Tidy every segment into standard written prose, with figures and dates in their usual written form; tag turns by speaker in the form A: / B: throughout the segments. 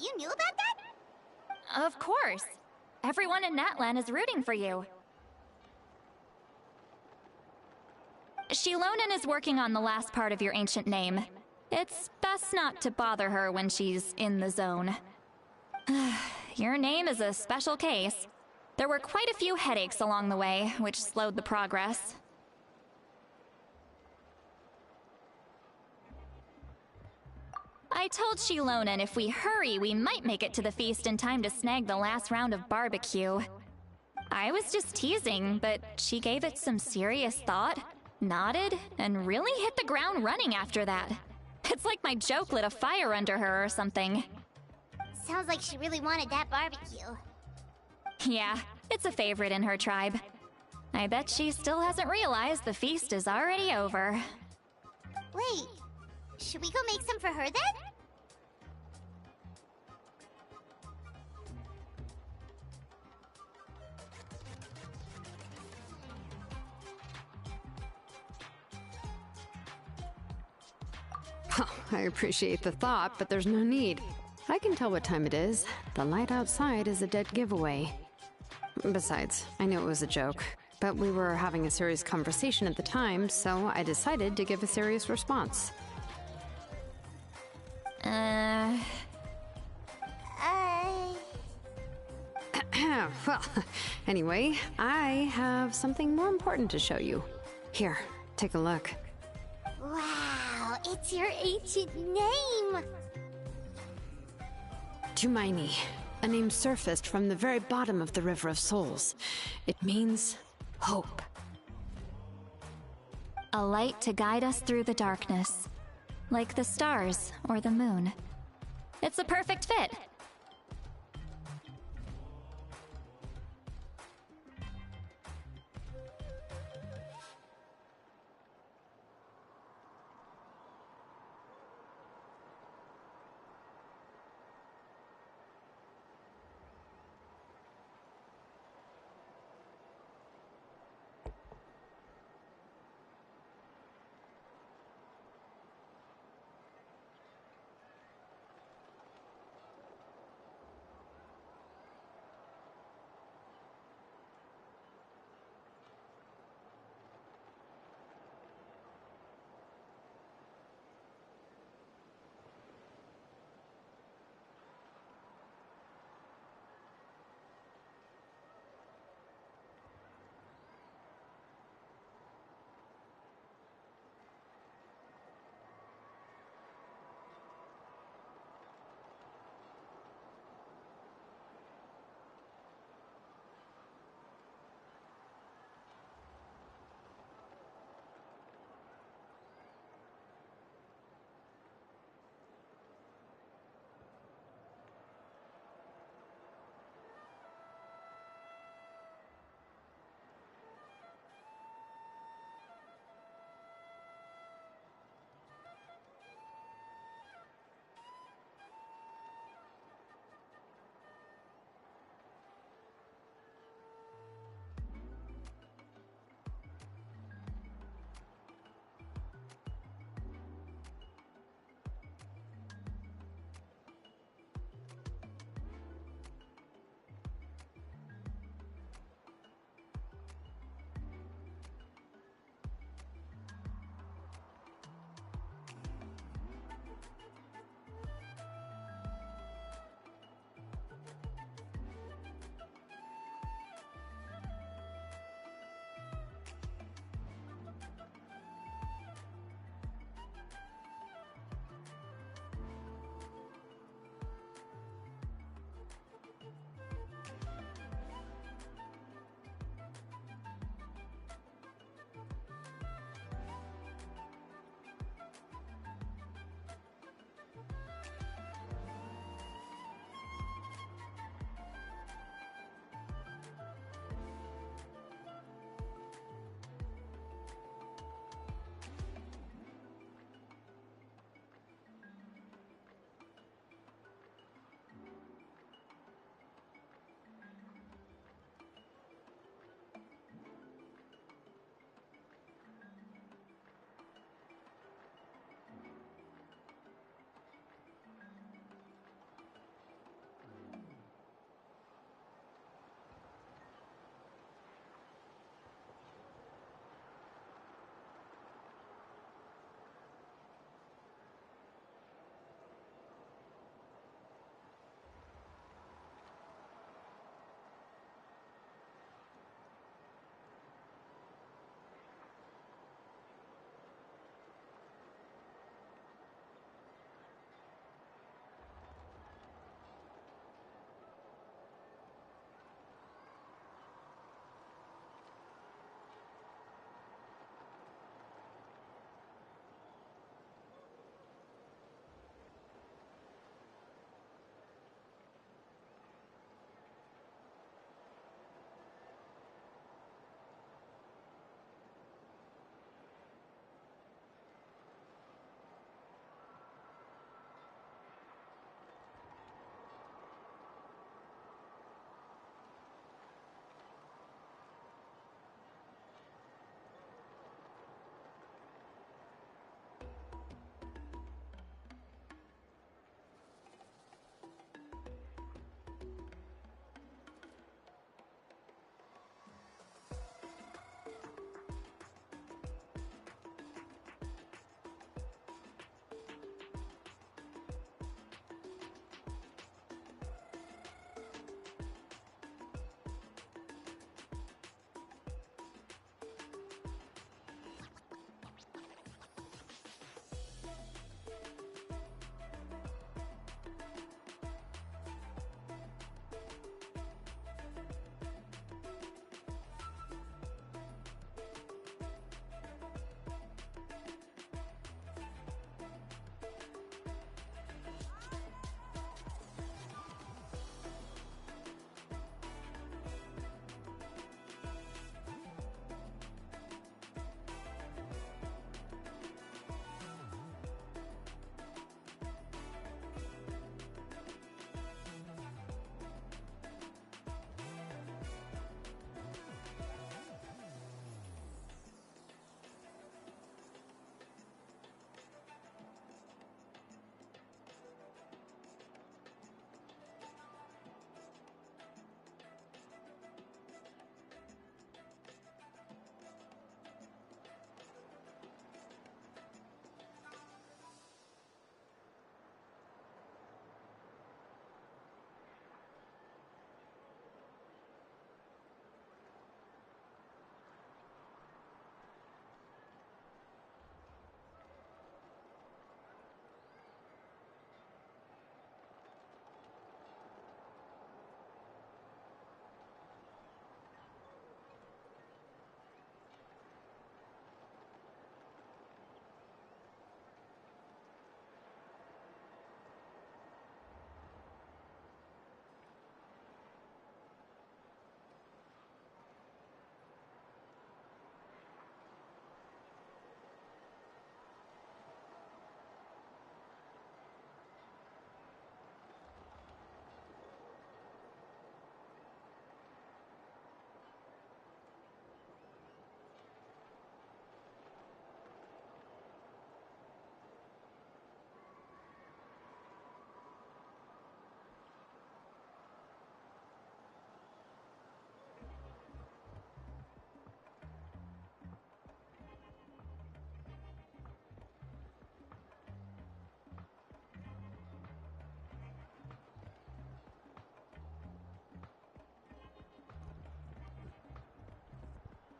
A: You knew about that?
B: Of course. Everyone in Natlan is rooting for you. Shilonen is working on the last part of your ancient name. It's best not to bother her when she's in the zone. Your name is a special case. There were quite a few headaches along the way, which slowed the progress. I told Shilonen if we hurry, we might make it to the feast in time to snag the last round of barbecue. I was just teasing, but she gave it some serious thought, nodded, and really hit the ground running after that. It's like my joke lit a fire under her or something.
A: Sounds like she really wanted that barbecue.
B: Yeah, it's a favorite in her tribe. I bet she still hasn't realized the feast is already over.
A: Wait, should we go make some for her then?
C: I appreciate the thought, but there's no need. I can tell what time it is. The light outside is a dead giveaway. Besides, I knew it was a joke, but we were having a serious conversation at the time, so I decided to give a serious response. Well, anyway, I have something more important to show you. Here, take a look.
A: Wow, it's your ancient name!
C: Tumaini, a name surfaced from the very bottom of the River of Souls. It means hope.
B: A light to guide us through the darkness, like the stars or the moon. It's a perfect fit.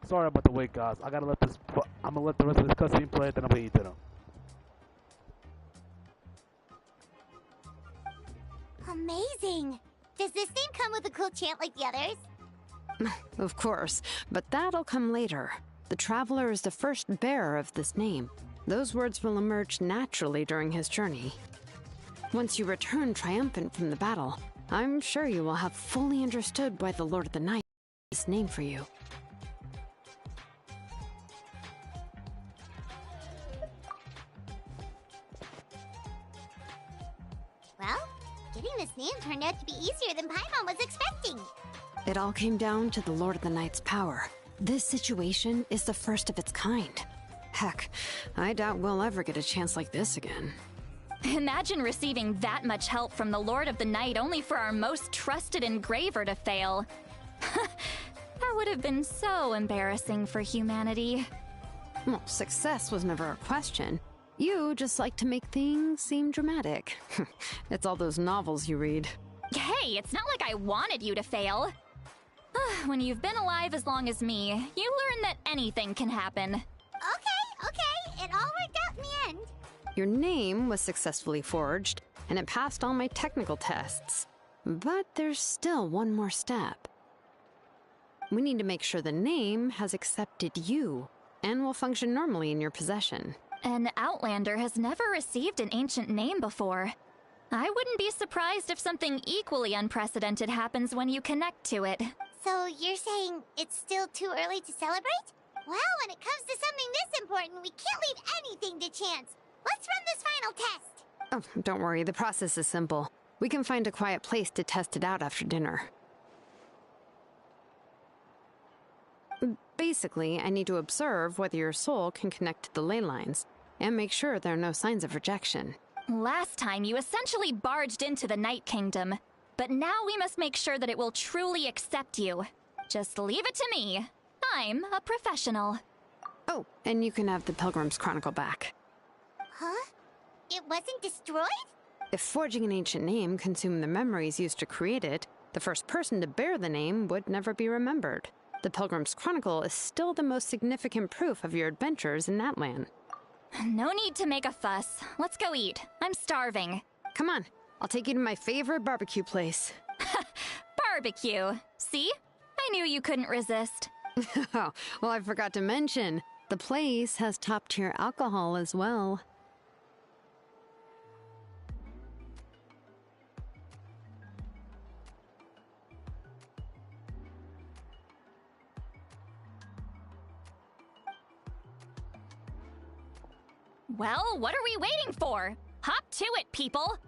D: Sorry about the wait, guys. I gotta let this. I'm gonna let the rest of this cutscene play, then I'm gonna eat dinner.
A: Amazing! Does this name come with a cool chant like the others?
C: Of course, but that'll come later. The Traveler is the first bearer of this name. Those words will emerge naturally during his journey. Once you return triumphant from the battle, I'm sure you will have fully understood why the Lord of the Night is his name for you.
A: Well, getting this name turned out to be easier than Paimon was expecting.
C: It all came down to the Lord of the Night's power. This situation is the first of its kind. Heck, I doubt we'll ever get a chance like this again.
B: Imagine receiving that much help from the Lord of the Night only for our most trusted engraver to fail. That would have been so embarrassing for humanity.
C: Well, success was never a question. You just like to make things seem dramatic. It's all those novels you read.
B: Hey, it's not like I wanted you to fail. When you've been alive as long as me, you learn that anything can happen.
A: Okay, it all worked out in the end.
C: Your name was successfully forged, and it passed all my technical tests. But there's still one more step. We need to make sure the name has accepted you, and will function normally in your possession.
B: An Outlander has never received an ancient name before. I wouldn't be surprised if something equally unprecedented happens when you connect to it.
A: So you're saying it's still too early to celebrate? Well, when it comes to something this important, we can't leave anything to chance. Let's run this final test.
C: Oh, don't worry, the process is simple. We can find a quiet place to test it out after dinner. Basically, I need to observe whether your soul can connect to the ley lines, and make sure there are no signs of rejection.
B: Last time, you essentially barged into the Night Kingdom. But now we must make sure that it will truly accept you. Just leave it to me. I'm a professional.
C: Oh, and you can have the Pilgrim's Chronicle back.
A: Huh? It wasn't destroyed?
C: If forging an ancient name consumed the memories used to create it, the first person to bear the name would never be remembered. The Pilgrim's Chronicle is still the most significant proof of your adventures in that land.
B: No need to make a fuss. Let's go eat. I'm starving.
C: Come on, I'll take you to my favorite barbecue place.
B: Barbecue. See? I knew you couldn't resist.
C: Oh, well, I forgot to mention, the place has top-tier alcohol as well.
B: Well, what are we waiting for? Hop to it, people!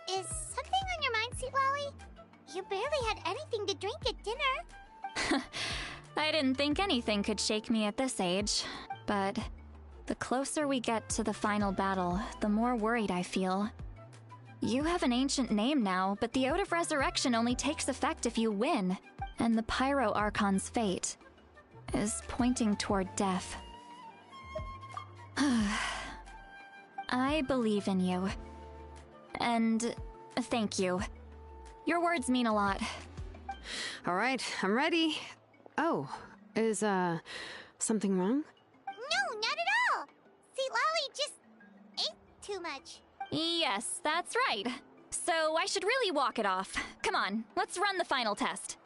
A: Is something on your mind, Sweet Lolly? You barely had anything to drink at dinner.
B: I didn't think anything could shake me at this age, but the closer we get to the final battle, the more worried I feel. You have an ancient name now, but the Ode of Resurrection only takes effect if you win, and the Pyro Archon's fate is pointing toward death. I believe in you. And thank you. Your words mean a lot.
C: All right, I'm ready. Oh, is, something wrong?
A: No, not at all. Sweet Lolly just ate too much.
B: Yes, that's right. So I should really walk it off. Come on, let's run the final test.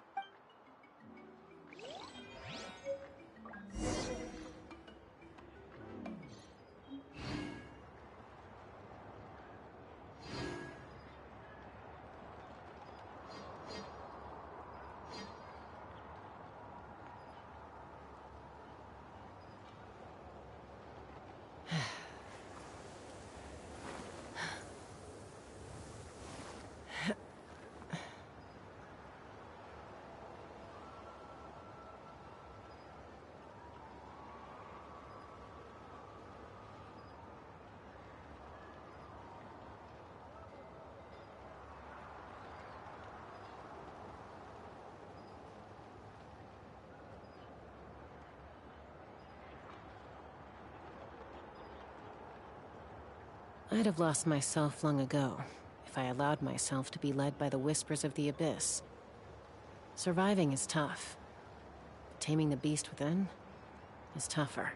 E: I'd have lost myself long ago if I allowed myself to be led by the whispers of the abyss. Surviving is tough, but taming the beast within is tougher.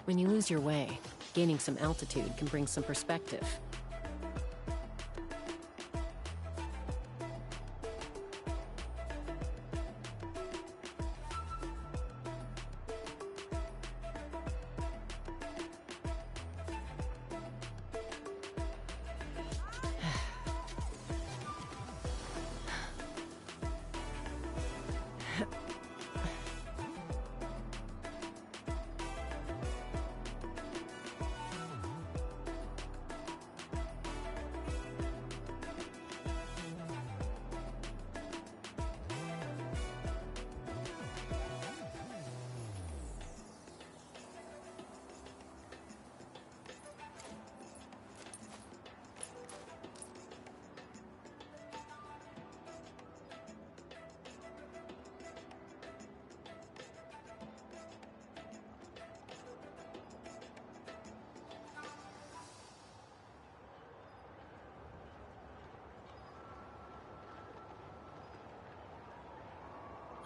E: When you lose your way, gaining some altitude can bring some perspective.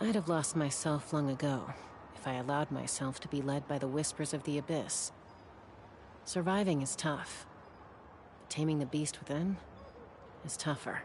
E: I'd have lost myself long ago if I allowed myself to be led by the whispers of the abyss. Surviving is tough, but taming the beast within is tougher.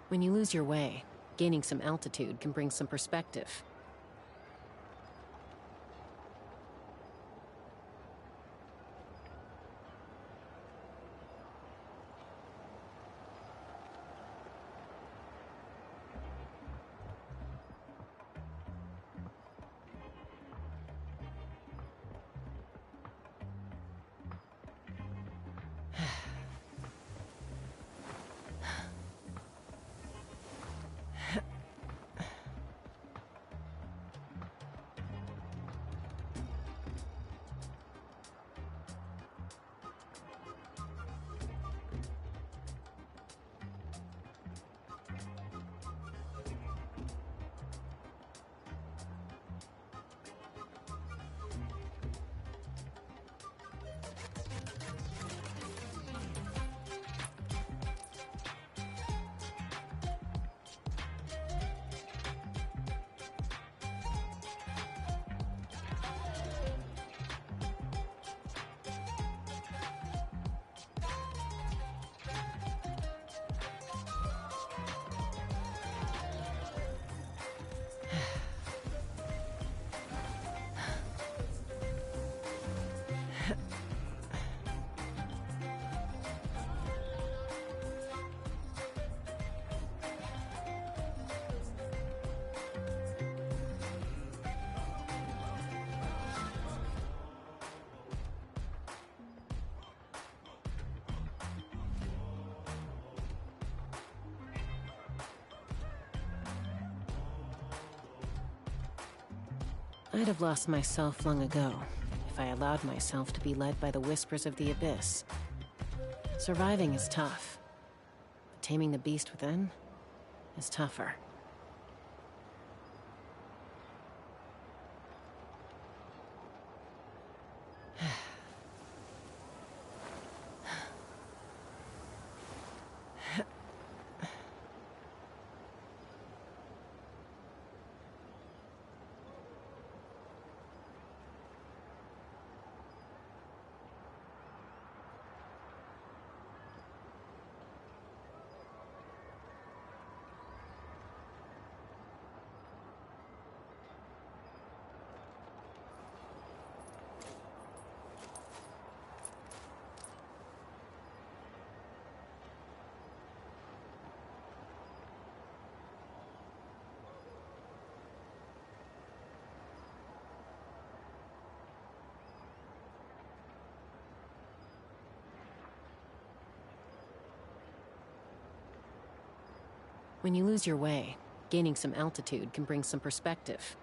E: When you lose your way, gaining some altitude can bring some perspective. I'd have lost myself long ago if I allowed myself to be led by the whispers of the abyss. Surviving is tough, but taming the beast within is tougher. When you lose your way, gaining some altitude can bring some perspective.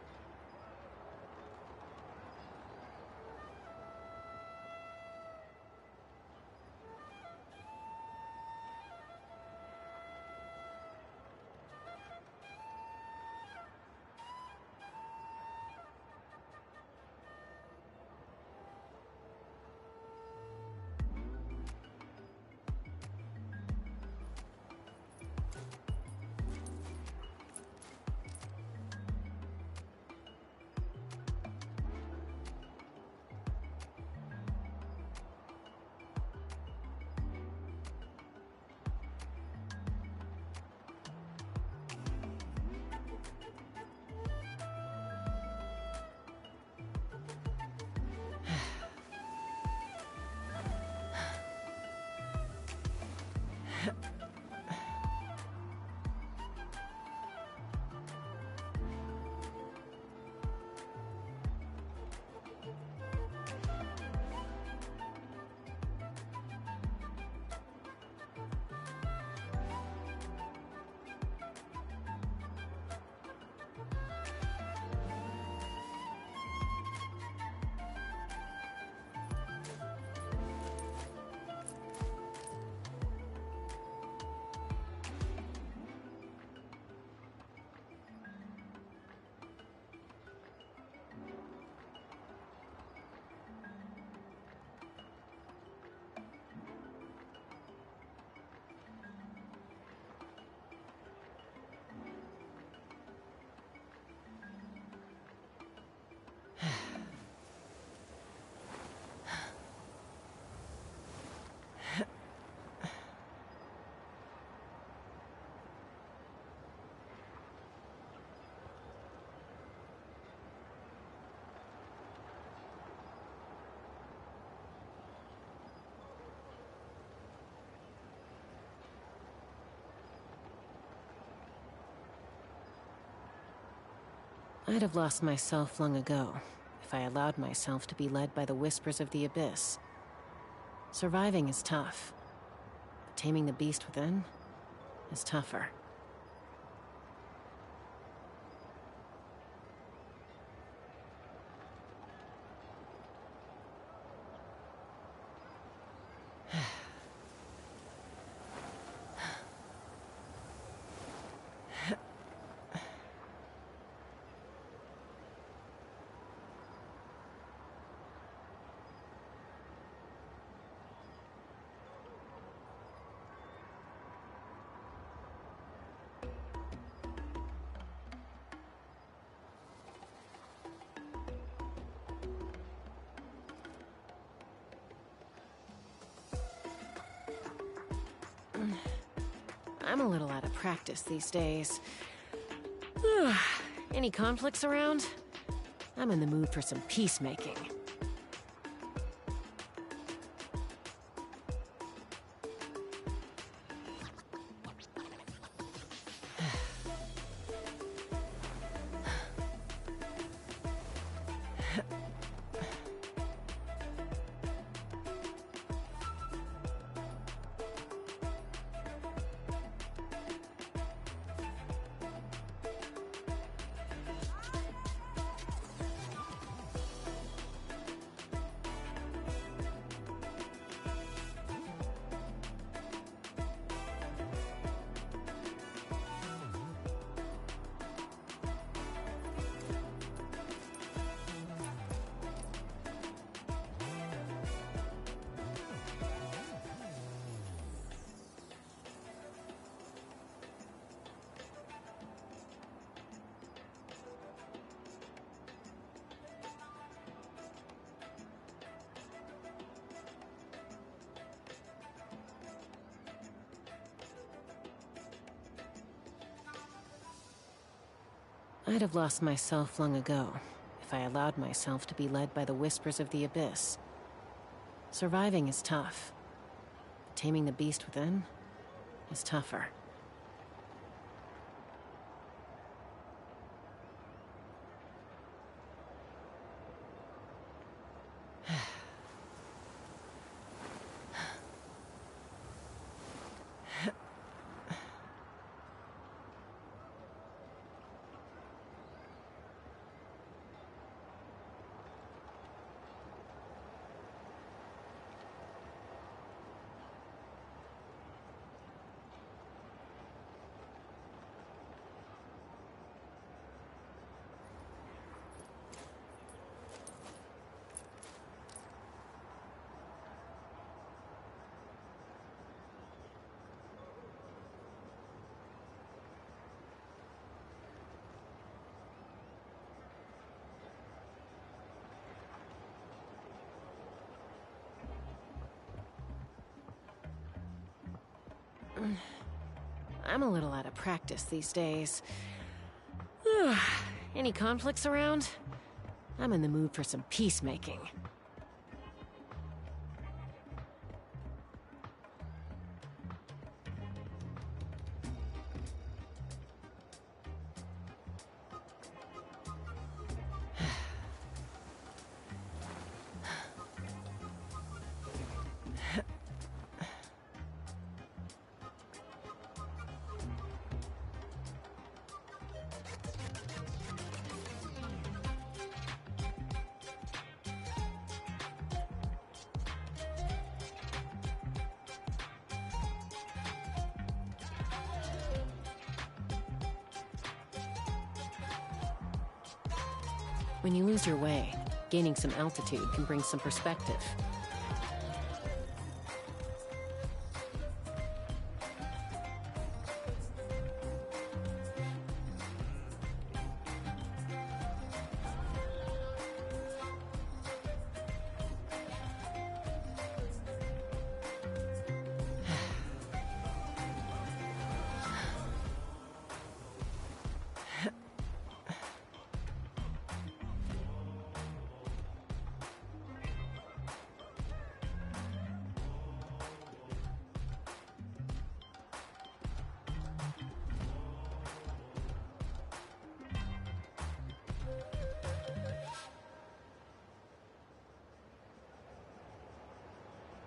E: I'd have lost myself long ago if I allowed myself to be led by the whispers of the abyss. Surviving is tough, but taming the beast within is tougher. I'm a little out of practice these days. Any conflicts around? I'm in the mood for some peacemaking. I'd have lost myself long ago if I allowed myself to be led by the whispers of the abyss. Surviving is tough, but taming the beast within is tougher. I'm a little out of practice these days. Any conflicts around? I'm in the mood for some peacemaking. When you lose your way, gaining some altitude can bring some perspective.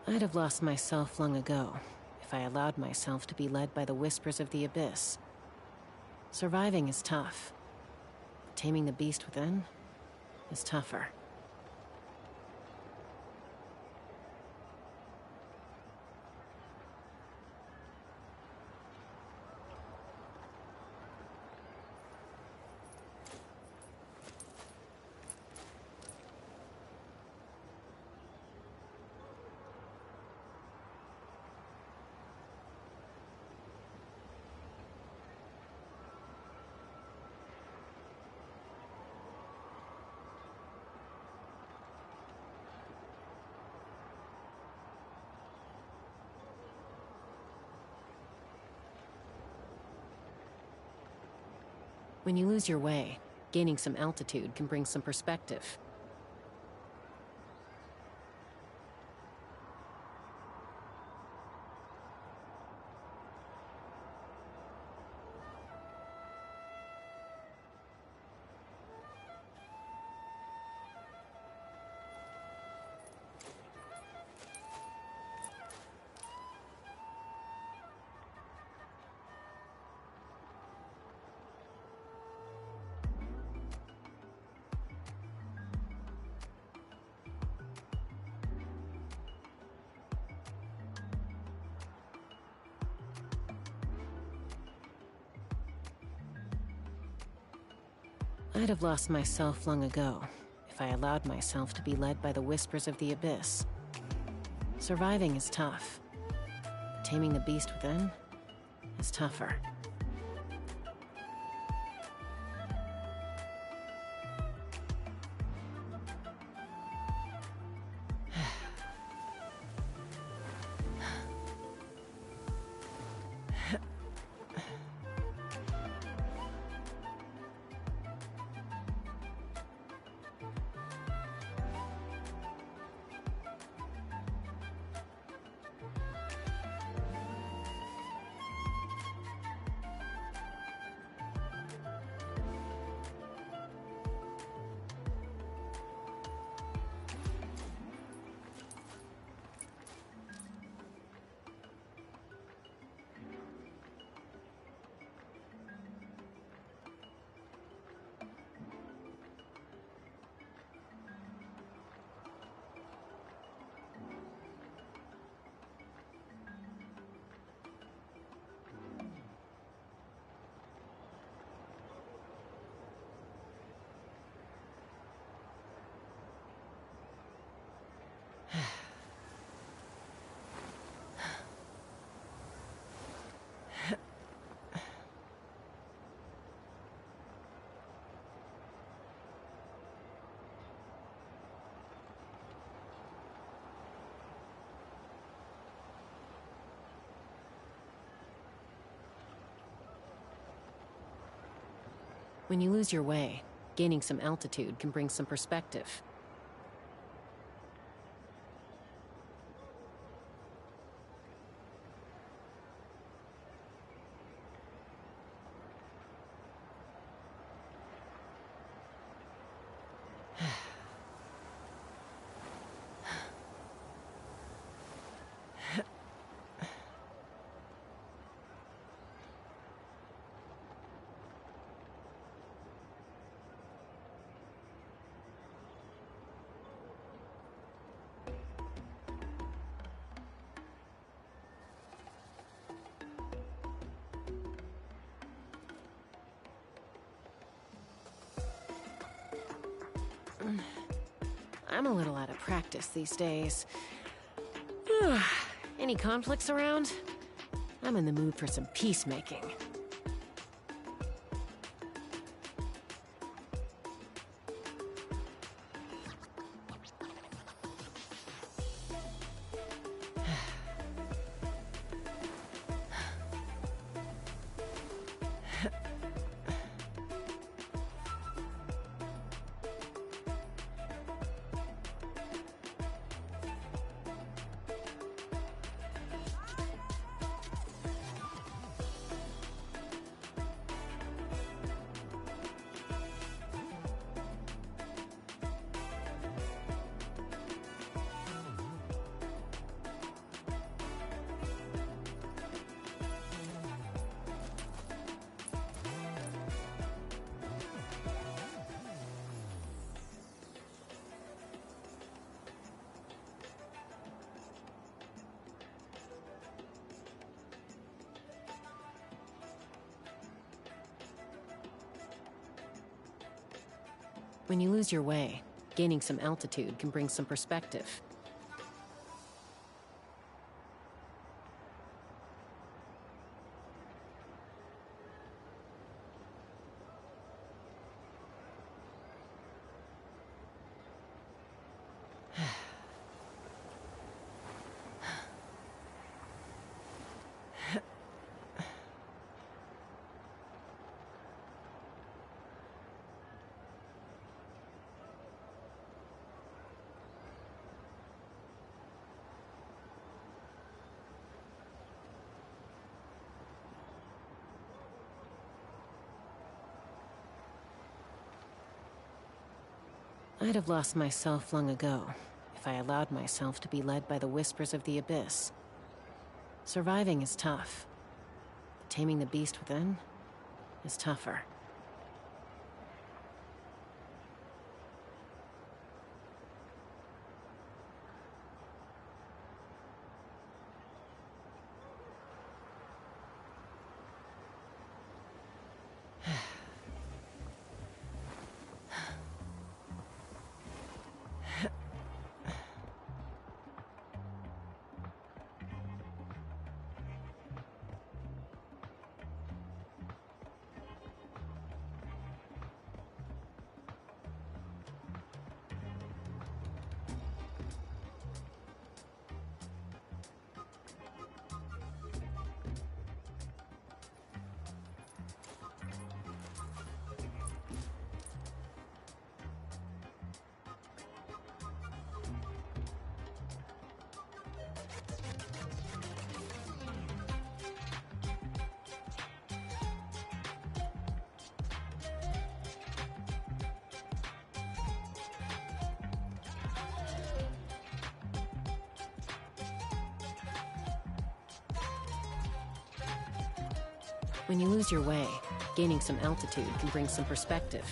E: I'd have lost myself long ago if I allowed myself to be led by the whispers of the abyss. Surviving is tough. Taming the beast within is tougher. When you lose your way, gaining some altitude can bring some perspective. I'd have lost myself long ago if I allowed myself to be led by the whispers of the abyss. Surviving is tough. Taming the beast within is tougher. When you lose your way, gaining some altitude can bring some perspective. I'm a little out of practice these days. Any conflicts around? I'm in the mood for some peacemaking. When you lose your way, gaining some altitude can bring some perspective. I'd have lost myself long ago if I allowed myself to be led by the whispers of the abyss. Surviving is tough, but taming the beast within is tougher. When you lose your way, gaining some altitude can bring some perspective.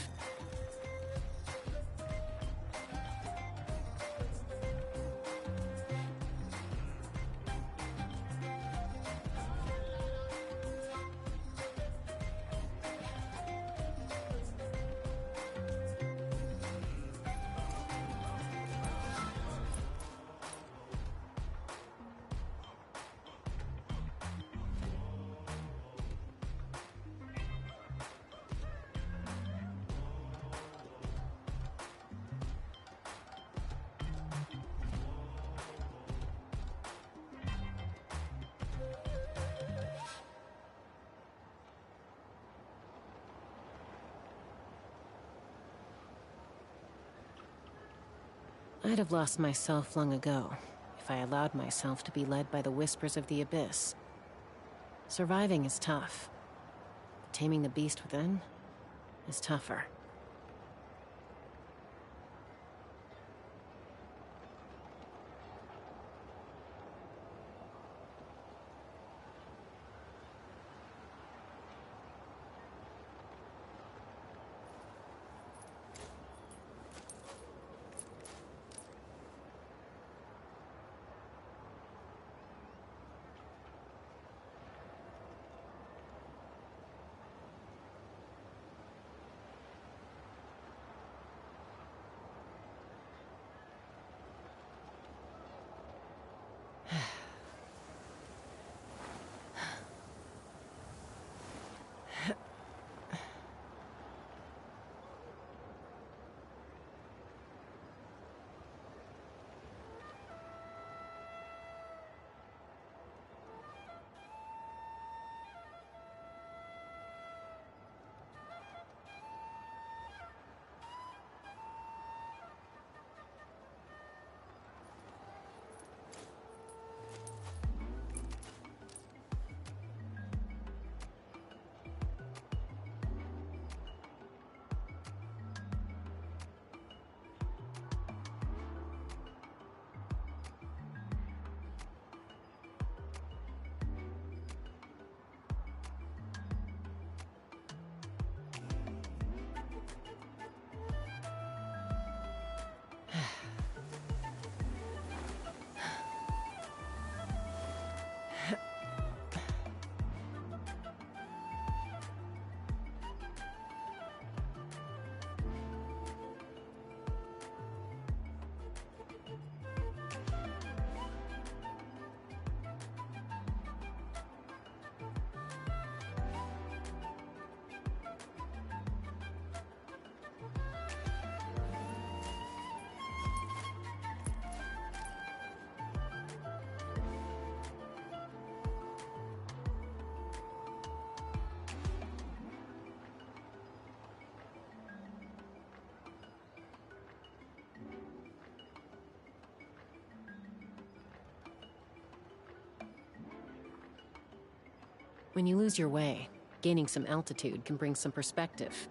E: I'd have lost myself long ago if I allowed myself to be led by the whispers of the abyss. Surviving is tough. Taming the beast within is tougher. When you lose your way, gaining some altitude can bring some perspective.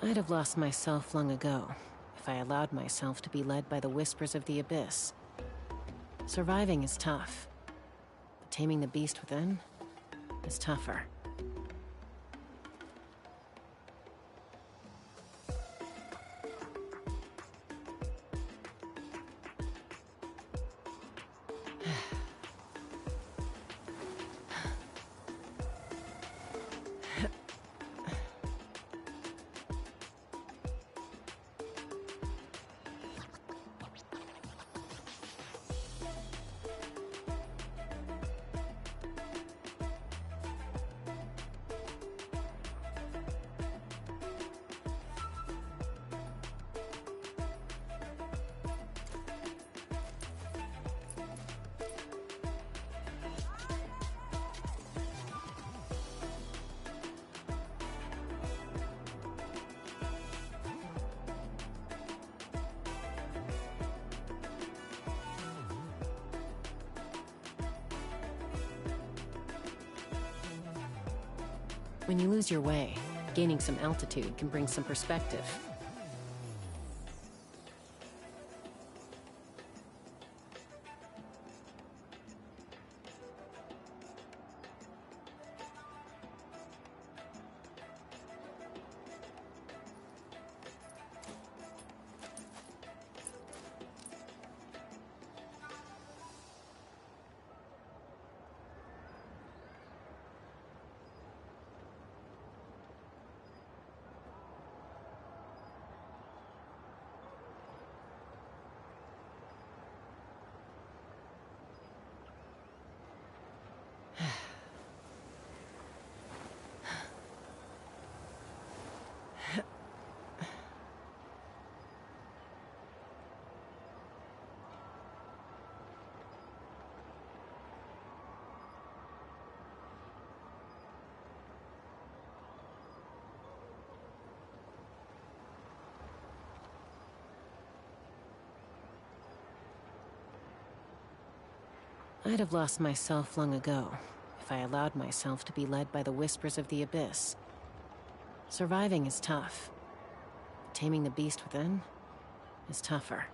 E: I'd have lost myself long ago if I allowed myself to be led by the whispers of the abyss. Surviving is tough, but taming the beast within is tougher. When you lose your way, gaining some altitude can bring some perspective. I'd have lost myself long ago if I allowed myself to be led by the whispers of the abyss. Surviving is tough. Taming the beast within is tougher.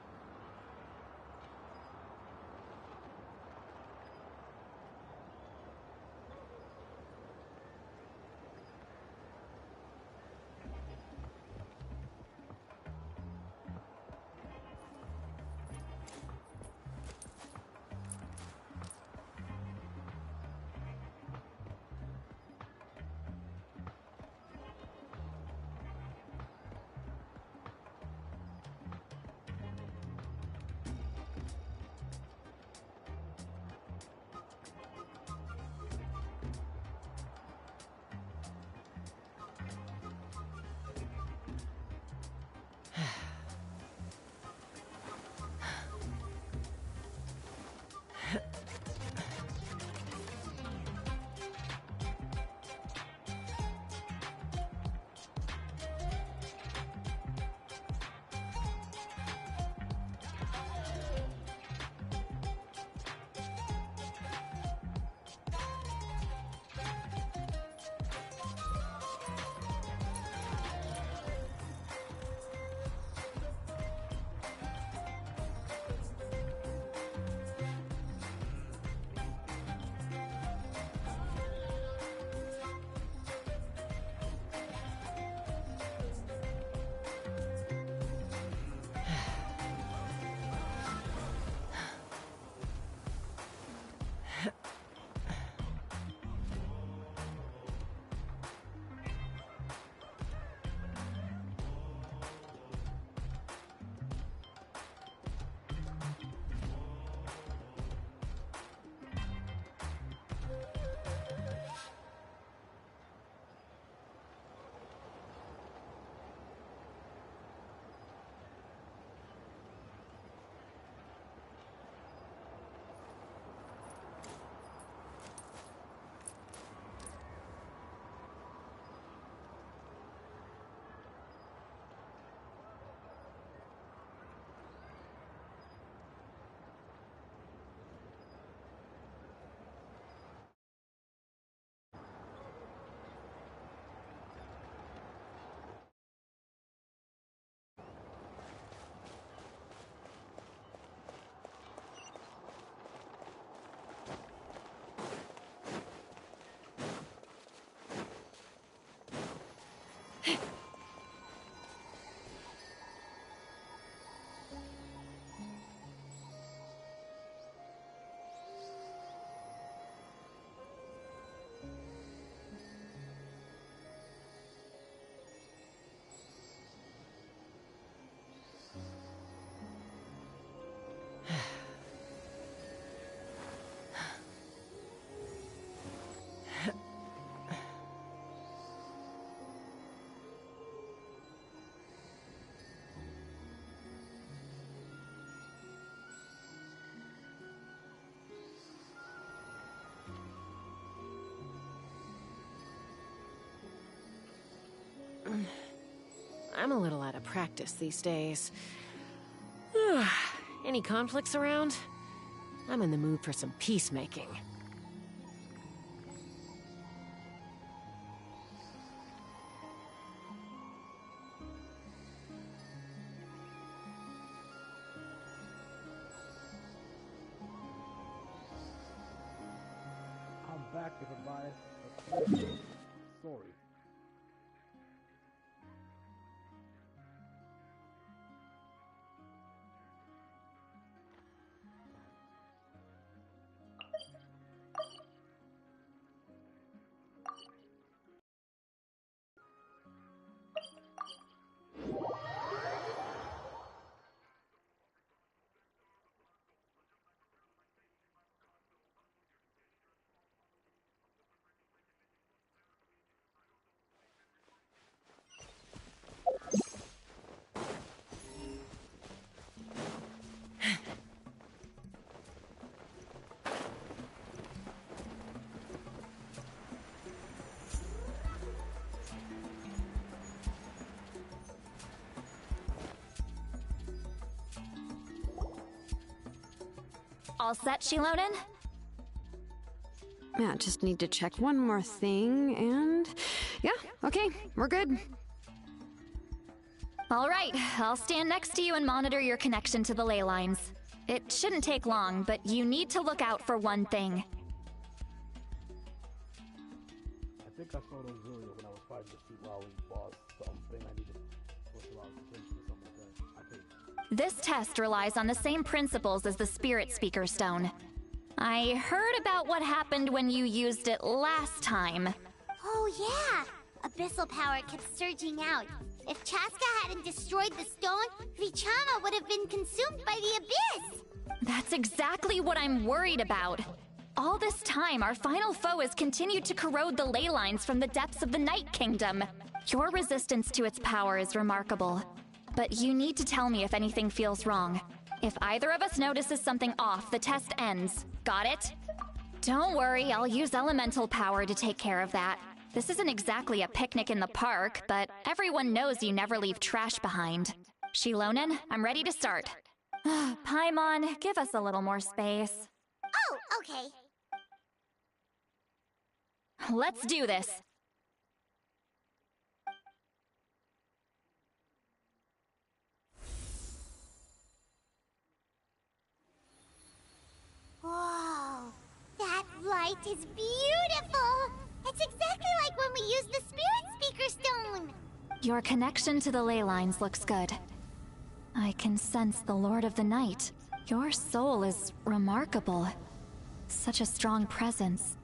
E: I'm a little out of practice these days. Any conflicts around? I'm in the mood for some peacemaking.
D: back if I buy it. Sorry.
B: All set, Shilonen?
C: Yeah, just need to check one more thing, and yeah, okay, we're good.
B: All right, I'll stand next to you and monitor your connection to the ley lines. It shouldn't take long, but you need to look out for one thing.
D: I think I saw those earlier when I was fighting the Street Lolly boss. Something I needed to push a lot of attention or something like that. I think.
B: This test relies on the same principles as the Spirit Speaker Stone. I heard about what happened when you used it last time.
A: Oh yeah! Abyssal power kept surging out. If Chaska hadn't destroyed the stone, Vichama would have been consumed by the abyss!
B: That's exactly what I'm worried about. All this time, our final foe has continued to corrode the ley lines from the depths of the Night Kingdom. Your resistance to its power is remarkable. But you need to tell me if anything feels wrong. If either of us notices something off, the test ends. Got it? Don't worry, I'll use elemental power to take care of that. This isn't exactly a picnic in the park, but everyone knows you never leave trash behind. Shilonen, I'm ready to start. Paimon, give us a little more space.
A: Oh, okay.
B: Let's do this.
A: Whoa, that light is beautiful! It's exactly like when we used the Spirit Speaker Stone!
B: Your connection to the ley lines looks good. I can sense the Lord of the Night. Your soul is remarkable. Such a strong presence.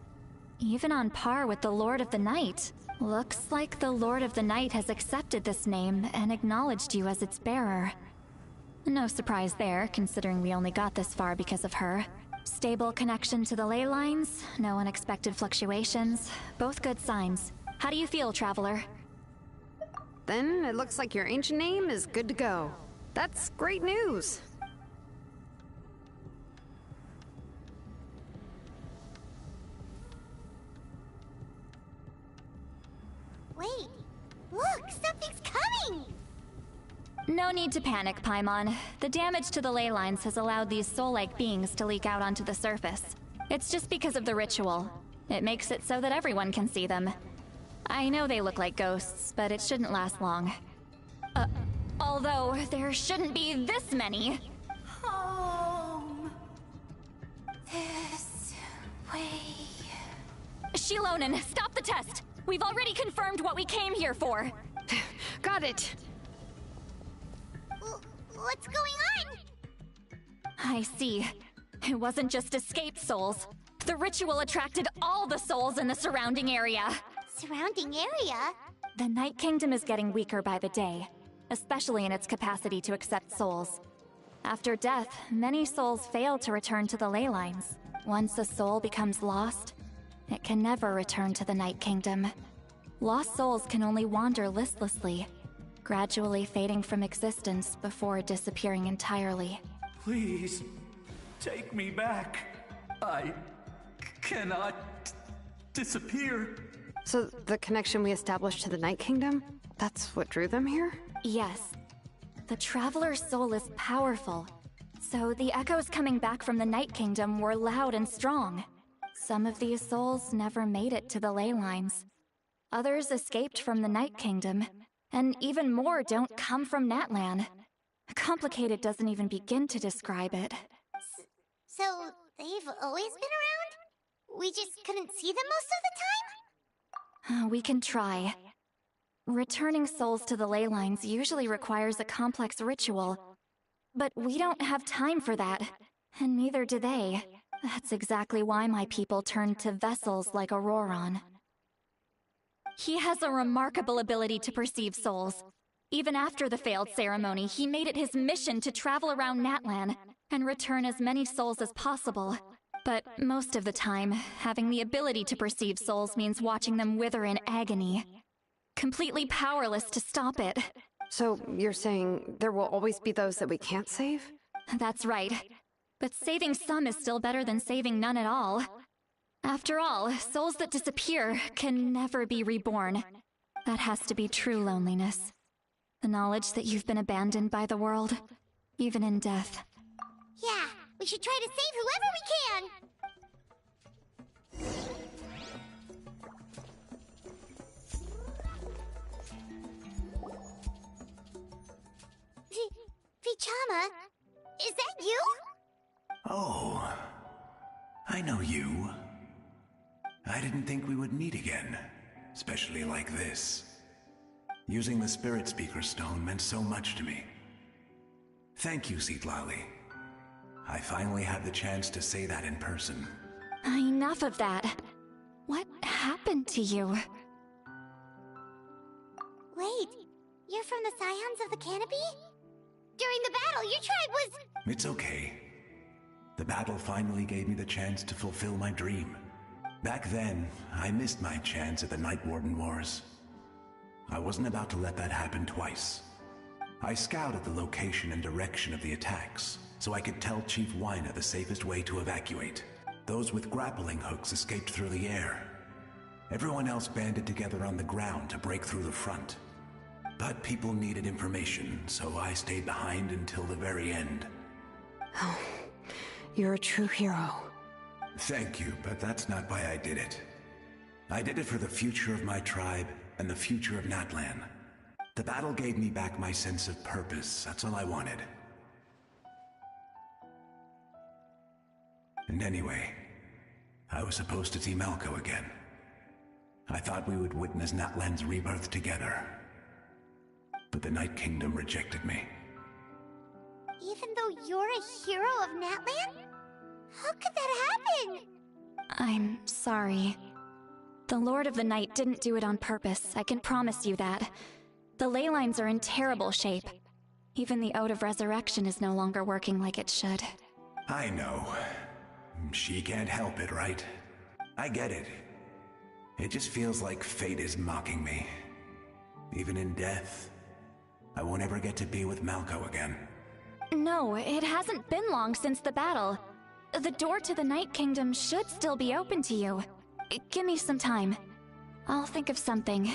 B: Even on par with the Lord of the Night. Looks like the Lord of the Night has accepted this name and acknowledged you as its bearer. No surprise there, considering we only got this far because of her. Stable connection to the ley lines, no unexpected fluctuations, both good signs. How do you feel, Traveler?
C: Then it looks like your ancient name is good to go. That's great news.
A: Wait, look, something's coming!
B: No need to panic, Paimon. The damage to the ley lines has allowed these soul-like beings to leak out onto the surface. It's just because of the ritual. It makes it so that everyone can see them. I know they look like ghosts, but it shouldn't last long. Although, there shouldn't be this many.
A: Home. This way.
B: Shilonen, stop the test! We've already confirmed what we came here for!
C: Got it!
A: What's going on?
B: I see. It wasn't just escaped souls. The ritual attracted all the souls in the surrounding area.
A: Surrounding area?
B: The Night Kingdom is getting weaker by the day, especially in its capacity to accept souls. After death, many souls fail to return to the ley lines. Once a soul becomes lost, it can never return to the Night Kingdom. Lost souls can only wander listlessly, gradually fading from existence before disappearing entirely.
F: Please, take me back. I cannot disappear.
C: So the connection we established to the Night Kingdom, that's what drew them here?
B: Yes. The Traveler's soul is powerful, so the echoes coming back from the Night Kingdom were loud and strong. Some of these souls never made it to the ley lines. Others escaped from the Night Kingdom, and even more don't come from Natlan. Complicated doesn't even begin to describe it.
A: So, they've always been around? we just couldn't see them most of the time?
B: We can try. Returning souls to the ley lines usually requires a complex ritual. But we don't have time for that, and neither do they. That's exactly why my people turned to vessels like Auroron. He has a remarkable ability to perceive souls. Even after the failed ceremony, he made it his mission to travel around Natlan and return as many souls as possible. But most of the time, having the ability to perceive souls means watching them wither in agony. Completely powerless to stop it.
C: So you're saying there will always be those that we can't save?
B: That's right. But saving some is still better than saving none at all. After all, souls that disappear can never be reborn. That has to be true loneliness. The knowledge that you've been abandoned by the world, even in death.
A: Yeah, we should try to save whoever we can! Vichama, is that you?
G: Oh, I know you. I didn't think we would meet again, especially like this. Using the Spirit Speaker Stone meant so much to me. Thank you, Citlali. I finally had the chance to say that in person.
B: Enough of that. What happened to you?
A: Wait, you're from the Scions of the Canopy? During the battle, your tribe was...
G: It's okay. The battle finally gave me the chance to fulfill my dream. Back then, I missed my chance at the Night Warden Wars. I wasn't about to let that happen twice. I scouted the location and direction of the attacks, so I could tell Chief Wyna the safest way to evacuate. Those with grappling hooks escaped through the air. Everyone else banded together on the ground to break through the front. But people needed information, so I stayed behind until the very end.
C: Oh, you're a true hero.
G: Thank you, but that's not why I did it. I did it for the future of my tribe and the future of Natlan. The battle gave me back my sense of purpose, that's all I wanted. And anyway, I was supposed to see Malco again. I thought we would witness Natlan's rebirth together. But the Night Kingdom rejected me.
A: Even though you're a hero of Natlan? How could that happen?
B: I'm sorry. The Lord of the Night didn't do it on purpose, I can promise you that. The ley lines are in terrible shape. Even the Ode of Resurrection is no longer working like it should.
G: I know. She can't help it, right? I get it. It just feels like fate is mocking me. Even in death, I won't ever get to be with Malco again.
B: No, it hasn't been long since the battle. The door to the Night Kingdom should still be open to you. Give me some time. I'll think of something.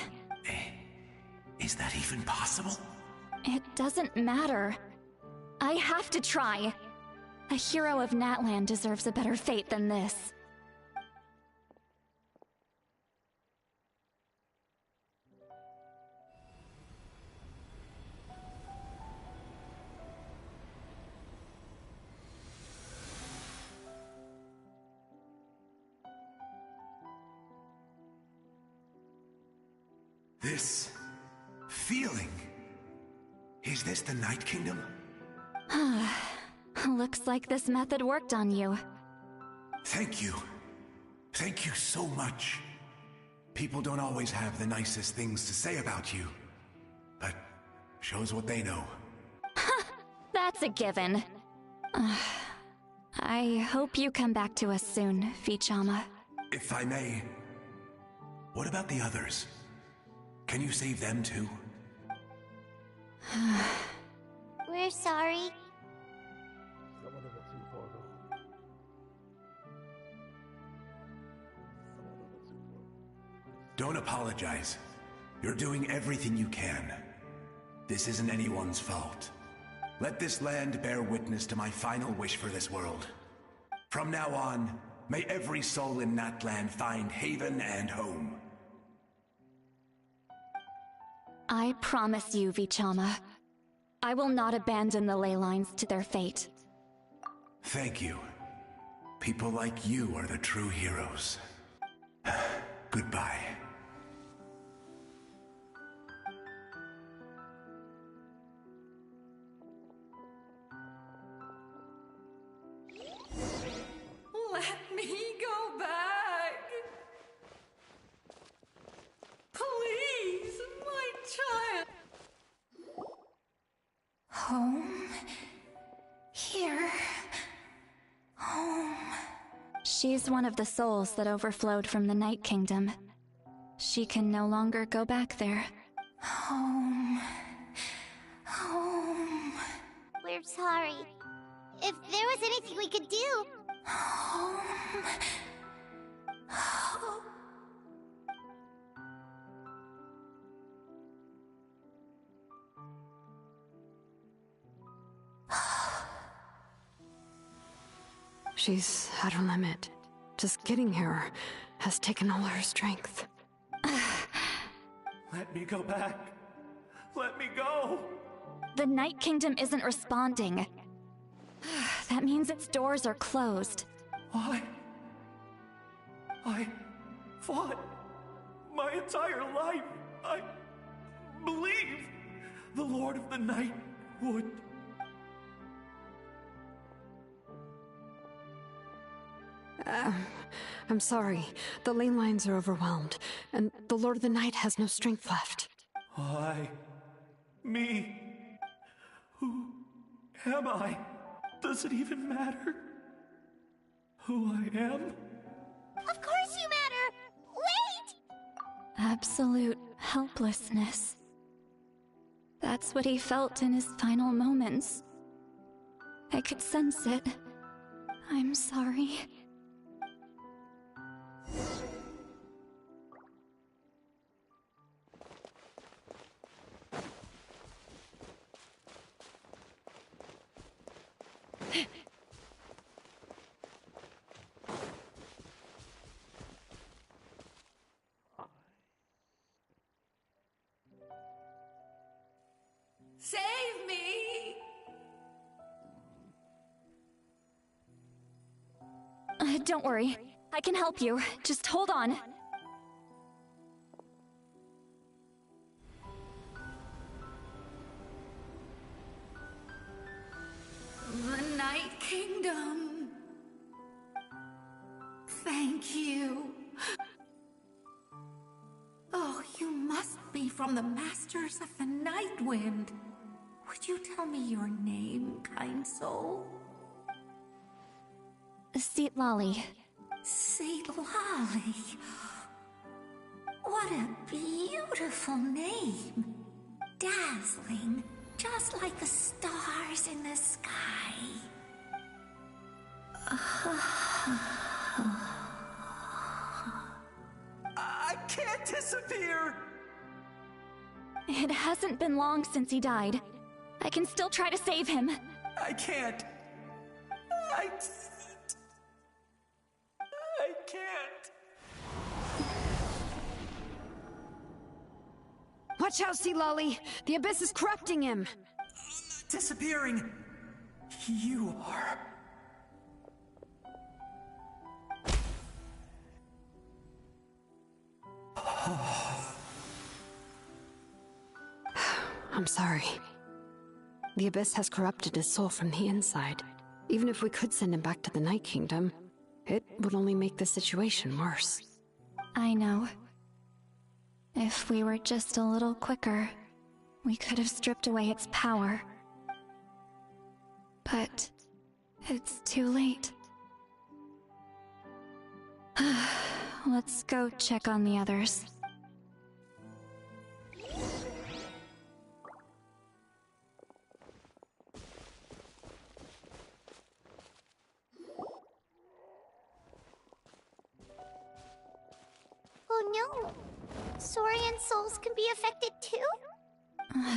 G: Is that even possible?
B: It doesn't matter. I have to try. A hero of Natlan deserves a better fate than this.
G: This feeling. Is this the Night Kingdom?
B: Looks like this method worked on you.
G: Thank you. Thank you so much. People don't always have the nicest things to say about you, but shows what they know.
B: That's a given. I hope you come back to us soon, Vichama.
G: If I may, what about the others? Can you save them too?
A: We're sorry.
D: Some of them are too far gone. Some of them are too far.
G: Don't apologize. You're doing everything you can. This isn't anyone's fault. Let this land bear witness to my final wish for this world. From now on, may every soul in Natlan find haven and home.
B: I promise you, Vichama. I will not abandon the ley lines to their fate.
G: Thank you. People like you are the true heroes. Goodbye.
H: Let me go back. Please, my child. Home? Here? Home.
B: She's one of the souls that overflowed from the Night Kingdom. She can no longer go back there.
H: Home. Home.
A: We're sorry. If there was anything we could do...
H: Home. Home.
C: She's at her limit. Just getting here has taken all her strength.
F: Let me go back. Let me go.
B: The Night Kingdom isn't responding. That means its doors are closed.
F: I fought my entire life. I believed the Lord of the Night would.
C: I'm sorry. The lane lines are overwhelmed, and the Lord of the Night has no strength left.
F: Me. Who am I? Does it even matter who I am?
A: Of course you matter! Wait!
B: Absolute helplessness. That's what he felt in his final moments. I could sense it. I'm sorry.
H: Save me!
B: Don't worry. I can help you. Just hold on.
H: The Night Kingdom. Thank you. Oh, you must be from the Masters of the Night Wind. Would you tell me your name, kind soul?
B: Seat Lolly.
H: Saint Lolly. What a beautiful name. Dazzling, just like the stars in the sky.
F: I can't disappear!
B: It hasn't been long since he died. I can still try to save him.
F: I can't. I can't.
C: Watch out, Sea Lolly! The Abyss is corrupting him!
F: Disappearing. You are.
C: I'm sorry. The Abyss has corrupted his soul from the inside. Even if we could send him back to the Night Kingdom, it would only make the situation worse.
B: I know. If we were just a little quicker, we could have stripped away its power. But it's too late. Let's go check on the others.
A: Oh no! Saurian souls can be affected too?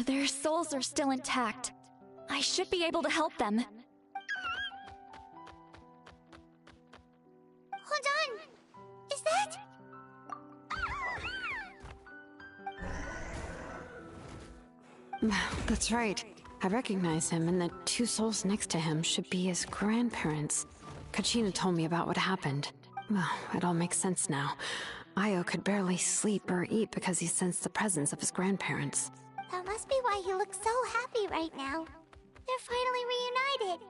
B: Their souls are still intact. I should be able to help them.
A: Hold on! Is that...
C: That's right. I recognize him, and the two souls next to him should be his grandparents. Kachina told me about what happened. Well, it all makes sense now. Io could barely sleep or eat because he sensed the presence of his grandparents.
A: That must be why he looks so happy right now. They're finally reunited.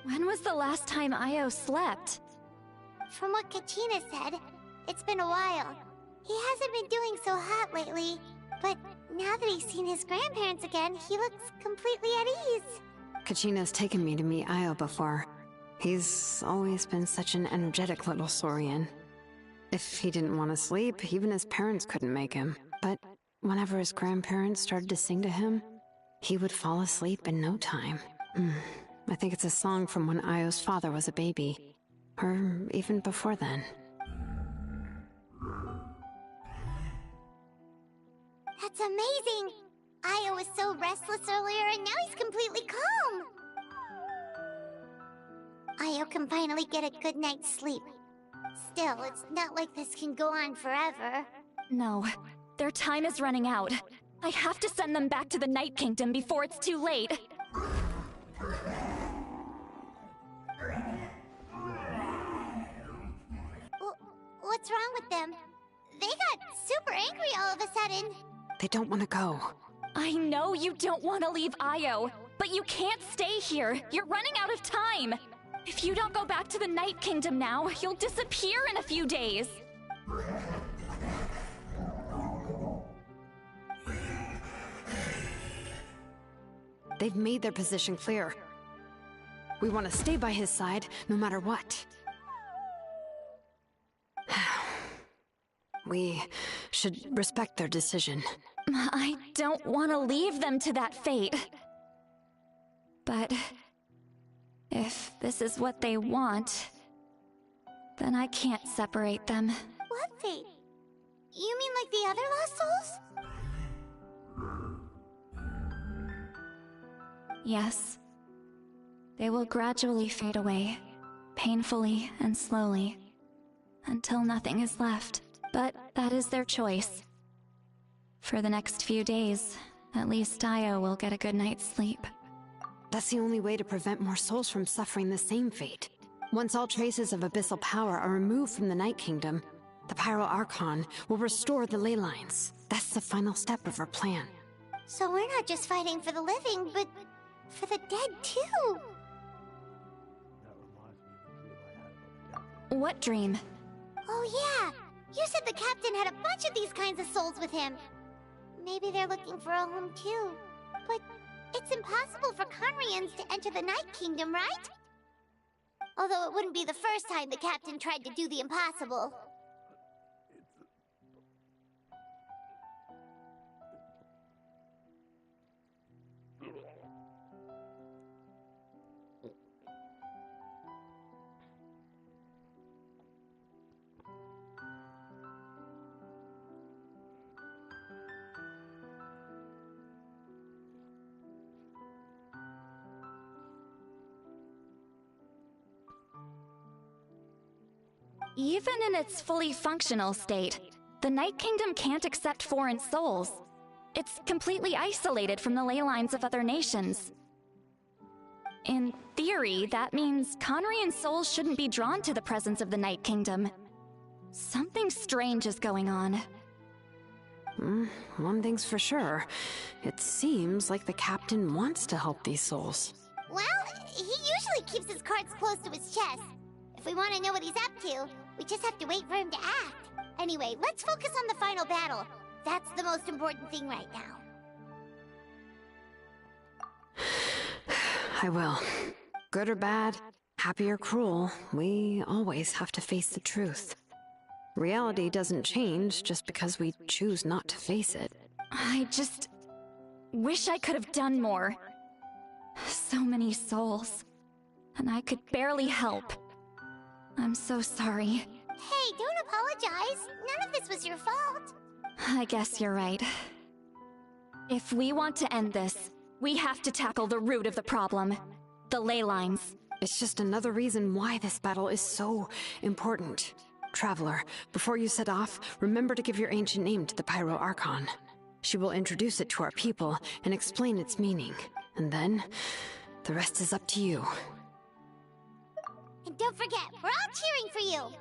B: When was the last time Io slept?
A: From what Kachina said, it's been a while. He hasn't been doing so hot lately, but now that he's seen his grandparents again, he looks completely at ease.
C: Kachina's taken me to meet Io before. He's always been such an energetic little saurian. If he didn't want to sleep, even his parents couldn't make him. But whenever his grandparents started to sing to him, he would fall asleep in no time. I think it's a song from when Io's father was a baby. Or even before then.
A: That's amazing! Io was so restless earlier and now he's completely calm! Io can finally get a good night's sleep. Still, it's not like this can go on forever.
B: No, their time is running out. I have to send them back to the Night Kingdom before it's too late.
A: What's wrong with them? They got super angry all of a sudden.
C: They don't want to go.
B: I know you don't want to leave Io, but you can't stay here. You're running out of time. If you don't go back to the Night Kingdom now, you'll disappear in a few days.
C: They've made their position clear. We want to stay by his side, no matter what. We should respect their decision.
B: I don't want to leave them to that fate. But if this is what they want, then I can't separate them.
A: What fate? You mean like the other lost souls?
B: Yes. They will gradually fade away, painfully and slowly, until nothing is left. But that is their choice. For the next few days, at least Io will get a good night's sleep.
C: That's the only way to prevent more souls from suffering the same fate. Once all traces of abyssal power are removed from the Night Kingdom, the Pyro Archon will restore the ley lines. That's the final step of our plan.
A: So we're not just fighting for the living, but for the dead too.
D: That reminds me of the dream I had about the captain.
B: What dream?
A: Oh yeah! You said the captain had a bunch of these kinds of souls with him. Maybe they're looking for a home too. But it's impossible for Conrians to enter the Night Kingdom, right? Although it wouldn't be the first time the captain tried to do the impossible.
B: Even in its fully functional state, the Night Kingdom can't accept foreign souls. It's completely isolated from the ley lines of other nations. In theory, that means Conrian souls shouldn't be drawn to the presence of the Night Kingdom. Something strange is going on.
C: One thing's for sure. It seems like the captain wants to help these souls.
A: Well, he usually keeps his cards close to his chest. If we want to know what he's up to, we just have to wait for him to act. Anyway, let's focus on the final battle. That's the most important thing right now.
C: I will. Good or bad, happy or cruel, we always have to face the truth. Reality doesn't change just because we choose not to face it.
B: I just wish I could have done more. So many souls, and I could barely help. I'm so sorry.
A: Hey, don't apologize. None of this was your fault.
B: I guess you're right. If we want to end this, we have to tackle the root of the problem. The ley lines.
C: It's just another reason why this battle is so important. Traveler, before you set off, remember to give your ancient name to the Pyro Archon. She will introduce it to our people and explain its meaning. And then, the rest is up to you.
A: And don't forget, we're all cheering for you!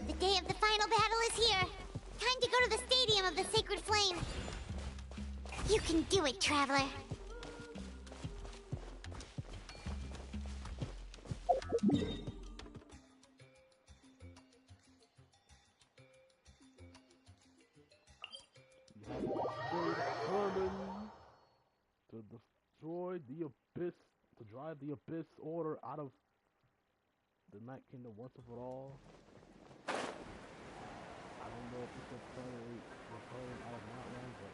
A: The day of the final battle is here. Time to go to the Stadium of the Sacred Flame. You can do it, Traveler.
D: To destroy the Abyss, to drive the Abyss Order out of the Night Kingdom once and for all. I don't know if it's a return out of Outland, but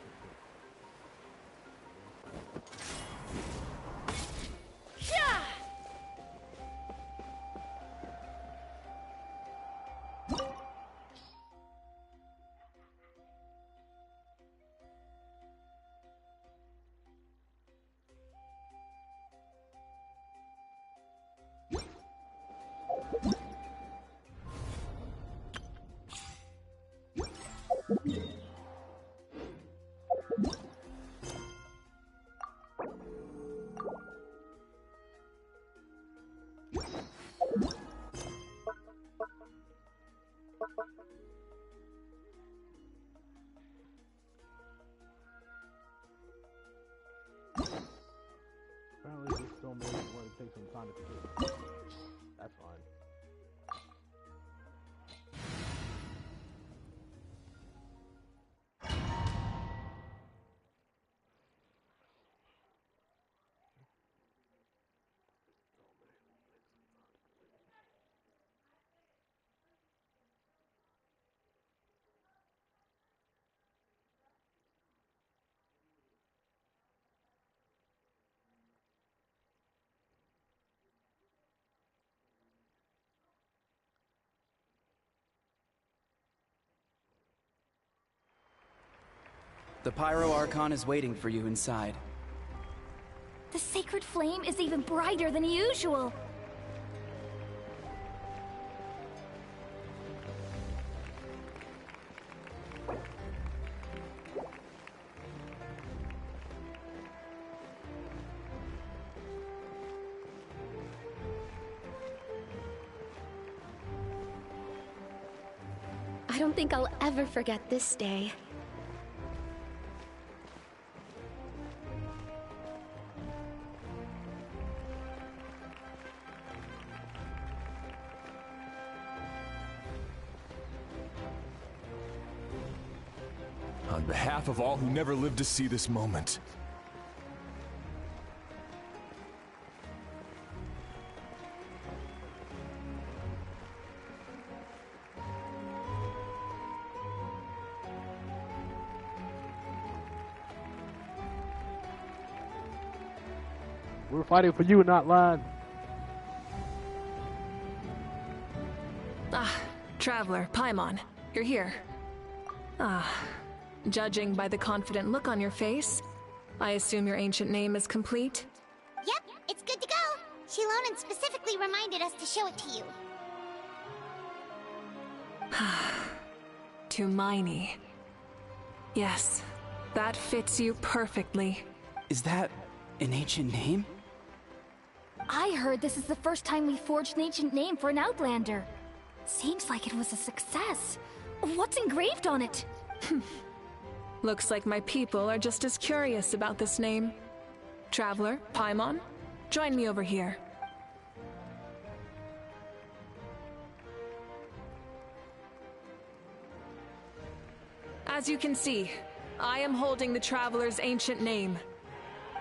D: apparently this still makes it want to take some time to complete. That's fine.
I: The Pyro Archon is waiting for you inside.
B: The sacred flame is even brighter than usual.
J: I don't think I'll ever forget this day.
K: On behalf of all who never lived to see this moment.
D: We're fighting for you, not Lan.
L: Ah, Traveler, Paimon, you're here. Ah, judging by the confident look on your face, I assume your ancient name is complete?
A: Yep, it's good to go. Shilonen specifically reminded us to show it to you.
L: Tumaini. Yes, that fits you perfectly.
I: Is that an ancient name?
B: I heard this is the first time we forged an ancient name for an Outlander. Seems like it was a success. What's engraved on it?
L: Looks like my people are just as curious about this name. Traveler, Paimon, join me over here. As you can see, I am holding the Traveler's ancient name.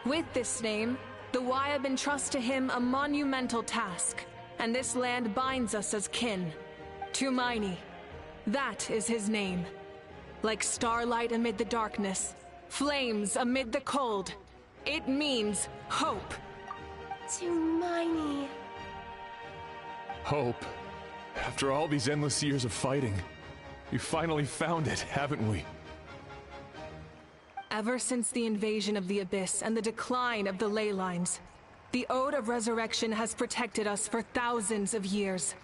L: With this name, the Waiab entrust to him a monumental task, and this land binds us as kin. Tumaini. That is his name. Like starlight amid the darkness, flames amid the cold, it means hope.
J: Tumaini.
K: Hope. After all these endless years of fighting, we finally found it, haven't we?
L: Ever since the invasion of the Abyss and the decline of the ley lines, the Ode of Resurrection has protected us for thousands of years.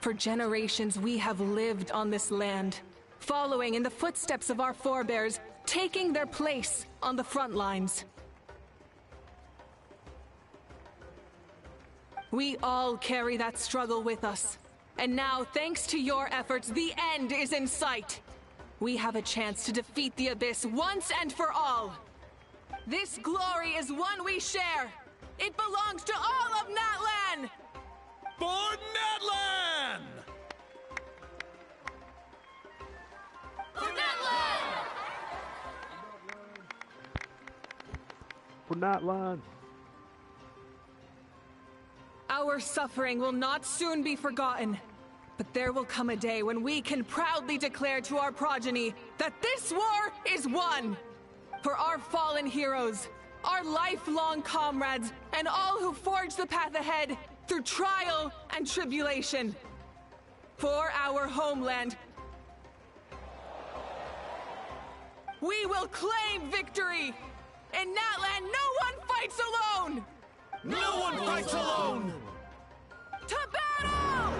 L: For generations we have lived on this land, following in the footsteps of our forebears, taking their place on the front lines. We all carry that struggle with us. And now, thanks to your efforts, the end is in sight. We have a chance to defeat the Abyss once and for all. This glory is one we share. It belongs to all of Natlan!
F: For Natlan!
A: For Natlan!
D: For Natlan!
L: Our suffering will not soon be forgotten. But there will come a day when we can proudly declare to our progeny that this war is won! For our fallen heroes, our lifelong comrades, and all who forge the path ahead through trial and tribulation. For our homeland, we will claim victory! In Natlan, no one fights alone!
F: No one fights alone!
L: To battle!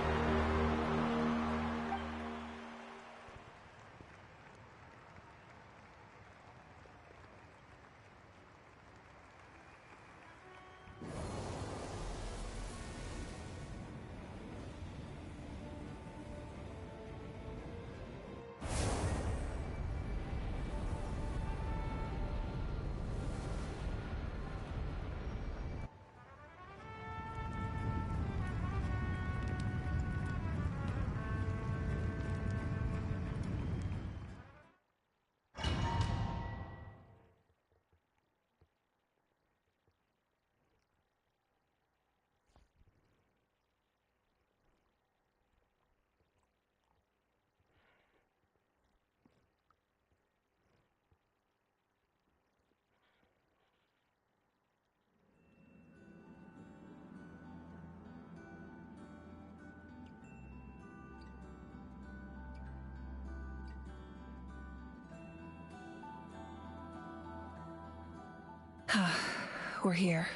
L: We're here.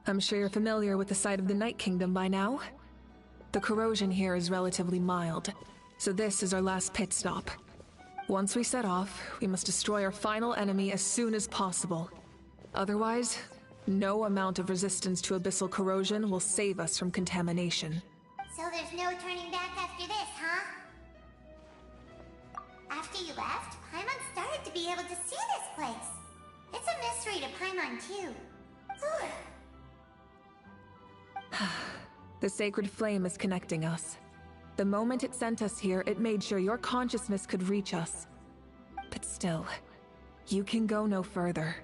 L: I'm sure you're familiar with the site of the Night Kingdom by now. The corrosion here is relatively mild, so this is our last pit stop. Once we set off, we must destroy our final enemy as soon as possible. Otherwise, no amount of resistance to abyssal corrosion will save us from contamination.
A: So there's no turning back after this, huh? After you left, Paimon started to be able to see this place. It's a mystery to Paimon, too.
L: The sacred flame is connecting us. The moment it sent us here, it made sure your consciousness could reach us. But still, you can go no further.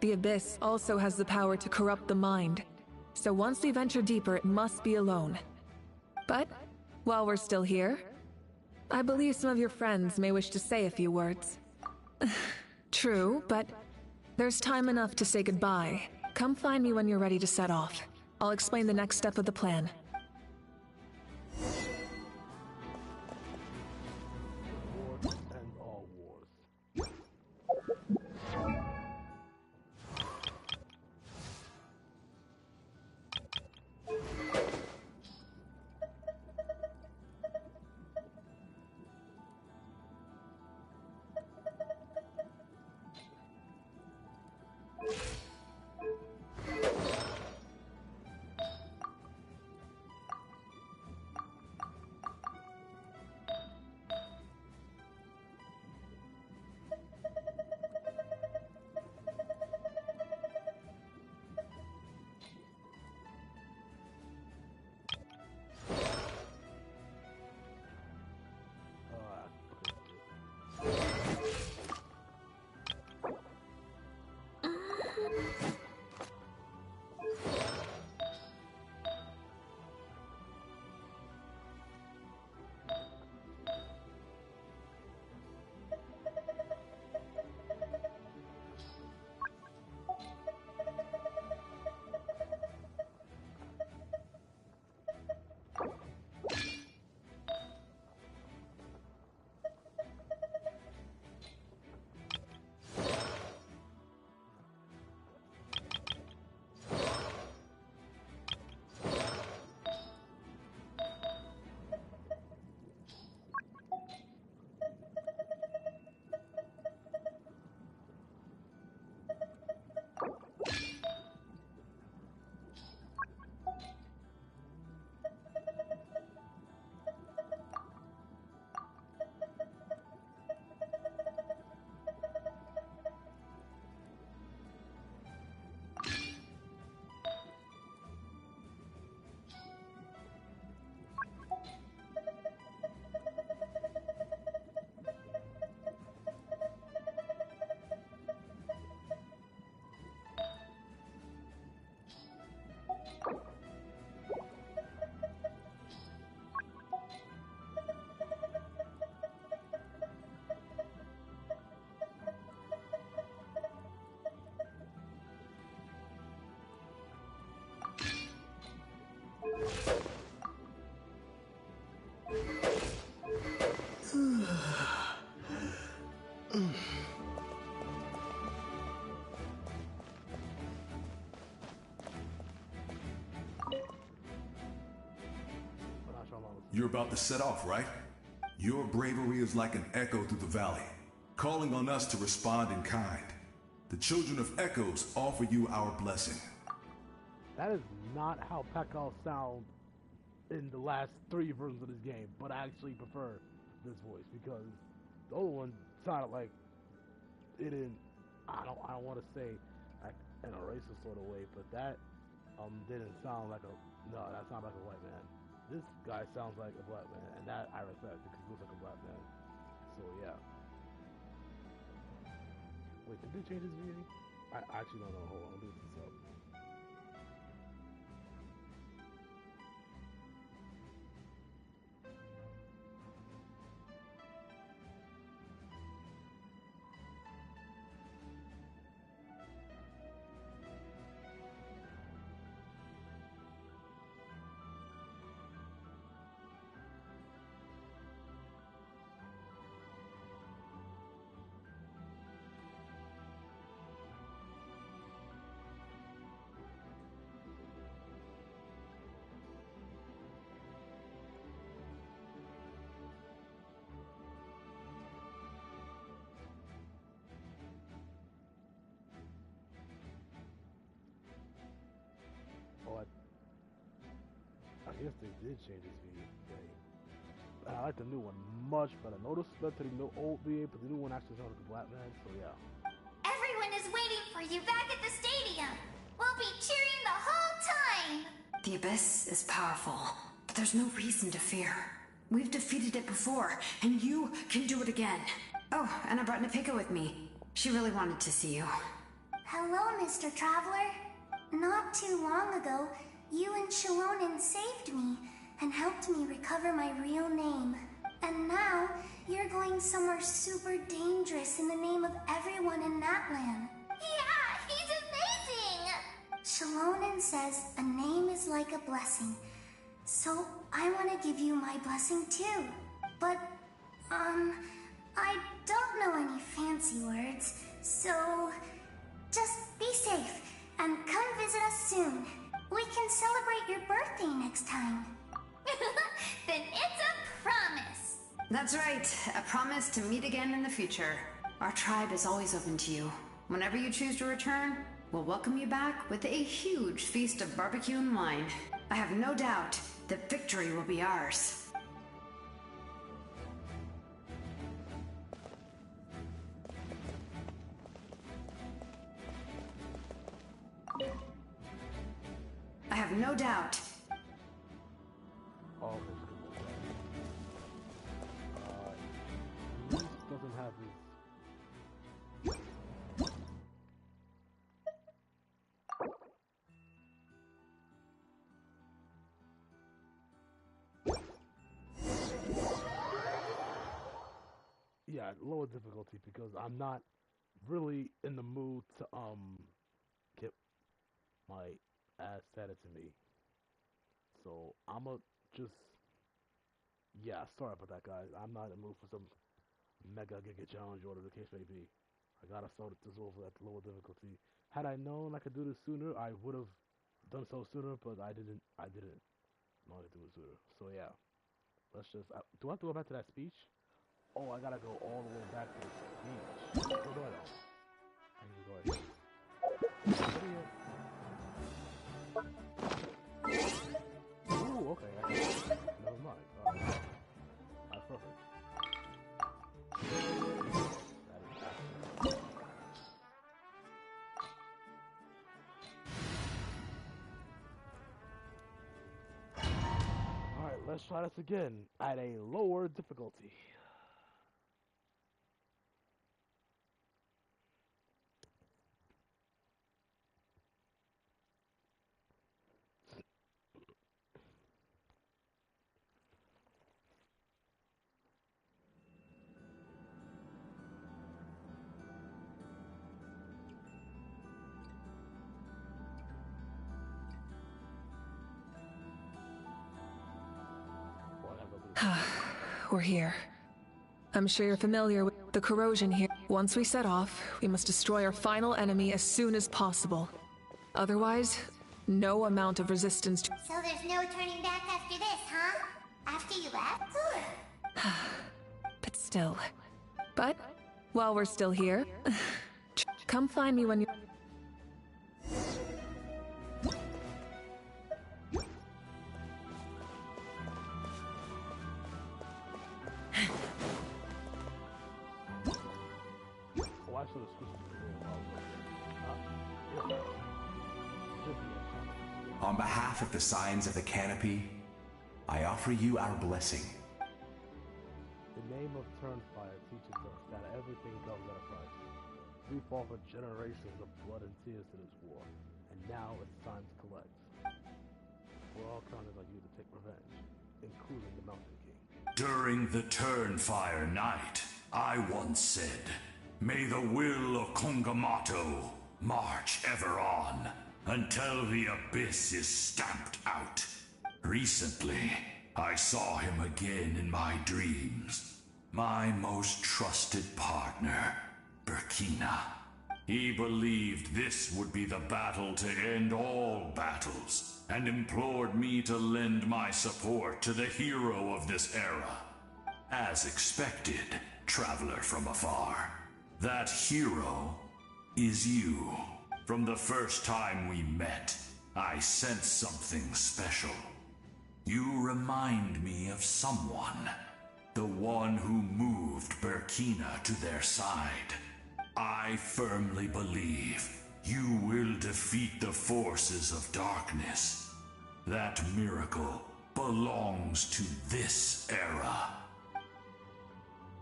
L: The Abyss also has the power to corrupt the mind, so once we venture deeper, it must be alone. But, while we're still here, I believe some of your friends may wish to say a few words. True, but there's time enough to say goodbye. Come find me when you're ready to set off. I'll explain the next step of the plan.
D: And all wars.
M: You're about to set off, right? Your bravery is like an echo through the valley, calling on us to respond in kind. The Children of Echoes offer you our blessing.
D: That is not how Pekal sound in the last 3 versions of this game, but I actually prefer this voice because the other one sounded like it didn't. I don't want to say like in a racist sort of way, but that didn't sound like a that sounded like a white man. This guy sounds like a black man, and that I respect because he looks like a black man. So yeah. Wait, did they change his VA? I actually don't know. Hold on, let me look this up. I guess they did change his VA. I like the new one much better. No disrespect to the old VA, but the new one actually sounds like a black man, so yeah.
A: Everyone is waiting for you back at the stadium. We'll be cheering the whole time.
C: The Abyss is powerful, but there's no reason to fear. We've defeated it before, and you can do it again. Oh, and I brought Nepika with me. She really wanted to see you.
A: Hello, Mr. Traveler. Not too long ago, you and Shalonen saved me and helped me recover my real name. And now, you're going somewhere super dangerous in the name of everyone in Natlan. Yeah, he's amazing! Shalonen says a name is like a blessing. So, I want to give you my blessing too. But, I don't know any fancy words, so just be safe and come visit us soon. We can celebrate your birthday next time. Then it's a promise.
C: That's right, a promise to meet again in the future. Our tribe is always open to you. Whenever you choose to return, we'll welcome you back with a huge feast of barbecue and wine. I have no doubt that victory will be ours. I have no doubt.
D: Oh, this doesn't have his. Yeah, lower difficulty because I'm not really in the mood to get my ass handed to me. So I'ma just sorry about that, guys. I'm not in the mood for some mega giga challenge or whatever the case may be. I gotta start this over at the lower difficulty. Had I known I could do this sooner, I would have done so sooner, but I didn't know how to do it sooner. So yeah, let's just. Do I have to go back to that speech? Oh, I gotta go all the way back to the speech. Where do I go? I need to go right here. Ooh, okay. Never mind. Alright. That's perfect. Alright, let's try this again at a lower difficulty.
L: We're here. I'm sure you're familiar with the corrosion here. Once we set off, we must destroy our final enemy as soon as possible. Otherwise, no amount of resistance to—
A: So there's no turning back after this, huh? After you left?
L: But still. But, while we're still here, come find me when you're...
D: Oh, I should have switched to the real.
G: On behalf of the Signs of the Canopy, I offer you our blessing.
D: The name of Turnfire teaches us that everything comes at a price. We fought for generations of blood and tears to this war, and now it's time to collect. We're all counting on you to take revenge, including the Mountain King.
N: During the Turnfire night, I once said, "May the will of Kongamato march ever on, until the abyss is stamped out." Recently, I saw him again in my dreams. My most trusted partner, Burkina. He believed this would be the battle to end all battles, and implored me to lend my support to the hero of this era. As expected, traveler from afar, that hero is you. From the first time we met, I sensed something special. You remind me of someone. The one who moved Burkina to their side. I firmly believe you will defeat the forces of darkness. That miracle belongs to this era.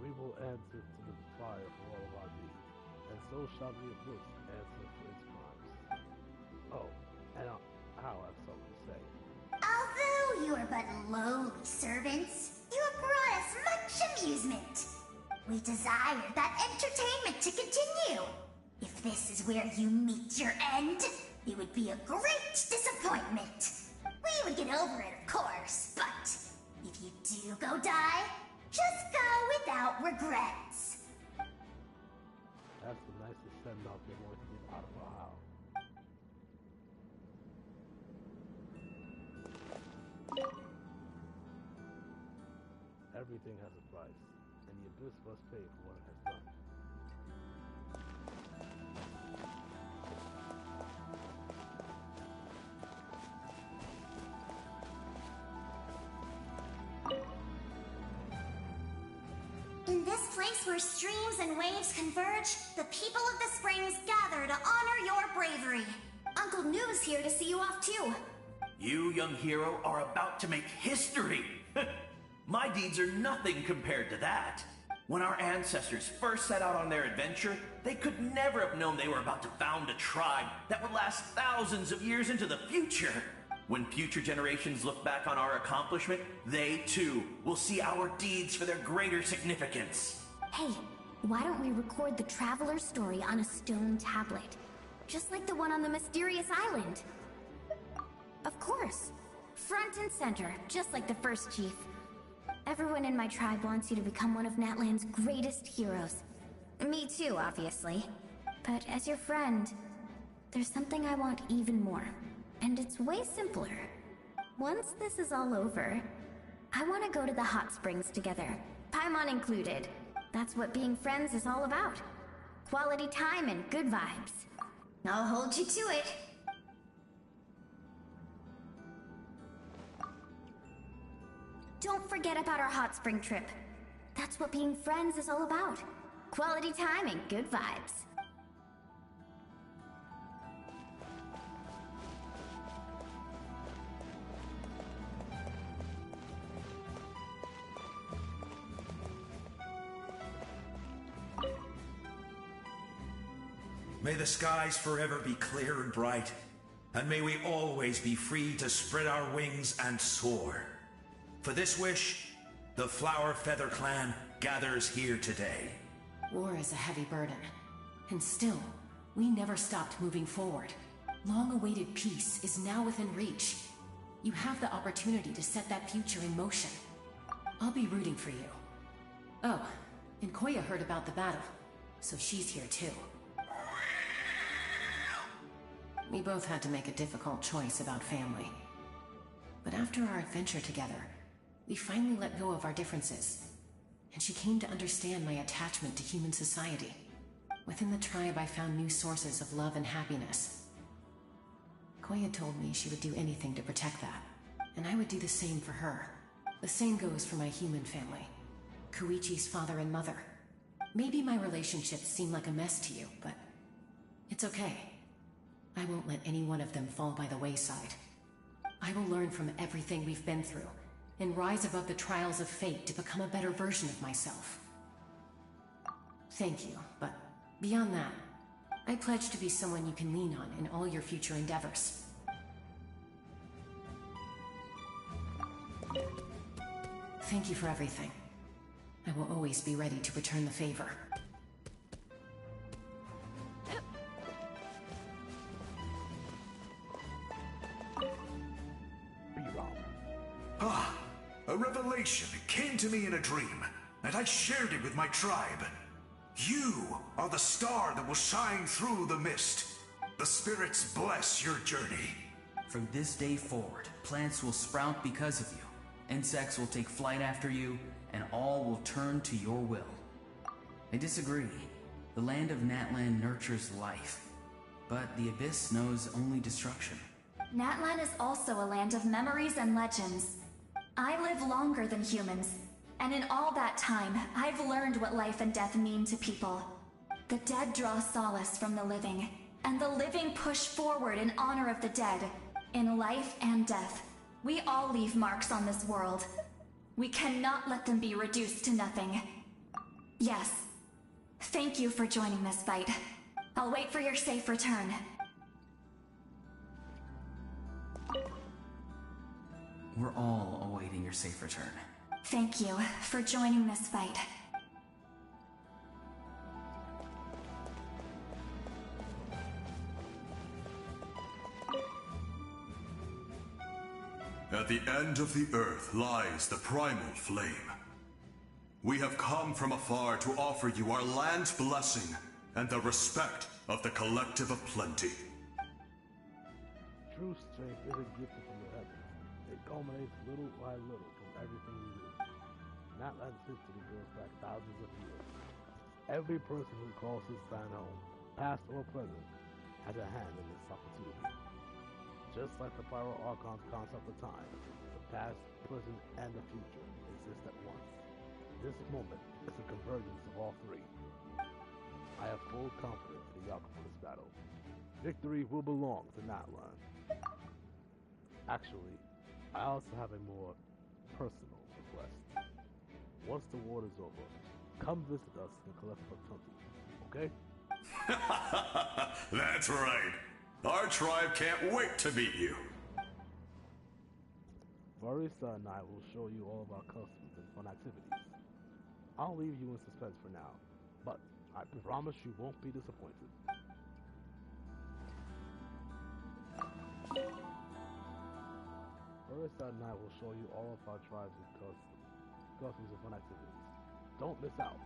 D: We will answer to the fire for all of our deeds, and so shall the abyss answer for its crimes. Oh, and I'll have something to say.
A: Although you are but lowly servants, you have brought us much amusement. We desire that entertainment to continue. If this is where you meet your end, it would be a great disappointment. We would get over it, of course, but if you do go die, just go without regrets.
D: That's the nicest send-off you're going to get out of a house. Everything has a price, and the abyss must pay for what it has done.
A: In this place where streams and waves converge, the people of the springs gather to honor your bravery. Uncle Noo's here to see you off too.
F: You, young hero, are about to make history. My deeds are nothing compared to that. When our ancestors first set out on their adventure, they could never have known they were about to found a tribe that would last thousands of years into the future. When future generations look back on our accomplishment, they too will see our deeds for their greater significance.
A: Hey, why don't we record the traveler's story on a stone tablet? Just like the one on the mysterious island. Of course. Front and center, just like the first chief. Everyone in my tribe wants you to become one of Natlan's greatest heroes. Me too, obviously. But as your friend, there's something I want even more. And it's way simpler. Once this is all over, I want to go to the hot springs together. Paimon included. That's what being friends is all about. Quality time and good vibes. I'll hold you to it. Don't forget about our hot spring trip. That's what being friends is all about. Quality time and good vibes.
G: May the skies forever be clear and bright, and may we always be free to spread our wings and soar. For this wish, the Flower Feather Clan gathers here today.
E: War is a heavy burden, and still, we never stopped moving forward. Long-awaited peace is now within reach. You have the opportunity to set that future in motion. I'll be rooting for you. Oh, and Koya heard about the battle, so she's here too. We both had to make a difficult choice about family. But after our adventure together, We finally let go of our differences, and she came to understand my attachment to human society. Within the tribe, I found new sources of love and happiness. Koya told me she would do anything to protect that, and I would do the same for her. The same goes for my human family, Koichi's father and mother. Maybe my relationships seem like a mess to you, but it's okay. I won't let any one of them fall by the wayside. I will learn from everything we've been through, and rise above the trials of fate to become a better version of myself. Thank you, but beyond that, I pledge to be someone you can lean on in all your future endeavors. Thank you for everything. I will always be ready to return the favor.
N: Ah, a revelation came to me in a dream, and I shared it with my tribe. You are the star that will shine through the mist. The spirits bless your journey.
O: From this day forward, plants will sprout because of you. Insects will take flight after you, and all will turn to your will. I disagree. The land of Natlan nurtures life, but the Abyss knows only destruction.
B: Natlan is also a land of memories and legends. I live longer than humans, and in all that time, I've learned what life and death mean to people. The dead draw solace from the living, and the living push forward in honor of the dead. In life and death, we all leave marks on this world. We cannot let them be reduced to nothing. Yes. Thank you for joining this fight. I'll wait for your safe return.
O: We're all awaiting your safe return.
B: Thank you for joining this fight.
M: At the end of the earth lies the primal flame. We have come from afar to offer you our land's blessing and the respect of the collective of plenty.
D: True strength isn't gifted from the heavens. It culminates little by little from everything we do. Natlan's history goes back thousands of years. Every person who calls this land home, past or present, has a hand in this opportunity. Just like the Pyro Archon's concept of time, the past, present, and the future exist at once. This moment is a convergence of all three. I have full confidence in the outcome of this battle. Victory will belong to Natlan. Actually, I also have a more personal request. Once the war is over, come visit us in Collective okay?
M: That's right. Our tribe can't wait to meet you.
D: Marisa and I will show you all of our customs and fun activities. I'll leave you in suspense for now, but I promise you won't be disappointed. Marisa and I will show you all of our tribes and customs and fun activities. Don't miss out.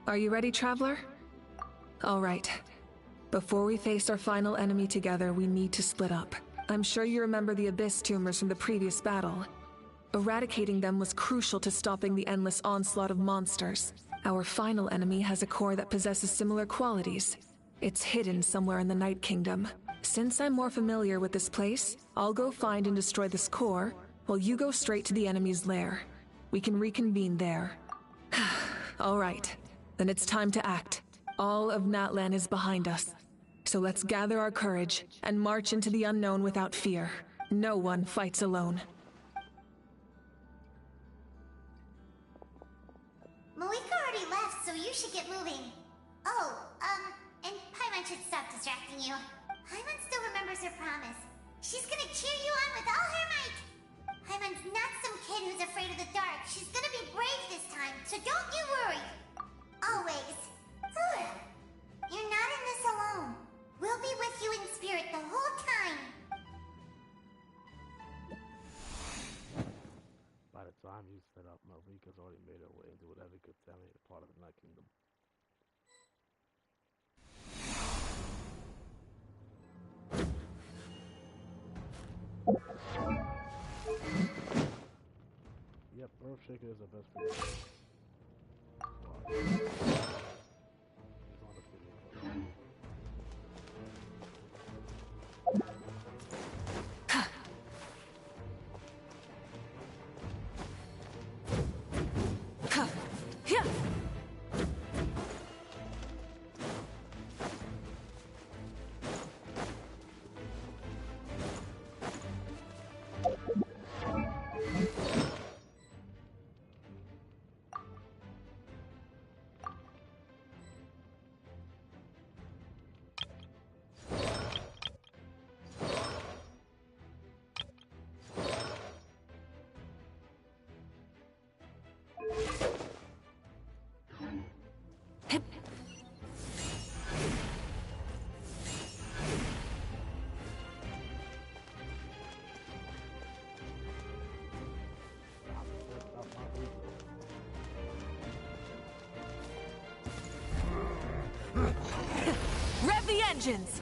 L: Are you ready, Traveler? All right. Before we face our final enemy together, we need to split up. I'm sure you remember the Abyss tumors from the previous battle. Eradicating them was crucial to stopping the endless onslaught of monsters. Our final enemy has a core that possesses similar qualities. It's hidden somewhere in the Night Kingdom. Since I'm more familiar with this place, I'll go find and destroy this core, while you go straight to the enemy's lair. We can reconvene there. All right. Then it's time to act. All of Natlan is behind us. So let's gather our courage and march into the unknown without fear. No one fights alone.
A: Moika already left, so you should get moving. Oh, and Paimon should stop distracting you. Paimon still remembers her promise. cheer you on with all her might. Paimon's not some kid who's afraid of the dark. She's gonna be brave this time, so don't you worry. Always. You're not in this alone. We'll be with you in spirit the whole time.
D: By the time you set up, Marika's already made her way into whatever contaminated part of the Night Kingdom. Yep, Earth Shaker is the best for you.
L: Rev the engines!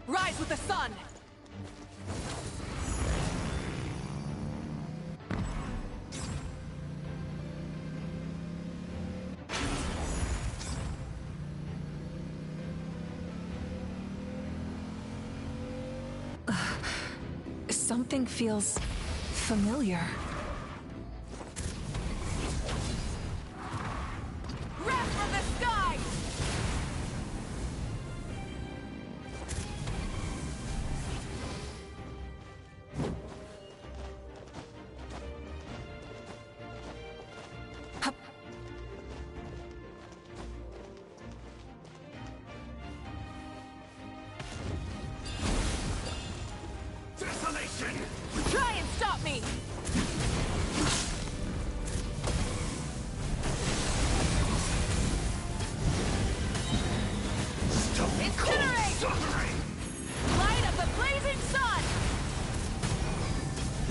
L: Rise with the sun! Something feels familiar.
P: Wrath from the sky!
L: Try and stop me!
P: Incinerate!
L: Light of the blazing sun!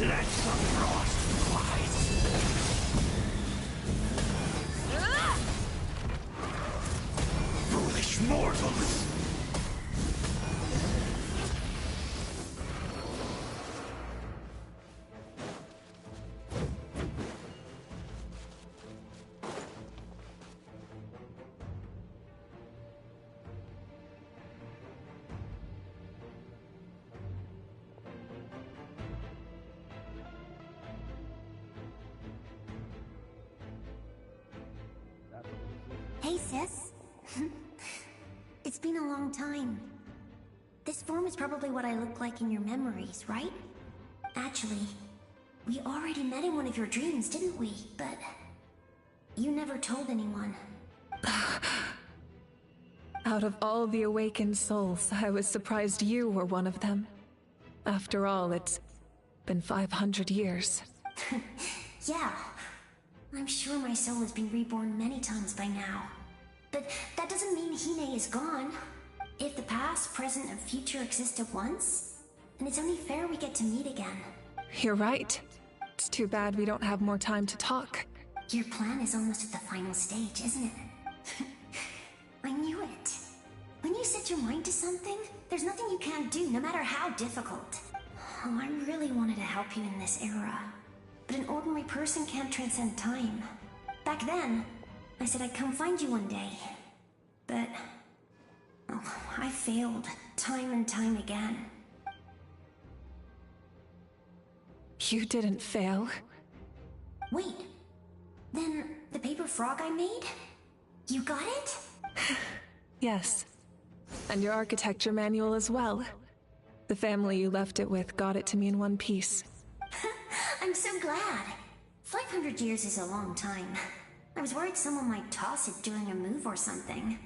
N: Let the frost fly! Foolish mortals!
A: Hey, sis. It's been a long time. This form is probably what I look like in your memories, right? Actually, we already met in one of your dreams, didn't we? But you never told anyone.
L: Out of all the awakened souls, I was surprised you were one of them. After all, it's been 500 years.
A: Yeah. I'm sure my soul has been reborn many times by now. But that doesn't mean Hine is gone. If the past, present, and future exist at once,
Q: and it's only fair we get to meet again.
L: You're right. It's too bad we don't have more time to talk.
Q: Your plan is almost at the final stage, isn't it? I knew it. When you set your mind to something, there's nothing you can't do, no matter how difficult. Oh, I really wanted to help you in this era. But an ordinary person can't transcend time. Back then, I said I'd come find you one day. But... oh, I failed, time and time again.
L: You didn't fail.
Q: Wait, then the paper frog I made? You got it?
L: Yes. And your architecture manual as well. The family you left it with got it to me in one piece.
Q: I'm so glad. 500 years is a long time. I was worried someone might toss it during a move or something.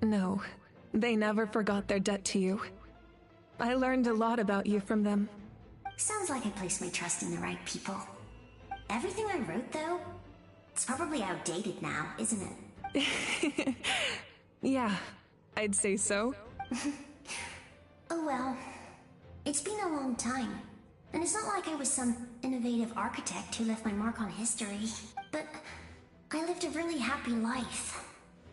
L: No, they never forgot their debt to you. I learned a lot about you from them.
Q: Sounds like I placed my trust in the right people. Everything I wrote, though, it's probably outdated now, isn't it?
L: Yeah, I'd say so.
Q: Oh well. It's been a long time. And it's not like I was some innovative architect who left my mark on history. But I lived a really happy life.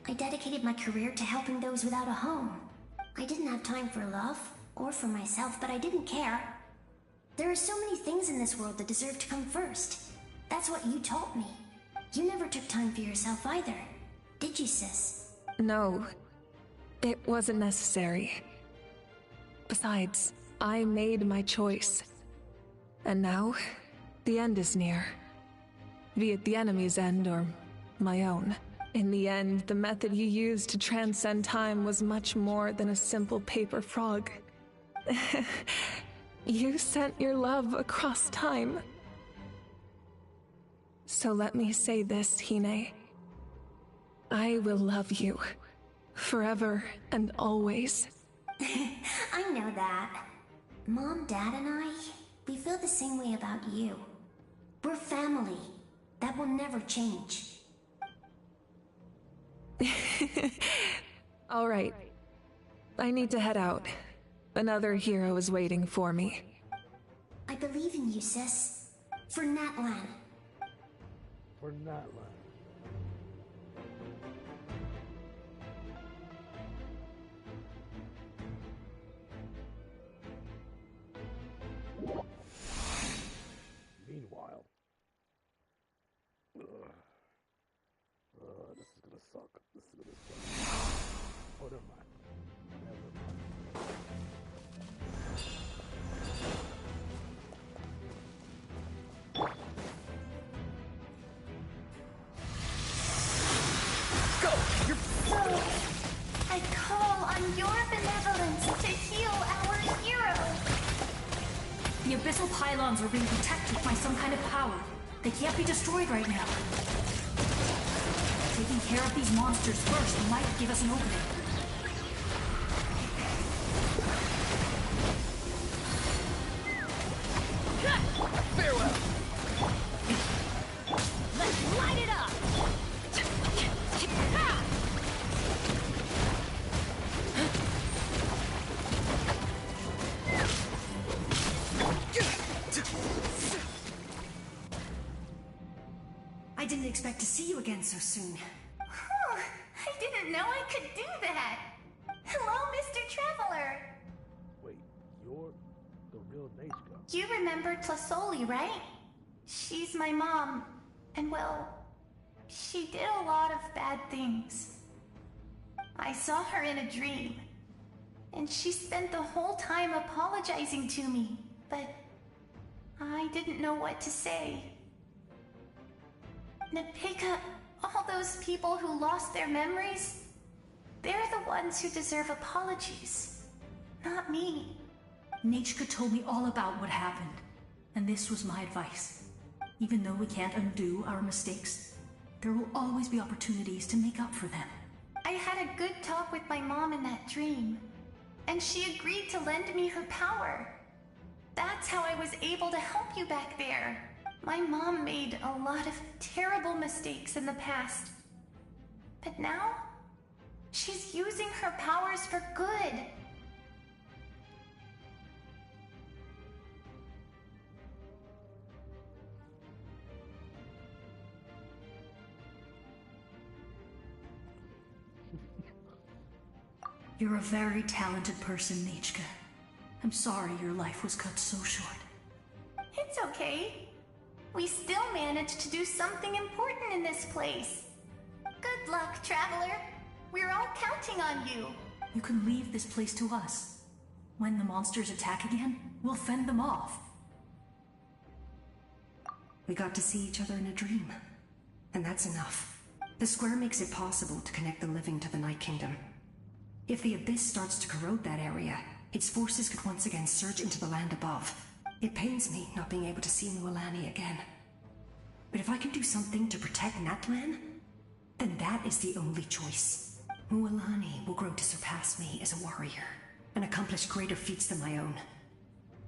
Q: I dedicated my career to helping those without a home. I didn't have time for love, or for myself, but I didn't care. There are so many things in this world that deserve to come first. That's what you taught me. You never took time for yourself either, did you, sis?
L: No, it wasn't necessary. Besides, I made my choice. And now, the end is near. Be it the enemy's end or my own. In the end, the method you used to transcend time was much more than a simple paper frog. You sent your love across time. So let me say this, Hine. I will love you. Forever and always.
Q: I know that. Mom, Dad, and I, we feel the same way about you. We're family. That will never change.
L: All right. I need to head out. Another hero is waiting for me.
Q: I believe in you, sis. For Natlan.
D: For Natlan. Meanwhile, this is gonna suck. This is gonna suck. Oh, never mind. Never mind.
P: Go! You're...
A: I call on your benevolence to heal our hero.
R: The abyssal pylons are being protected by some kind of power. They can't be destroyed right now. Taking care of these monsters first might give us an opening.
P: Farewell! Let's light it up!
R: I didn't expect to see you again so soon.
A: I didn't know I could do that. Hello, Mr. Traveler.
D: Wait, you're the real Nashka.
A: You remember Tlasoli, right? She's my mom. And well, she did a lot of bad things. I saw her in a dream. And she spent the whole time apologizing to me. But I didn't know what to say. Napika, all those people who lost their memories, they're the ones who deserve apologies, not me.
R: Nachka told me all about what happened, and this was my advice. Even though we can't undo our mistakes, there will always be opportunities to make up for them.
A: I had a good talk with my mom in that dream, and she agreed to lend me her power. That's how I was able to help you back there. My mom made a lot of terrible mistakes in the past. But now, she's using her powers for good.
R: You're a very talented person, Nichka. I'm sorry your life was cut so short.
S: It's okay. We still managed to do something important in this place. Good luck, Traveler. We're all counting on you.
R: You can leave this place to us. When the monsters attack again, we'll fend them off.
T: We got to see each other in a dream. And that's enough. The square makes it possible to connect the living to the Night Kingdom. If the Abyss starts to corrode that area, its forces could once again surge into the land above. It pains me not being able to see Mualani again. But if I can do something to protect Natlan, then that is the only choice. Mualani will grow to surpass me as a warrior, and accomplish greater feats than my own.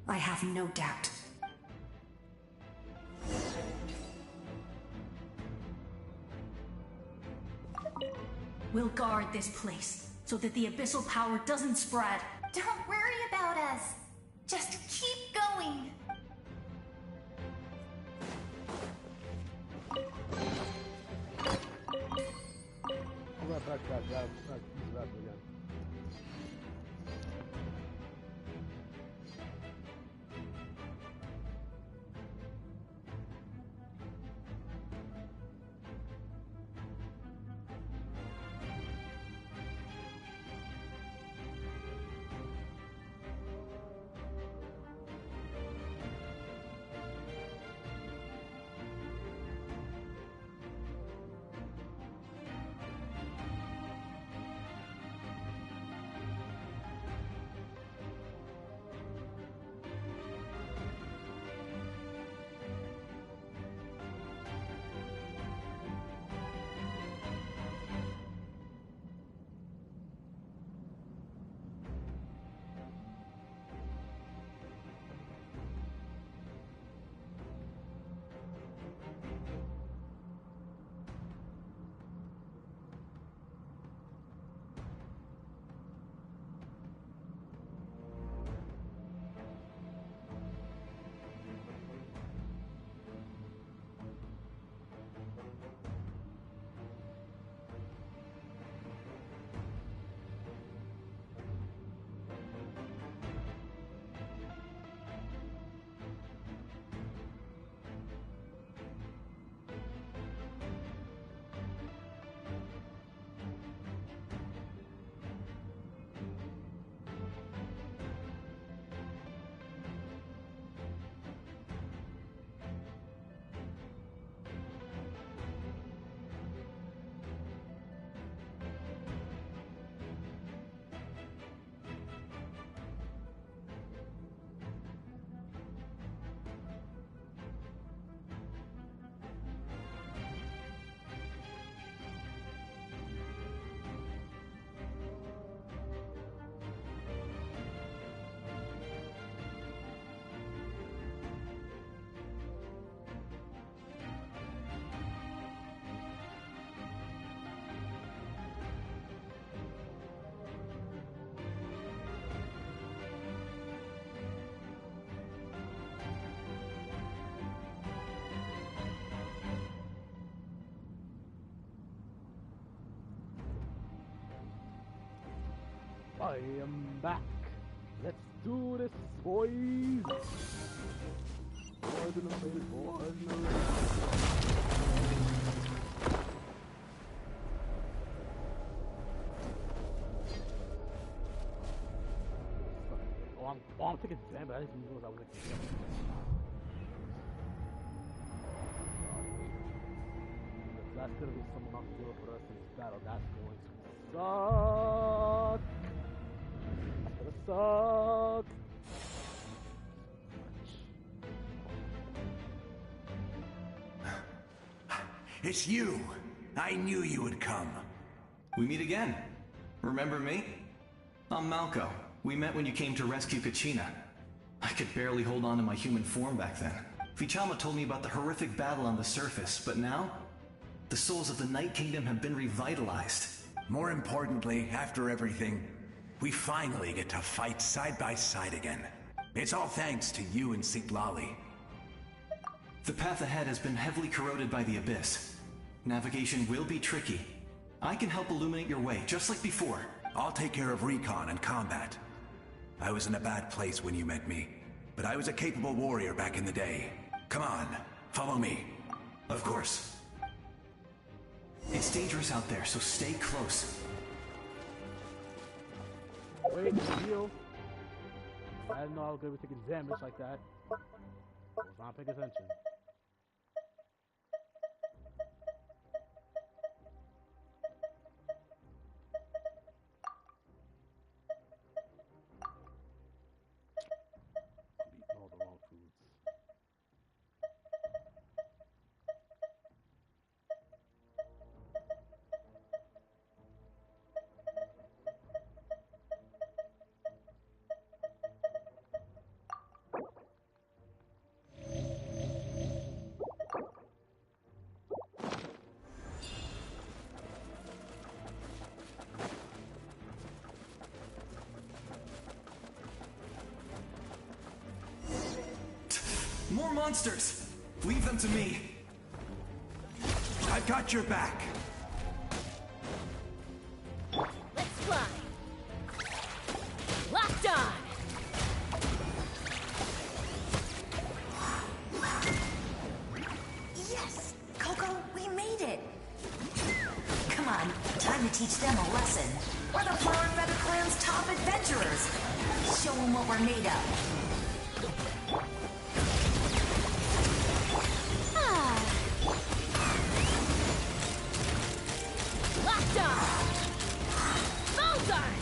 T: I have no doubt.
R: We'll guard this place, so that the abyssal power doesn't spread.
S: Don't worry about us. Just keep going.
D: Back again. I am back. Let's do this, boys. I'm taking damn, but I didn't know what I was like. That's gonna be someone else to do it for us in this battle. That's going to suck. That's gonna suck.
G: It's you! I knew you would come.
F: We meet again. Remember me? I'm Malco. We met when you came to rescue Kachina. I could barely hold on to my human form back then. Vichama told me about the horrific battle on the surface, but now, the souls of the Night Kingdom have been revitalized.
G: More importantly, after everything, we finally get to fight side by side again. It's all thanks to you and Sitlali.
F: The path ahead has been heavily corroded by the Abyss. Navigation will be tricky. I can help illuminate your way, just like before.
G: I'll take care of recon and combat. I was in a bad place when you met me, but I was a capable warrior back in the day. Come on, follow me.
O: Of course. It's dangerous out there, so stay close.
D: Wait, heal. I didn't know I was gonna be taking damage like that. I was not paying attention. I'm eating all the wrong foods.
O: More monsters! Leave them to me.
G: I've got your back.
P: Let's fly. Locked on.
H: Yes! Coco, we made it! Come on, time to teach them a lesson. We're the Flower and Feather Clan's top adventurers. Show them what we're made of.
P: Locked on. Bullseye.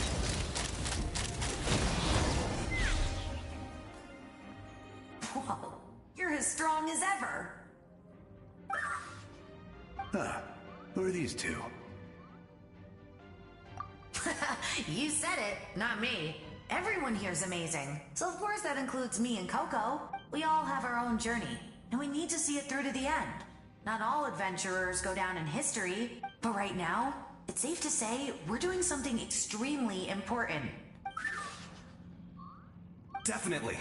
H: Whoa, you're as strong as ever.
G: Huh. Who are these two?
H: You said it, not me. Everyone here's amazing. So of course that includes me and Coco. We all have our own journey, and we need to see it through to the end. Not all adventurers go down in history, but right now, it's safe to say we're doing something extremely important.
O: Definitely.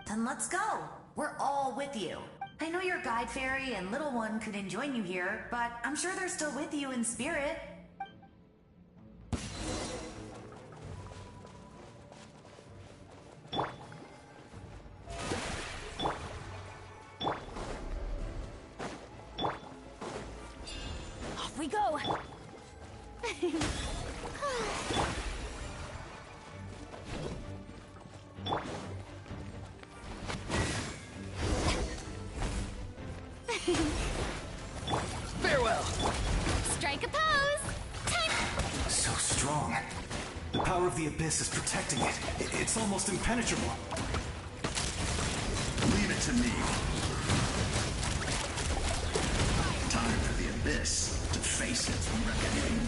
H: Then let's go. We're all with you. I know your guide fairy and little one couldn't join you here, but I'm sure they're still with you in spirit.
P: Off we go.
I: Farewell!
B: Strike a pose! Time!
O: So strong. The power of the Abyss is protecting it. It's almost impenetrable.
N: Leave it to me. Time for the Abyss to face its reckoning.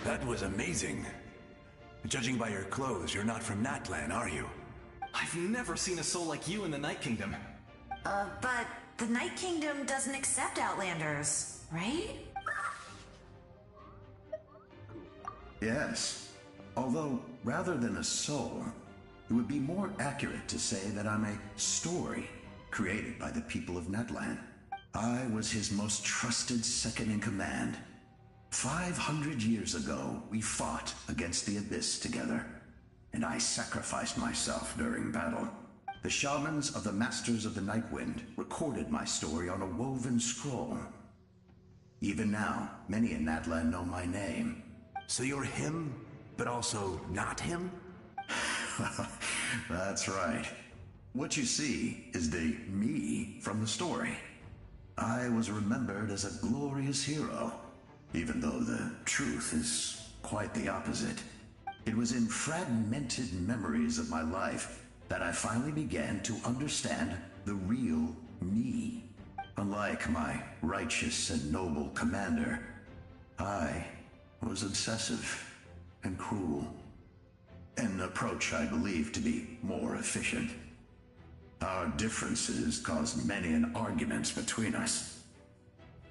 G: That was amazing. Judging by your clothes, you're not from Natlan, are you?
O: I've never seen a soul like you in the Night Kingdom.
H: But the Night Kingdom doesn't accept Outlanders, right?
N: Yes. Although, rather than a soul, it would be more accurate to say that I'm a story created by the people of Natlan. I was his most trusted second-in-command. 500 years ago, we fought against the Abyss together, and I sacrificed myself during battle. The shamans of the Masters of the Nightwind recorded my story on a woven scroll. Even now, many in Natlan know my name.
G: So you're him, but also not him?
N: That's right. What you see is the me from the story. I was remembered as a glorious hero, even though the truth is quite the opposite. It was in fragmented memories of my life that I finally began to understand the real me. Unlike my righteous and noble commander, I was obsessive and cruel. An approach I believe to be more efficient. Our differences caused many an arguments between us.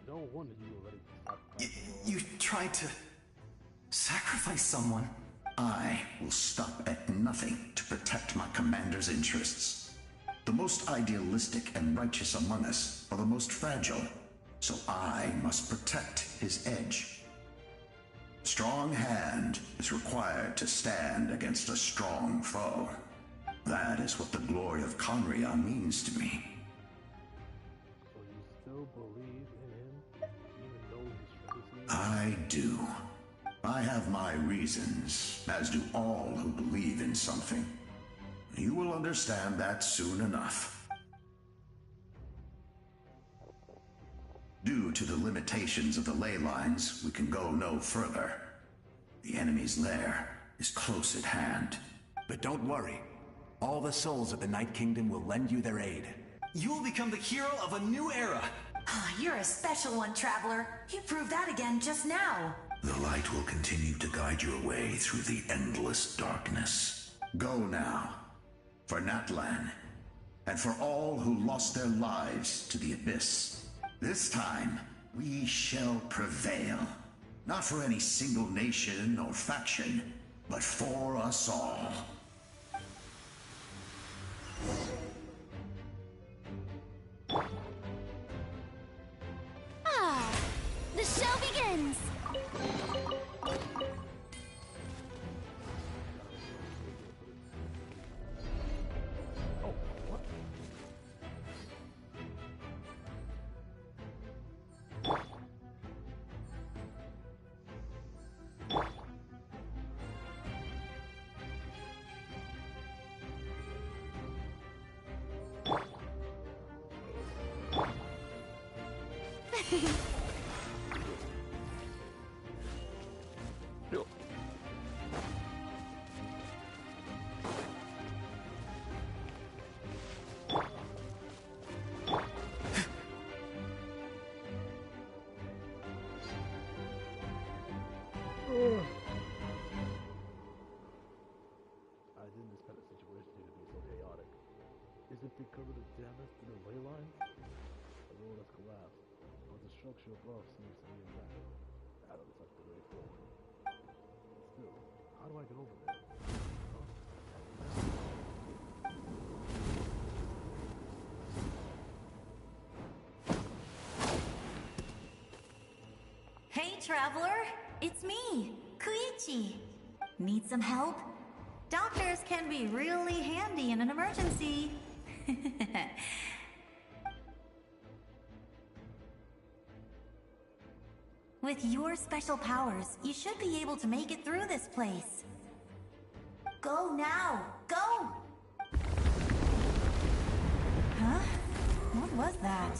D: No wonder you already.
O: You tried to sacrifice someone.
N: I will stop at nothing to protect my commander's interests.
G: The most idealistic and righteous among us are the most fragile, so I must protect his edge. Strong hand is required to stand against a strong foe. That is what the glory of Conria means to me.
D: So you still believe in him, even though he's trying to see you?
G: I do. I have my reasons, as do all who believe in something. You will understand that soon enough. Due to the limitations of the ley lines, we can go no further. The enemy's lair is close at hand.
U: But don't worry. All the souls of the Night Kingdom will lend you their aid.
F: You will become the hero of a new era.
H: You're a special one, Traveler. You proved that again just now.
G: The light will continue to guide your way through the endless darkness. Go now, for Natlan, and for all who lost their lives to the Abyss. This time, we shall prevail. Not for any single nation or faction, but for us all.
A: Ah, the show begins!
D: I didn't expect the situation to be so chaotic. Is it because of the damage to the ley lines? The road has collapsed, but the structure above seems to be intact. That looks like the way forward. Still, how do I get over there?
H: Hey, Traveler. It's me, Koichi. Need some help? Doctors can be really handy in an emergency. With your special powers, you should be able to make it through this place. Go now! Go! Huh? What was that?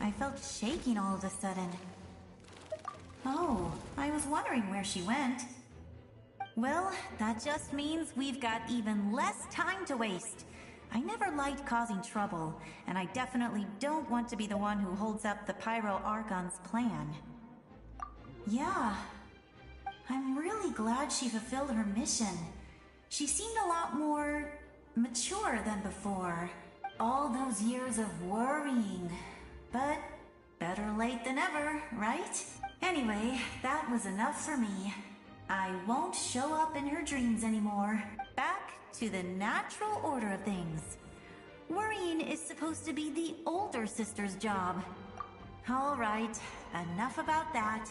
H: I felt shaking all of a sudden. Oh, I was wondering where she went. Well, that just means we've got even less time to waste. I never liked causing trouble, and I definitely don't want to be the one who holds up the Pyro Archon's plan. Yeah, I'm really glad she fulfilled her mission. She seemed a lot more mature than before. All those years of worrying. But better late than ever, right? Anyway, that was enough for me. I won't show up in her dreams anymore. Back to the natural order of things. Worrying is supposed to be the older sister's job. All right, enough about that.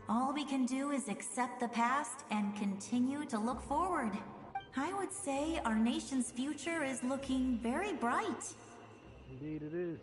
H: All we can do is accept the past and continue to look forward. I would say our nation's future is looking very bright.
D: Indeed it is.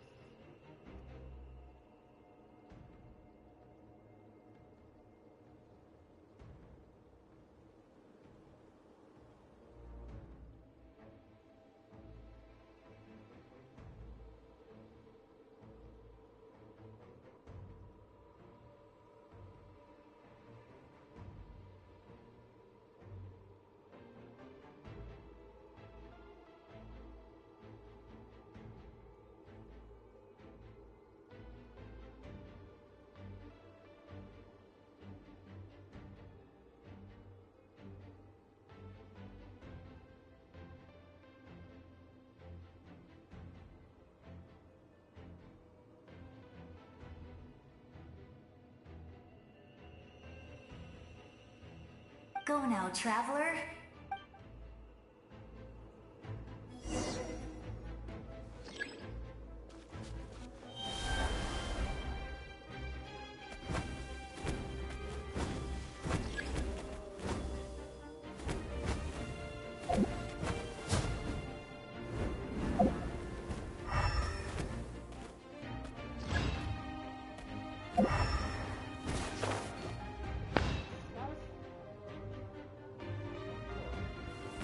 H: Go now, Traveler.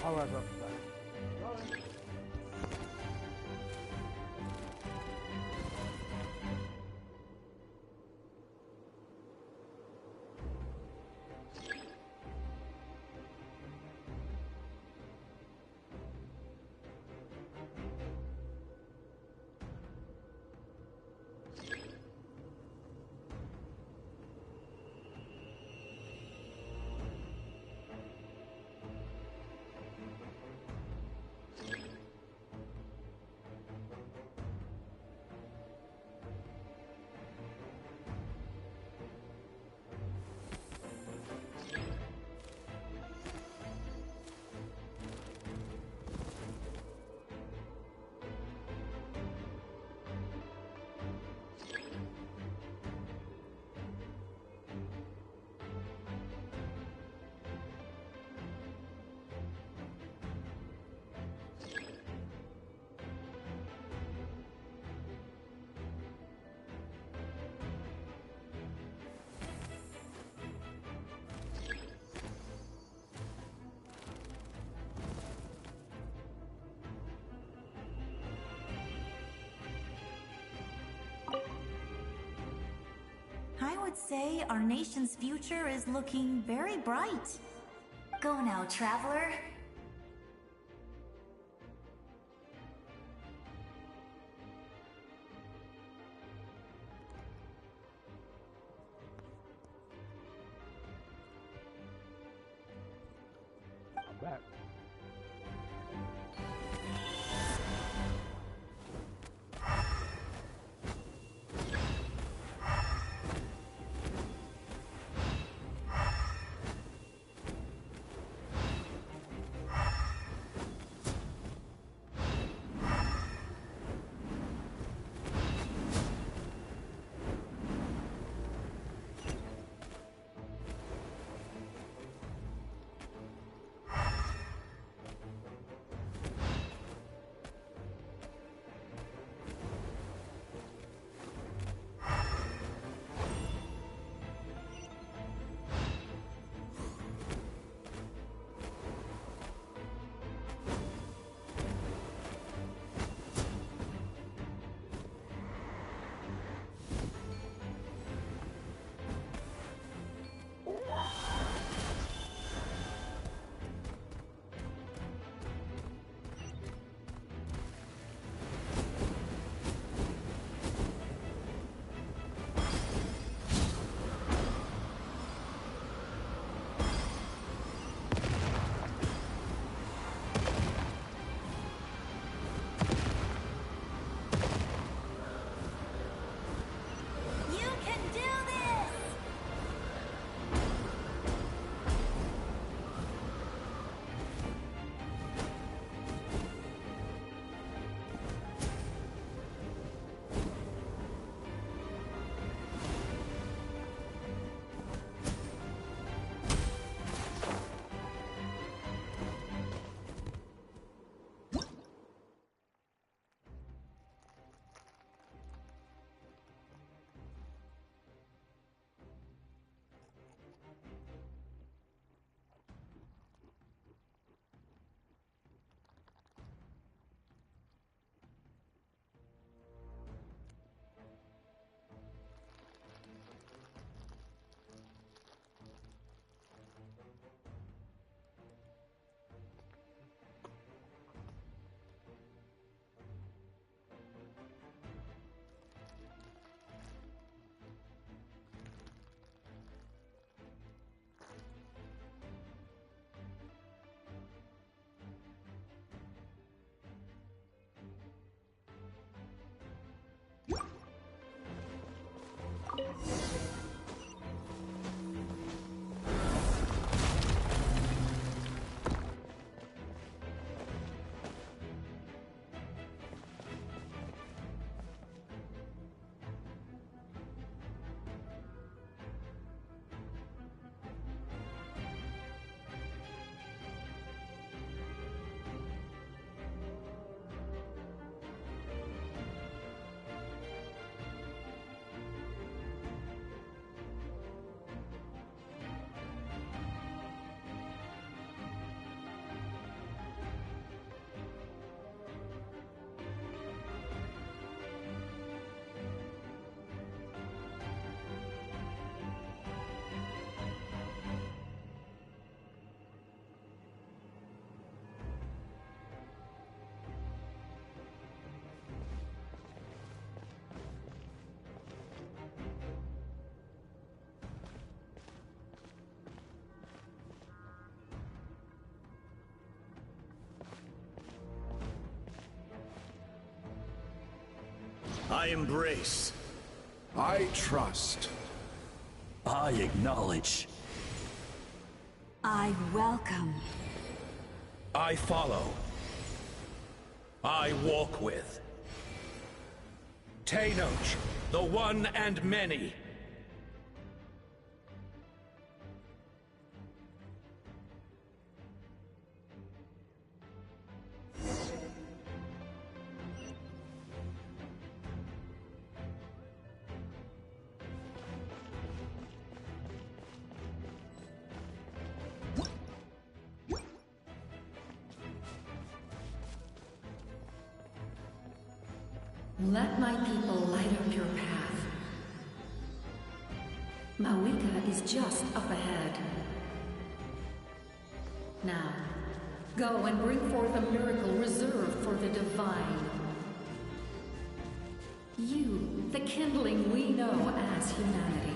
D: Alright, back.
H: I would say our nation's future is looking very bright. Go now, traveler.
D: I'm back.
N: I embrace.
J: I trust.
N: I acknowledge.
P: I welcome.
N: I follow. I walk with. Tenoch, the one and many.
V: Let my people light up your path. Mawika is just up ahead. Now, go and bring forth a miracle reserved for the divine. You, the kindling we know as humanity.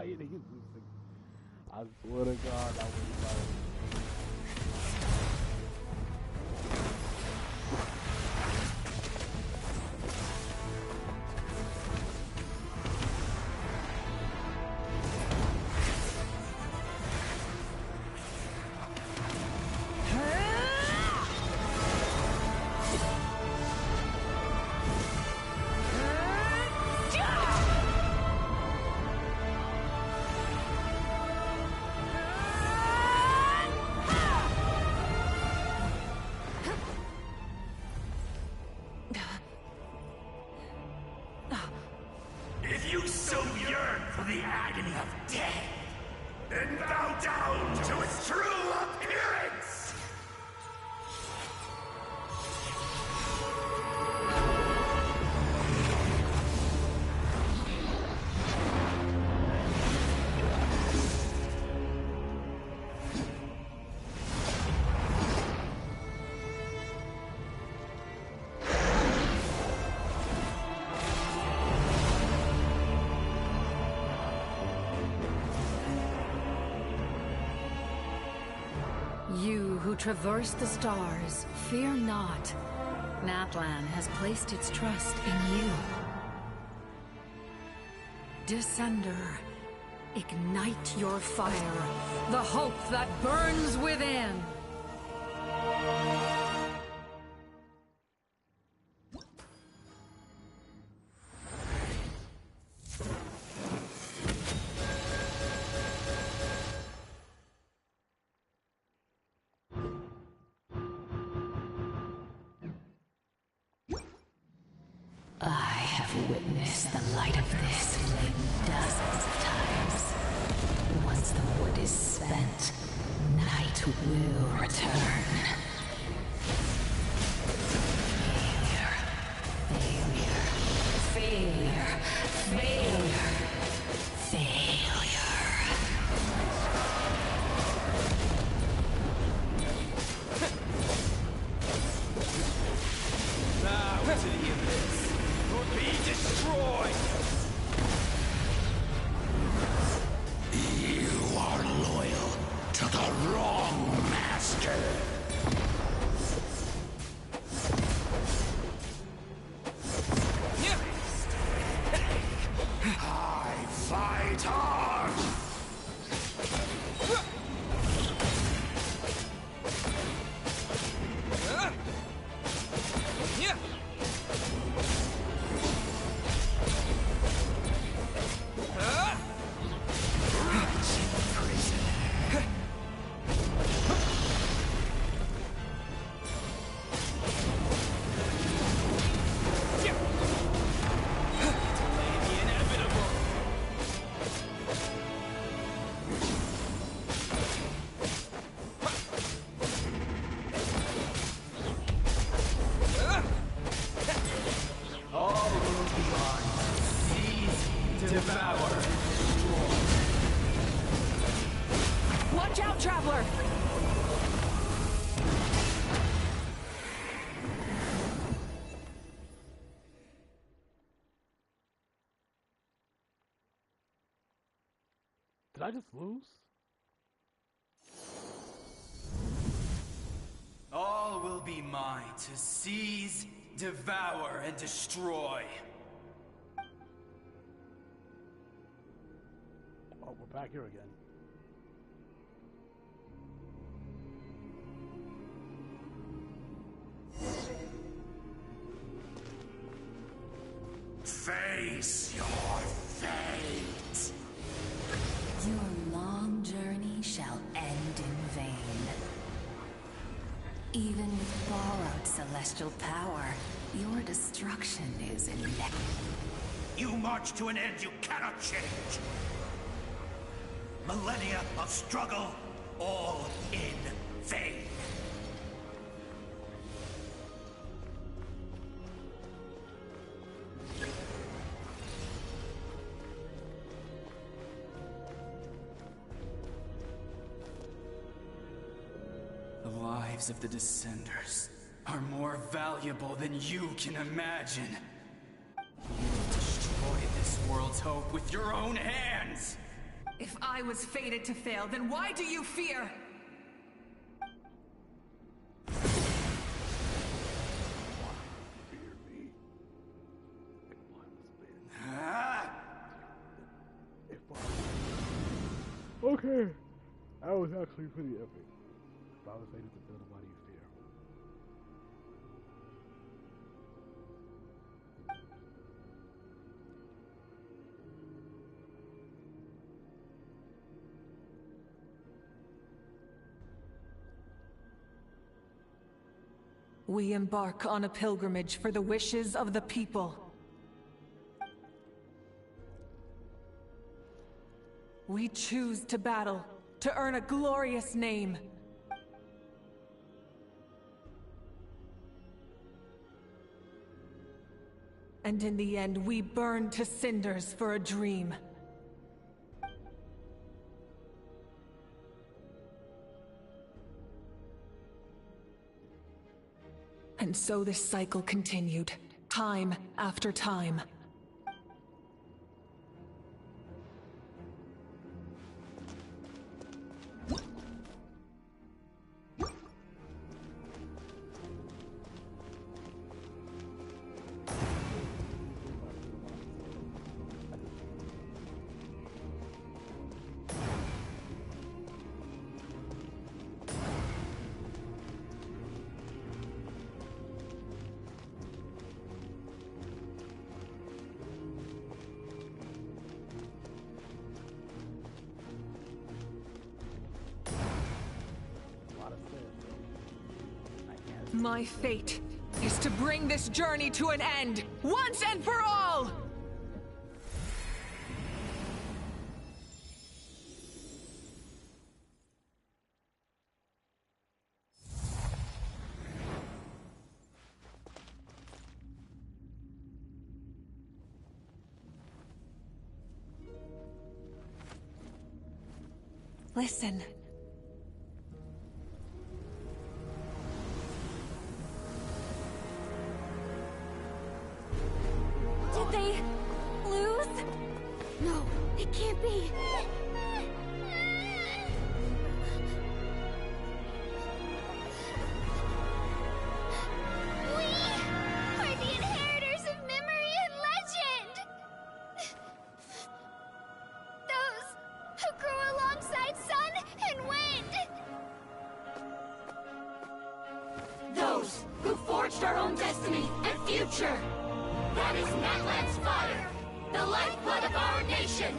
D: you niggas losing. I swear to God, I was like...
N: If you so yearn for the agony of death, then bow down to its true appearance!
V: You who traverse the stars, fear not. Natlan has placed its trust in you. Descender, ignite your fire, the hope that burns within. I have witnessed the light of this flame dozens of times. Once the wood is spent, night will return. Failure. Failure. Failure. Failure.
I: Now to the abyss. Be destroyed!
N: You are loyal to the wrong master. I fight hard!
V: Watch out, Traveler!
D: Did I just lose?
I: All will be mine to seize, devour, and destroy.
D: Oh, we're back here again.
N: Face your fate.
V: Your long journey shall end in vain. Even with borrowed celestial power, your destruction is inevitable.
N: You march to an end you cannot change. Millennia of struggle, all in vain.
I: The lives of the Descenders are more valuable than you can imagine. You will destroy this world's hope with your own hands!
L: If I was fated to fail, then why do you fear?
D: Okay, that was actually pretty epic. If I was fated to fail, why do you fear?
L: We embark on a pilgrimage for the wishes of the people. We choose to battle, to earn a glorious name. And in the end, we burn to cinders for a dream. And so this cycle continued, time after time. My fate is to bring this journey to an end, once and for all! Listen.
B: Did they lose?
A: No, it can't be. We are the inheritors of memory and legend. Those who grew alongside sun and wind.
C: Those who forged our own destiny and future. That is Natlan's fire, the lifeblood of our nation!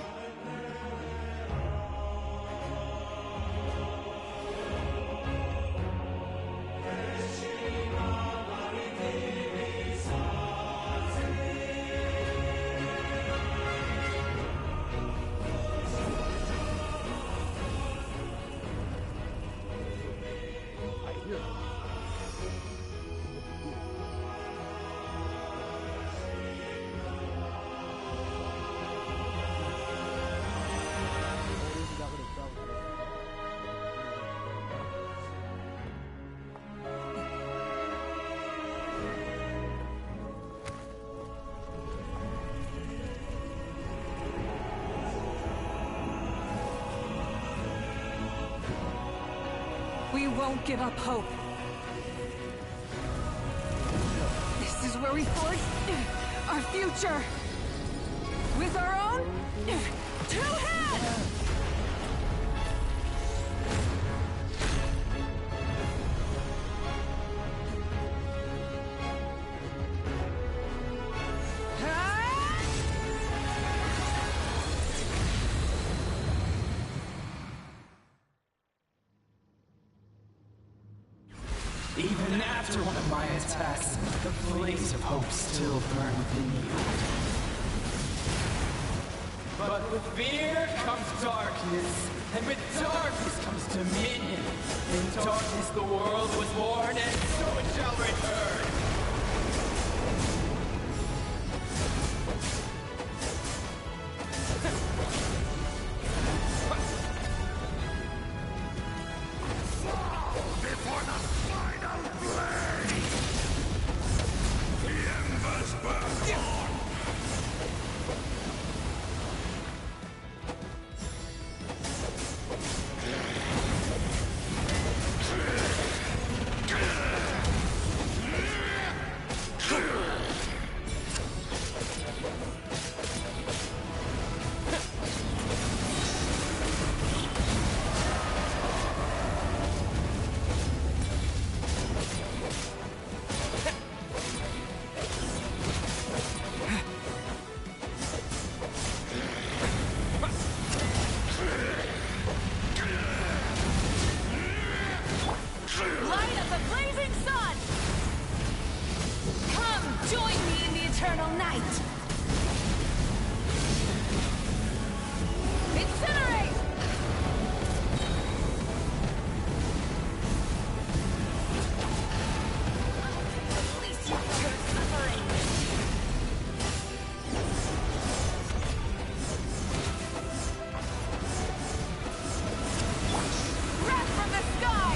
L: We won't give up hope. This is where we forge our future. With our own two hands!
I: Even after one of my attacks, the blaze of hope still burned within you. But with fear comes darkness, and with darkness comes dominion. In darkness the world was born, and so it shall return.
P: the blazing sun! Come, join me in the eternal night! Incinerate! At least you deserve suffering! Wrath from the sky!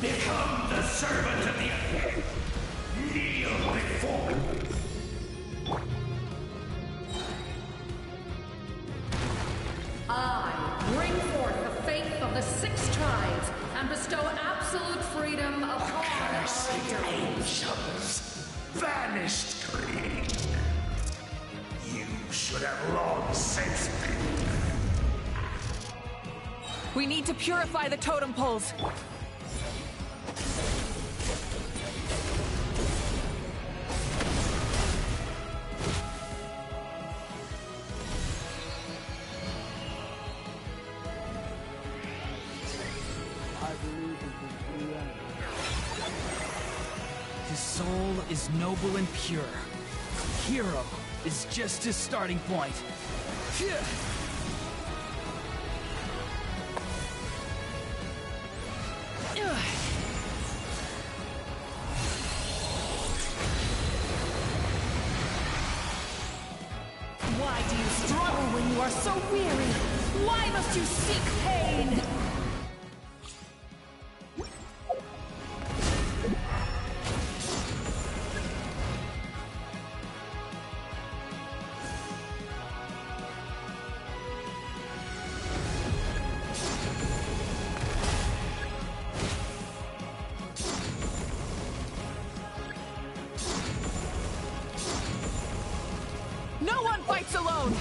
N: Become the servant of the earth. Kneel before me.
E: I bring forth the faith of the 6 tribes and bestow absolute freedom upon
N: Accursed angels, banished greed. You should have long since been.
L: We need to purify the totem poles.
O: His soul is noble and pure. Hero is just his starting point. Phew.
P: Why do you struggle when you are so weary? Why must you seek pain?
L: No one fights alone!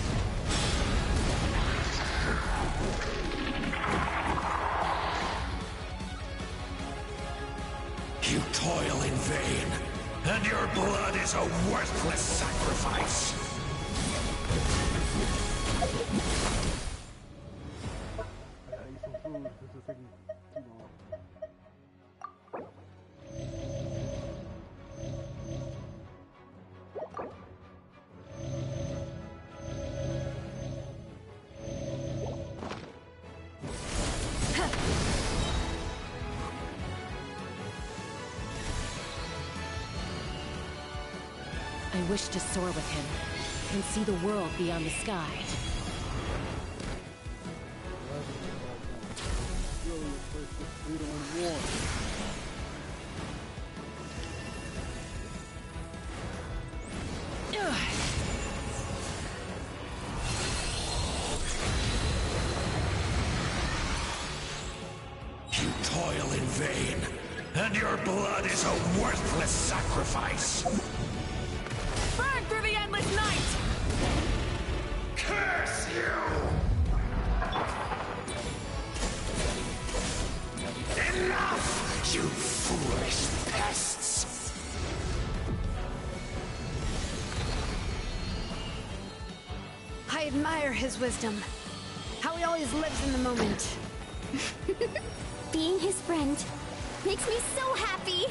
N: You toil in vain, and your blood is a worthless sacrifice.
D: I ate some food. This is taking too long.
P: I wish to soar with him and see the world beyond the sky.
N: You toil in vain, and your blood is a worthless sacrifice.
L: Burn through the endless night!
N: Curse you! Enough, you foolish pests!
K: I admire his wisdom. How he always lives in the moment.
A: Being his friend makes me so happy!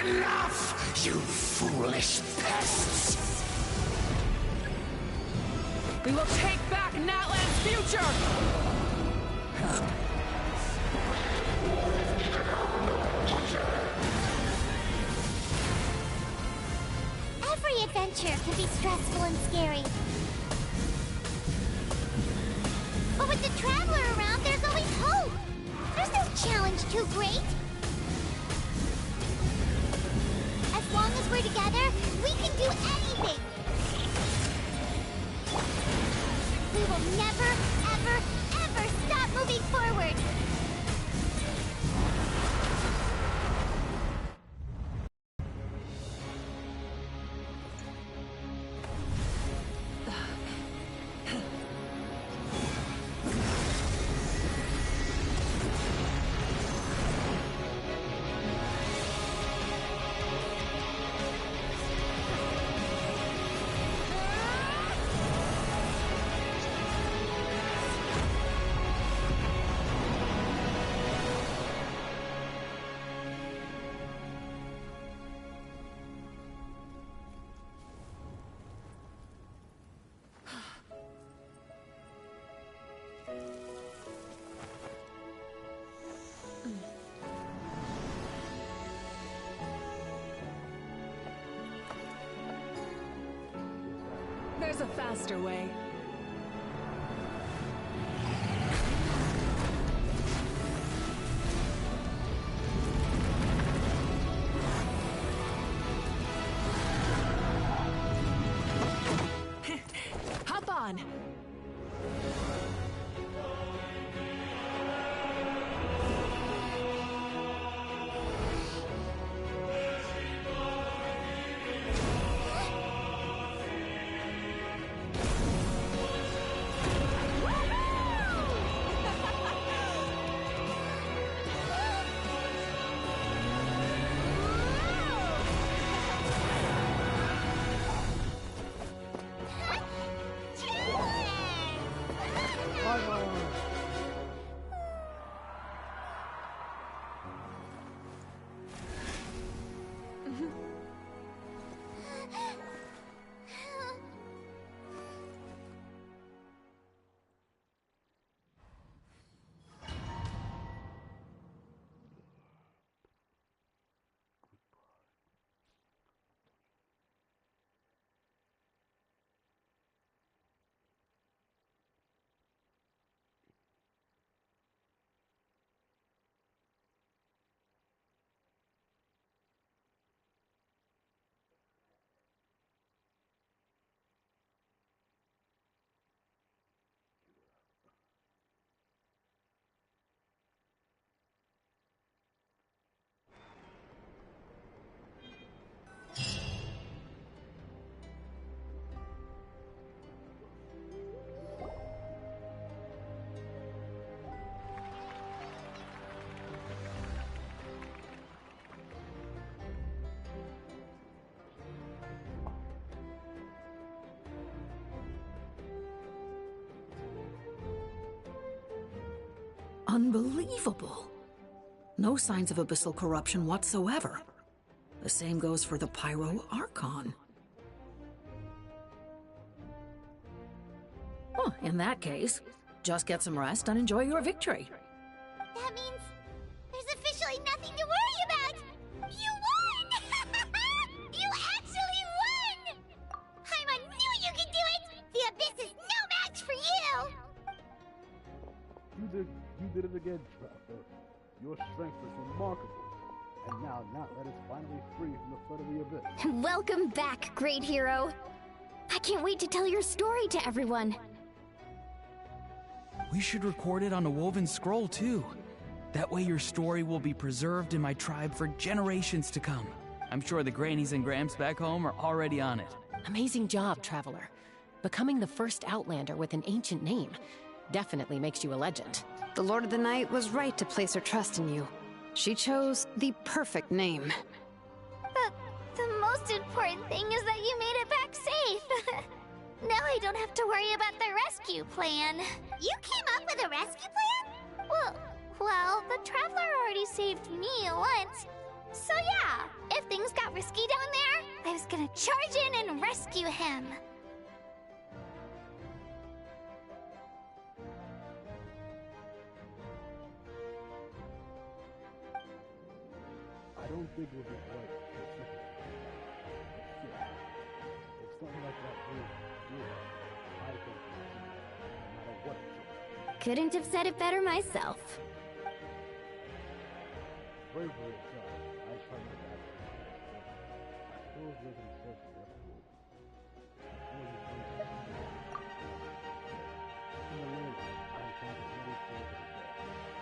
N: Enough, you foolish pests!
L: We will take back Natlan's future!
A: Every adventure can be stressful and scary. But with the Traveler around, there's always hope! There's no challenge too great! As long as we're together, we can do anything! We will never, ever, ever stop moving forward!
L: There's a faster way. Hop on!
M: Unbelievable. No signs of abyssal corruption whatsoever. The same goes for the Pyro Archon. Well, in that case, just get some rest and enjoy your victory.
A: That means there's officially nothing to worry about! You won! You actually won! Paimon knew you could do it! The Abyss is no match for you!
D: You did it again, Traveler. Your strength is remarkable. And now Natlan is finally free from the flood of the Abyss.
Q: Welcome back, great hero. I can't wait to tell your story to everyone.
O: We should record it on a woven scroll, too. That way your story will be preserved in my tribe for generations to come. I'm sure the grannies and gramps back home are already on it.
W: Amazing job, Traveler. Becoming the first Outlander with an ancient name definitely makes you a legend.
K: The Lord of the Night was right to place her trust in you. She chose the perfect name.
A: The most important thing is that you made it back safe. Now I don't have to worry about the rescue plan. You came up with a rescue plan? Well, the Traveler already saved me once. So yeah, if things got risky down there, I was gonna charge in and rescue him.
D: I don't think it would be quite specific. If something like that would I think no matter what it takes.
Q: Couldn't have said it better myself.
D: Bravery itself, I try my best. I suppose there's an exception to that rule. Before you bring it in the land, I encountered many things like that.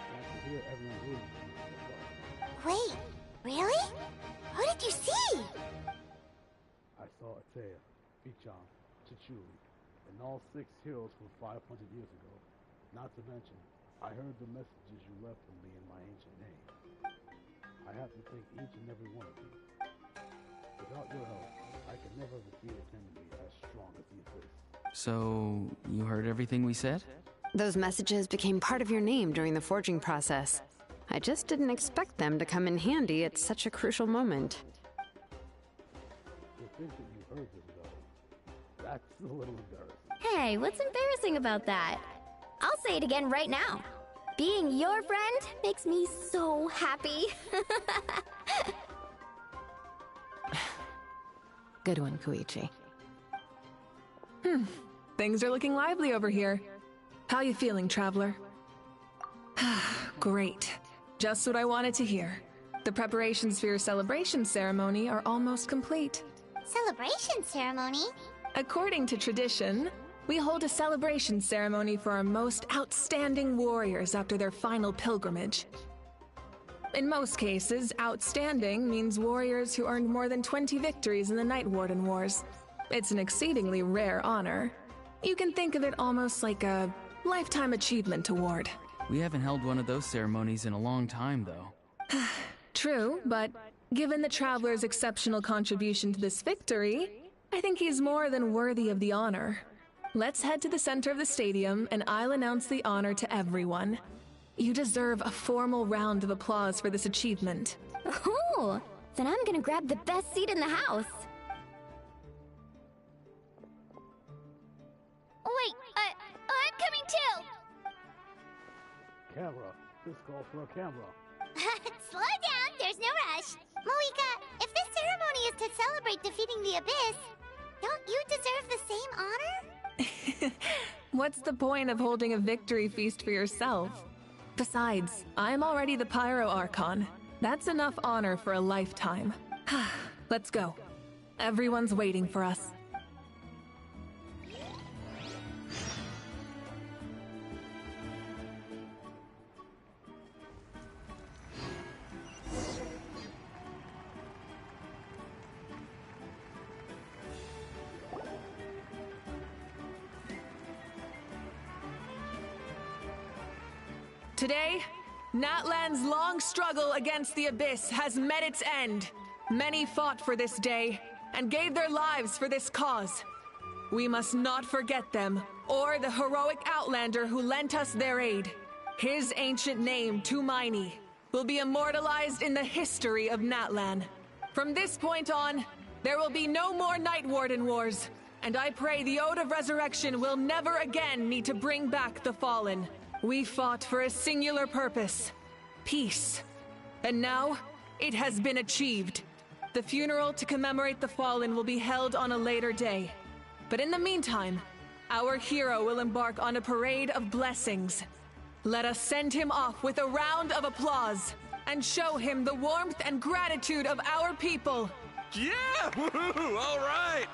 D: And I can hear everyone rooting for me so far.
A: Wait, really? What did you see?
D: I saw Atea, Ichan, Chichuli, and all 6 heroes from 500 years ago. Not to mention, I heard the messages you left for me in my ancient name. I have to thank each and every one of you. Without your help, I could never have defeated an enemy as strong as the Abyss.
O: So, you heard everything we said?
K: Those messages became part of your name during the forging process. I just didn't expect them to come in handy at such a crucial moment.
D: To think that you heard this, though, that's a little embarrassing.
Q: Hey, what's embarrassing about that? I'll say it again right now. Being your friend makes me so happy.
W: Good one, Koichi.
L: Things are looking lively over here. How you feeling, Traveler? Great. Just what I wanted to hear. The preparations for your celebration ceremony are almost complete.
A: Celebration ceremony?
L: According to tradition, we hold a celebration ceremony for our most outstanding warriors after their final pilgrimage. In most cases, outstanding means warriors who earned more than 20 victories in the Night Warden Wars. It's an exceedingly rare honor. You can think of it almost like a lifetime achievement award.
O: We haven't held one of those ceremonies in a long time, though.
L: True, but given the Traveler's exceptional contribution to this victory, I think he's more than worthy of the honor. Let's head to the center of the stadium, and I'll announce the honor to everyone. You deserve a formal round of applause for this achievement.
Q: Oh, then I'm gonna grab the best seat in the house.
A: Wait, I'm coming too!
D: Camera. This calls for a camera.
A: Slow down, there's no rush. Moika, if this ceremony is to celebrate defeating the Abyss, don't you deserve the same honor?
L: What's the point of holding a victory feast for yourself? Besides, I'm already the Pyro Archon. That's enough honor for a lifetime. Let's go. Everyone's waiting for us. Today, Natlan's long struggle against the Abyss has met its end. Many fought for this day and gave their lives for this cause. We must not forget them or the heroic Outlander who lent us their aid. His ancient name, Tumaini, will be immortalized in the history of Natlan. From this point on, there will be no more Night Warden Wars, and I pray the Ode of Resurrection will never again need to bring back the Fallen. We fought for a singular purpose, peace. And now, it has been achieved. The funeral to commemorate the Fallen will be held on a later day. But in the meantime, our hero will embark on a parade of blessings. Let us send him off with a round of applause and show him the warmth and gratitude of our people.
R: Yeah! Woohoo! All right!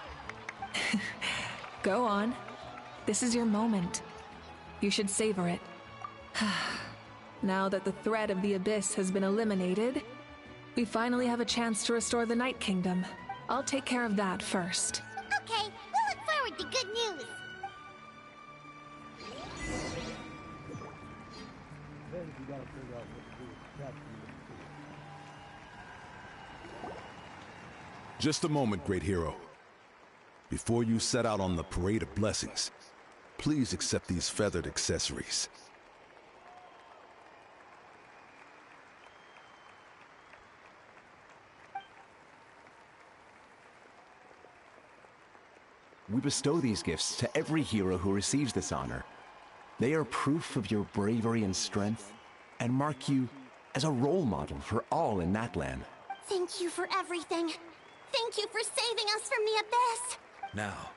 L: Go on. This is your moment. You should savor it. Now that the threat of the Abyss has been eliminated, we finally have a chance to restore the Night Kingdom. I'll take care of that first.
A: Okay, we'll look forward to good news.
D: Then you gotta figure out what to do with that.
J: Just a moment, great hero. Before you set out on the parade of blessings, please accept these feathered accessories.
U: We bestow these gifts to every hero who receives this honor. They are proof of your bravery and strength, and mark you as a role model for all in Natlan.
A: Thank you for everything. Thank you for saving us from the Abyss.
R: Now,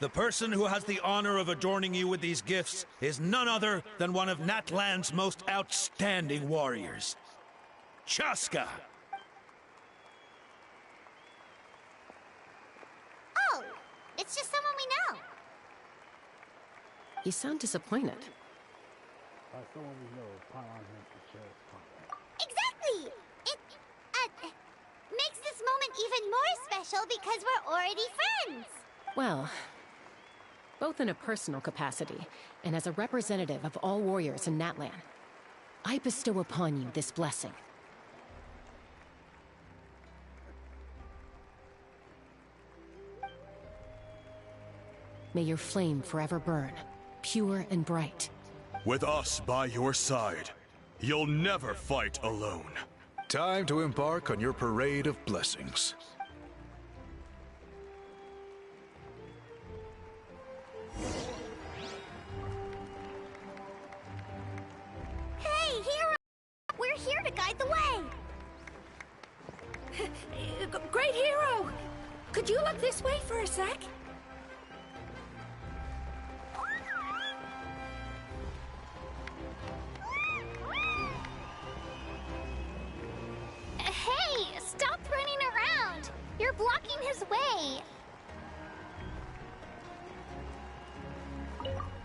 R: the person who has the honor of adorning you with these gifts is none other than one of Natlan's most outstanding warriors, Chaska.
A: Oh, it's just someone we know.
W: You sound disappointed.
D: Someone we know, pile on him to share his contact.
A: Exactly! It makes this moment even more special because we're already friends.
W: Well, both in a personal capacity and as a representative of all warriors in Natlan, I bestow upon you this blessing. May your flame forever burn, pure and bright.
N: With us by your side, you'll never fight alone.
J: Time to embark on your parade of blessings.
A: Hey, hero! We're here to guide the way!
S: Great hero! Could you look this way for a sec?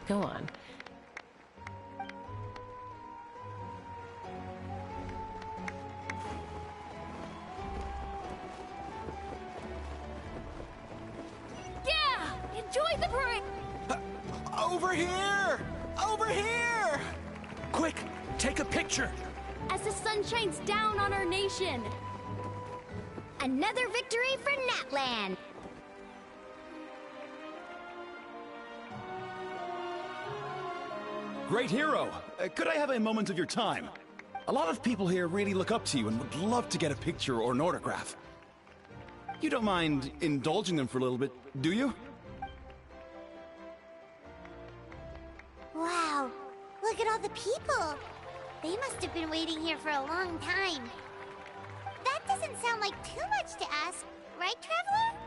W: Go on.
P: Yeah! Enjoy the parade!
F: Over here! Over here!
R: Quick, take a picture!
P: As the sun shines down on our nation!
A: Another victory for Natlan!
F: Great hero! Could I have a moment of your time? A lot of people here really look up to you and would love to get a picture or an autograph. You don't mind indulging them for a little bit, do you?
A: Wow, look at all the people! They must have been waiting here for a long time. That doesn't sound like too much to ask, right, Traveler?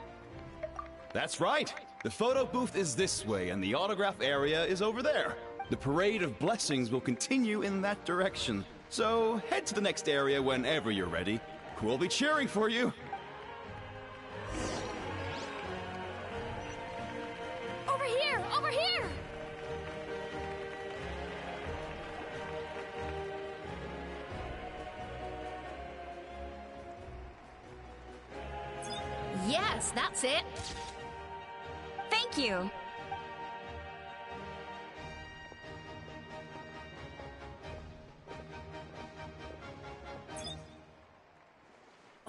F: That's right! The photo booth is this way and the autograph area is over there. The parade of blessings will continue in that direction. So head to the next area whenever you're ready. We'll be cheering for you.
P: Over here! Over here!
W: Yes, that's it.
B: Thank you.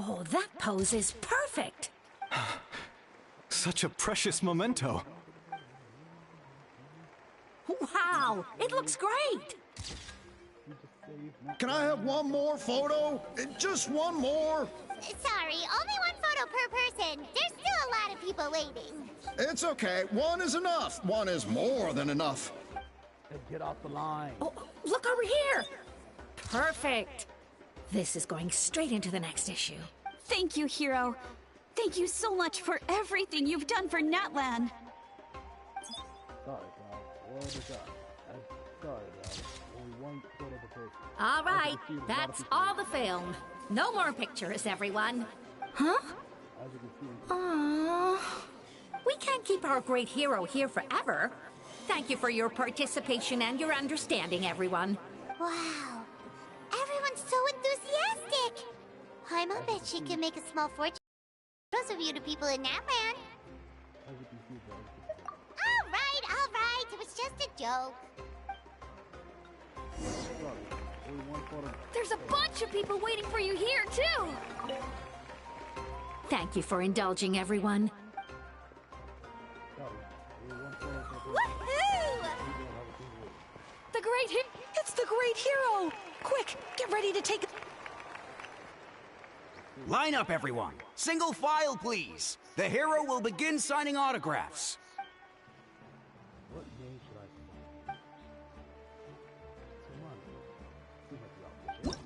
M: Oh, that pose is perfect.
F: Such a precious memento.
M: Wow, it looks great.
S: Can I have one more photo? Just one more.
A: Sorry, only one photo per person. There's still a lot of people waiting.
S: It's okay. One is enough. One is more than enough.
D: Get off the line.
M: Oh, look over here. Perfect. This is going straight into the next issue.
T: Thank you, Hero. Thank you so much for everything you've done for Natlan.
D: Sorry, guys. What was that? Sorry, guys. Only one photo per person.
M: All right, that's all the film. No more pictures, everyone. Huh? Aww. We can't keep our great hero here forever. Thank you for your participation and your understanding, everyone.
A: Wow. Everyone's so enthusiastic. Paimon bet she can make a small fortune. Those of you to people in Natlan. All right. It was just a joke.
P: There's a bunch of people waiting for you here, too!
M: Thank you for indulging, everyone.
P: Woohoo! It's the great hero! Quick, get ready to take...
X: Line up, everyone. Single file, please. The hero will begin signing autographs.
D: What game should I play? Come on.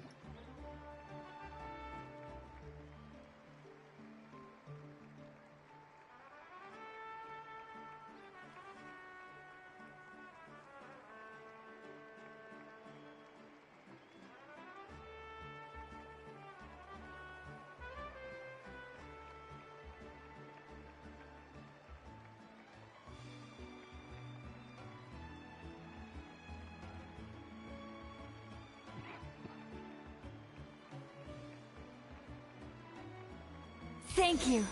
P: Thank you.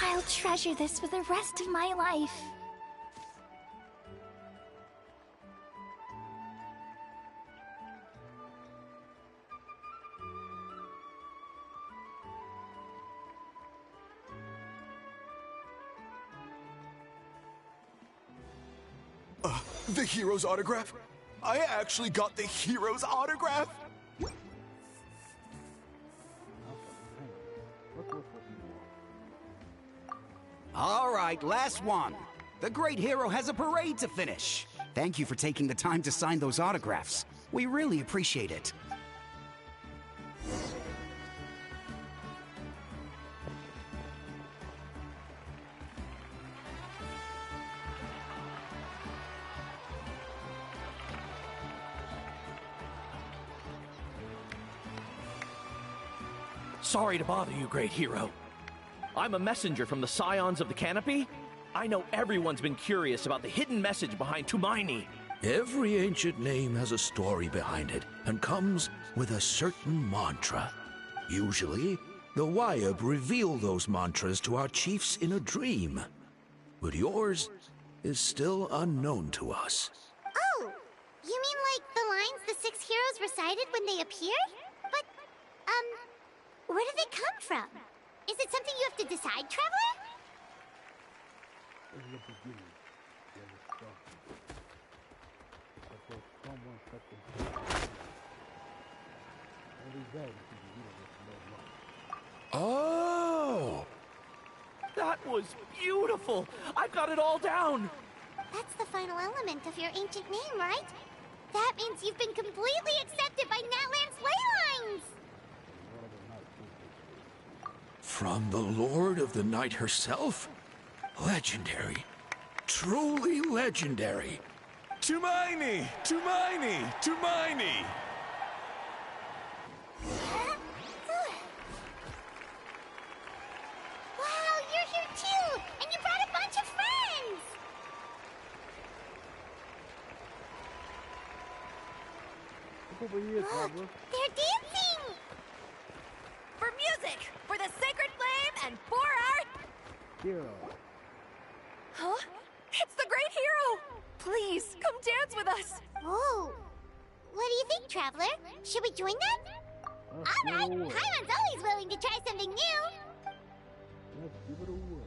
P: I'll treasure this for the rest of my life.
F: The hero's autograph? I actually got the hero's autograph?
X: All right, last one. The great hero has a parade to finish. Thank you for taking the time to sign those autographs. We really appreciate it.
C: Sorry to bother you, great hero. I'm a messenger from the Scions of the Canopy. I know everyone's been curious about the hidden message behind Tumaini.
R: Every ancient name has a story behind it and comes with a certain mantra. Usually, the Wayab reveal those mantras to our chiefs in a dream. But yours is still unknown to us.
A: Oh, you mean like the lines the 6 heroes recited when they appeared? But, where do they come from? Is it something you have to decide, Traveler?
D: In the beginning, there was darkness. But there's someone set them free. Only then can the universe know light.
C: Oh! That was beautiful! I've got it all down!
A: That's the final element of your ancient name, right? That means you've been completely accepted by Natlan's ley lines!
R: From the Lord of the Night herself? Legendary. Truly legendary.
G: Tumaini! Tumaini! Tumaini!
A: Wow, you're here too! And you brought a bunch of friends!
D: Look over here, Traveler.
A: They're dancing!
H: For music! For the sacred flame and for our...
D: Hero.
H: Huh? It's the great hero! Please, come dance with us!
A: Whoa! What do you think, Traveler? Should we join them? Alright! Paimon's always willing to try something new!
D: Let's give it a whirl.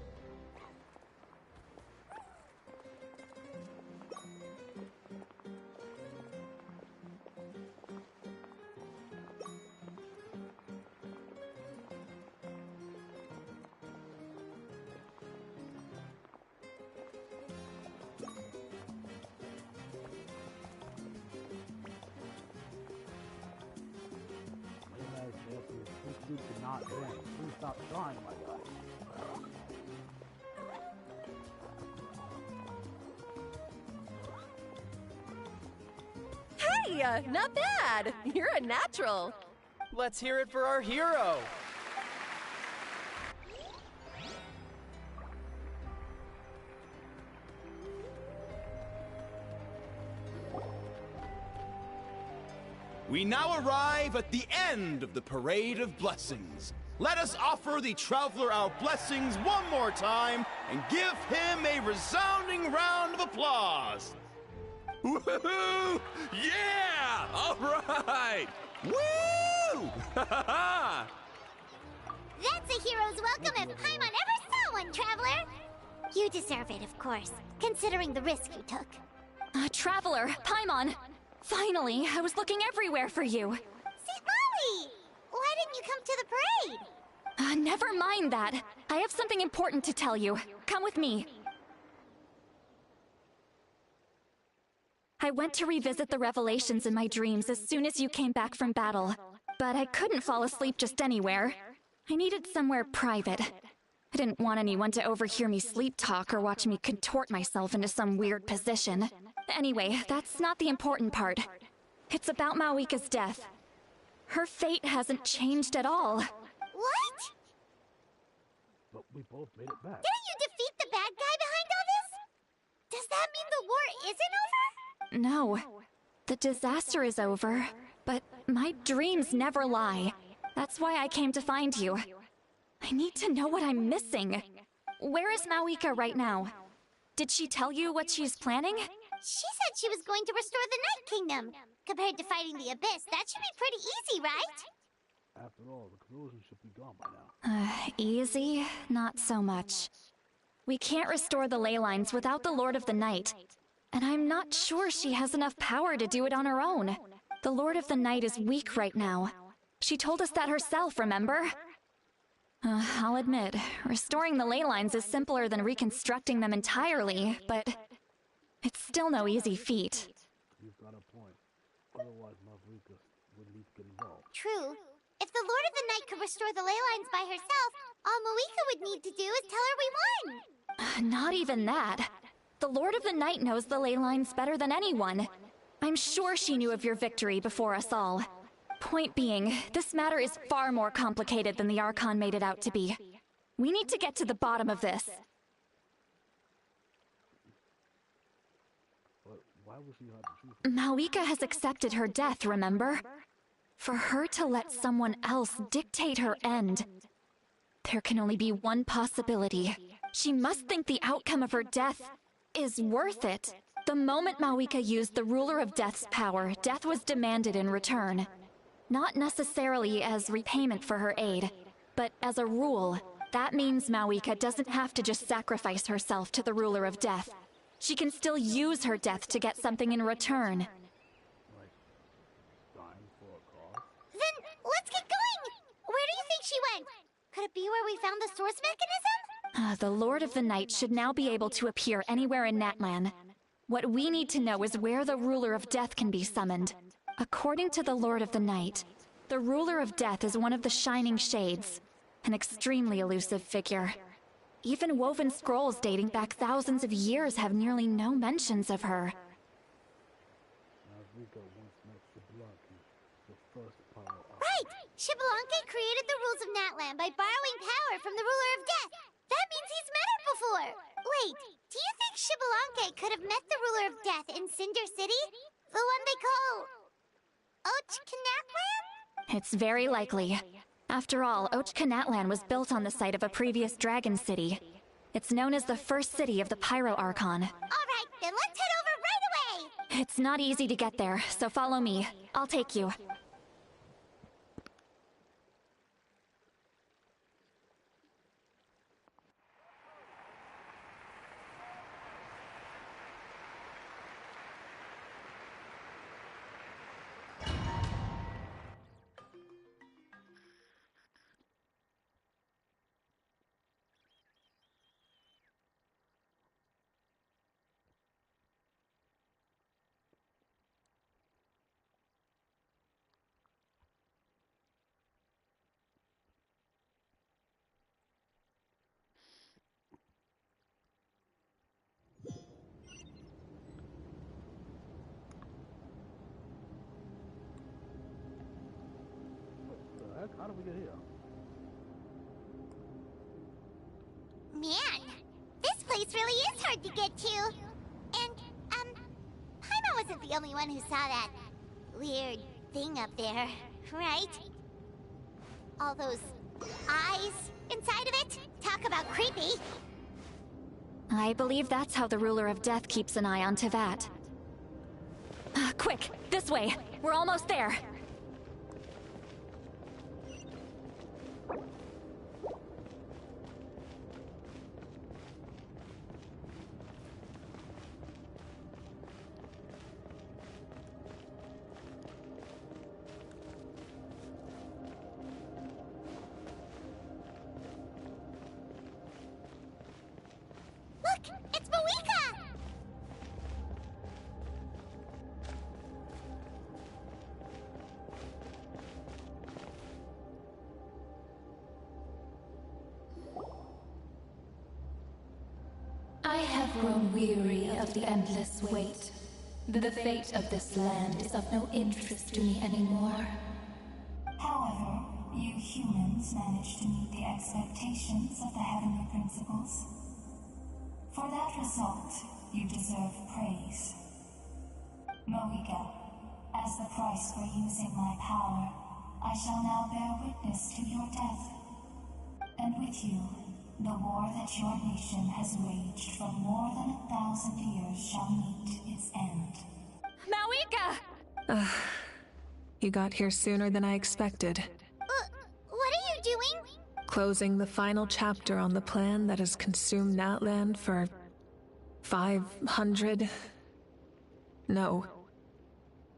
D: You cannot dance. Please stop trying, my guy.
H: Hey, not bad! You're a natural!
I: Let's hear it for our hero!
F: We now arrive at the end of the Parade of Blessings. Let us offer the Traveler our blessings one more time and give him a resounding round of applause.
G: Woohoo! Yeah! All right! Woo!
A: That's a hero's welcome if Paimon ever saw one, Traveler! You deserve it, of course, considering the risk you took.
B: Traveler, Paimon! Finally, I was looking everywhere for you.
A: St. Molly! Why didn't you come to the parade?
B: Never mind that. I have something important to tell you. Come with me. I went to revisit the revelations in my dreams as soon as you came back from battle. But I couldn't fall asleep just anywhere. I needed somewhere private. I didn't want anyone to overhear me sleep talk or watch me contort myself into some weird position. Anyway, that's not the important part. It's about Mawika's death. Her fate hasn't changed at all.
A: What?
D: But we both made it back.
A: Didn't you defeat the bad guy behind all this? Does that mean the war isn't over?
B: No. The disaster is over, but my dreams never lie. That's why I came to find you. I need to know what I'm missing. Where is Mawika right now? Did she tell you what she's planning?
A: She said she was going to restore the Night Kingdom. Compared to fighting the Abyss, that should be pretty easy, right?
D: After all, the corrosion should be gone by now.
B: Easy? Not so much. We can't restore the ley lines without the Lord of the Night. And I'm not sure she has enough power to do it on her own. The Lord of the Night is weak right now. She told us that herself, remember? I'll admit, restoring the ley lines is simpler than reconstructing them entirely, but it's still no easy feat.
D: You've got a point. Otherwise, Mawika would need to get involved.
A: True. If the Lord of the Night could restore the ley lines by herself, all Mawika would need to do is tell her we won.
B: Not even that. The Lord of the Night knows the ley lines better than anyone. I'm sure she knew of your victory before us all. Point being, this matter is far more complicated than the Archon made it out to be. We need to get to the bottom of this.
D: But why would she have to choose?
B: Malika has accepted her death, remember? For her to let someone else dictate her end, there can only be one possibility. She must think the outcome of her death is worth it. The moment Malika used the Ruler of Death's power, death was demanded in return. Not necessarily as repayment for her aid, but as a rule. That means Malika doesn't have to just sacrifice herself to the Ruler of Death. She can still use her death to get something in return.
A: Then let's get going! Where do you think she went? Could it be where we found the source mechanism?
B: The Lord of the Night should now be able to appear anywhere in Natlan. What we need to know is where the Ruler of Death can be summoned. According to the Lord of the Night, the Ruler of Death is one of the Shining Shades, an extremely elusive figure. Even woven scrolls dating back thousands of years have nearly no mentions of her.
A: Right! Xbalanque created the rules of Natlan by borrowing power from the Ruler of Death. That means he's met her before! Wait, do you think Xbalanque could have met the Ruler of Death in Cinder City? The one they call... Ochkanatlan?
B: It's very likely. After all, Ochkanatlan was built on the site of a previous dragon city. It's known as the first city of the Pyro Archon.
A: Alright, then let's head over right away!
B: It's not easy to get there, so follow me. I'll take you.
D: How did we get here?
A: Man, this place really is hard to get to. And, Paimon wasn't the only one who saw that weird thing up there, right? All those eyes inside of it? Talk about creepy.
B: I believe that's how the Ruler of Death keeps an eye on Teyvat. Quick, this way! We're almost there!
A: Look! It's Moika!
E: I have grown weary of the endless wait. The fate of this land is of no interest to me anymore.
K: However, you humans managed to meet the expectations of the Heavenly Principles. For that result, you deserve praise. Moika, as the price for using my power, I shall now bear witness to your death. And with you, the war that your nation has waged for more than 1,000 years shall meet its end.
B: Malika!
L: You got here sooner than I expected.
A: What are you doing?
L: Closing the final chapter on the plan that has consumed Natlan for 500... No.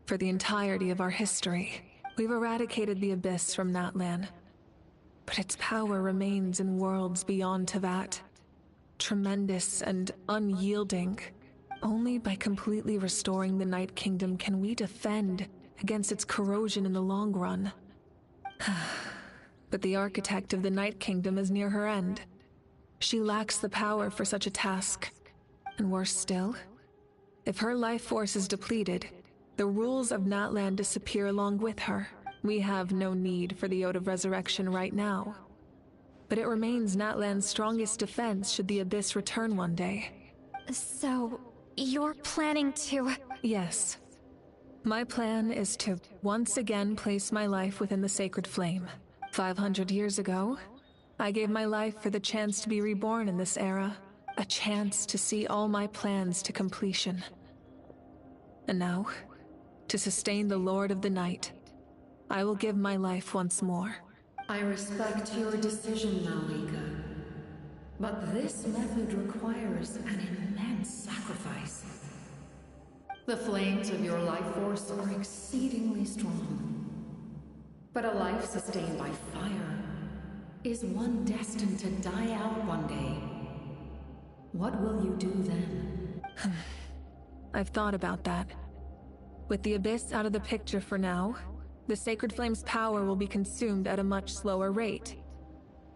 L: For the entirety of our history. We've eradicated the Abyss from Natlan. But its power remains in worlds beyond Teyvat. Tremendous and unyielding. Only by completely restoring the Night Kingdom can we defend against its corrosion in the long run. But the architect of the Night Kingdom is near her end. She lacks the power for such a task. And worse still, if her life force is depleted, the rules of Natlan disappear along with her. We have no need for the Ode of Resurrection right now. But it remains Natlan's strongest defense should the Abyss return one day.
B: So, you're planning to...
L: Yes. My plan is to once again place my life within the sacred flame. 500 years ago, I gave my life for the chance to be reborn in this era. A chance to see all my plans to completion. And now, to sustain the Lord of the Night, I will give my life once more.
O: I respect your decision, Malika. But this method requires an immense sacrifice. The flames of your life force are exceedingly strong. But a life sustained by fire is one destined to die out one day. What will you do then?
L: I've thought about that. With the Abyss out of the picture for now, the Sacred Flame's power will be consumed at a much slower rate.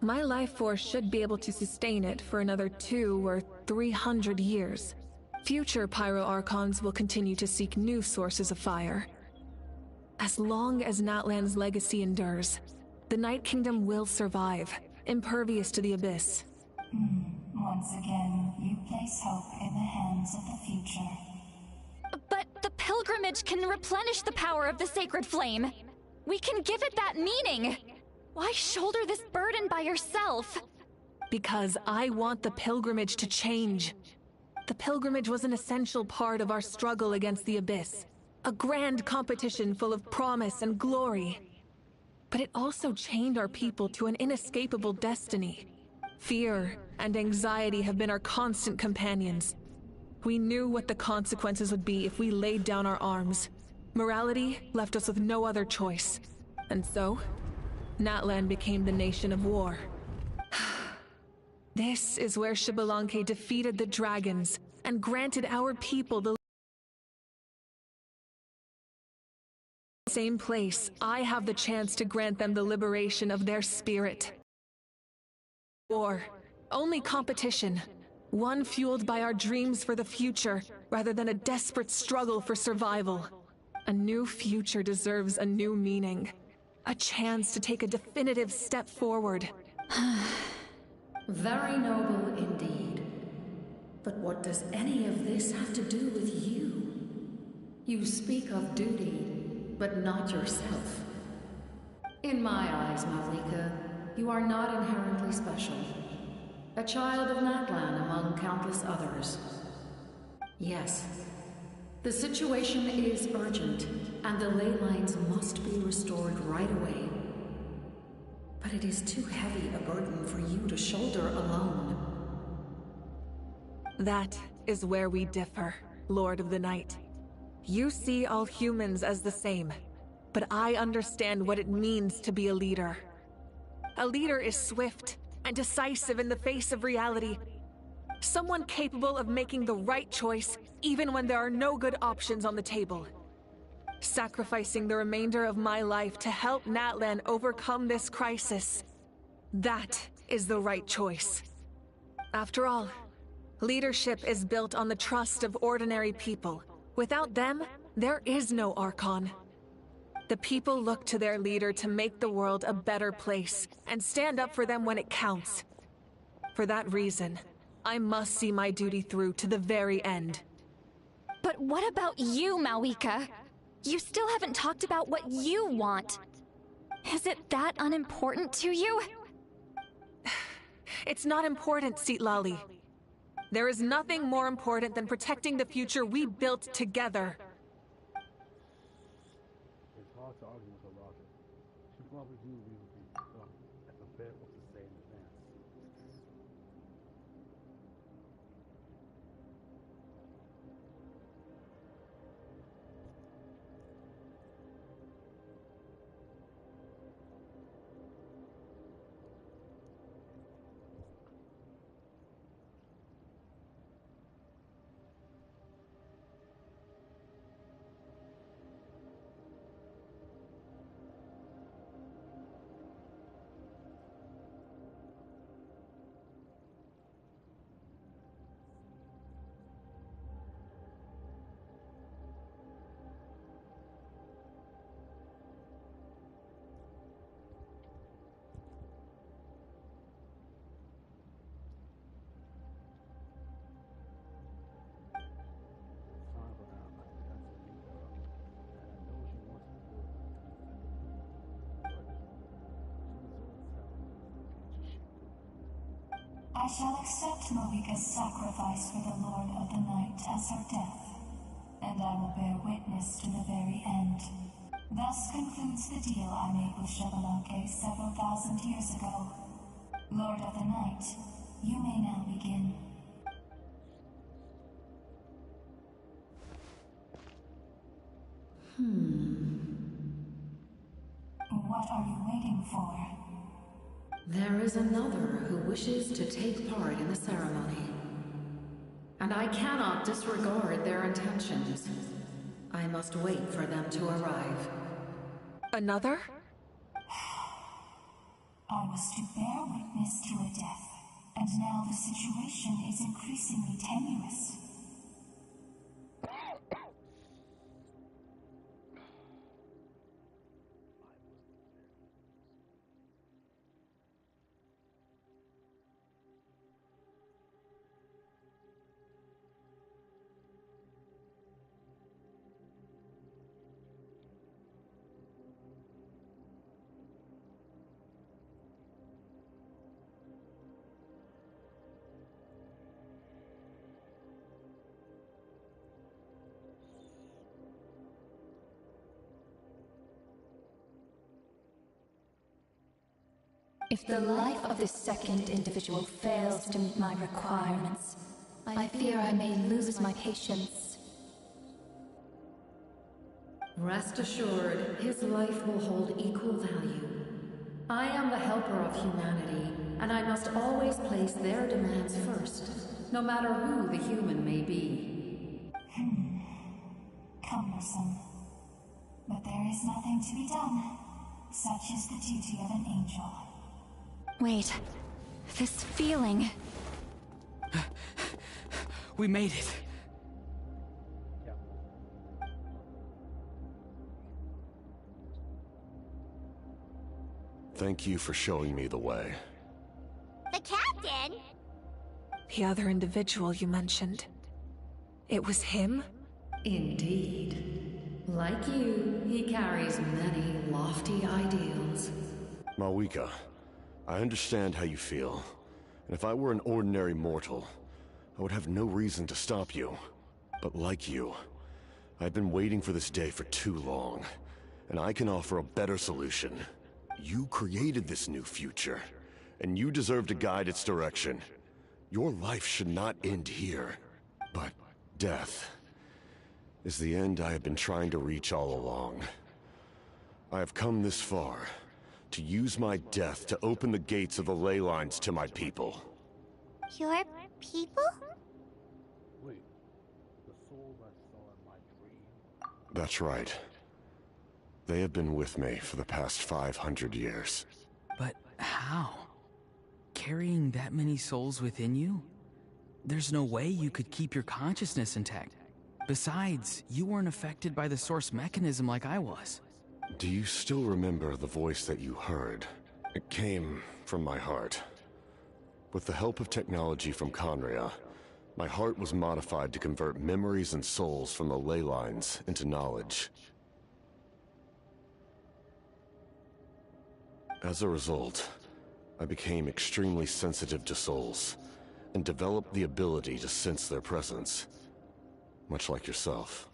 L: My life force should be able to sustain it for another 200 or 300 years. Future Pyro-Archons will continue to seek new sources of fire. As long as Natlan's legacy endures, the Night Kingdom will survive, impervious to the Abyss.
K: Once again, you place hope in the hands of the future.
B: But the pilgrimage can replenish the power of the sacred flame. We can give it that meaning. Why shoulder this burden by yourself?
L: Because I want the pilgrimage to change. The pilgrimage was an essential part of our struggle against the Abyss. A grand competition full of promise and glory. But it also chained our people to an inescapable destiny. Fear and anxiety have been our constant companions. We knew what the consequences would be if we laid down our arms. Morality left us with no other choice. And so, Natlan became the nation of war. This is where Xbalanque defeated the dragons and granted our people the same place. I have the chance to grant them the liberation of their spirit. War. Only competition. One fueled by our dreams for the future, rather than a desperate struggle for survival. A new future deserves a new meaning. A chance to take a definitive step forward.
O: Very noble indeed. But what does any of this have to do with you? You speak of duty, but not yourself. In my eyes, Malika, you are not inherently special. A child of Natlan among countless others. Yes, the situation is urgent, and the ley lines must be restored right away. But it is too heavy a burden for you to shoulder alone.
L: That is where we differ, Lord of the Night. You see all humans as the same, but I understand what it means to be a leader. A leader is swift and decisive in the face of reality. Someone capable of making the right choice even when there are no good options on the table. Sacrificing the remainder of my life to help Natlan overcome this crisis. That is the right choice. After all, leadership is built on the trust of ordinary people. Without them, there is no Archon. The people look to their leader to make the world a better place, and stand up for them when it counts. For that reason, I must see my duty through to the very end.
B: But what about you, Malika? You still haven't talked about what you want. Is it that unimportant to you?
L: It's not important, Citlali. There is nothing more important than protecting the future we built together.
D: It's hard to argue with her logic. She probably knew we would be at the bit was to say in advance.
K: I shall accept Marika's sacrifice for the Lord of the Night as her death, and I will bear witness to the very end. Thus concludes the deal I made with Xbalanque several thousand years ago. Lord of the Night, you may now begin. What are you waiting for?
O: There is another who wishes to take part in the ceremony. And I cannot disregard their intentions. I must wait for them to arrive.
L: Another?
K: I was to bear witness to a death, and now the situation is increasingly tenuous.
E: If the life of this second individual fails to meet my requirements, I fear I may lose my patience.
O: Rest assured, his life will hold equal value. I am the helper of humanity, and I must always place their demands first, no matter who the human may be.
K: Cumbersome. But there is nothing to be done. Such is the duty of an angel.
B: Wait, this feeling.
I: We made it.
J: Thank you for showing me the way.
A: The captain?
L: The other individual you mentioned. It was him?
O: Indeed. Like you, he carries many lofty ideals.
J: Marika, I understand how you feel. And if I were an ordinary mortal, I would have no reason to stop you. But like you, I've been waiting for this day for too long. And I can offer a better solution. You created this new future, and you deserve to guide its direction. Your life should not end here. But death is the end I have been trying to reach all along. I have come this far to use my death to open the gates of the ley lines to my people.
A: Your people?
D: Wait, the souls I saw in my dream?
J: That's right. They have been with me for the past 500 years.
I: But how? Carrying that many souls within you? There's no way you could keep your consciousness intact. Besides, you weren't affected by the source mechanism like I was.
J: Do you still remember the voice that you heard? It came from my heart. With the help of technology from Conria, my heart was modified to convert memories and souls from the ley lines into knowledge. As a result, I became extremely sensitive to souls, and developed the ability to sense their presence, much like yourself.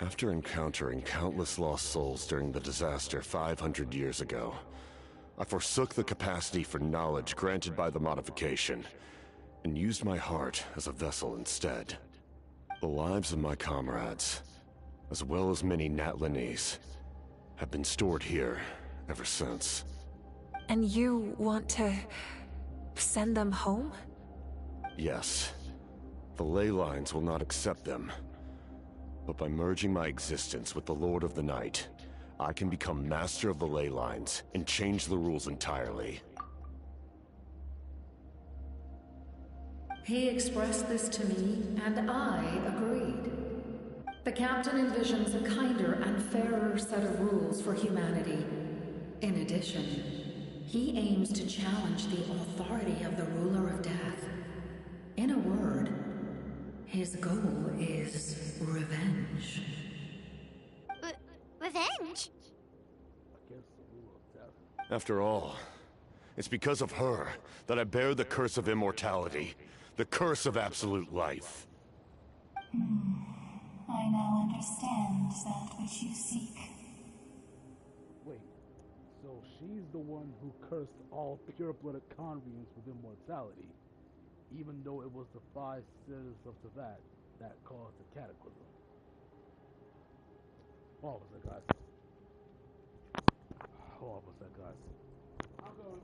J: After encountering countless lost souls during the disaster 500 years ago, I forsook the capacity for knowledge granted by the modification, and used my heart as a vessel instead. The lives of my comrades, as well as many Natlanese, have been stored here ever since.
L: And you want to send them home?
J: Yes. The ley lines will not accept them. But by merging my existence with the Lord of the Night, I can become master of the ley lines and change the rules entirely.
O: He expressed this to me, and I agreed. The captain envisions a kinder and fairer set of rules for humanity. In addition, he aims to challenge the authority of the ruler of death. In a word, his goal is revenge.
A: Revenge?
J: After all, It's because of her that I bear the curse of immortality, the curse of absolute life.
K: I now understand that which you seek.
D: Wait, so she's the one who cursed all pure-blooded Conrians with immortality, even though it was the 5 Sisters of Tevat that caused the cataclysm. Hold on a sec, guys. Hold on a sec, guys. I'm going.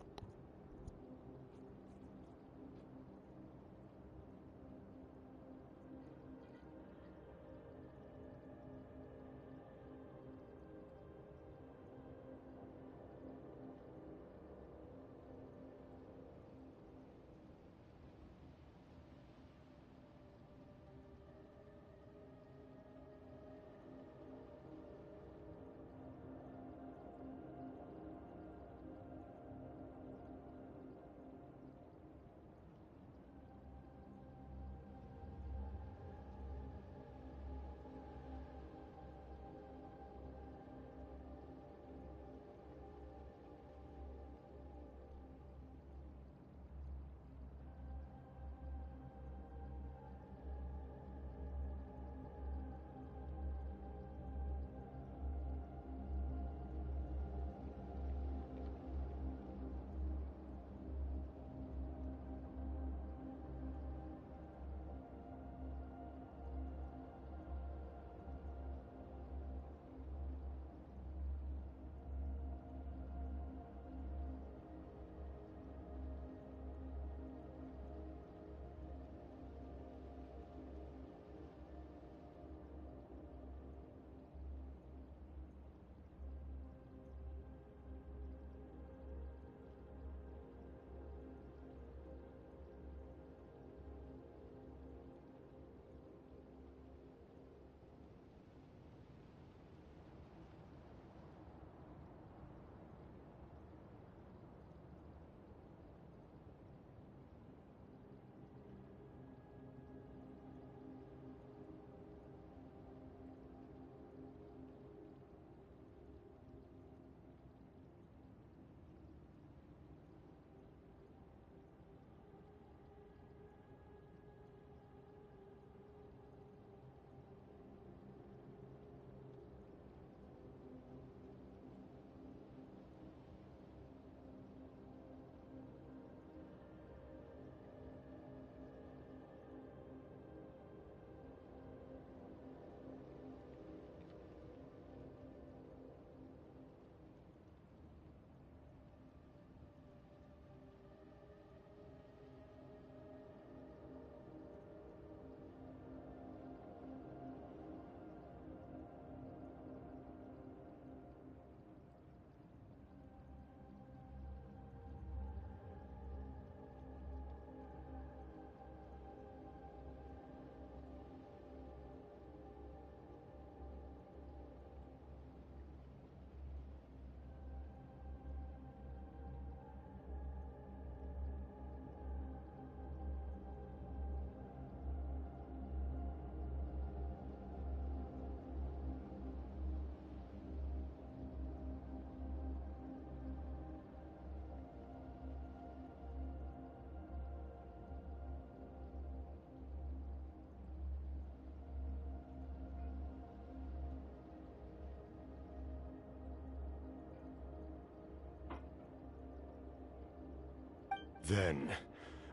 J: Then,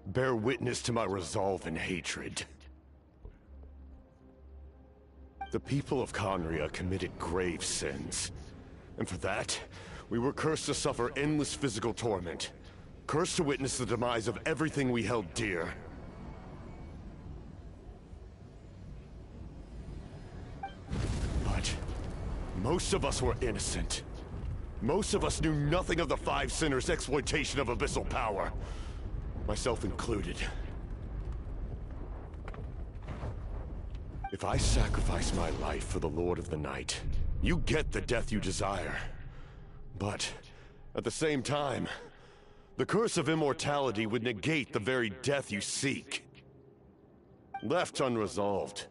J: bear witness to my resolve and hatred. The people of Conria committed grave sins. And for that, we were cursed to suffer endless physical torment. Cursed to witness the demise of everything we held dear. But most of us were innocent. Most of us knew nothing of the Five Sinners' exploitation of abyssal power. Myself included. If I sacrifice my life for the Lord of the Night, you get the death you desire. But, at the same time, the curse of immortality would negate the very death you seek. Left unresolved,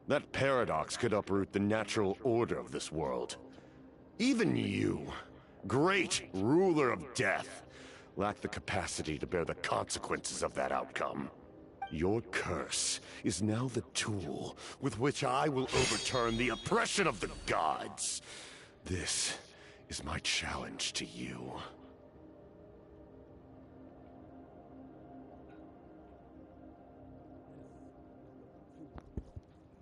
J: that paradox could uproot the natural order of this world. Even you, great ruler of death, lack the capacity to bear the consequences of that outcome. Your curse is now the tool with which I will overturn the oppression of the gods. This is my challenge to you.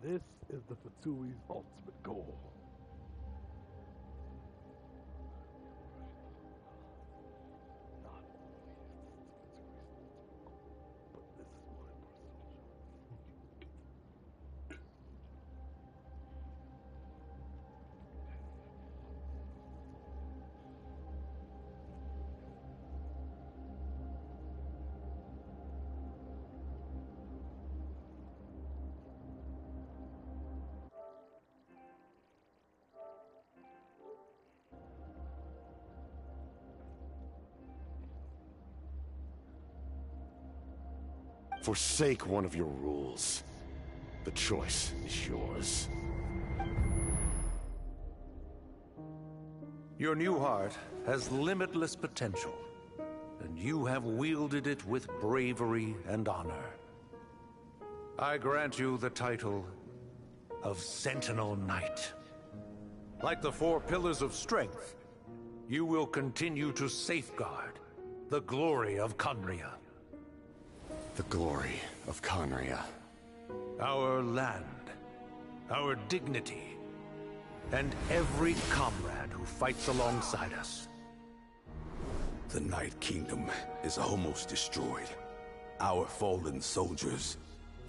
D: This is the Pt2's ultimate goal.
J: Forsake one of your rules. The choice is yours.
R: Your new heart has limitless potential, and you have wielded it with bravery and honor. I grant you the title of Sentinel Knight. Like the 4 pillars of strength, you will continue to safeguard the glory of Conria.
J: The glory of Conria.
R: Our land, our dignity, and every comrade who fights alongside us.
G: The Night Kingdom is almost destroyed. Our fallen soldiers,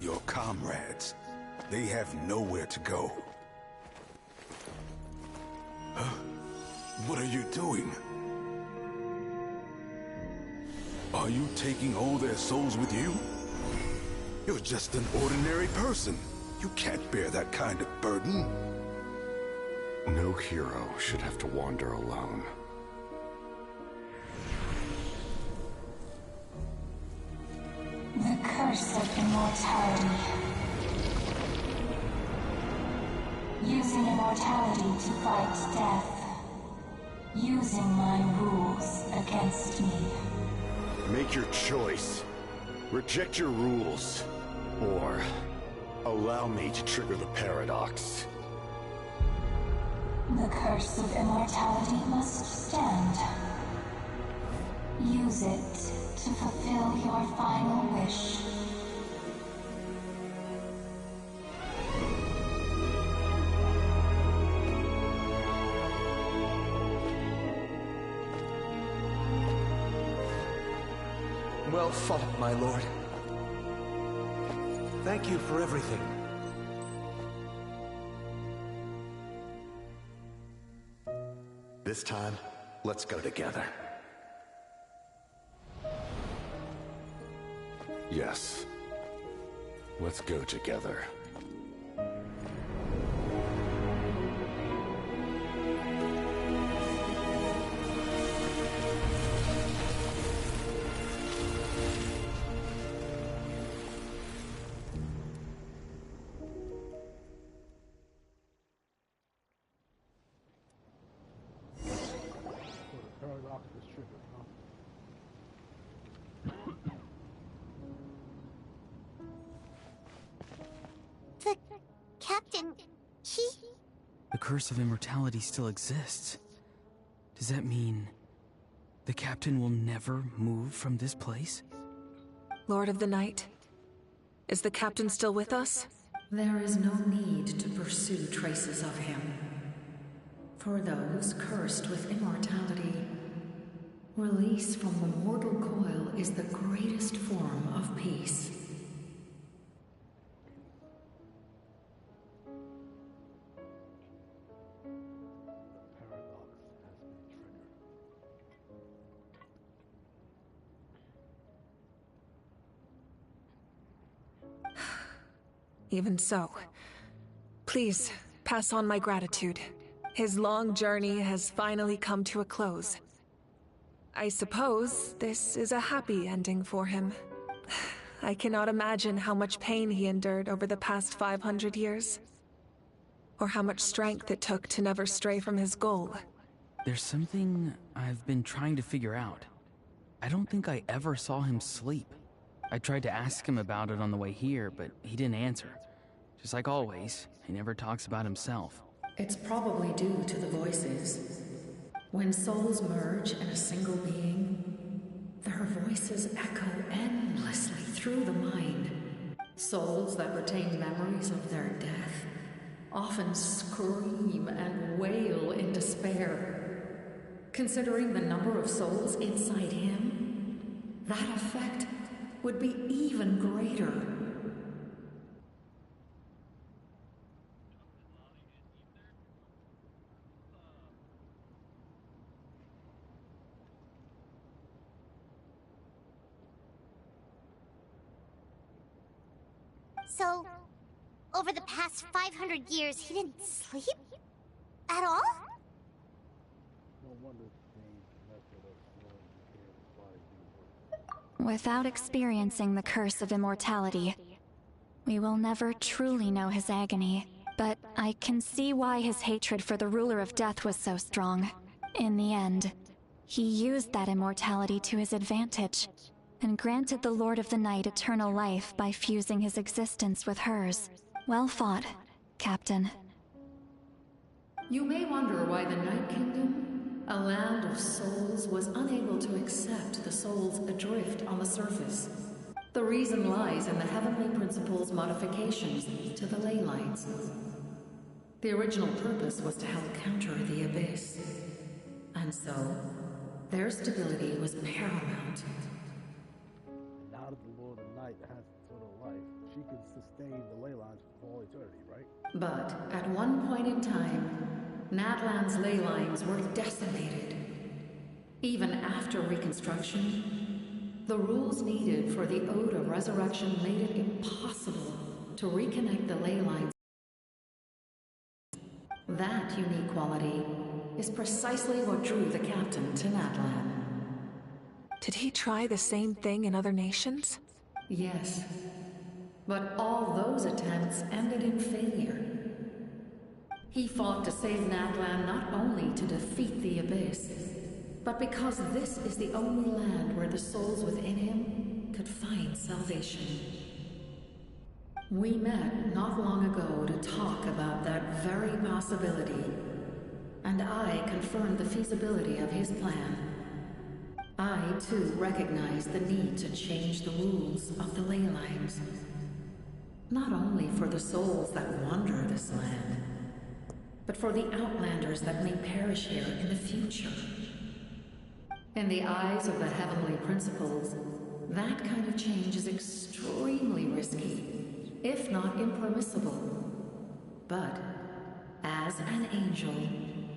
G: your comrades, they have nowhere to go. Huh? What are you doing? Are you taking all their souls with you? You're just an ordinary person. You can't bear that kind of burden.
J: No hero should have to wander alone.
K: The curse of immortality. Using immortality to fight death. Using my rules against me.
J: Make your choice. Reject your rules. Or allow me to trigger the paradox.
K: The curse of immortality must stand. Use it to fulfill your final wish.
R: Well fought, my lord. Thank you for everything.
J: This time, let's go together. Yes. Let's go together.
D: Paradox is triggered, huh?
A: The captain, he...
I: The curse of immortality still exists. Does that mean the captain will never move from this place?
L: Lord of the Night, is the captain still with us?
O: There is no need to pursue traces of him. For those cursed with immortality, release from the mortal coil is the greatest form of peace.
L: Even so, please pass on my gratitude. His long journey has finally come to a close. I suppose this is a happy ending for him. I cannot imagine how much pain he endured over the past 500 years. Or how much strength it took to never stray from his goal.
I: There's something I've been trying to figure out. I don't think I ever saw him sleep. I tried to ask him about it on the way here, but he didn't answer. Just like always, he never talks about himself.
O: It's probably due to the voices. When souls merge in a single being, their voices echo endlessly through the mind. Souls that retain memories of their death often scream and wail in despair. Considering the number of souls inside him, that effect would be even greater.
A: So, over the past 500 years, he didn't sleep? At all?
D: No wonder things mess with us when we can't find you.
B: Without experiencing the curse of immortality, we will never truly know his agony. But I can see why his hatred for the ruler of death was so strong. In the end, he used that immortality to his advantage, and granted the Lord of the Night eternal life by fusing his existence with hers. Well fought, Captain.
O: You may wonder why the Night Kingdom, a land of souls, was unable to accept the souls adrift on the surface. The reason lies in the Heavenly Principle's modifications to the ley lines. The original purpose was to help counter the Abyss. And so, their stability was paramount.
D: Now that the Lord of the Night has eternal life, she can sustain the ley lines for all eternity, right?
O: But at one point in time, Natlan's ley lines were decimated. Even after reconstruction, the rules needed for the Ode of Resurrection made it impossible to reconnect the ley lines. That unique quality is precisely what drew the captain to Natlan.
L: Did he try the same thing in other nations?
O: Yes. But all those attempts ended in failure. He fought to save Natlan not only to defeat the Abyss, but because this is the only land where the souls within him could find salvation. We met not long ago to talk about that very possibility, and I confirmed the feasibility of his plan. I, too, recognize the need to change the rules of the ley lines. Not only for the souls that wander this land, but for the outlanders that may perish here in the future. In the eyes of the Heavenly Principles, that kind of change is extremely risky, if not impermissible. But, as an angel,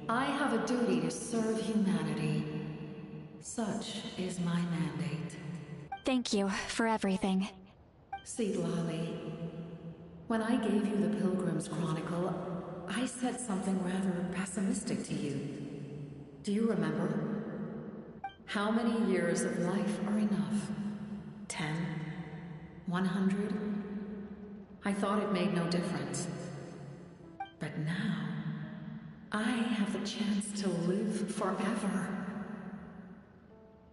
O: I have a duty to serve humanity. Such is my mandate.
B: Thank you for everything.
O: Seedlali, when I gave you the Pilgrim's Chronicle, I said something rather pessimistic to you. Do you remember? How many years of life are enough? 10? 100? I thought it made no difference. But now, I have the chance to live forever.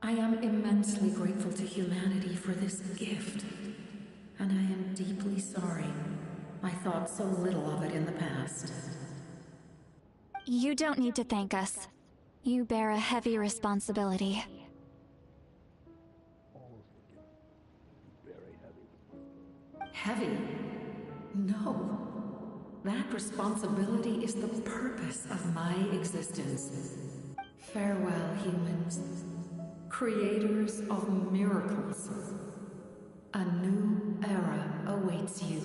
O: I am immensely grateful to humanity for this gift, and I am deeply sorry I thought so little of it in the past.
B: You don't need to thank us. You bear a heavy responsibility.
O: Heavy? No. That responsibility is the purpose of my existence. Farewell, humans. Creators of miracles. A new era awaits you.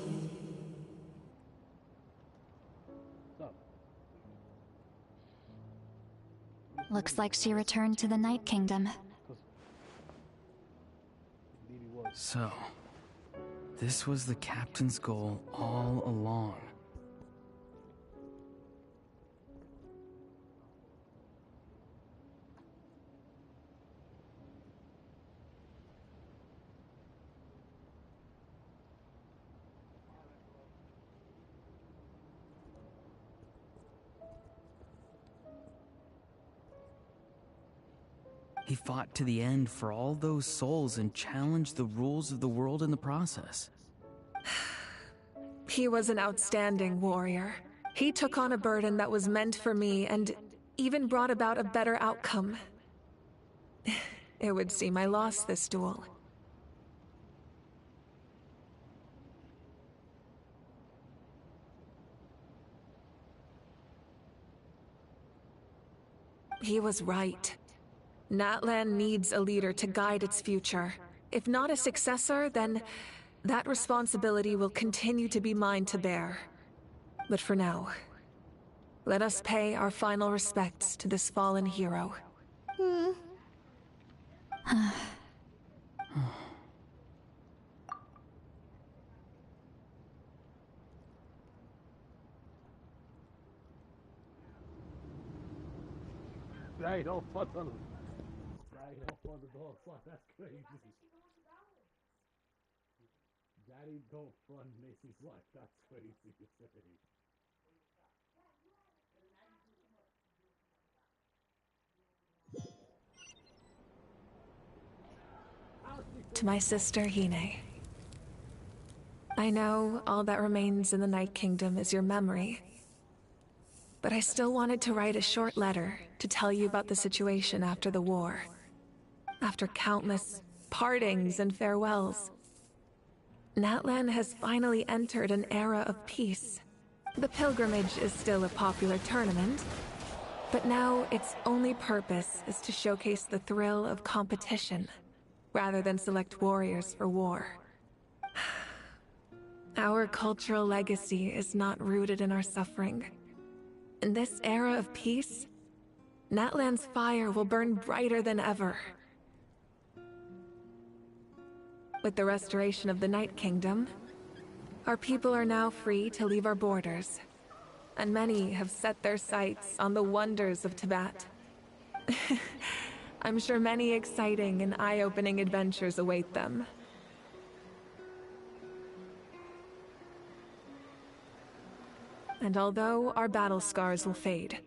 B: Looks like she returned to the Night Kingdom.
I: So, this was the captain's goal all along. He fought to the end for all those souls and challenged the rules of the world in the process.
L: He was an outstanding warrior. He took on a burden that was meant for me and even brought about a better outcome. It would seem I lost this duel. He was right. Natlan needs a leader to guide its future. If not a successor, then that responsibility will continue to be mine to bear. But for now, let us pay our final respects to this fallen hero.
D: Daddy, don't fuck on him. Daddy, don't fuck the dog. Fuck, that's crazy. Daddy, don't front Macy's wife. That's crazy to say.
L: To my sister, Hine. I know all that remains in the Night Kingdom is your memory. But I still wanted to write a short letter to tell you about the situation after the war. After countless partings and farewells, Natlan has finally entered an era of peace. The pilgrimage is still a popular tournament, but now its only purpose is to showcase the thrill of competition, rather than select warriors for war. Our cultural legacy is not rooted in our suffering. In this era of peace, Natlan's fire will burn brighter than ever. With the restoration of the Night Kingdom, our people are now free to leave our borders, and many have set their sights on the wonders of Tibet. I'm sure many exciting and eye-opening adventures await them. And although our battle scars will fade,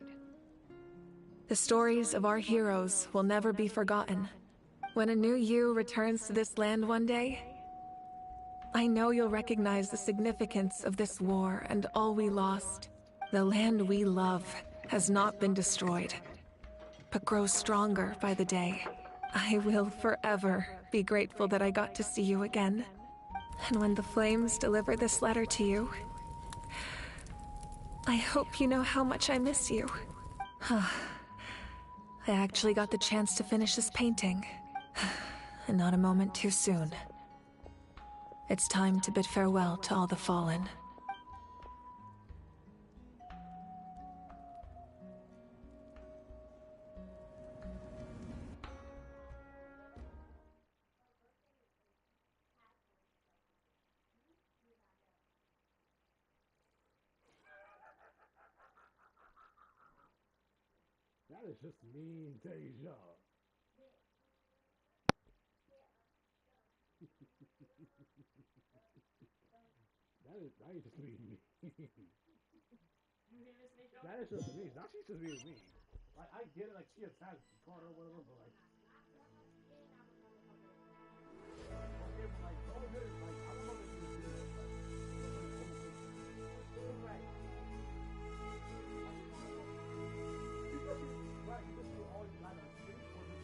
L: the stories of our heroes will never be forgotten. When a new you returns to this land one day, I know you'll recognize the significance of this war and all we lost. The land we love has not been destroyed, but grows stronger by the day. I will forever be grateful that I got to see you again. And when the flames deliver this letter to you, I hope you know how much I miss you. I actually got the chance to finish this painting. And not a moment too soon. It's time to bid farewell to all the fallen.
D: That is just mean, Deja. that is just being mean. That is just mean. Now she's just being mean. Like, I get it, like, she attacked Carter or whatever, but like... Okay, but like, the only thing is, like, I don't know if she was doing it, like... Right, because she always got a skin for this...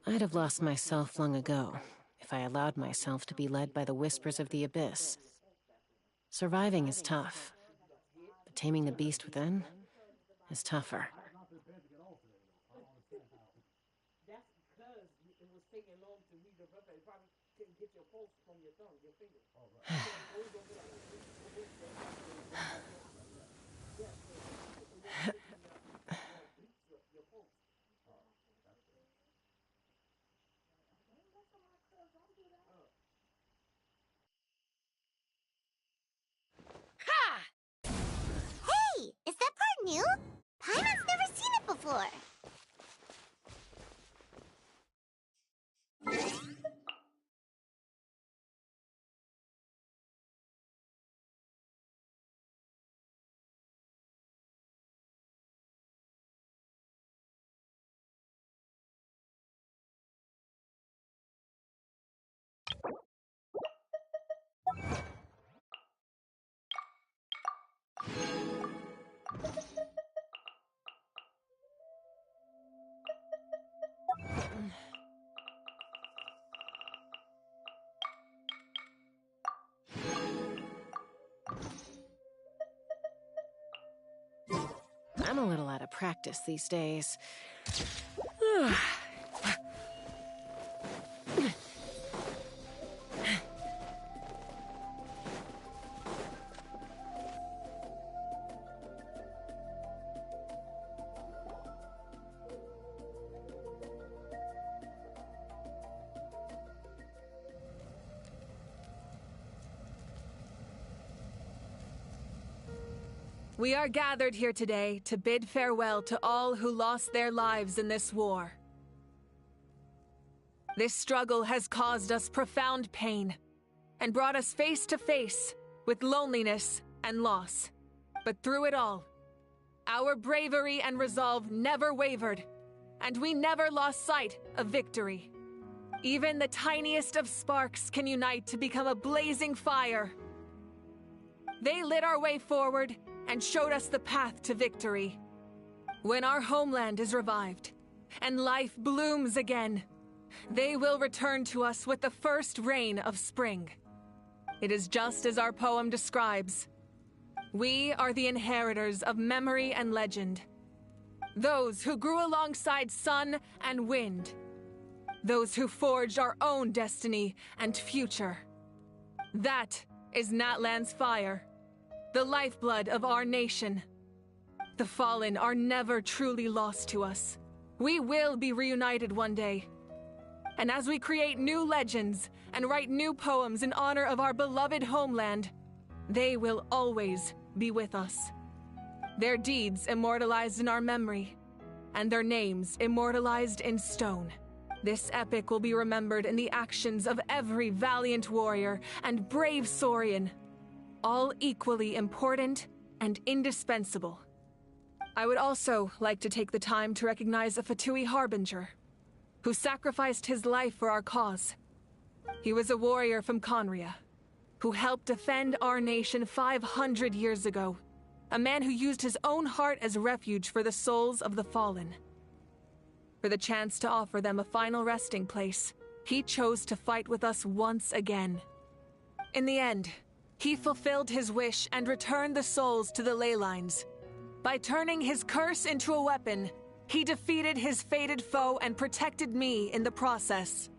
W: I'd have lost myself long ago if I allowed myself to be led by the whispers of the abyss. Surviving is tough, but taming the beast within is tougher.
A: Hey! Is that part new? Paimon's never seen it before.
W: I'm a little out of practice these days.
L: We are gathered here today to bid farewell to all who lost their lives in this war. This struggle has caused us profound pain and brought us face to face with loneliness and loss. But through it all, our bravery and resolve never wavered, and we never lost sight of victory. Even the tiniest of sparks can unite to become a blazing fire. They lit our way forward and showed us the path to victory. When our homeland is revived and life blooms again, they will return to us with the first rain of spring. It is just as our poem describes. We are the inheritors of memory and legend. Those who grew alongside sun and wind. Those who forged our own destiny and future. That is Natlan's fire, the lifeblood of our nation. The fallen are never truly lost to us. We will be reunited one day. And as we create new legends and write new poems in honor of our beloved homeland, they will always be with us. Their deeds immortalized in our memory, and their names immortalized in stone. This epic will be remembered in the actions of every valiant warrior and brave Saurian, all equally important and indispensable. I would also like to take the time to recognize a Pt2 harbinger, who sacrificed his life for our cause. He was a warrior from Conria, who helped defend our nation 500 years ago, a man who used his own heart as refuge for the souls of the fallen. For the chance to offer them a final resting place, he chose to fight with us once again. In the end, he fulfilled his wish and returned the souls to the ley lines. By turning his curse into a weapon, he defeated his fated foe and protected me in the process.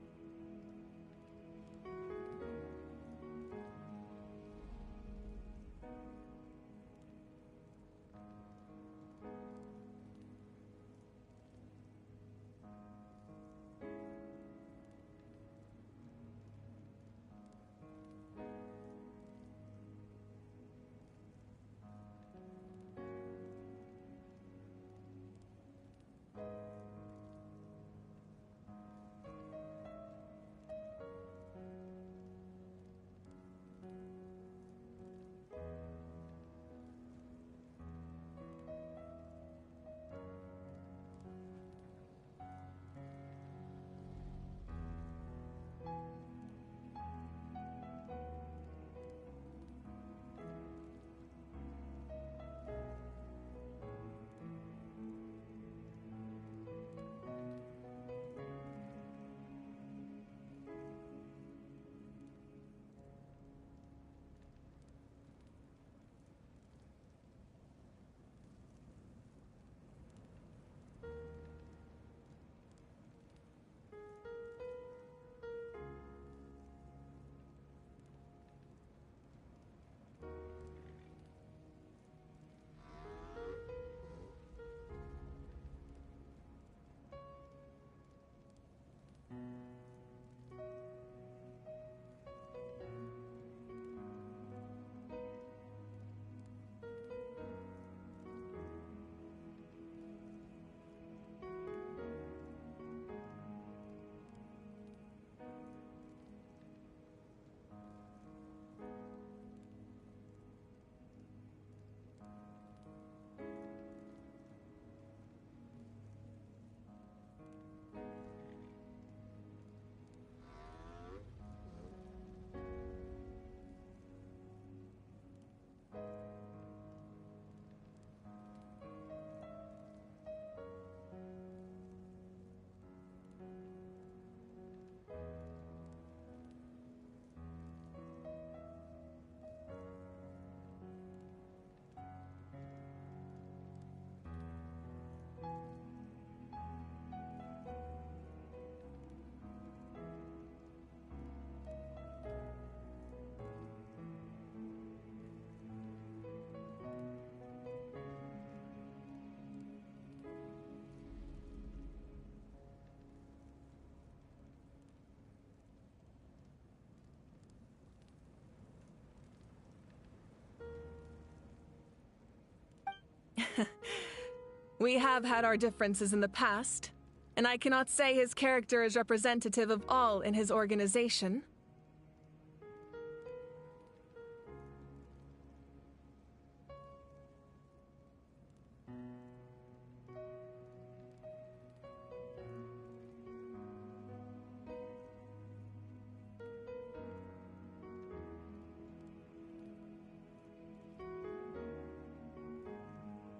L: We have had our differences in the past, and I cannot say his character is representative of all in his organization.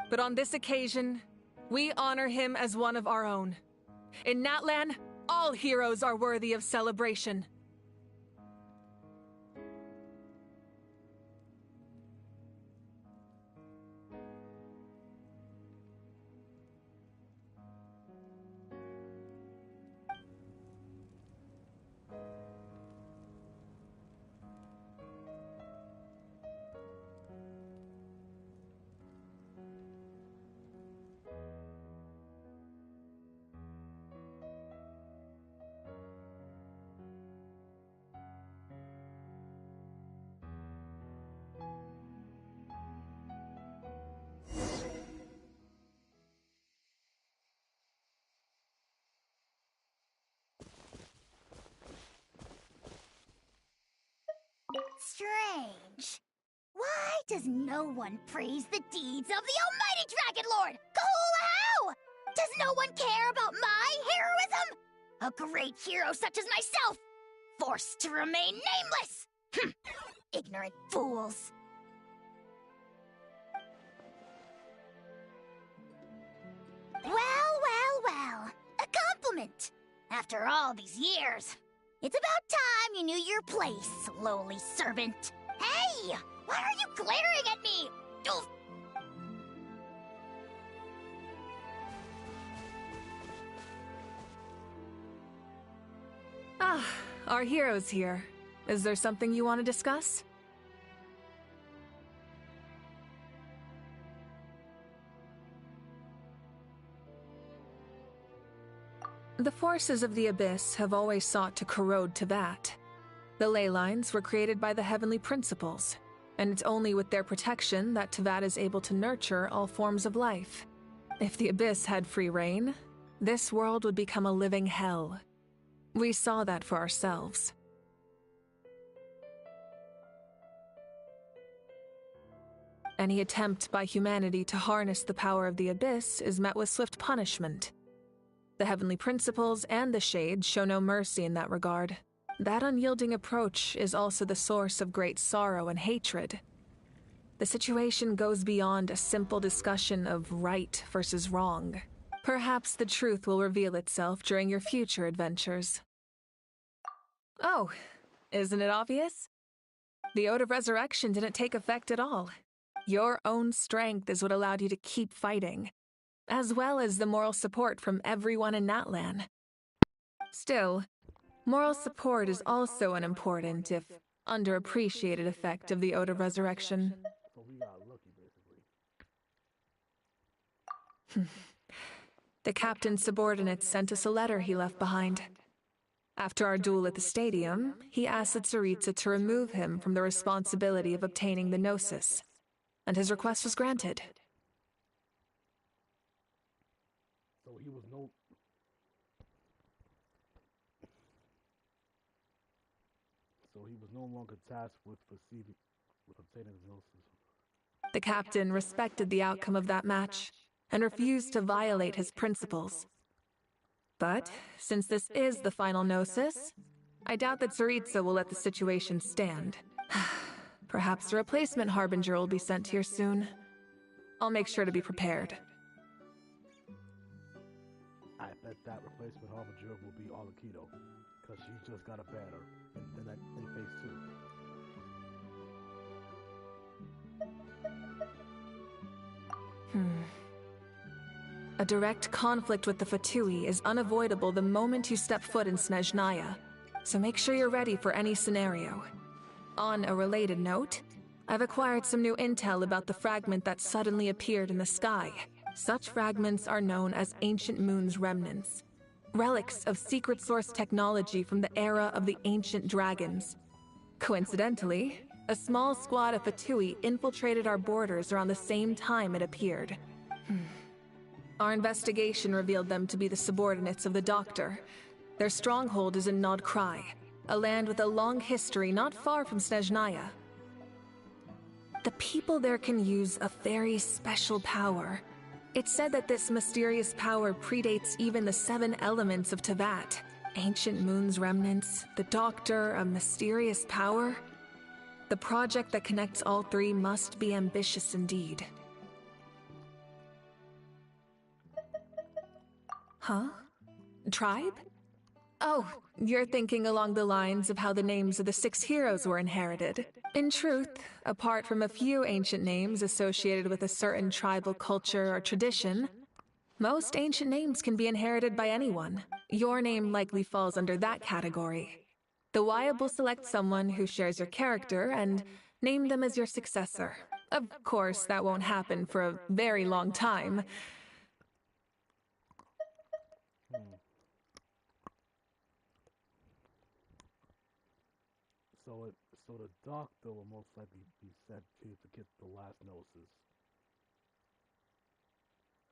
L: But on this occasion, we honor him as one of our own. In Natlan, all heroes are worthy of celebration.
A: Strange. Why does no one praise the deeds of the almighty Dragon Lord? How? Does no one care about my heroism? A great hero such as myself, forced to remain nameless! Ignorant fools. Well. A compliment. After all these years. It's about time you knew your place, lowly servant. Hey! Why are you glaring at me? Oof.
L: Ah, our hero's here. Is there something you want to discuss? The forces of the Abyss have always sought to corrode Teyvat. The ley lines were created by the Heavenly Principles, and it's only with their protection that Teyvat is able to nurture all forms of life. If the Abyss had free reign, this world would become a living hell. We saw that for ourselves. Any attempt by humanity to harness the power of the Abyss is met with swift punishment. The Heavenly Principles and the Shades show no mercy in that regard. That unyielding approach is also the source of great sorrow and hatred. The situation goes beyond a simple discussion of right versus wrong. Perhaps the truth will reveal itself during your future adventures. Oh, isn't it obvious? The Ode of Resurrection didn't take effect at all. Your own strength is what allowed you to keep fighting, as well as the moral support from everyone in Natlan. Still, moral support is also an important, if underappreciated, effect of the Ode of Resurrection.
D: So we got lucky, basically.
L: The captain's subordinates sent us a letter he left behind. After our duel at the stadium, he asked the Tsaritsa to remove him from the responsibility of obtaining the Gnosis, and his request was granted.
D: So he was no... So he was no longer tasked with obtaining the Gnosis.
L: The captain respected the outcome of that match, and refused to violate his principles. But, since this is the final Gnosis, I doubt that Tsaritsa will let the situation stand. Perhaps a replacement Harbinger will be sent here soon. I'll make sure to be prepared.
D: I bet that replacement Harbinger will be Alakido, because she just got a banner in phase 2.
L: A direct conflict with the Pt2 is unavoidable the moment you step foot in Snezhnaya, so make sure you're ready for any scenario. On a related note, I've acquired some new intel about the fragment that suddenly appeared in the sky. Such fragments are known as Ancient Moon's remnants, relics of secret source technology from the era of the ancient dragons. Coincidentally, a small squad of Pt2 infiltrated our borders around the same time it appeared. Our investigation revealed them to be the subordinates of the Doctor. Their stronghold is in Nod Krai, a land with a long history not far from Snezhnaya. The people there can use a very special power. It's said that this mysterious power predates even the 7 elements of Tevat. Ancient Moon's remnants, the Doctor, a mysterious power. The project that connects all 3 must be ambitious indeed. Huh? Tribe? Oh, you're thinking along the lines of how the names of the 6 heroes were inherited. In truth, apart from a few ancient names associated with a certain tribal culture or tradition, most ancient names can be inherited by anyone. Your name likely falls under that category. The Wyab will select someone who shares your character and name them as your successor. Of course, that won't happen for a very long time.
D: So the Doctor will most likely be sent here to get the last Gnosis.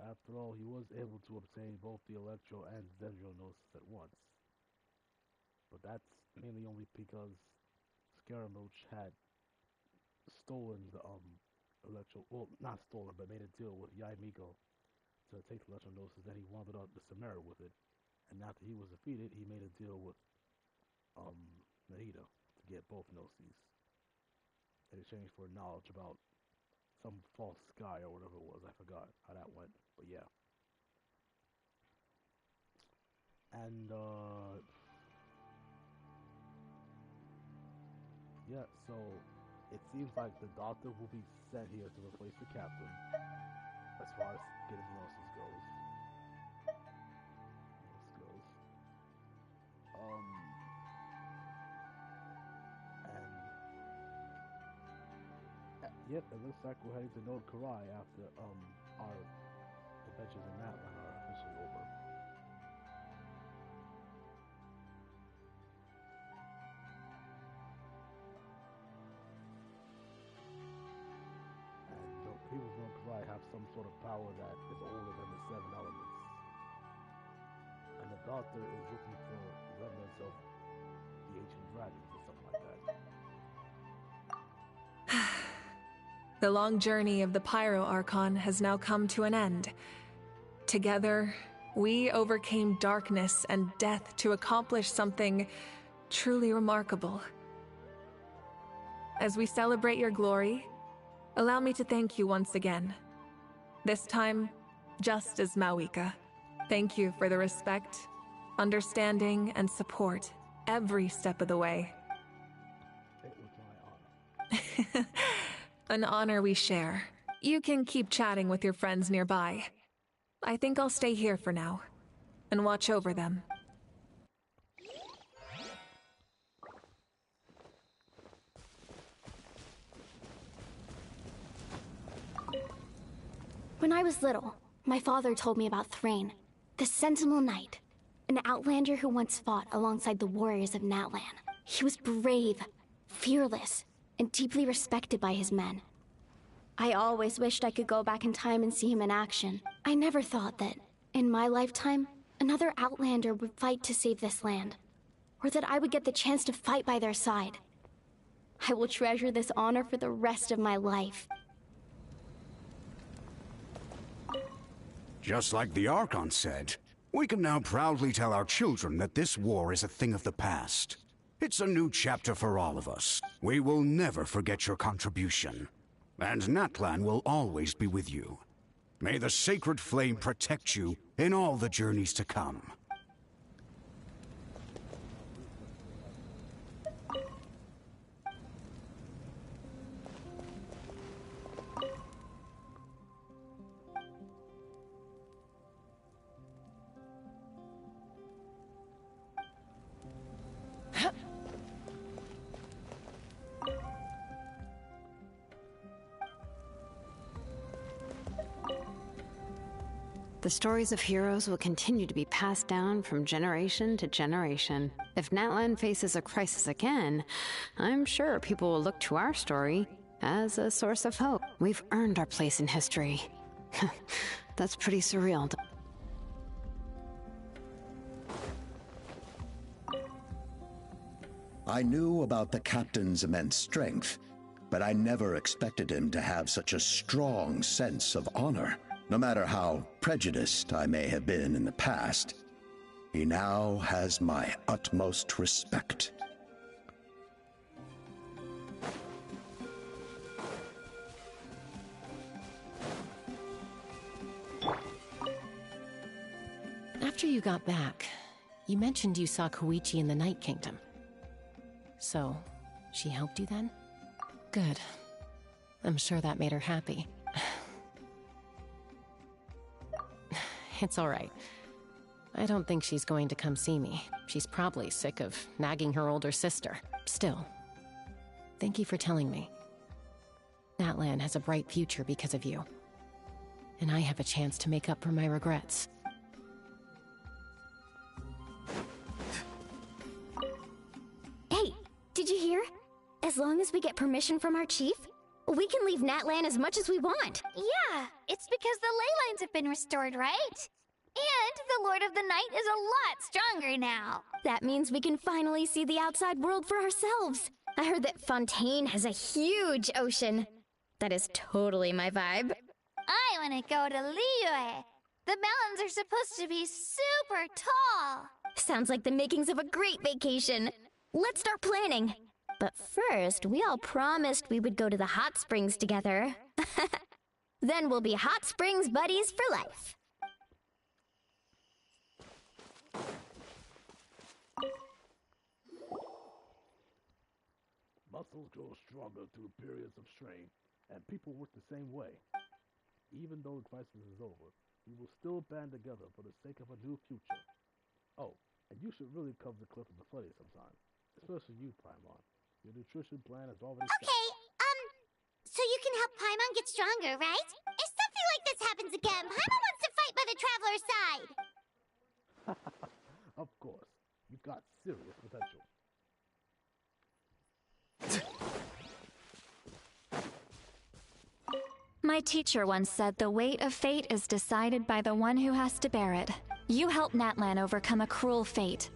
D: After all, he was able to obtain both the Electro and Dendro Gnosis at once. But that's mainly only because Scaramouche had stolen the Electro, well, not stolen, but made a deal with Yaimiko to take the Electro Gnosis. Then he wandered out the Samara with it, and after he was defeated, he made a deal with Nahida to get both Gnosis in exchange for knowledge about some false sky or whatever it was. I forgot how that went, but yeah. And yeah, so it seems like the Doctor will be sent here to replace the Captain as far as getting Gnosis goes. Yep, it looks like we're heading to Nod Krai after our adventures in that land are officially over. And the people of Nod Krai have some sort of power that is older than the 7 elements. And the Doctor is looking for remnants of the ancient dragons or something like that.
L: The long journey of the Pyro Archon has now come to an end. Together, we overcame darkness and death to accomplish something truly remarkable. As we celebrate your glory, allow me to thank you once again. This time, just as Mawika. Thank you for the respect, understanding, and support every step of the way.
D: It was my honor.
L: An honor we share. You can keep chatting with your friends nearby. I think I'll stay here for now and watch over them.
N: When I was little, my father told me about Thrain, the Sentinel Knight, an outlander who once fought alongside the warriors of Natlan. He was brave, fearless, and deeply respected by his men. I always wished I could go back in time and see him in action. I never thought that, in my lifetime, another outlander would fight to save this land, or that I would get the chance to fight by their side. I will treasure this honor for the rest of my life.
X: Just like the Archon said, we can now proudly tell our children that this war is a thing of the past. It's a new chapter for all of us. We will never forget your contribution. And Natlan will always be with you. May the sacred flame protect you in all the journeys to come.
Q: The stories of heroes will continue to be passed down from generation to generation. If Natlan faces a crisis again, I'm sure people will look to our story as a source of hope. We've earned our place in history. That's pretty surreal.
S: I knew about the captain's immense strength, but I never expected him to have such a strong sense of honor. No matter how prejudiced I may have been in the past, he now has my utmost respect.
W: After you got back, you mentioned you saw Koichi in the Night Kingdom. So, she helped you then? Good. I'm sure that made her happy. It's alright. I don't think she's going to come see me. She's probably sick of nagging her older sister. Still, thank you for telling me. Natlan has a bright future because of you. And I have a chance to make up for my regrets.
N: Hey, did you hear? As long as we get permission from our chief, we can leave Natlan as much as we want.
A: Yeah, it's because the ley lines have been restored, right? And the Lord of the Night is a lot stronger now.
N: That means we can finally see the outside world for ourselves. I heard that Fontaine has a huge ocean. That is totally my vibe.
A: I want to go to Liyue. The mountains are supposed to be super tall.
N: Sounds like the makings of a great vacation. Let's start planning. But first, we all promised we would go to the hot springs together. Then we'll be hot springs buddies for life.
D: Muscles grow stronger through periods of strain, and people work the same way. Even though the crisis is over, we will still band together for the sake of a new future. Oh, and you should really cover the cliff of the flooding sometime. Especially you, Paimon. Your nutrition plan is already set.
A: Okay, so you can help Paimon get stronger, right? If something like this happens again, Paimon wants to fight by the Traveler's side.
D: Of course. You've got serious potential.
B: My teacher once said the weight of fate is decided by the one who has to bear it. You helped Natlan overcome a cruel fate.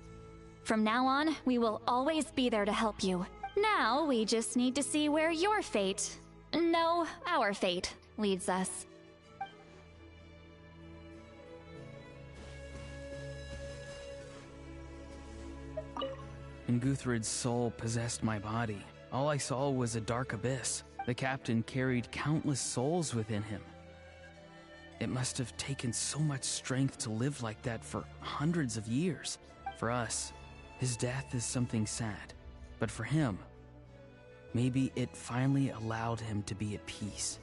B: From now on, we will always be there to help you. Now, we just need to see where your fate, no, our fate, leads us.
I: When Guthred's soul possessed my body, all I saw was a dark abyss. The captain carried countless souls within him. It must have taken so much strength to live like that for hundreds of years. For us, his death is something sad. But for him, maybe it finally allowed him to be at peace.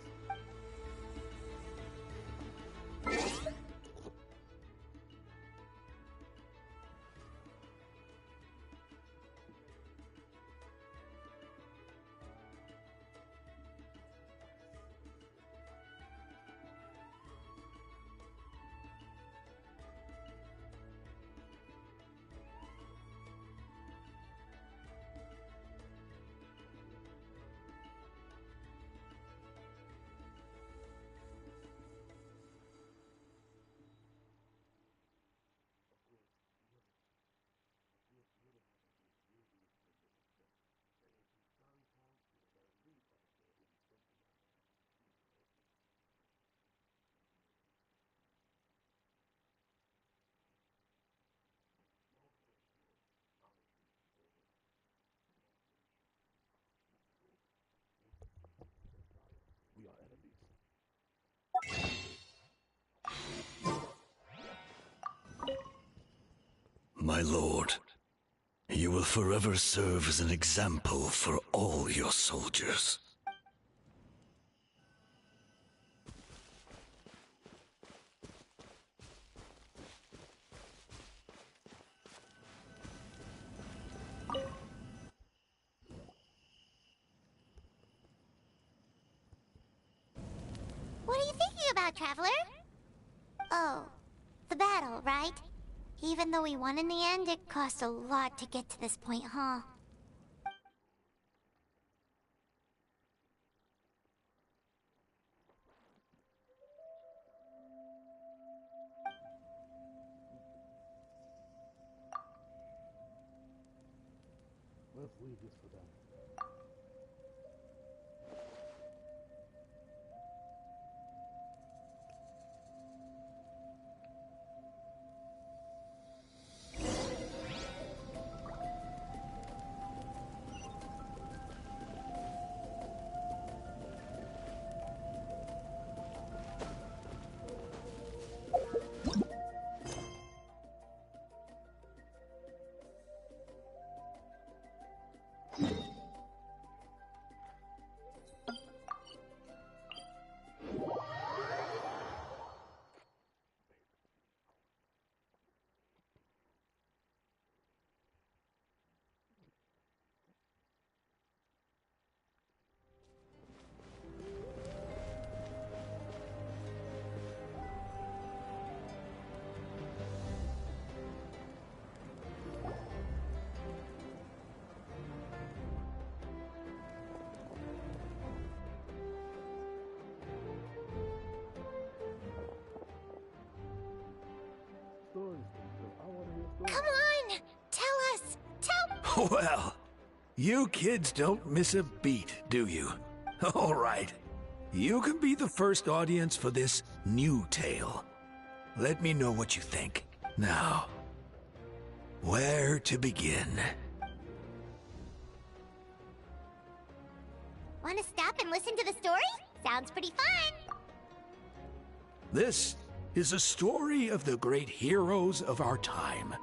D: We are enemies.
R: My lord, you will forever serve as an example for all your soldiers.
A: What are you thinking about, Traveler? Oh, the battle, right? Even though we won in the end, it cost a lot to get to this point, huh?
D: wages for them.
A: Come on! Tell us! Tell...
R: Well, you kids don't miss a beat, do you? All right. You can be the first audience for this new tale. Let me know what you think. Now, where to begin?
A: Want to stop and listen to the story? Sounds pretty fun!
R: This is a story of the great heroes of our time.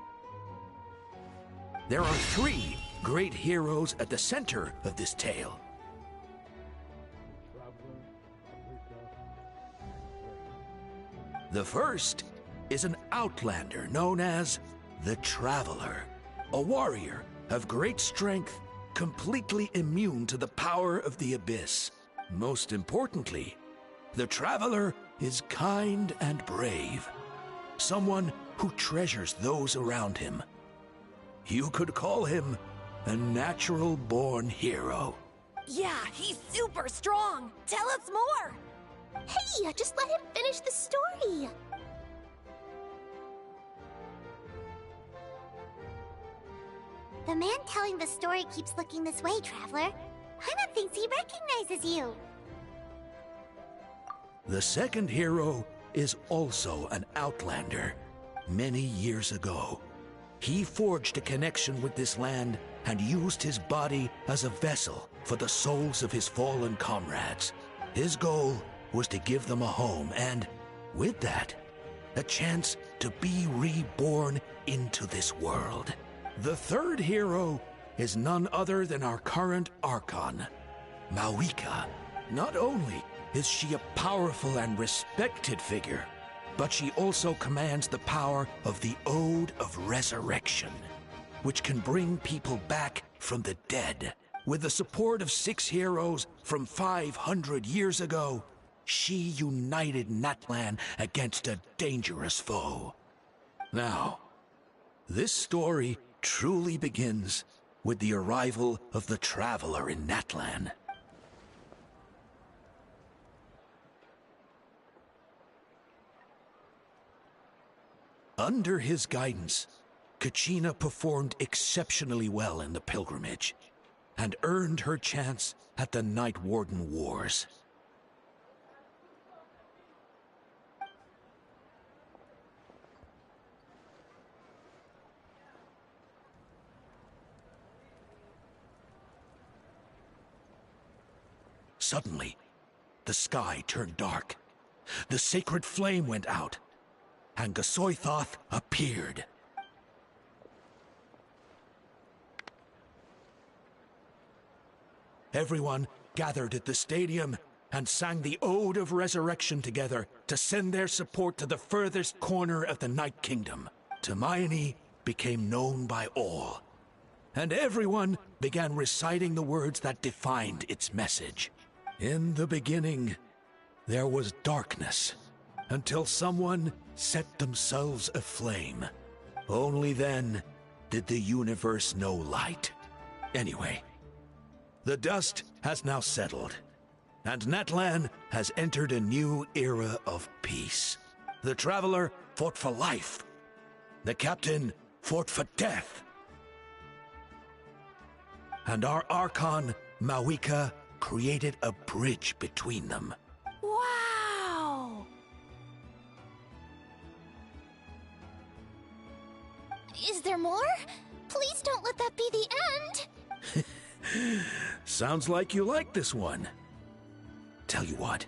R: There are 3 great heroes at the center of this tale. The first is an outlander known as the Traveler, a warrior of great strength, completely immune to the power of the Abyss. Most importantly, the Traveler is kind and brave, someone who treasures those around him. You could call him a natural-born hero.
H: Yeah, he's super strong! Tell us more!
A: Hey, just let him finish the story! The man telling the story keeps looking this way, Traveler. Paimon thinks he recognizes you.
R: The second hero is also an outlander. Many years ago, he forged a connection with this land and used his body as a vessel for the souls of his fallen comrades. His goal was to give them a home and, with that, a chance to be reborn into this world. The third hero is none other than our current Archon, Mawika. Not only is she a powerful and respected figure, but she also commands the power of the Ode of Resurrection, which can bring people back from the dead. With the support of 6 heroes from 500 years ago, she united Natlan against a dangerous foe. Now, this story truly begins with the arrival of the Traveler in Natlan. Under his guidance, Kachina performed exceptionally well in the pilgrimage and earned her chance at the Night Warden Wars. Suddenly, the sky turned dark. The sacred flame went out, and Gasoithoth appeared. Everyone gathered at the stadium and sang the Ode of Resurrection together to send their support to the furthest corner of the Night Kingdom. Hermione became known by all, and everyone began reciting the words that defined its message. In the beginning, there was darkness, until someone set themselves aflame. Only then did the universe know light. Anyway, the dust has now settled, and Natlan has entered a new era of peace. The Traveler fought for life. The Captain fought for death. and our Archon, Mawika, created a bridge between them.
H: Wow!
A: Is there more? Please don't let that be the end!
R: Sounds like you like this one. Tell you what,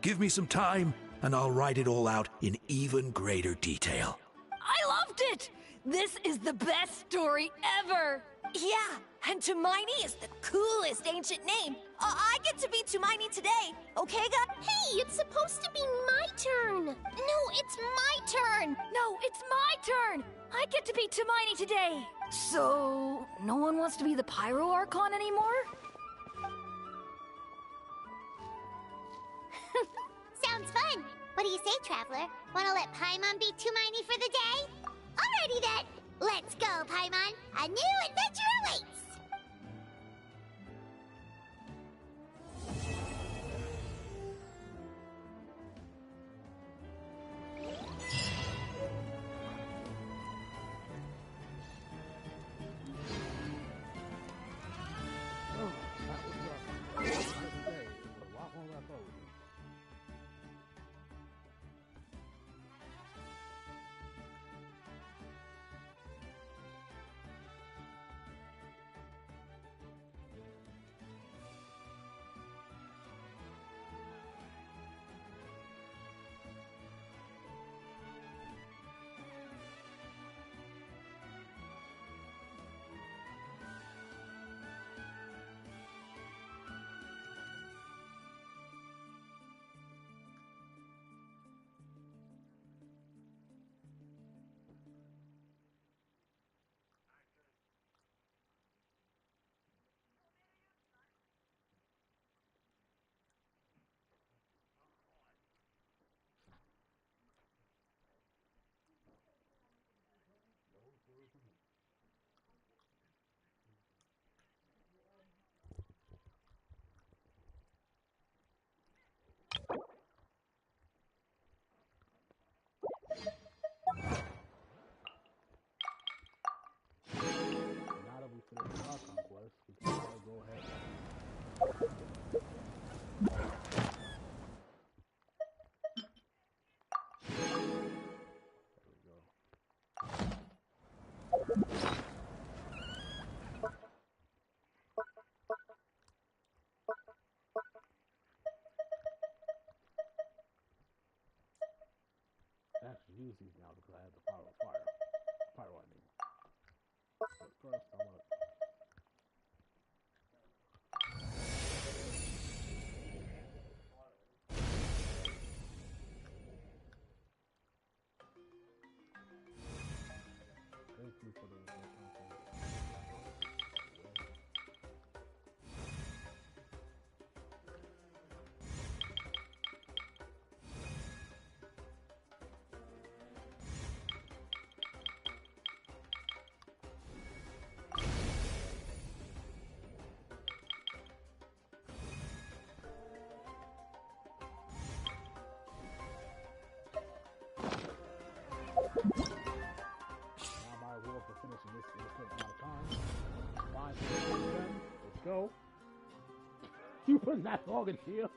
R: give me some time, and I'll write it all out in even greater detail.
P: I loved it! This is the best story ever!
H: Yeah, and Tumaini is the coolest ancient name. I get to be Tumaini today, okay, guys?
A: Hey, it's supposed to be my turn! No, it's my turn!
P: No, it's my turn! I get to be Tumaini today! So, no one wants to be the Pyro Archon anymore?
A: Sounds fun! What do you say, Traveler? Wanna let Paimon be Tumaini for the day? Alrighty then! Let's go, Paimon! A new adventure awaits!
D: Now that we finished our conquest, we can go ahead. I actually use these now because I have the fire. Fire, I mean. But first, I'm gonna. Thank you for the for finishing this in a certain amount of time. Fine, let's go. You putting that dog in here?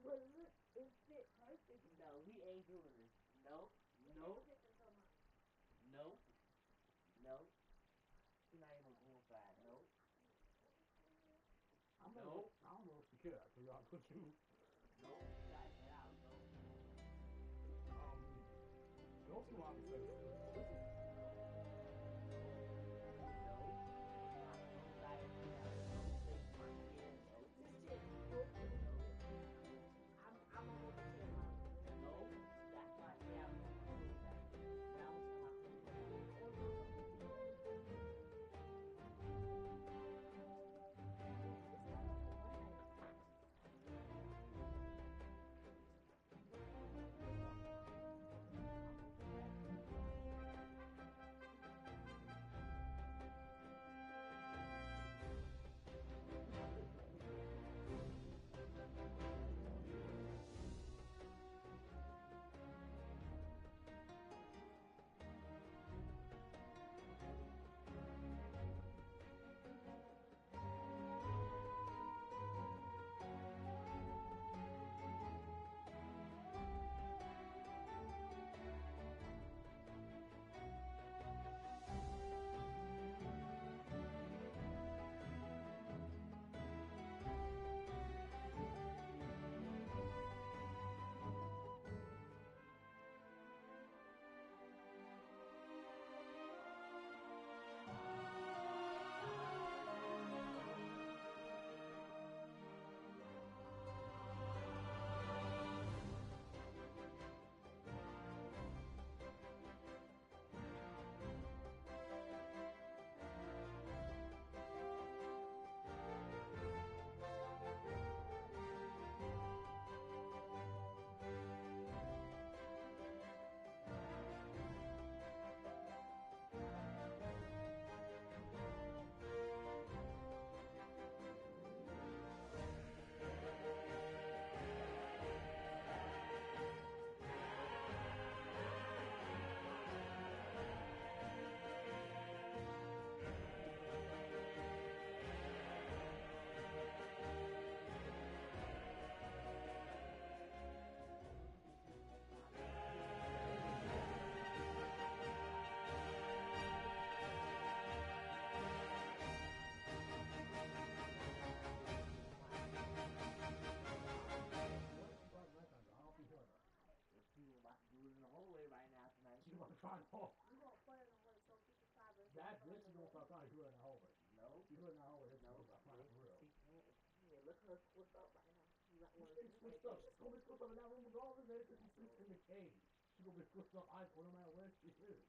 M: No, we ain't doing this. Nope. Nope. Nope. Nope. We're not even going inside. Nope.
D: I don't know if she cares, to be honest with you.
M: Nope. You gotta get out. Nope.
D: Go to Robbie Center. She's about to try to hole. You gonna put it in the hole so people try to. That's this. She's gonna start trying to do it in the hallway. No. You put it in the hallway. She's gonna start trying for real.
M: She can't. Yeah, look at her squished up right now. She's not
D: She's getting squished up. She's gonna be squished up in that room regardless, man. Because she's in the cage. She's gonna be squished up no matter where she is.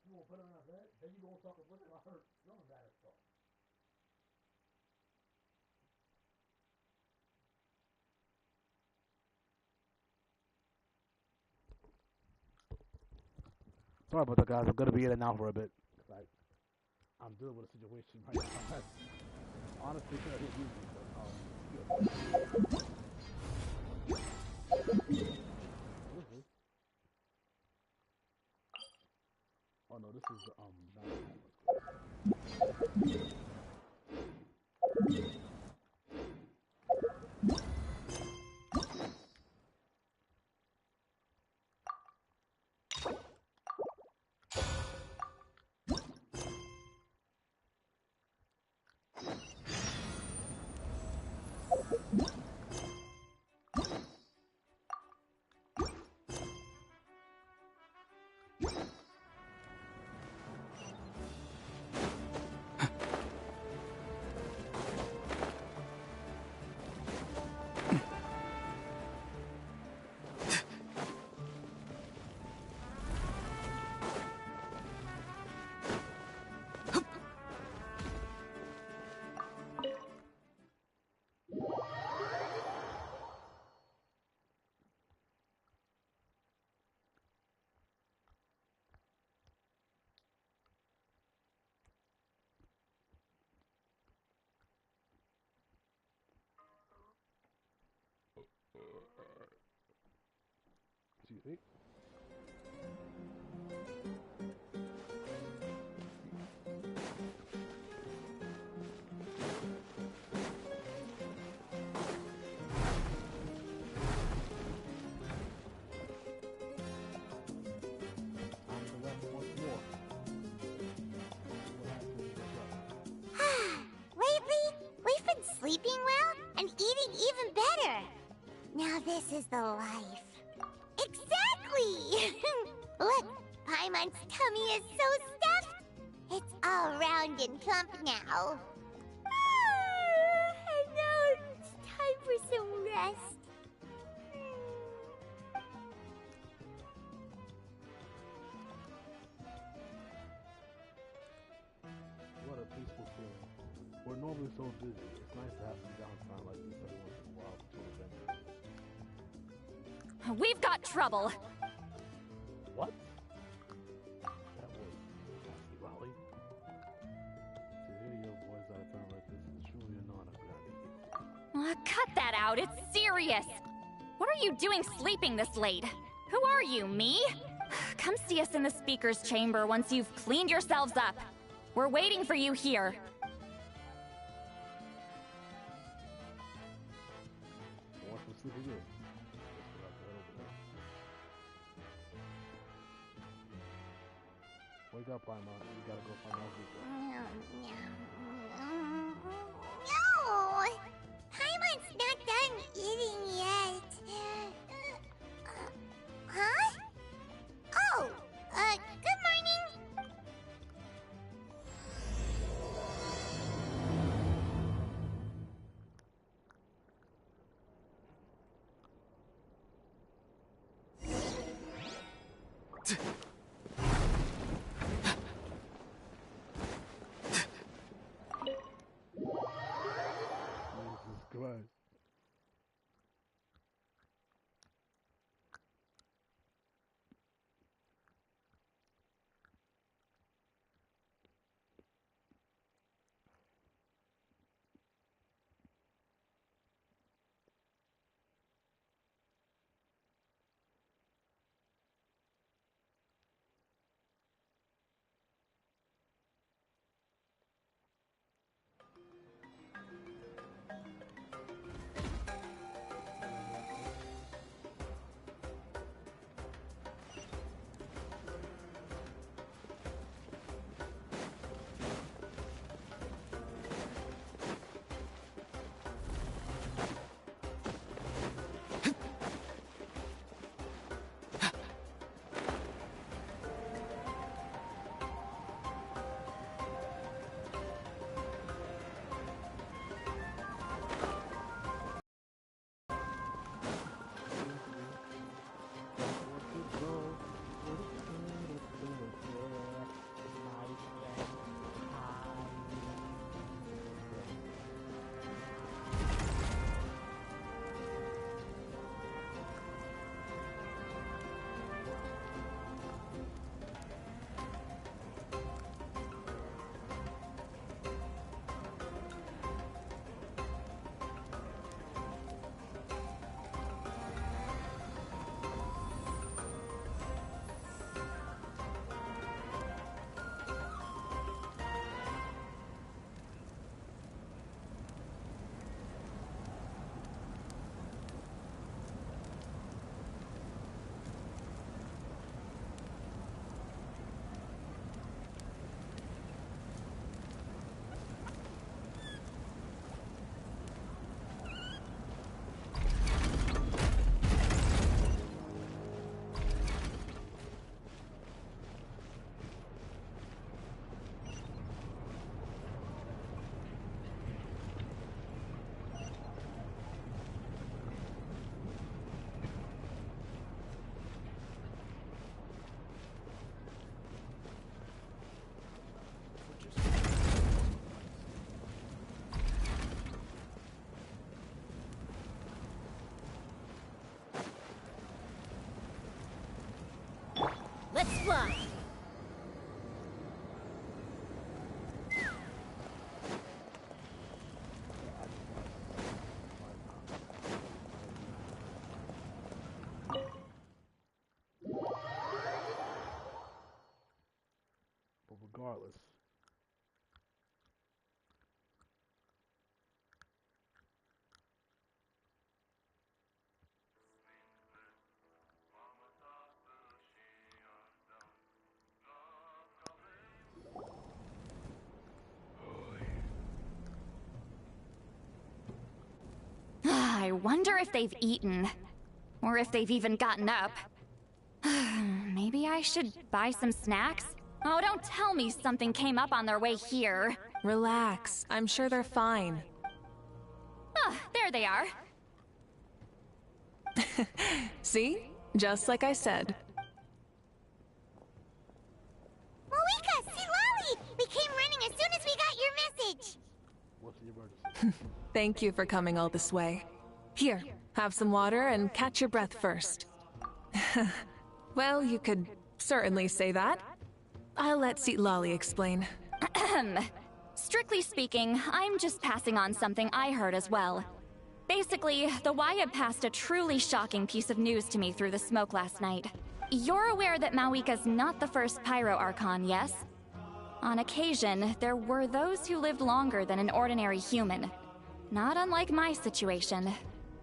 D: You gonna put her in her bed? Then you gonna talk about her smelling bad as fuck. Sorry about that, guys. I'm gonna be in and out for a bit. Like, I'm dealing with a situation right now. That's honestly could have hit you, but what is this? Oh no, this is excuse me.
A: sleeping well and eating even better. Now this is the life. Exactly! Look, Paimon's tummy is so stuffed. It's all round and plump now. And now it's time for some rest.
D: What a peaceful feeling. We're normally so busy. It's nice to have some downtime like this every once in a while between adventures.
B: We've got trouble.
D: What? That was Raleigh. To hear your voice at a time like this is truly an honor, Granny.
B: Cut that out, it's serious. What are you doing sleeping this late? Who are you, me? Come see us in the speaker's chamber once you've cleaned yourselves up. We're waiting for you here.
D: Want to sleep again? Wake up, Paimon. You gotta go find Alvika.
A: No! Paimon's not done eating yet. Huh? Oh, good morning.
D: Jesus Christ.
H: Let's fly!
D: But regardless,
B: wonder if they've eaten. Or if they've even gotten up. Maybe I should buy some snacks? Oh, don't tell me something came up on their way here.
L: Relax. I'm sure they're fine.
B: Ah, there they are.
L: See? Just like I said.
A: Moika, see Lolly! We came running as soon as we got your message!
D: What's the emergency?
L: Thank you for coming all this way. Here, have some water and catch your breath first. Well, you could certainly say that. I'll let Lolly explain.
B: Strictly speaking, I'm just passing on something I heard as well. Basically, the Wyab passed a truly shocking piece of news to me through the smoke last night. You're aware that Mawika's not the first Pyro Archon, yes? On occasion, there were those who lived longer than an ordinary human. Not unlike my situation.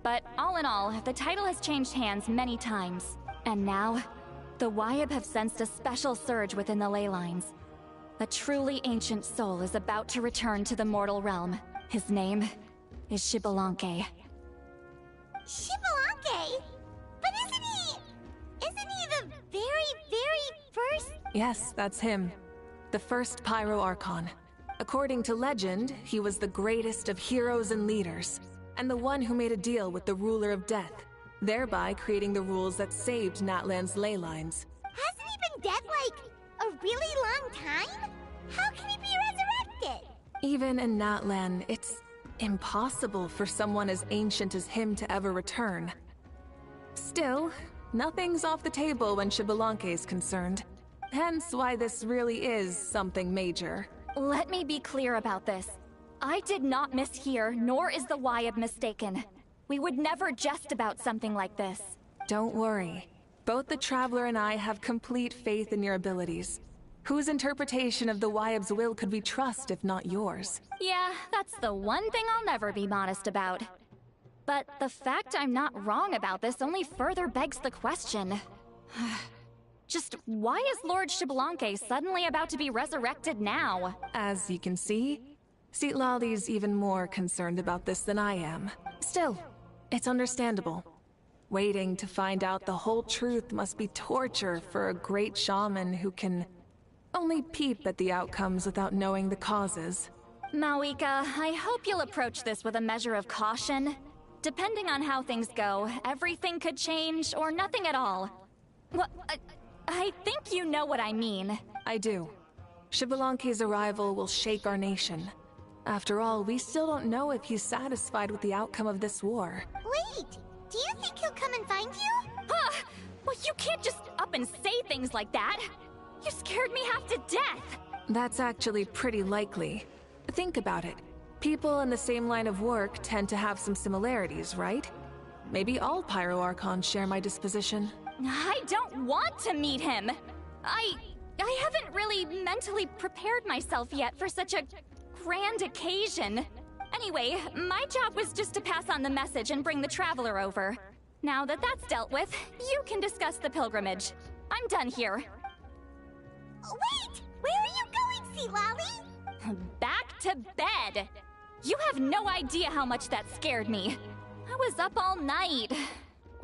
B: But all in all, the title has changed hands many times. And now, the Wyab have sensed a special surge within the ley lines. A truly ancient soul is about to return to the mortal realm. His name is Xbalanque.
A: Xbalanque? But isn't he the very first?
L: Yes, that's him. The first Pyro Archon. According to legend, he was the greatest of heroes and leaders, and the one who made a deal with the ruler of death, thereby creating the rules that saved Natlan's ley lines.
A: Hasn't he been dead like a really long time? How can he be resurrected?
L: Even in Natlan, it's impossible for someone as ancient as him to ever return. Still, nothing's off the table when Xbalanque is concerned. Hence why this really is something major.
B: Let me be clear about this. I did not mishear, nor is the Wyab mistaken. We would never jest about something like this.
L: Don't worry. Both the Traveler and I have complete faith in your abilities. Whose interpretation of the Wyab's will could we trust if not yours?
B: Yeah, that's the one thing I'll never be modest about. But the fact I'm not wrong about this only further begs the question. Just why is Lord Xbalanque suddenly about to be resurrected now?
L: As you can see, Lolly's even more concerned about this than I am. Still, it's understandable. Waiting to find out the whole truth must be torture for a great shaman who can only peep at the outcomes without knowing the causes.
B: Mawika, I hope you'll approach this with a measure of caution. Depending on how things go, everything could change or nothing at all. Well, I think you know what I mean.
L: I do. Xbalanque's arrival will shake our nation. After all, we still don't know if he's satisfied with the outcome of this war.
A: Wait, do you think he'll come and find you?
B: Well, you can't just up and say things like that. You scared me half to death.
L: That's actually pretty likely. Think about it. People in the same line of work tend to have some similarities, right? Maybe all Pyro Archons share my disposition.
B: I don't want to meet him. I haven't really mentally prepared myself yet for such a grand occasion. Anyway, my job was just to pass on the message and bring the Traveler over. Now that that's dealt with, you can discuss the pilgrimage. I'm done here.
A: Wait! Where are you going, Sea Lolly?
B: Back to bed! You have no idea how much that scared me. I was up all night.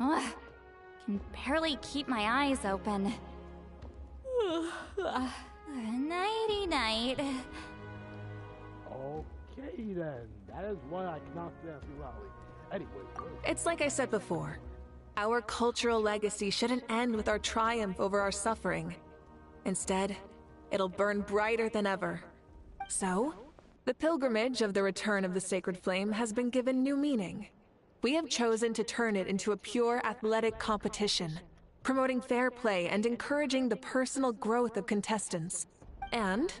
B: Ugh, can barely keep my eyes open. Nighty-night.
D: Okay then, that is why I cannot stand Sea Lolly. Anyway,
L: it's like I said before. Our cultural legacy shouldn't end with our triumph over our suffering. Instead, it'll burn brighter than ever. So, the pilgrimage of the return of the sacred flame has been given new meaning. We have chosen to turn it into a pure athletic competition, promoting fair play and encouraging the personal growth of contestants. And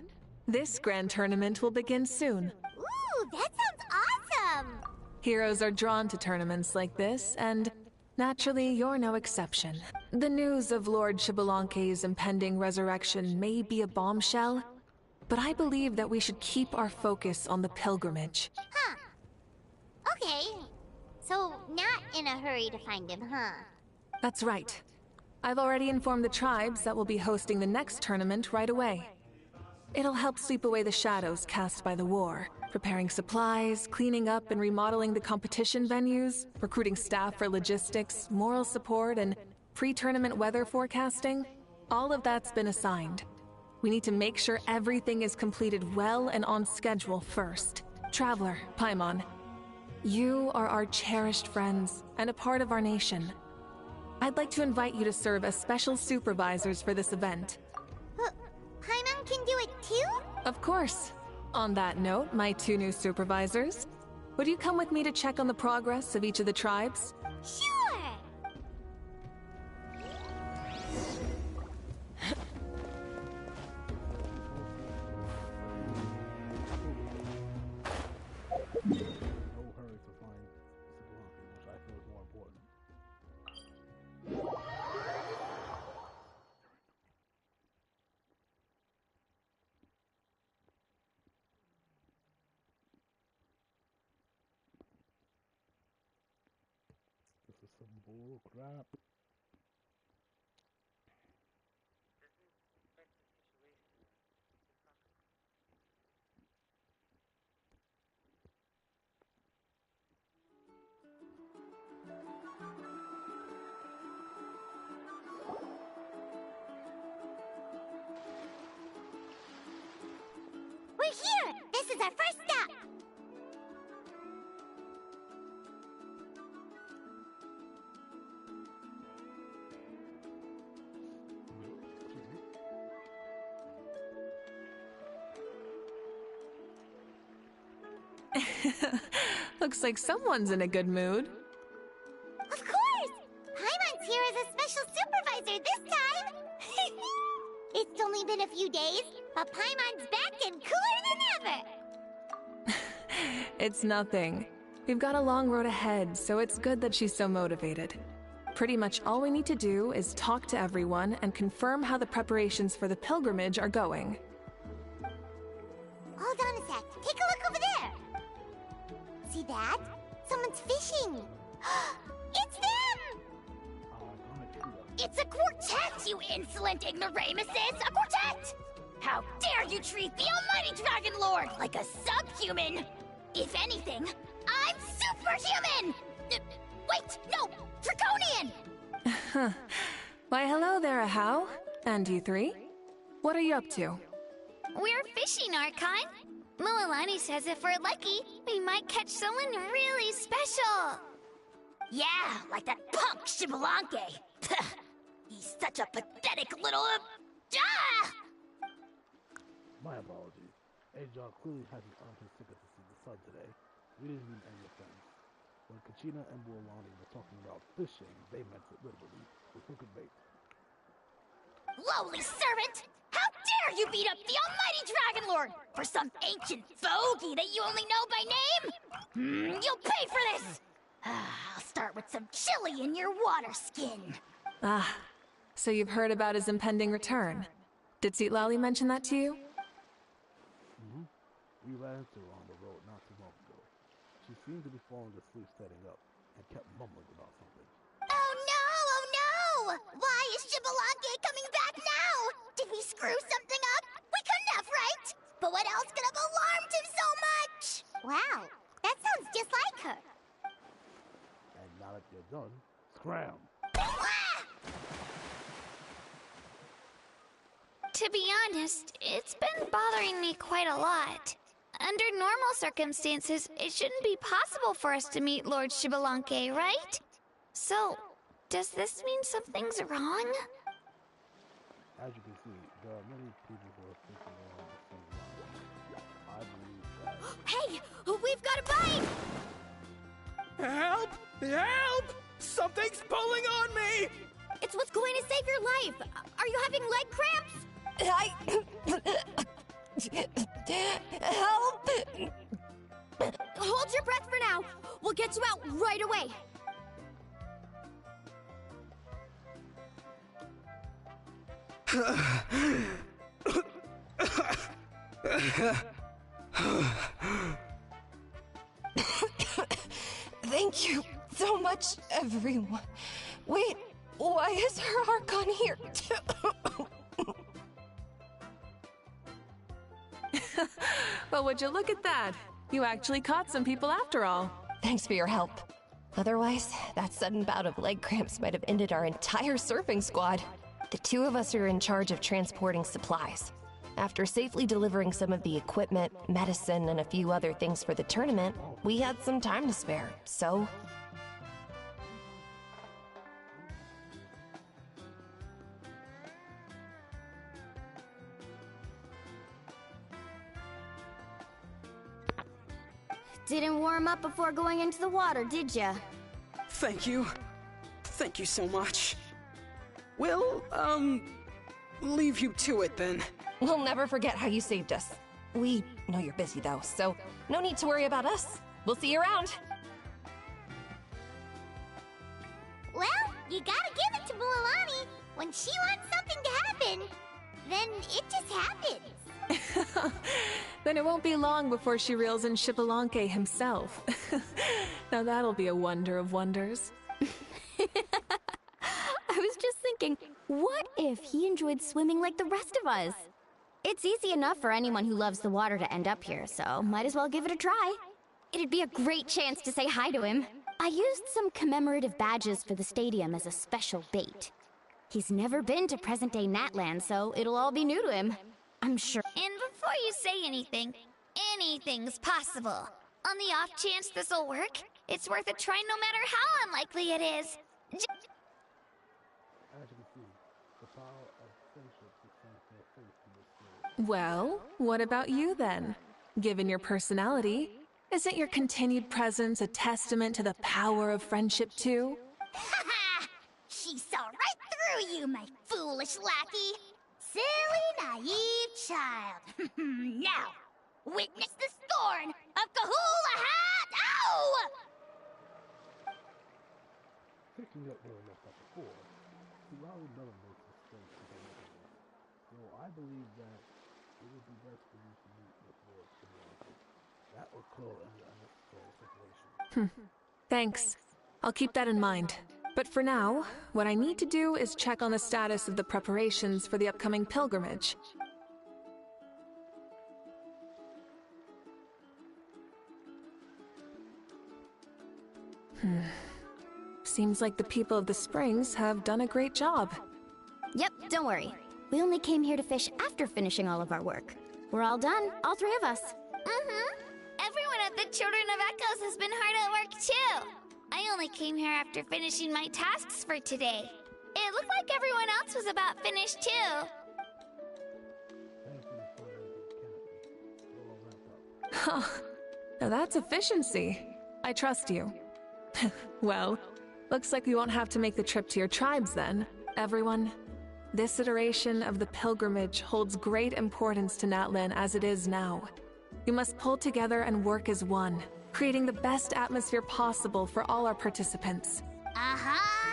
L: this grand tournament will begin soon.
A: Ooh, that sounds awesome!
L: Heroes are drawn to tournaments like this, and naturally, you're no exception. The news of Lord Xbalanque's impending resurrection may be a bombshell, but I believe that we should keep our focus on the pilgrimage.
A: Huh. Okay. So, not in a hurry to find him, huh?
L: That's right. I've already informed the tribes that we'll be hosting the next tournament right away. It'll help sweep away the shadows cast by the war. preparing supplies, cleaning up and remodeling the competition venues, recruiting staff for logistics, moral support, and pre-tournament weather forecasting. All of that's been assigned. We need to make sure everything is completed well and on schedule first. Traveler, Paimon, you are our cherished friends and a part of our nation. I'd like to invite you to serve as special supervisors for this event.
A: Paimon can do it too?
L: Of course. On that note, my 2 new supervisors, would you come with me to check on the progress of each of the tribes?
A: Sure!
D: No hurry to find Spelunky, which I feel is more important. This is some bull crap.
A: We're here! This is our first stop!
L: Looks like someone's in a good mood.
A: Of course! Paimon's here as a special supervisor this time! It's only been a few days, but Paimon's back and cooler than ever!
L: It's nothing. We've got a long road ahead, so it's good that she's so motivated. Pretty much all we need to do is talk to everyone and confirm how the preparations for the pilgrimage are going.
A: Hold on a sec. Take a look over there! See that? Someone's fishing! It's them!
H: It's a quartet, you insolent ignoramuses! A quartet! How dare you treat the almighty Dragon Lord like a subhuman! If anything, I'm superhuman! Wait, no! Draconian!
L: Why, hello there, Ahau. And you 3? What are you up to?
B: We're fishing, Archon. Mualani says if we're lucky, we might catch someone really special.
H: Yeah, like that punk Shibalanke. He's such a pathetic little...
D: My apologies. Ajok clearly hasn't earned his ticket to see the sun today. We didn't mean any offense. When Kachina and Mualani were talking about fishing, they meant it literally, with hook and bait.
H: Lowly servant! How dare you beat up the almighty Dragon Lord for some ancient fogey that you only know by name? You'll pay for this! I'll start with some chili in your water skin.
L: Ah, so you've heard about his impending return. Did Citlali mention that to you?
D: We ran into her on the road not too long ago. She seemed to be falling asleep setting up, and kept mumbling about something.
H: Oh no! Why is Shibalanke coming back now? Did we screw something up? We couldn't have, right? But what else could have alarmed him so much?
A: Wow, that sounds just like her.
D: And now that you're done, scram!
B: To be honest, it's been bothering me quite a lot. Under normal circumstances, it shouldn't be possible for us to meet Lord Shibalanke, right? So, does this mean something's wrong?
D: As you can see, there are many people who are thinking along the same lines. I believe that...
H: Hey! We've got a bite!
C: Help! Help! Something's pulling on me!
H: It's what's going to save your life! Are you having leg cramps? Help! Hold your breath for now! We'll get you out right away!
T: Thank you so much, everyone. Wait, why is her Archon here too?
L: Well, would you look at that? You actually caught some people after all.
T: Thanks for your help. Otherwise, that sudden bout of leg cramps might have ended our entire surfing squad. The two of us are in charge of transporting supplies. After safely delivering some of the equipment, medicine, and a few other things for the tournament, we had some time to spare, so...
E: Didn't warm up before going into the water, did ya?
F: Thank you. Thank you so much. We'll, leave you to it then.
T: We'll never forget how you saved us. We know you're busy though, so no need to worry about us. We'll see you around.
A: Well, you gotta give it to Mualani. When she wants something to happen, then it just happens.
L: Then it won't be long before she reels in Shipalonke himself. Now that'll be a wonder of wonders.
E: I was just thinking, what if he enjoyed swimming like the rest of us? It's easy enough for anyone who loves the water to end up here, so might as well give it a try. It'd be a great chance to say hi to him. I used some commemorative badges for the stadium as a special bait. He's never been to present-day Natland, so it'll all be new to him. I'm sure.
H: And before you say anything, anything's possible. On the off chance this'll work, it's worth a try no matter how unlikely it is.
D: As you can see, the power of friendship sustains their faith in this story.
L: Well, what about you then? Given your personality, isn't your continued presence a testament to the power of friendship too?
H: Ha! She saw right through you, my foolish lackey. Silly, naive child. Now, witness the scorn of Kahula Hat! Ow!
D: Picking up where we left off before, Sulali never makes mistakes to get into this. So I believe that it would be best for you to meet with Lord Shimon. That would clear any unnecessary situation.
L: Thanks. I'll keep that in mind. But for now, what I need to do is check on the status of the preparations for the upcoming pilgrimage. Seems like the people of the Springs have done a great job.
E: Yep, don't worry. We only came here to fish after finishing all of our work. We're all done, all three of us.
H: Everyone at the Children of Echoes has been hard at work too. I only came here after finishing my tasks for today. It looked like everyone else was about finished too.
L: Huh. Now that's efficiency. I trust you. Well, looks like we won't have to make the trip to your tribes then. Everyone, this iteration of the pilgrimage holds great importance to Natlan as it is now. You must pull together and work as one, creating the best atmosphere possible for all our participants.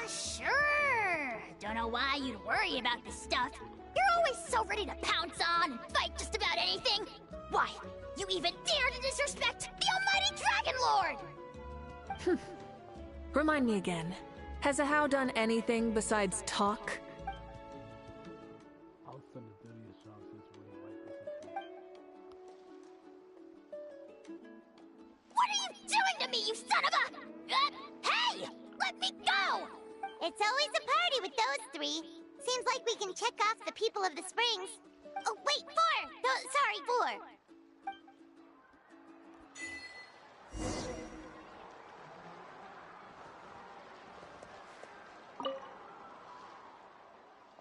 H: Sure. Don't know why you'd worry about this stuff. You're always so ready to pounce on and fight just about anything. Why, you even dare to disrespect the almighty Dragon Lord!
L: Remind me again, has Ahau done anything besides talk?
D: I'll send the dirtiest job since we're gonna write this.
H: What are you doing to me, you son of a... hey! Let me go!
A: It's always a party with those three. Seems like we can check off the people of the Springs. Oh, wait, four! Sorry, four.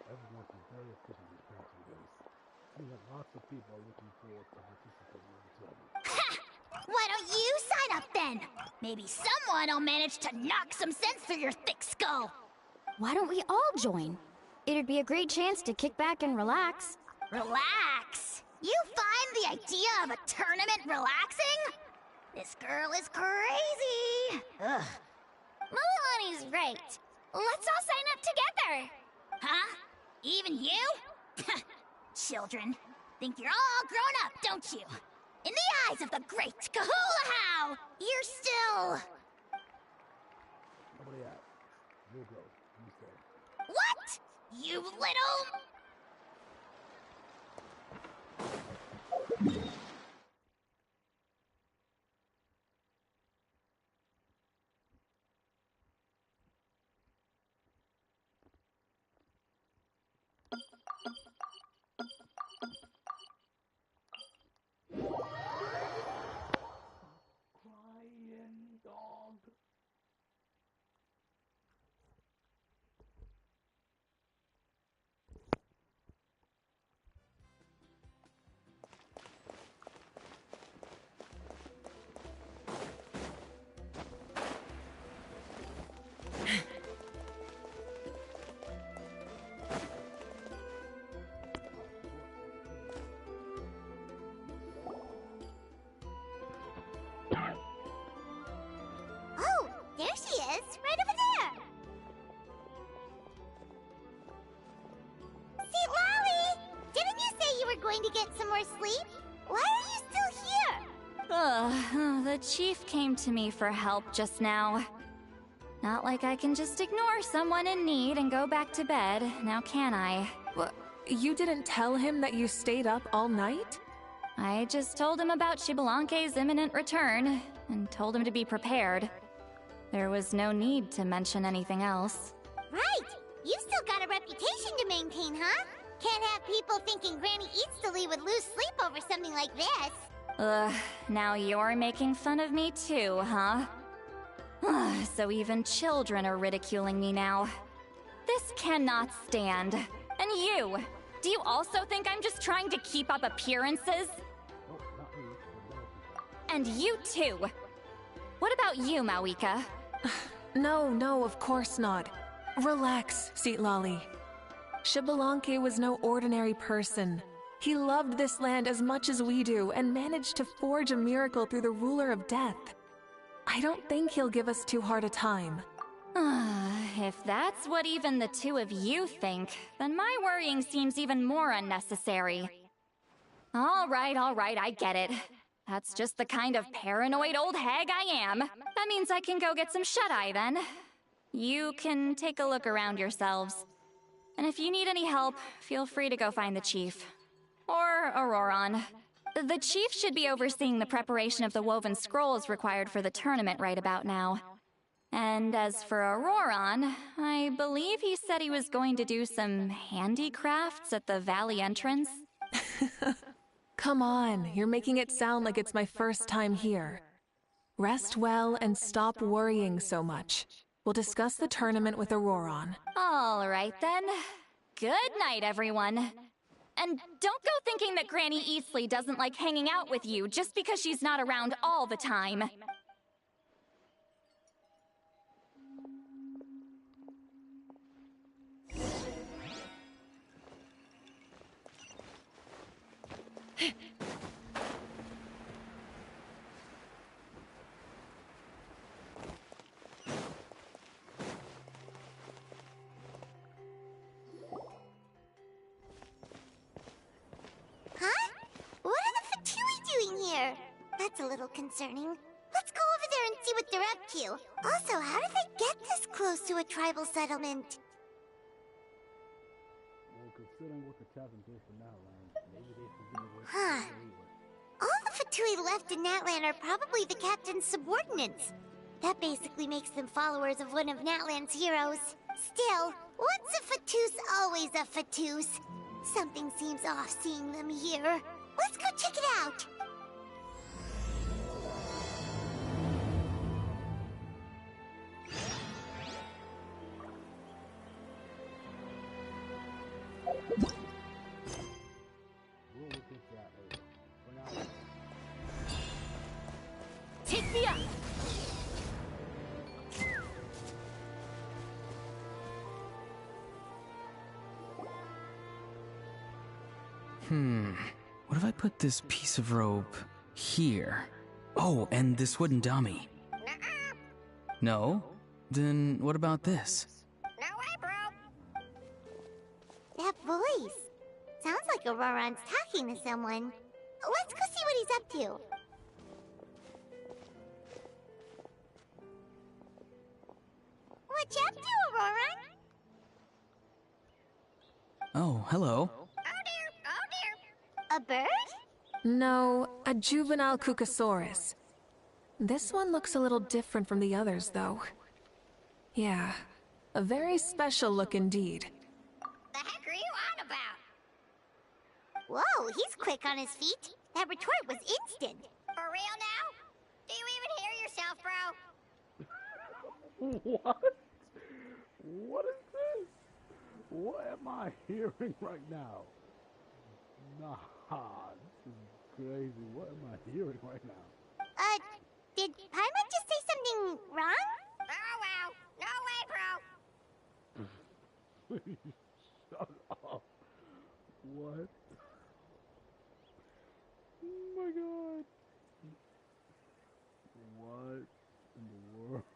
D: Everyone's been very efficient these past few days. Seems like lots of people are looking forward to participating in this level.
H: Why don't you sign up then? Maybe someone will manage to knock some sense through your thick skull.
E: Why don't we all join? It'd be a great chance to kick back and relax.
H: Relax? You find the idea of a tournament relaxing? This girl is crazy. Ugh. Mualani's right. Let's all sign up together. Huh? Even you? Children, think you're all grown up, don't you? In the eyes of the great Kahula, you're still...
D: Nobody out. We'll go. You say.
H: What? You little...
A: asleep? Why are you still here?
B: Ugh, the chief came to me for help just now. Not like I can just ignore someone in need and go back to bed, now can I?
L: What? You didn't tell him that you stayed up all night?
B: I just told him about Xbalanque's imminent return, and told him to be prepared. There was no need to mention anything else.
A: Right! You still got a reputation to maintain, huh? Can't have people thinking Granny Easterly would lose sleep over something like this.
B: Ugh, now you're making fun of me too, huh? Ugh, so even children are ridiculing me now. This cannot stand. And you! Do you also think I'm just trying to keep up appearances? And you too! What about you, Mawika?
L: No, of course not. Relax, Seatlolly. Xbalanque was no ordinary person. He loved this land as much as we do and managed to forge a miracle through the ruler of death. I don't think he'll give us too hard a time.
B: If that's what even the two of you think, then my worrying seems even more unnecessary. All right, I get it. That's just the kind of paranoid old hag I am. That means I can go get some shut-eye then. You can take a look around yourselves. And if you need any help, feel free to go find the chief. Or Auroron. The chief should be overseeing the preparation of the woven scrolls required for the tournament right about now. And as for Auroron, I believe he said he was going to do some handicrafts at the valley entrance.
L: Come on, you're making it sound like it's my first time here. Rest well and stop worrying so much. We'll discuss the tournament with Auroron.
B: All right then. Good night, everyone. And don't go thinking that Granny Eastly doesn't like hanging out with you just because she's not around all the time.
A: Huh? What are the Pt2 doing here? That's a little concerning. Let's go over there and see what they're up to. Also, how did they get this close to a tribal settlement?
D: Well, considering what the captain did for Natlan, maybe they should give away.
A: Huh. All the Fatui left in Natlan are probably the captain's subordinates. That basically makes them followers of one of Natlan's heroes. Still, once a Fatus, always a Fatus. Something seems off seeing them here. Let's go check it out!
D: We'll look into that later. For now,
P: Take me up!
I: What if I put this piece of rope here? Oh, and this wooden dummy. No? Then what about this?
A: That voice. Sounds like Auroron's talking to someone. Let's go see what he's up to. What you up to, Auroron?
I: Oh, hello.
A: A bird?
L: No, a juvenile Cucosaurus. This one looks a little different from the others, though. Yeah, a very special look indeed.
H: The heck are you on about?
A: Whoa, he's quick on his feet. That retort was instant.
H: For real now? Do you even hear yourself, bro?
D: what? What is this? What am I hearing right now? Nah, this is crazy. What am I hearing right now?
A: Did Paimon just say something wrong?
H: Oh well, no way, bro.
D: Please, shut up. What? Oh my god. What in the world?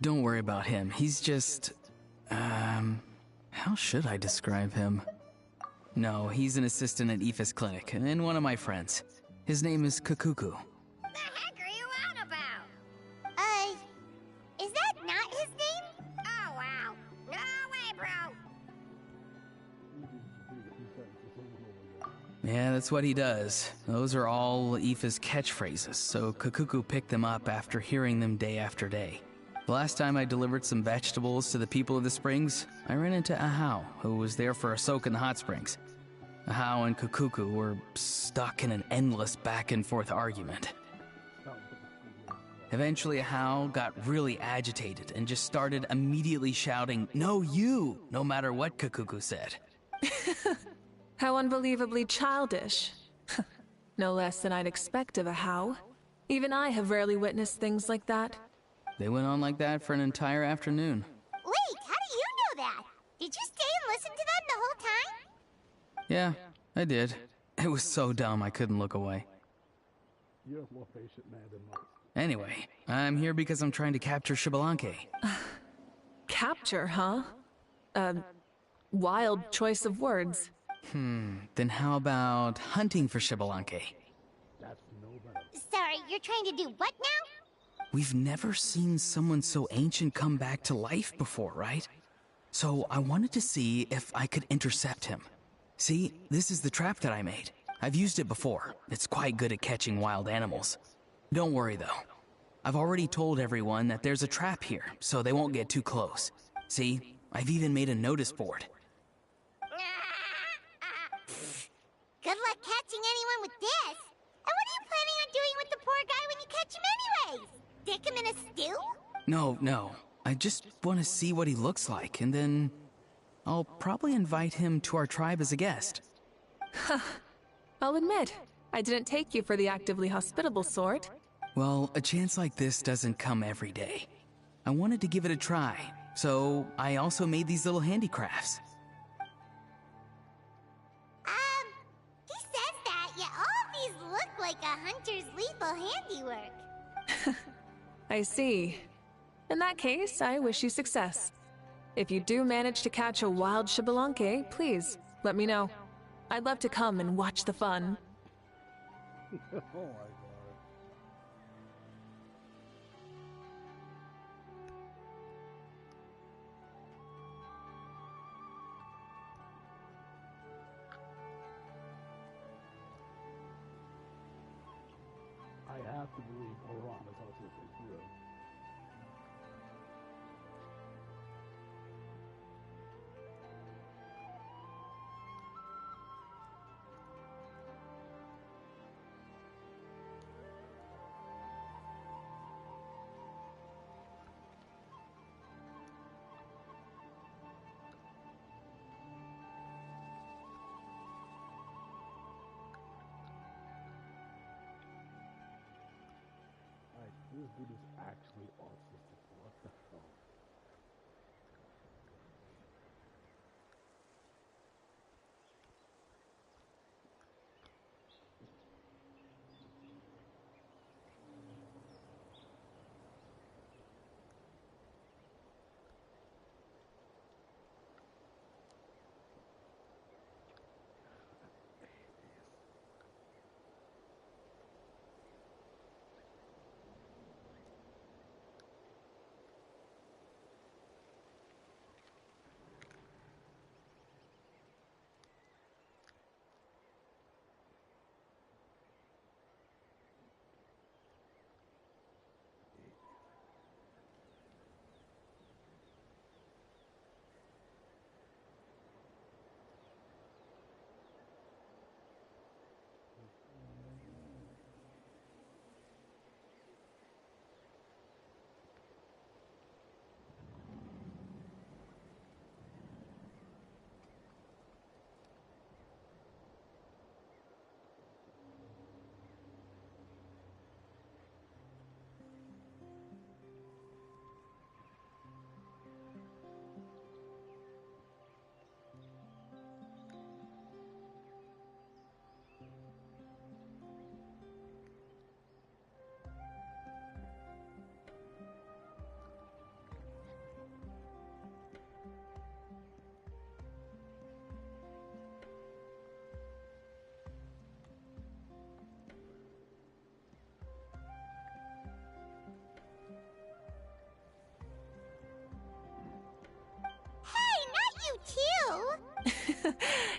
I: Don't worry about him. He's just... how should I describe him? No, he's an assistant at Aoife's clinic, and one of my friends. His name is Kakuku.
A: Is that not his name? Oh, wow. No way, bro.
I: Yeah, that's what he does. Those are all Aoife's catchphrases, so Kakuku picked them up after hearing them day after day. The last time I delivered some vegetables to the people of the springs, I ran into Ahau, who was there for a soak in the hot springs. Ahau and Kakuku were stuck in an endless back-and-forth argument. Eventually, Ahau got really agitated and just started immediately shouting, "No, you!" no matter what Kakuku said.
L: How unbelievably childish. No less than I'd expect of a How. Even I have rarely witnessed things like that.
I: They went on like that for an entire afternoon.
A: Wait, how do you know that? Did you stay and listen to them the whole time?
I: Yeah, I did. It was so dumb I couldn't look away.
D: You're a more patient man than most.
I: Anyway, I'm here because I'm trying to capture Xbalanque.
L: Capture, huh? Wild choice of words.
I: Then how about hunting for Xbalanque?
D: That's no better.
A: Sorry, you're trying to do what now?
I: We've never seen someone so ancient come back to life before, right? So I wanted to see if I could intercept him. See, this is the trap that I made. I've used it before. It's quite good at catching wild animals. Don't worry, though. I've already told everyone that there's a trap here, so they won't get too close. See, I've even made a notice board.
A: Good luck catching anyone with this. And what are you planning on doing with the poor guy when you catch him anyways? Stick him in a stew?
I: No. I just want to see what he looks like, and then I'll probably invite him to our tribe as a guest.
L: I'll admit, I didn't take you for the actively hospitable sort.
I: Well, a chance like this doesn't come every day. I wanted to give it a try, so I also made these little handicrafts.
A: He says that, yet all of these look like a hunter's lethal handiwork.
L: I see. In that case, I wish you success. If you do manage to catch a wild Xbalanque, please, let me know. I'd love to come and watch the fun.
D: Oh my god. I have to believe Oran is also a hero. This dude is actually autistic. What the hell?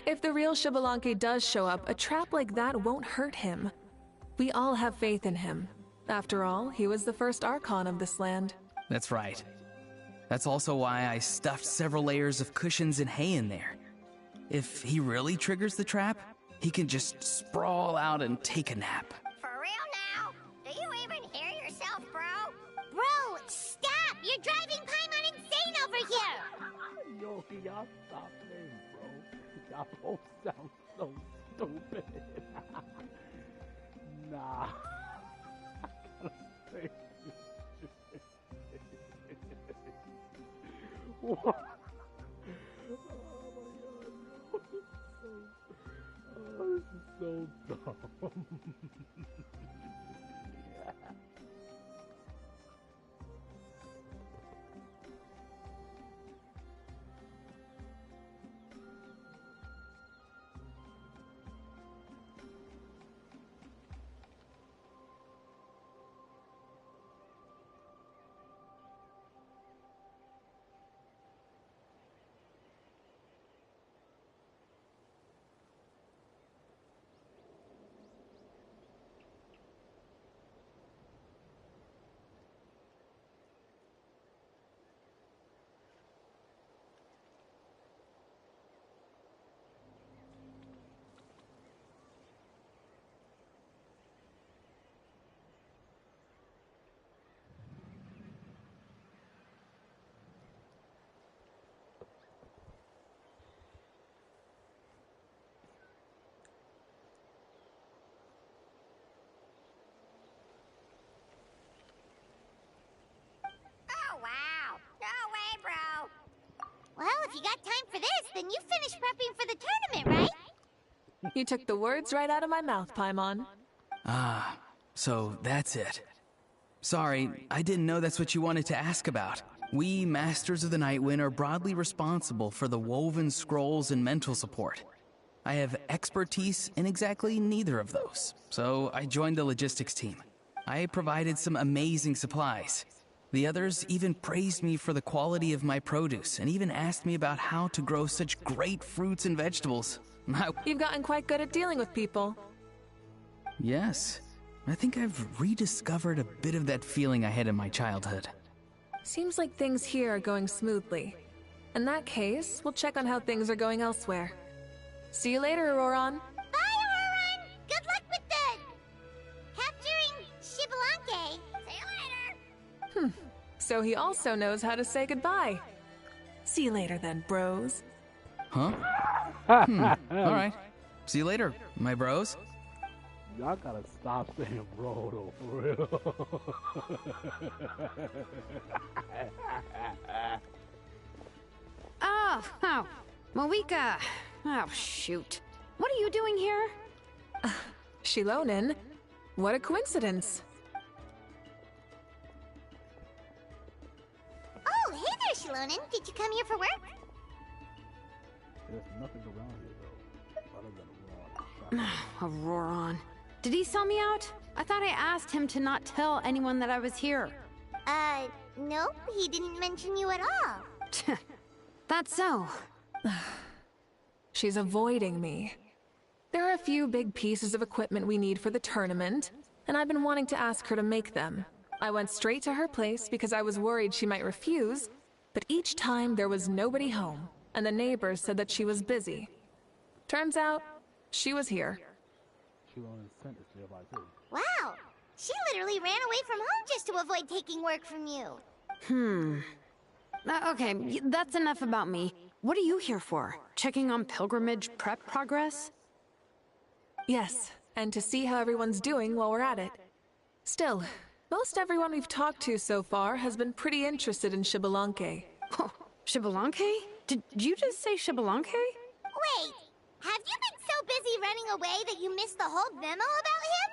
L: If the real Xbalanque does show up, a trap like that won't hurt him. We all have faith in him. After all, he was the first Archon of this land.
I: That's right. That's also why I stuffed several layers of cushions and hay in there. If he really triggers the trap, he can just sprawl out and take a nap.
A: For real now? Do you even hear yourself, bro? Bro, stop! You're driving Paimon insane over here!
D: Yo, y'all stop playing, bro. Y'all both sound so stupid. Nah. I gotta say what? Oh, this is so dumb.
A: Well, if you got time for this, then you finished prepping for the tournament, right?
L: You took the words right out of my mouth, Paimon.
I: Ah, so that's it. Sorry, I didn't know that's what you wanted to ask about. We, Masters of the Nightwind, are broadly responsible for the woven scrolls and mental support. I have expertise in exactly neither of those, so I joined the logistics team. I provided some amazing supplies. The others even praised me for the quality of my produce and even asked me about how to grow such great fruits and vegetables.
L: You've gotten quite good at dealing with people.
I: Yes, I think I've rediscovered a bit of that feeling I had in my childhood.
L: Seems like things here are going smoothly. In that case, we'll check on how things are going elsewhere. See you later, Auroron.
A: Bye, Auroron! Good luck with the... capturing Xbalanque. See you later!
L: So he also knows how to say goodbye. See you later then, bros.
I: Huh? Alright. See you later, my bros.
D: Y'all gotta stop saying bro though, for real.
Q: Oh, Moika. Oh, shoot. What are you doing here?
L: Shilonin? What a coincidence.
A: Oh, hey there, Shilonin. Did you come here for work?
D: There's nothing around here, though, other than
Q: Auroron. Did he sell me out? I thought I asked him to not tell anyone that I was here.
A: Nope. He didn't mention you at all.
Q: That's so.
L: She's avoiding me. There are a few big pieces of equipment we need for the tournament, and I've been wanting to ask her to make them. I went straight to her place because I was worried she might refuse, but each time there was nobody home, and the neighbors said that she was busy. Turns out, she was here.
A: Wow! She literally ran away from home just to avoid taking work from you.
Q: Okay, that's enough about me. What are you here for? Checking on pilgrimage prep progress?
L: Yes, and to see how everyone's doing while we're at it. Still, most everyone we've talked to so far has been pretty interested in Xbalanque.
Q: Oh, Xbalanque? Did you just say Xbalanque?
A: Wait, have you been so busy running away that you missed the whole memo about him?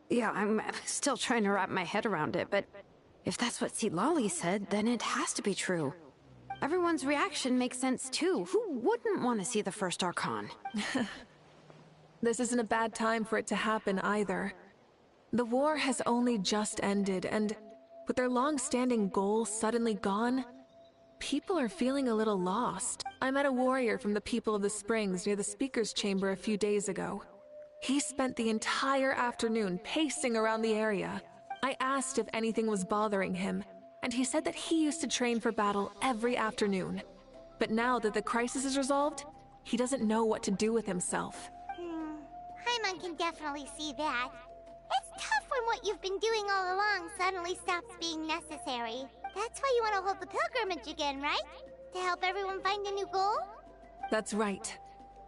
Q: Yeah, I'm still trying to wrap my head around it, but if that's what Lolly said, then it has to be true. Everyone's reaction makes sense too. Who wouldn't want to see the first Archon?
L: This isn't a bad time for it to happen either. The war has only just ended, and With their long-standing goal suddenly gone, people are feeling a little lost. I met a warrior from the People of the Springs near the speaker's chamber a few days ago. He spent the entire afternoon pacing around the area. I asked if anything was bothering him, and he said that he used to train for battle every afternoon. But now that the crisis is resolved, he doesn't know what to do with himself.
A: Paimon can definitely see that. It's tough when what you've been doing all along suddenly stops being necessary. That's why you want to hold the pilgrimage again, right? To help everyone find a new goal?
L: That's right.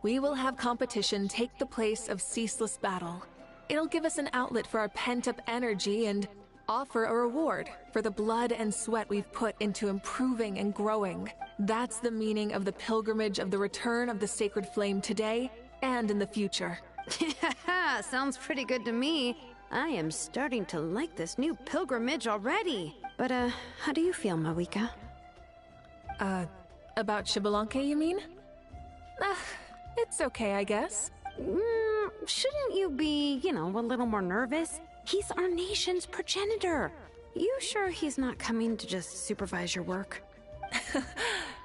L: We will have competition take the place of ceaseless battle. It'll give us an outlet for our pent-up energy and offer a reward for the blood and sweat we've put into improving and growing. That's the meaning of the pilgrimage of the return of the sacred flame today and in the future.
Q: Sounds pretty good to me. I am starting to like this new pilgrimage already. But, how do you feel, Mawika?
L: About Xbalanque, you mean? It's okay, I guess.
Q: Shouldn't you be, a little more nervous? He's our nation's progenitor. You sure he's not coming to just supervise your work?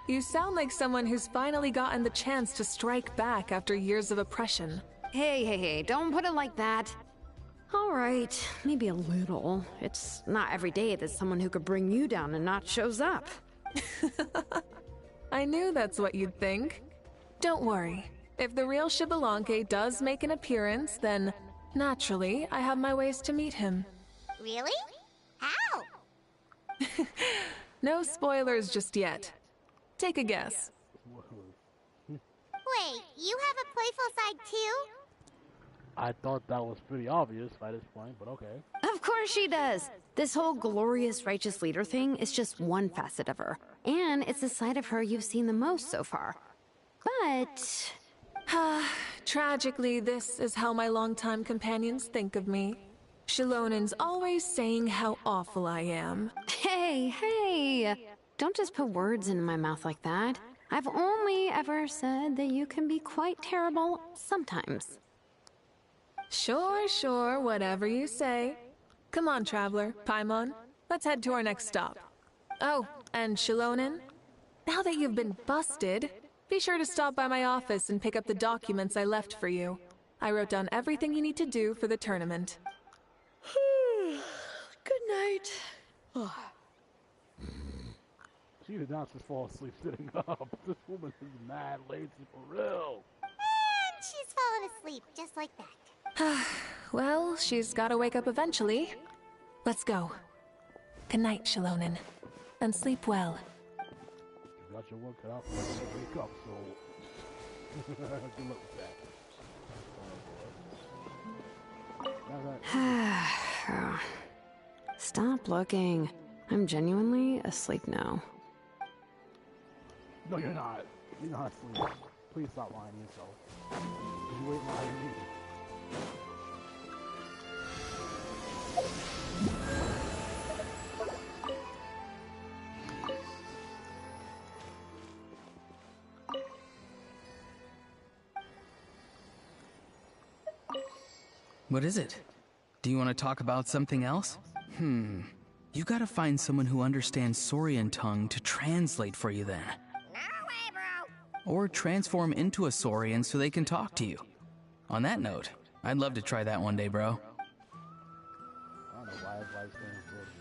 L: You sound like someone who's finally gotten the chance to strike back after years of oppression.
Q: Hey, don't put it like that. All right, maybe a little. It's not every day that someone who could bring you down a notch shows up.
L: I knew that's what you'd think. Don't worry. If the real Xbalanque does make an appearance, then naturally I have my ways to meet him.
A: Really? How?
L: No spoilers just yet. Take a guess.
A: Wait, you have a playful side too?
D: I thought that was pretty obvious by this point, but okay.
Q: Of course she does. This whole glorious righteous leader thing is just one facet of her. And it's the side of her you've seen the most so far. But...
L: Tragically, this is how my longtime companions think of me. Shilonin's always saying how awful I am.
Q: Hey! Don't just put words into my mouth like that. I've only ever said that you can be quite terrible sometimes.
L: Sure, whatever you say. Come on, Traveler, Paimon. Let's head to our next stop. Oh, and Shilonin, now that you've been busted, be sure to stop by my office and pick up the documents I left for you. I wrote down everything you need to do for the tournament.
Q: Good night.
D: She did not just fall asleep sitting up. This woman is mad lazy for real.
A: And she's fallen asleep just like that.
L: Well, she's gotta wake up eventually. Let's go. Good night, Shilonin. And sleep well.
D: You got your work cut out for you to wake up, so... Good luck with that.
Q: Stop looking. I'm genuinely asleep now.
D: No, you're not. You're not asleep. Please stop lying to yourself. You ain't lying to me.
I: What is it? Do you want to talk about something else? You gotta find someone who understands Saurian tongue to translate for you then.
H: No way, bro.
I: Or transform into a Saurian so they can talk to you. On that note, I'd love to try that one day, bro.
D: I don't know why everybody's saying bullshit.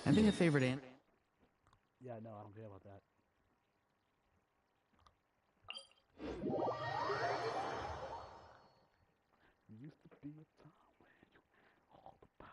I: Having a favorite aunt?
D: Yeah, no, I don't care about that. Used to be a time when you all the power.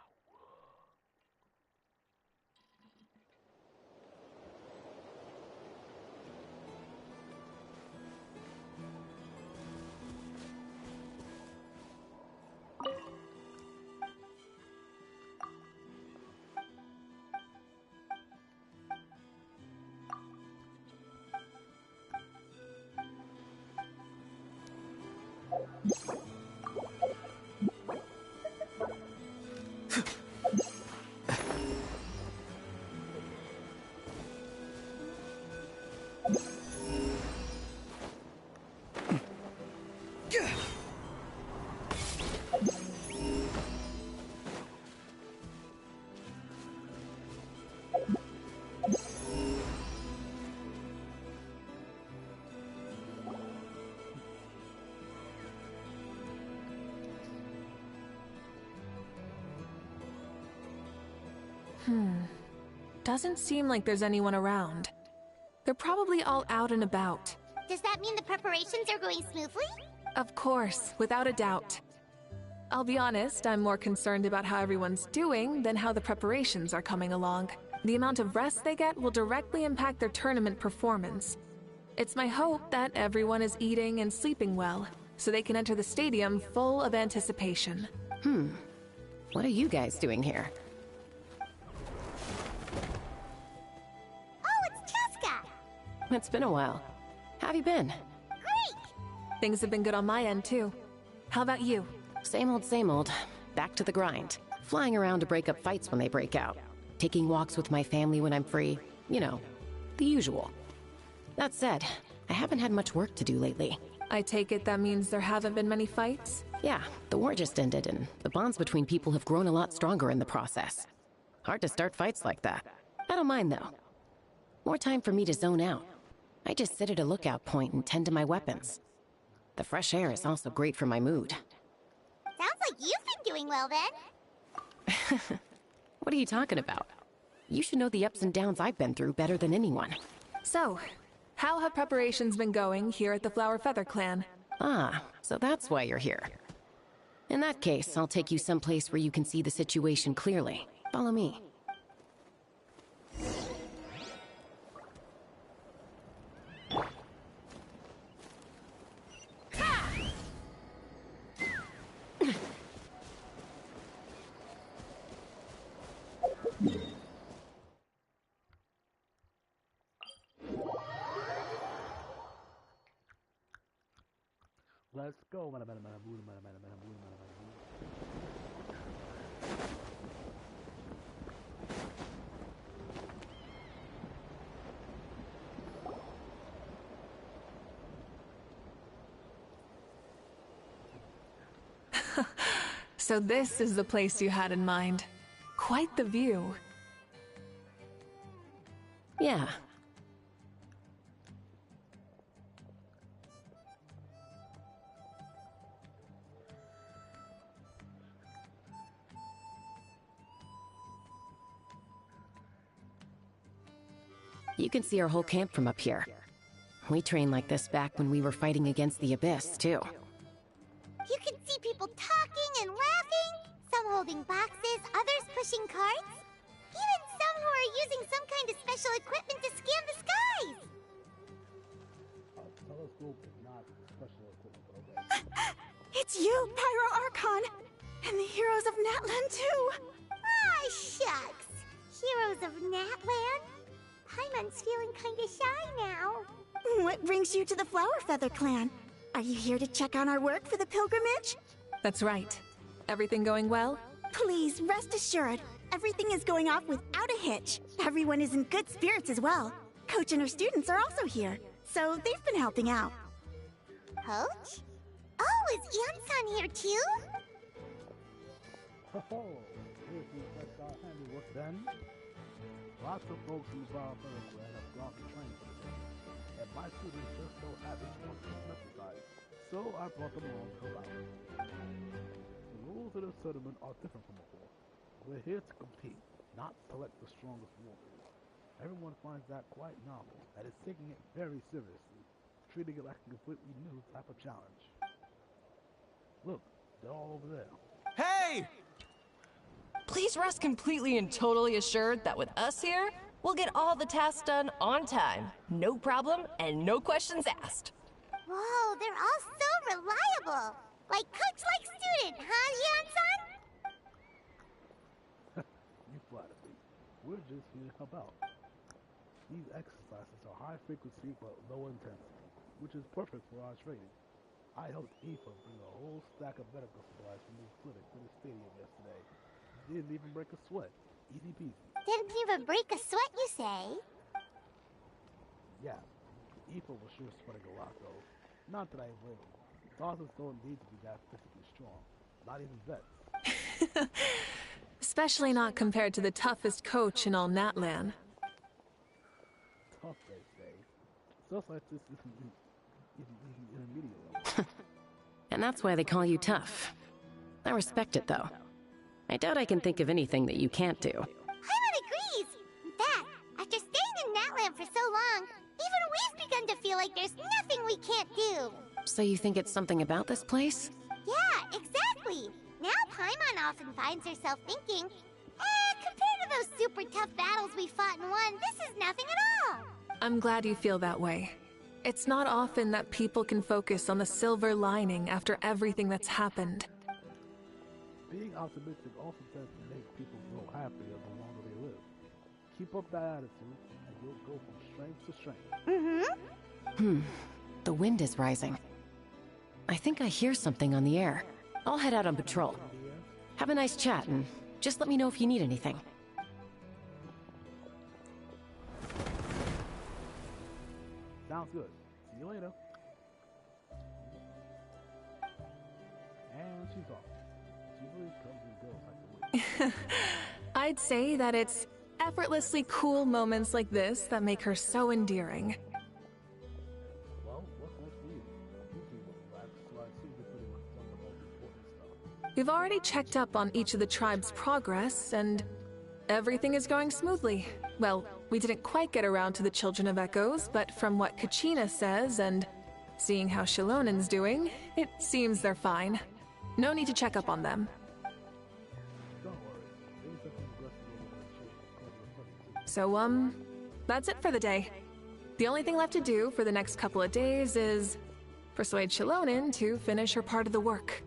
L: Doesn't seem like there's anyone around. They're probably all out and about.
A: Does that mean the preparations are going smoothly?
L: Of course, without a doubt. I'll be honest, I'm more concerned about how everyone's doing than how the preparations are coming along. The amount of rest they get will directly impact their tournament performance. It's my hope that everyone is eating and sleeping well, so they can enter the stadium full of anticipation.
T: What are you guys doing here?
A: Oh, it's Cheska!
T: It's been a while. How have you been?
A: Great!
L: Things have been good on my end, too. How about you?
T: Same old, same old. Back to the grind. Flying around to break up fights when they break out. Taking walks with my family when I'm free. You know, the usual. That said, I haven't had much work to do lately.
L: I take it that means there haven't been many fights?
T: Yeah, the war just ended, and the bonds between people have grown a lot stronger in the process. Hard to start fights like that. I don't mind, though. More time for me to zone out. I just sit at a lookout point and tend to my weapons. The fresh air is also great for my mood.
A: Sounds like you've been doing well, then.
T: What are you talking about? You should know the ups and downs I've been through better than anyone.
L: So, how have preparations been going here at the Flower Feather Clan?
T: Ah, so that's why you're here. In that case, I'll take you someplace where you can see the situation clearly. Follow me.
D: Let's go.
L: So this is the place you had in mind. Quite the view.
T: Yeah. You can see our whole camp from up here. We trained like this back when we were fighting against the Abyss, too.
A: You can see people talking and laughing, some holding boxes, others pushing carts. Even some who are using some kind of special equipment to scan the skies.
D: Telescope is not special equipment, but okay.
G: It's you, Pyro Archon! And the heroes of Natlan, too!
A: Ah, shucks! Heroes of Natlan? Paimon's feeling kinda shy now.
G: What brings you to the Flower Feather Clan? Are you here to check on our work for the pilgrimage?
L: That's right. Everything going well?
G: Please, rest assured, everything is going off without a hitch. Everyone is in good spirits as well. Coach and her students are also here, so they've been helping out.
A: Coach? Oh, is Ian-san here too?
D: Oh, here's the best handiwork then. Lots of folks in the Biothera Square have gone to train for this, and my students just so happen to want to exercise, so I brought them along to help out. The rules of this tournament are different from before. We're here to compete, not select the strongest warriors. Everyone finds that quite novel, and is taking it very seriously, treating it like a completely new type of challenge. Look, they're all over there.
P: Hey!
T: Please rest completely and totally assured that with us here, we'll get all the tasks done on time. No problem and no questions asked.
A: Whoa, they're all so reliable. Like coach like student, huh, Yan-san?
D: You flatter me. We're just here to help out. These exercises are high frequency but low intensity, which is perfect for our training. I helped Aoife bring a whole stack of medical supplies from his clinic to the stadium yesterday. Didn't even break a sweat. Easy peasy.
A: Didn't even break a sweat, you say?
D: Yeah. Aoife was sure sweating a lot, though. Not that I blame him. Doctors don't need to be that physically strong. Not even vets.
L: Especially not compared to the toughest coach in all Natlan.
D: Tough, they say. Stuff like this isn't intermediate level.
J: And that's why they call you tough. I respect it, though. I doubt I can think of anything that you can't do.
A: Paimon agrees! In fact, after staying in Natlan for so long, even we've begun to feel like there's nothing we can't do.
J: So you think it's something about this place?
A: Yeah, exactly! Now Paimon often finds herself thinking, compared to those super tough battles we fought and won, this is nothing at all!
L: I'm glad you feel that way. It's not often that people can focus on the silver lining after everything that's happened.
D: Being optimistic also tends to make people grow happier the longer they live. Keep up that attitude, and you'll go from strength to strength.
J: The wind is rising. I think I hear something on the air. I'll head out on patrol. Have a nice chat, and just let me know if you need anything.
D: Sounds good. See you later. And she's off. She really comes and goes like the wind.
L: I'd say that it's effortlessly cool moments like this that make her so endearing.
D: Well, what's next for you? You two will relax, so I assume you're pretty much done with all the important stuff.
L: We've already checked up on each of the tribe's progress, and everything is going smoothly. Well, we didn't quite get around to the Children of Echoes, but from what Kachina says and seeing how Shilonen's doing, it seems they're fine. No need to check up on them.
D: Don't worry. Things have been progressing over the children.
L: So, that's it for the day. The only thing left to do for the next couple of days is persuade Shilonen to finish her part of the work.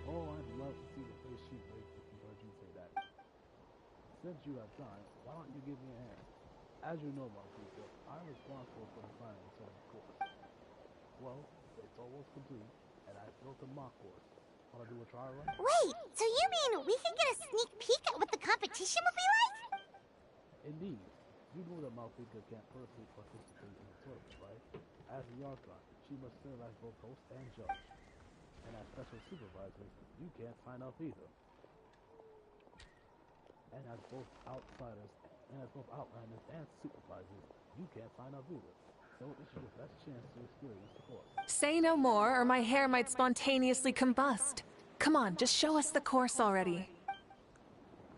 D: Oh, I'd love to see the face she makes if you heard you say that. Since you have time, why don't you give me a hand? As you know, Malfika, I'm responsible for the finance of the course. Well, it's almost complete, and I built a mock course. Wanna do a trial run?
A: Wait, so you mean we can get a sneak peek at what the competition would be like?
D: Indeed. You know that Malfika can't personally participate in the tournament, right? As the Archon, she must serve as both host and judge. And as special supervisor, you can't sign up either. And as both outsiders, outlanders and supervisors, you can't sign up either. So this is your best chance to experience the course.
L: Say no more, or my hair might spontaneously combust. Come on, just show us the course already.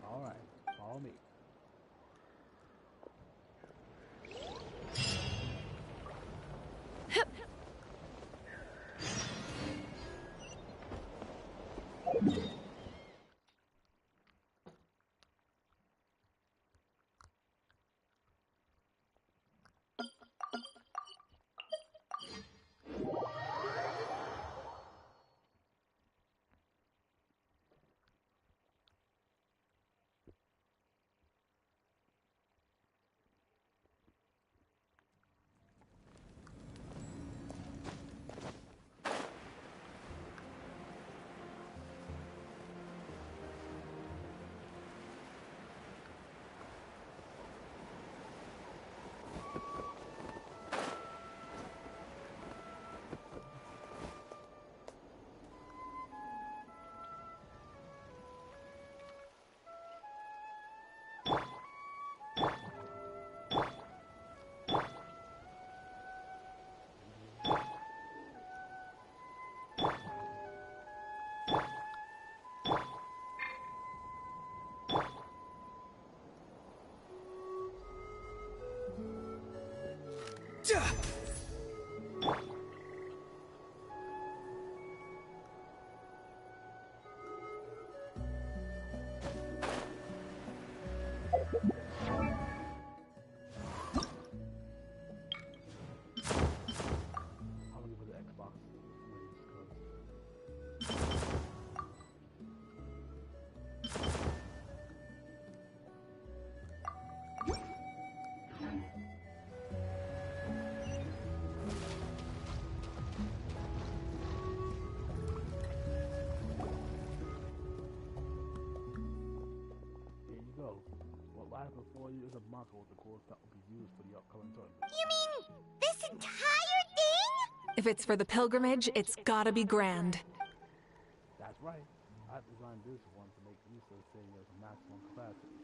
D: Alright, follow me. Live before you is a marker with the course that will be used for the upcoming tournament.
A: You mean this entire thing?
L: If it's for the pilgrimage, it's gotta be grand.
D: That's right. I've designed this one to make use of the stadium's maximum capacity,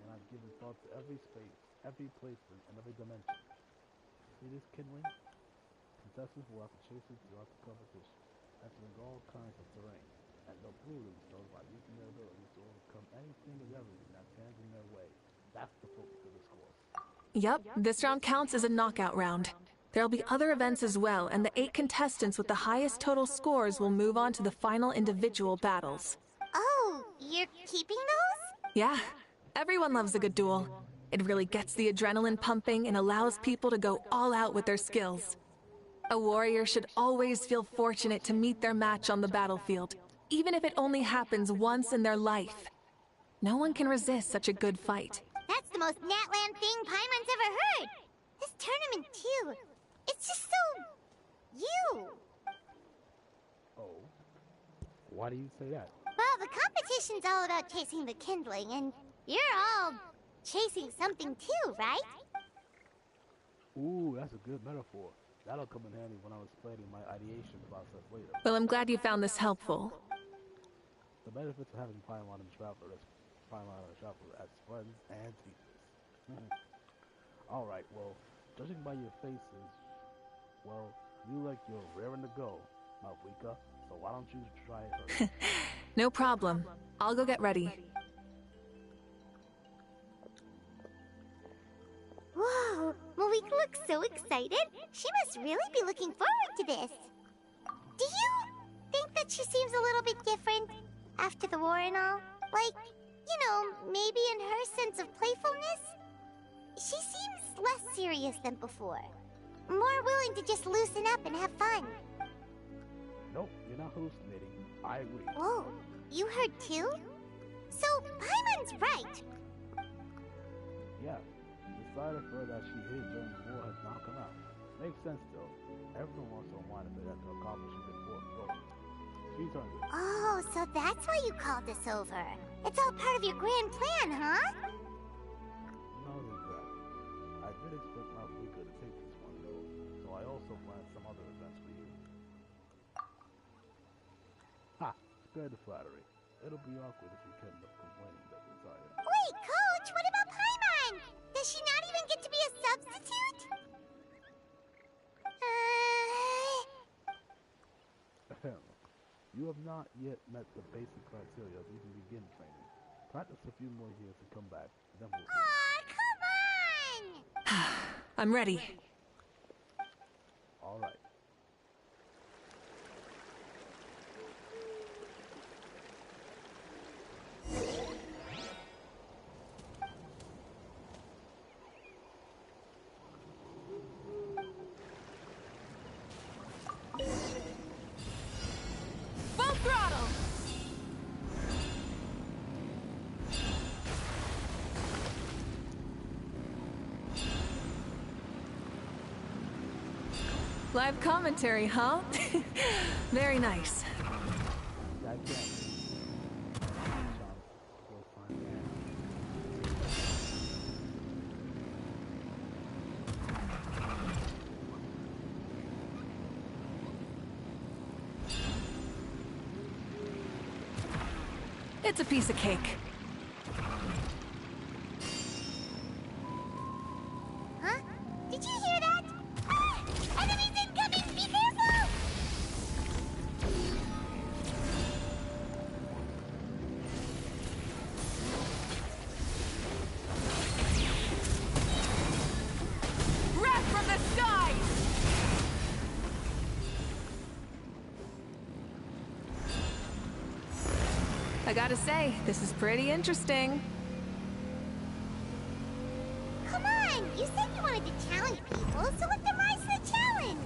D: and I've given thought to every space, every placement, and every dimension. See this kindling? Contestants will have to chase it throughout the competition, entering all kinds of terrain, and they'll prove themselves by using their abilities to overcome anything and everything that stands in their way. That's the focus of this course.
L: Yep, this round counts as a knockout round. There'll be other events as well, and the 8 contestants with the highest total scores will move on to the final individual battles.
A: Oh, you're keeping those?
L: Yeah, everyone loves a good duel. It really gets the adrenaline pumping and allows people to go all out with their skills. A warrior should always feel fortunate to meet their match on the battlefield, even if it only happens once in their life. No one can resist such a good fight.
A: That's the most Natland thing Paimon's ever heard! This tournament, too. It's just so... you!
D: Oh? Why do you say that?
A: Well, the competition's all about chasing the kindling, and you're all chasing something too, right?
D: Ooh, that's a good metaphor. That'll come in handy when I'm explaining my ideation process later.
L: Well, I'm glad you found this helpful.
D: The benefits of having Paimon and Traveler as friends and teachers. Alright, well, judging by your faces, well, you like you're raring to go, Malvika, so why don't you try it first?
L: No problem. I'll go get ready.
A: Whoa, Malika looks so excited. She must really be looking forward to this. Do you think that she seems a little bit different after the war and all? Like, you know, maybe in her sense of playfulness? She seems less serious than before. More willing to just loosen up and have fun.
D: Nope, you're not hallucinating. I agree.
A: Whoa, you heard too? So, Paimon's right.
D: Yeah, the side of her that she hid during the war has now come out. Makes sense though. Everyone wants to unwind a bit after accomplishing important goals. She's earned it.
A: Oh, so that's why you called us over. It's all part of your grand plan, huh?
D: Not exactly. I did expect Malvika to take this one though, so I also planned some other events for you. Ha! Spare the flattery. It'll be awkward if you kept up complaining that you're tired.
A: Wait, Coach, what about Paimon? Does she not even get to be a substitute?
D: You have not yet met the basic criteria of even begin training. Practice a few more years and come back, then we'll see.
A: Aw, come on!
L: I'm ready.
D: All right.
P: Full throttle!
L: Live commentary, huh? Very nice. It's a piece of cake.
A: Huh? Did you hear that? Ah! Enemies incoming! Be careful!
P: Wrath from the sky!
L: I gotta say, this is pretty interesting.
A: Come on! You said you wanted to challenge people, so let them rise to the challenge!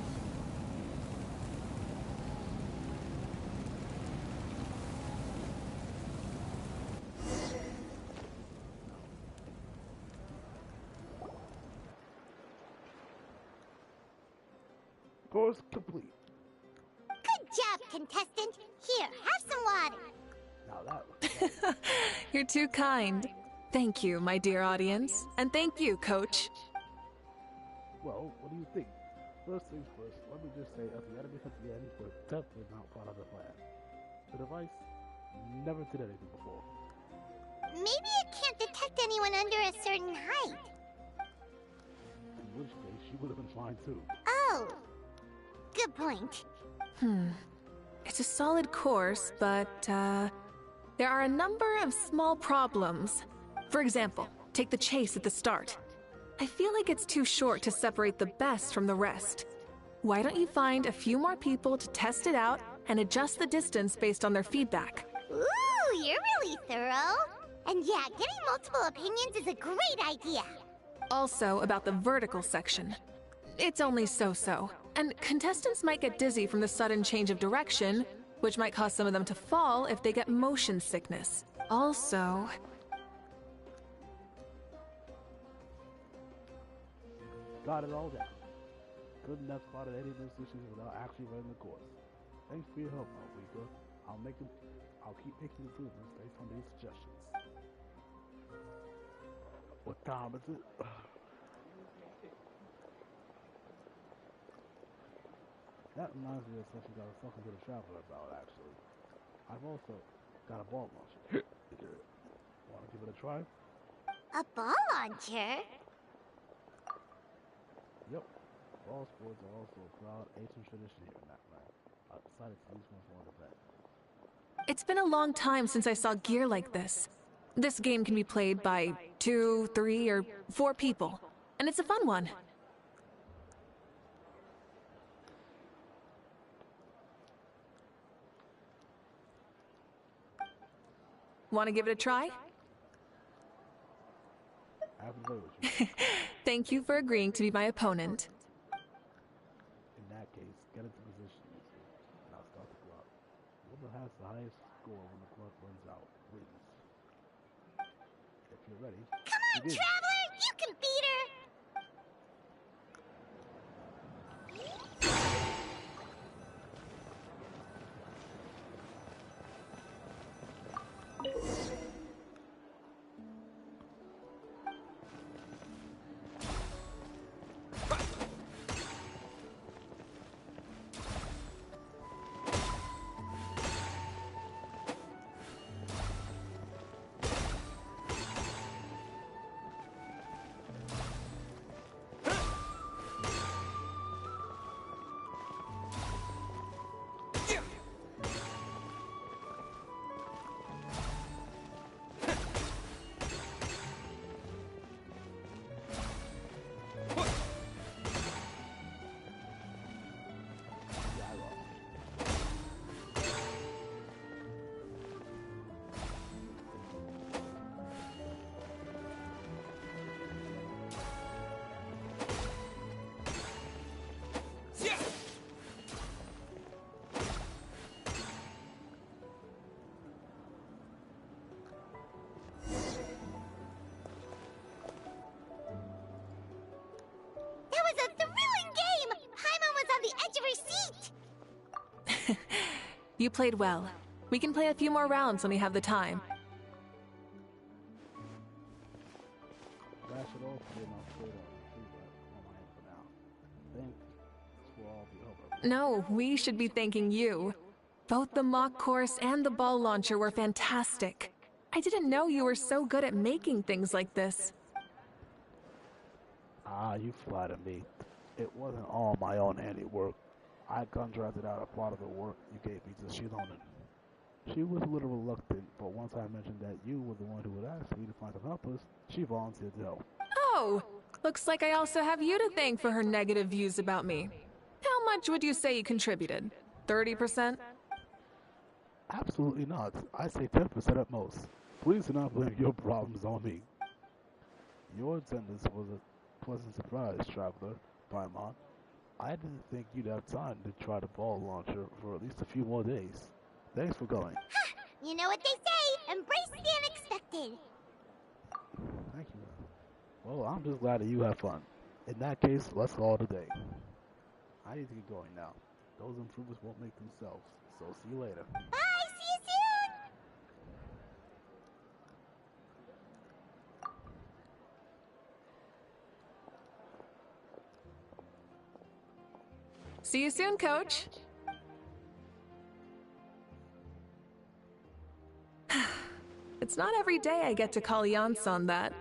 D: Course complete.
A: Good job, contestant! Here, have some water!
D: Now that
L: You're too kind. Thank you, my dear audience. And thank you, Coach.
D: Well, what do you think? First things first, let me just say, as the enemy at the end, we're definitely not part of the plan. The device never did anything before.
A: Maybe it can't detect anyone under a certain height.
D: In which case, she would have been fine too.
A: Oh, good point.
L: It's a solid course, but, there are a number of small problems. For example, take the chase at the start. I feel like it's too short to separate the best from the rest. Why don't you find a few more people to test it out and adjust the distance based on their feedback?
A: Ooh, you're really thorough. And yeah, getting multiple opinions is a great idea.
L: Also, about the vertical section. It's only so-so, and contestants might get dizzy from the sudden change of direction, which might cause some of them to fall if they get motion sickness. Also...
D: Got it all down. Couldn't have spotted any of these issues without actually running the course. Thanks for your help, Alvika. I'll keep making improvements based on these suggestions. What time is it? That reminds me of something I was talking to the traveler about, actually. I've also got a ball launcher. Want to give it a try?
A: A ball launcher?
D: Yep. Ball sports are also a proud ancient tradition here in that land. I decided to use one for an event.
L: It's been a long time since I saw gear like this. This game can be played by 2, 3, or 4 people, and it's a fun one. Want to give it a try? Thank you for agreeing to be my opponent.
D: In that case, get into position, and I'll start the clock. Whoever has the highest score when the clock runs out wins. If you're ready,
A: come on,
D: begin.
A: Traveler! You can beat her!
L: You played well. We can play a few more rounds when we have the time.
D: Flash it off, then I'll straight on my end for now. Thanks for all the help.
L: No, we should be thanking you. Both the mock course and the ball launcher were fantastic. I didn't know you were so good at making things like this.
D: Ah, you flatter me. It wasn't all my own handiwork. I contracted out a part of the work you gave me to Shilonen. She was a little reluctant, but once I mentioned that you were the one who would ask me to find some helpers, she volunteered to help.
L: Oh, looks like I also have you to thank for her negative views about me. How much would you say you contributed? 30%?
D: Absolutely not. I say 10% at most. Please do not blame your problems on me. Your attendance was a pleasant surprise, traveler, Paimon. I didn't think you'd have time to try the ball launcher for at least a few more days. Thanks for going.
A: Ha! You know what they say, embrace the unexpected.
D: Thank you. Well, I'm just glad that you have fun. In that case, let's call it a day. I need to get going now. Those improvements won't make themselves, so see you later.
A: Bye, see you soon!
L: See you soon, Coach. It's not every day I get to call Yansan that.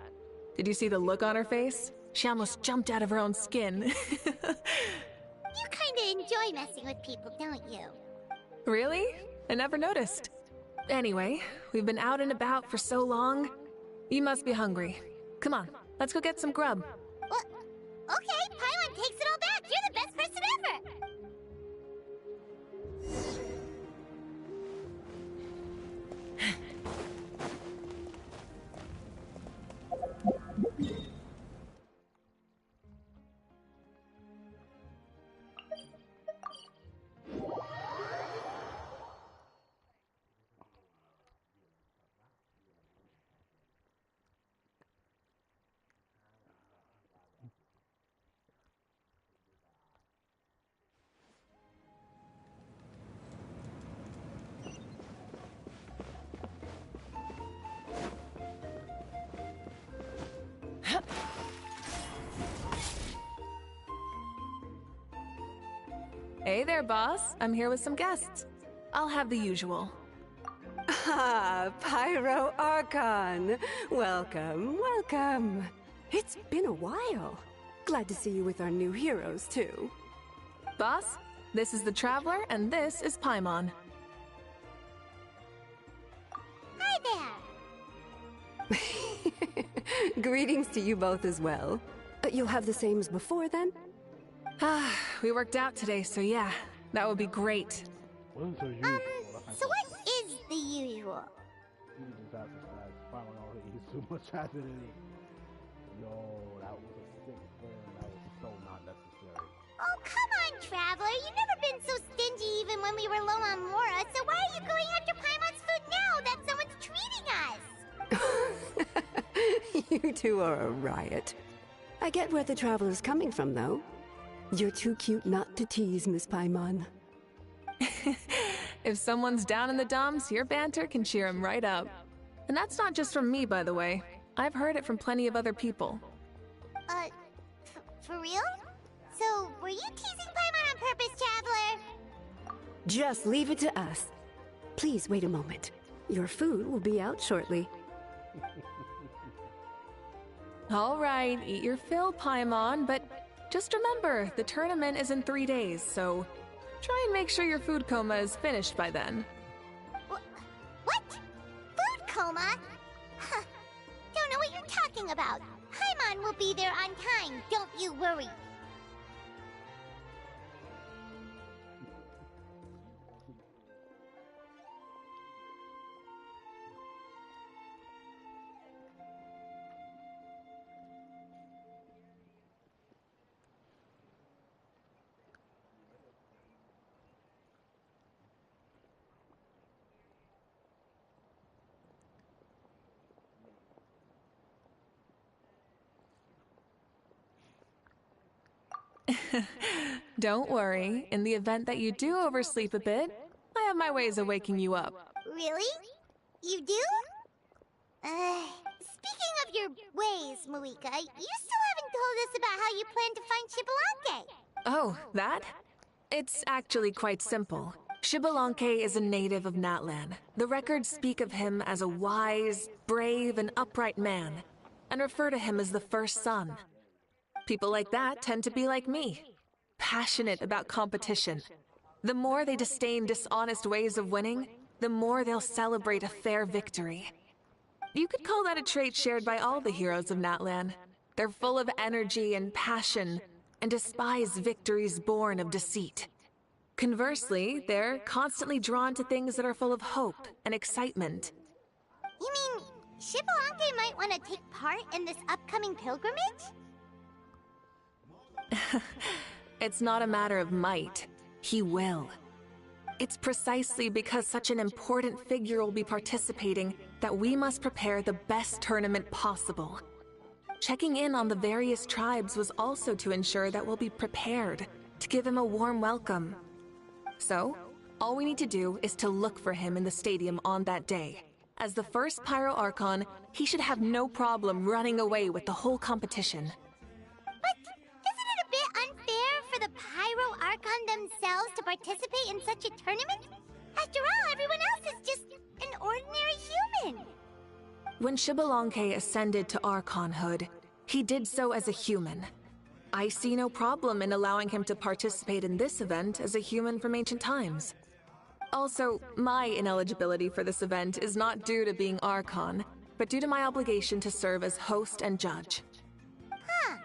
L: Did you see the look on her face? She almost jumped out of her own skin.
A: You kinda enjoy messing with people, don't you?
L: Really? I never noticed. Anyway, we've been out and about for so long. You must be hungry. Come on, let's go get some grub.
A: Well, okay, Paimon takes it all back. You're the best person ever.
L: Hey there, boss. I'm here with some guests. I'll have the usual.
K: Ah, Pyro Archon. Welcome, welcome. It's been a while. Glad to see you with our new heroes, too.
L: Boss, this is the Traveler, and this is Paimon.
A: Hi there.
K: Greetings to you both as well. You'll have the same as before, then?
L: Ah, we worked out today, so yeah, that would be great.
A: So what is the usual?
D: He's too much happening. Yo, that was a sick burn. That was so not necessary.
A: Oh, come on, Traveler. You've never been so stingy even when we were low on Mora, so why are you going after Paimon's food now that someone's treating us?
K: You two are a riot. I get where the Traveler's coming from, though. You're too cute not to tease, Miss Paimon.
L: If someone's down in the dumps, your banter can cheer him right up. And that's not just from me, by the way. I've heard it from plenty of other people.
A: For real? So, were you teasing Paimon on purpose, Traveler?
K: Just leave it to us. Please wait a moment. Your food will be out shortly.
L: All right, eat your fill, Paimon, but just remember, the tournament is in 3 days, so try and make sure your food coma is finished by then.
A: What? Food coma? Huh. Don't know what you're talking about. Paimon will be there on time, don't you worry.
L: Don't worry, in the event that you do oversleep a bit, I have my ways of waking you up.
A: Really? You do? Speaking of your ways, Moika, you still haven't told us about how you plan to find Xbalanque.
L: Oh, that? It's actually quite simple. Xbalanque is a native of Natlan. The records speak of him as a wise, brave, and upright man, and refer to him as the first son. People like that tend to be like me, passionate about competition. The more they disdain dishonest ways of winning, the more they'll celebrate a fair victory. You could call that a trait shared by all the heroes of Natlan. They're full of energy and passion, and despise victories born of deceit. Conversely, they're constantly drawn to things that are full of hope and excitement.
A: You mean Xbalanque might want to take part in this upcoming pilgrimage?
L: It's not a matter of might. He will. It's precisely because such an important figure will be participating that we must prepare the best tournament possible. Checking in on the various tribes was also to ensure that we'll be prepared to give him a warm welcome. So, all we need to do is to look for him in the stadium on that day. As the first Pyro Archon, he should have no problem running away with the whole competition.
A: But isn't it a bit unfair for the Pyro Archon themselves to participate in such a tournament? After all, everyone else is just an ordinary human.
L: When Xbalanque ascended to Archonhood, he did so as a human. I see no problem in allowing him to participate in this event as a human from ancient times. Also, my ineligibility for this event is not due to being Archon, but due to my obligation to serve as host and judge.
A: Huh.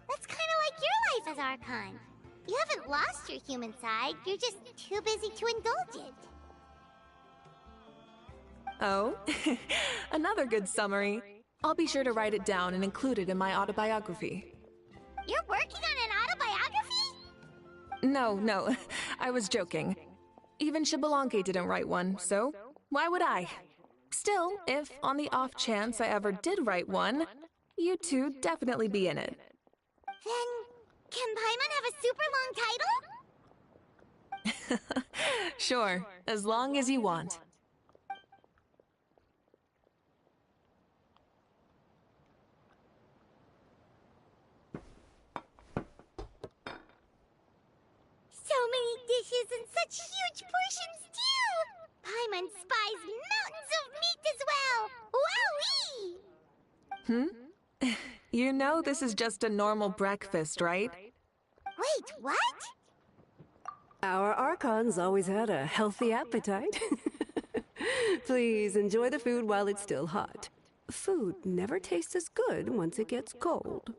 A: That's kind of like your life as Archon. You haven't lost your human side, you're just too busy to indulge it.
L: Oh, another good summary. I'll be sure to write it down and include it in my autobiography.
A: You're working on an autobiography?
L: No, I was joking. Even Xbalanque didn't write one, so why would I? Still, if on the off chance I ever did write one, you two definitely be in it.
A: Then, can Paimon have a super long title?
L: Sure, as long as you want.
A: So many dishes and such huge portions, too! Paimon spies mountains of meat as well! Wowee!
L: You know this is just a normal breakfast, right?
A: Wait, what?
K: Our Archons always had a healthy appetite. Please enjoy the food while it's still hot. Food never tastes as good once it gets cold.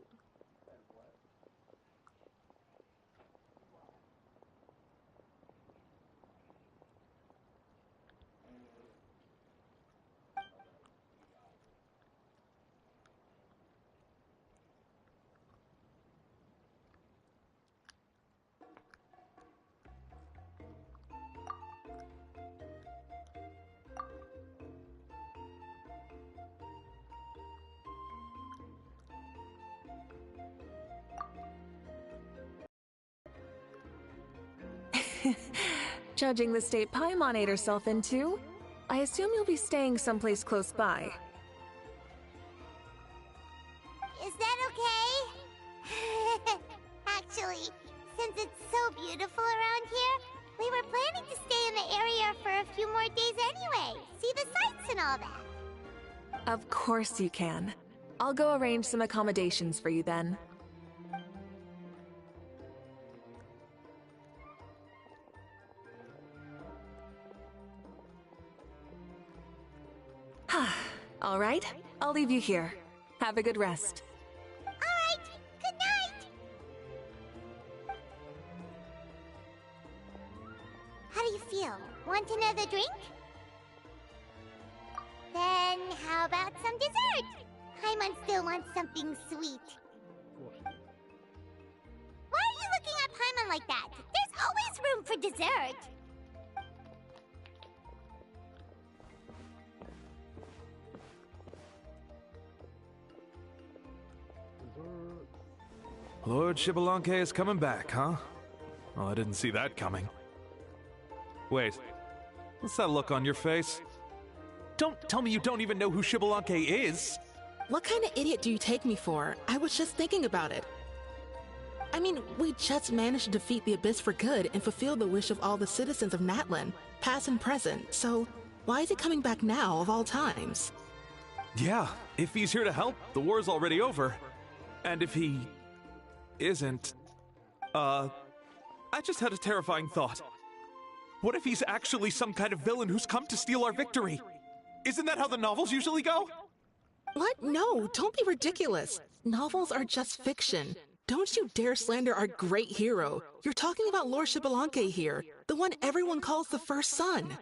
L: Judging the state Paimon ate herself into, I assume you'll be staying someplace close by.
A: Is that okay? Actually, since it's so beautiful around here, we were planning to stay in the area for a few more days anyway. See the sights and all that.
L: Of course you can. I'll go arrange some accommodations for you then. All right, I'll leave you here. Have a good rest.
A: All right, good night. How do you feel? Want another drink? Then how about some dessert? Paimon still wants something sweet. Why are you looking at Paimon like that? There's always room for dessert.
O: Lord Xbalanque is coming back, huh? Well, I didn't see that coming. Wait, what's that look on your face? Don't tell me you don't even know who Xbalanque is!
U: What kind of idiot do you take me for? I was just thinking about it. I mean, we just managed to defeat the Abyss for good and fulfill the wish of all the citizens of Natlan, past and present, so why is he coming back now, of all times?
O: Yeah, if he's here to help, the war's already over. And if he isn't, I just had a terrifying thought. What if he's actually some kind of villain who's come to steal our victory? Isn't that how the novels usually go?
U: What? No, don't be ridiculous. Novels are just fiction. Don't you dare slander our great hero. You're talking about Lord Xbalanque here, the one everyone calls the first son.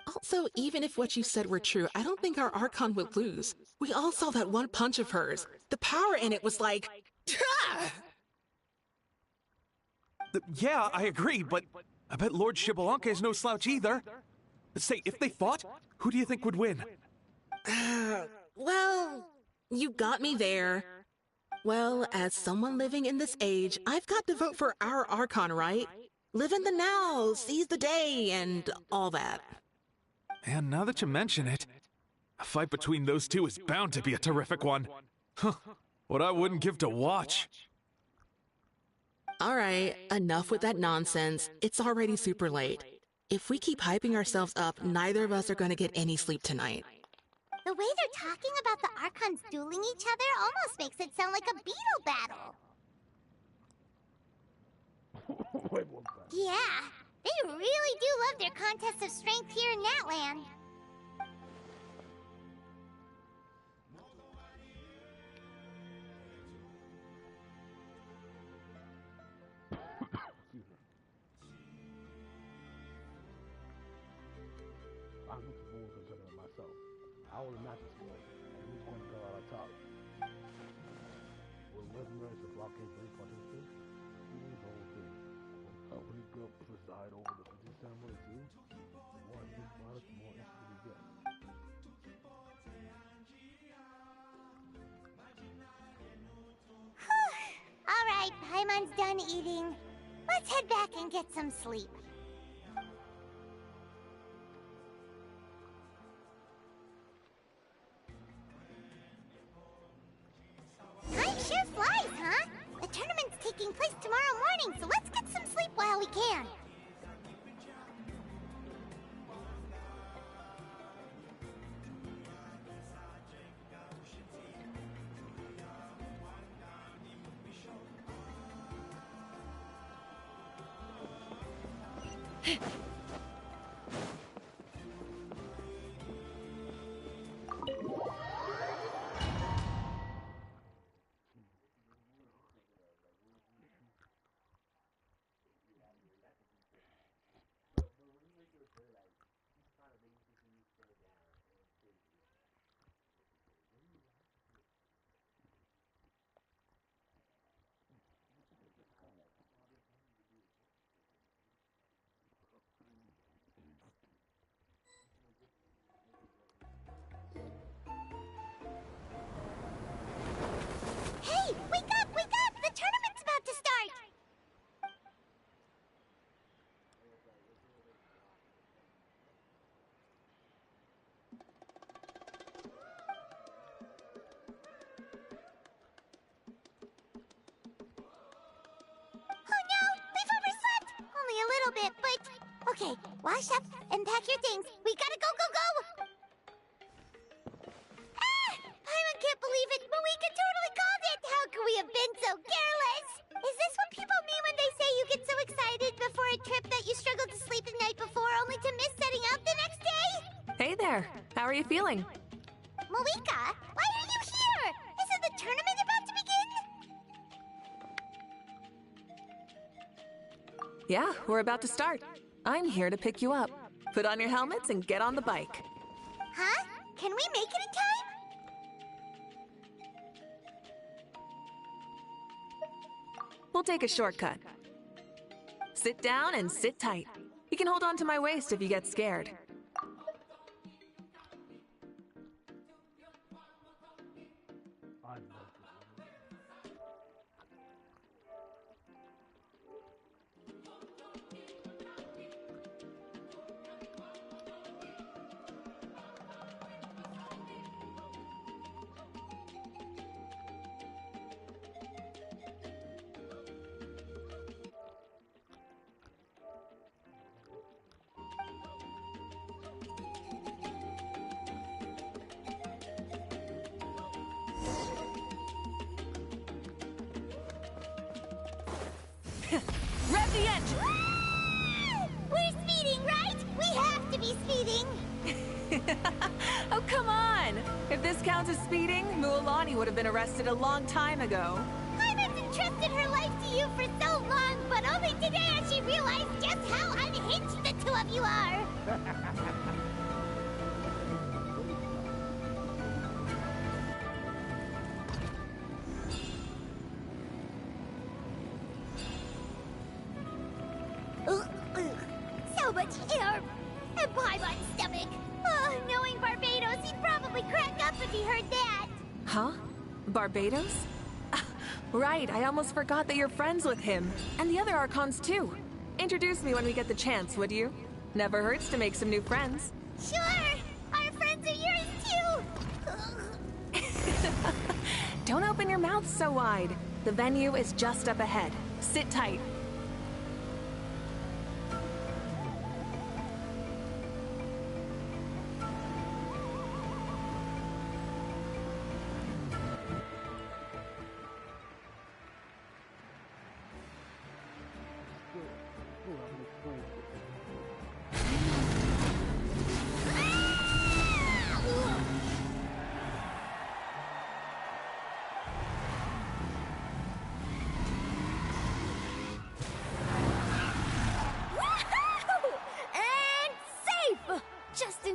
U: Also, even if what you said were true, I don't think our Archon would lose. We all saw that one punch of hers. The power in it was like...
O: Yeah, I agree, but I bet Lord Xbalanque is no slouch either. Say, if they fought, who do you think would win?
U: Well, you got me there. Well, as someone living in this age, I've got to vote for our Archon, right? Live in the now, seize the day, and all that.
O: And now that you mention it, a fight between those two is bound to be a terrific one. Huh, what I wouldn't give to watch.
U: All right, enough with that nonsense. It's already super late. If we keep hyping ourselves up, neither of us are going to get any sleep tonight.
A: The way they're talking about the Archons dueling each other almost makes it sound like a beetle battle.
D: Wait, what's that?
A: Yeah, they really do love their contest of strength here in Natlan.
D: I'm looking forward to considering myself. I will match this one, and who's going to go out on top? Will legendary Xbalanque bring participants? Who's the whole thing? Will company go preside over the 50th ceremony too? More big products, more interesting we get.
A: Alright, Paimon's done eating. Let's head back and get some sleep. Time sure flies, huh? The tournament's taking place tomorrow morning, so let's get some sleep while we can. Hey, wake up, wake up! The tournament's about to start! Oh no, we've overslept! Only a little bit, but... Okay, wash up and pack your things. We gotta go, go, go! Ah! Paimon can't believe it, but we can totally called it! How could we have been so careless? Is this what people mean when they say you get so excited before a trip that you struggle to sleep the night before only to miss setting out the next day?
L: Hey there. How are you feeling?
A: Malika, why are you here? Isn't the tournament about to begin?
L: Yeah, we're about to start. I'm here to pick you up. Put on your helmets and get on the bike.
A: Huh? Can we make it in time?
L: We'll take a shortcut. Sit down and sit tight. You can hold on to my waist if you get scared.
D: I love this.
L: Rev the engine!
A: We're speeding, right? We have to be speeding!
L: Oh, come on! If this counts as speeding, Mualani would have been arrested a long time ago.
A: Paimon's entrusted her life to you for so long, but only today has she realized just how unhinged the two of you are. So much air and pie on stomach. Oh, knowing Barbados, he'd probably crack up if he heard that.
L: Huh? Barbados? Right, I almost forgot that you're friends with him. And the other Archons too. Introduce me when we get the chance, would you? Never hurts to make some new friends.
A: Sure! Our friends are yours too!
L: Don't open your mouth so wide. The venue is just up ahead. Sit tight.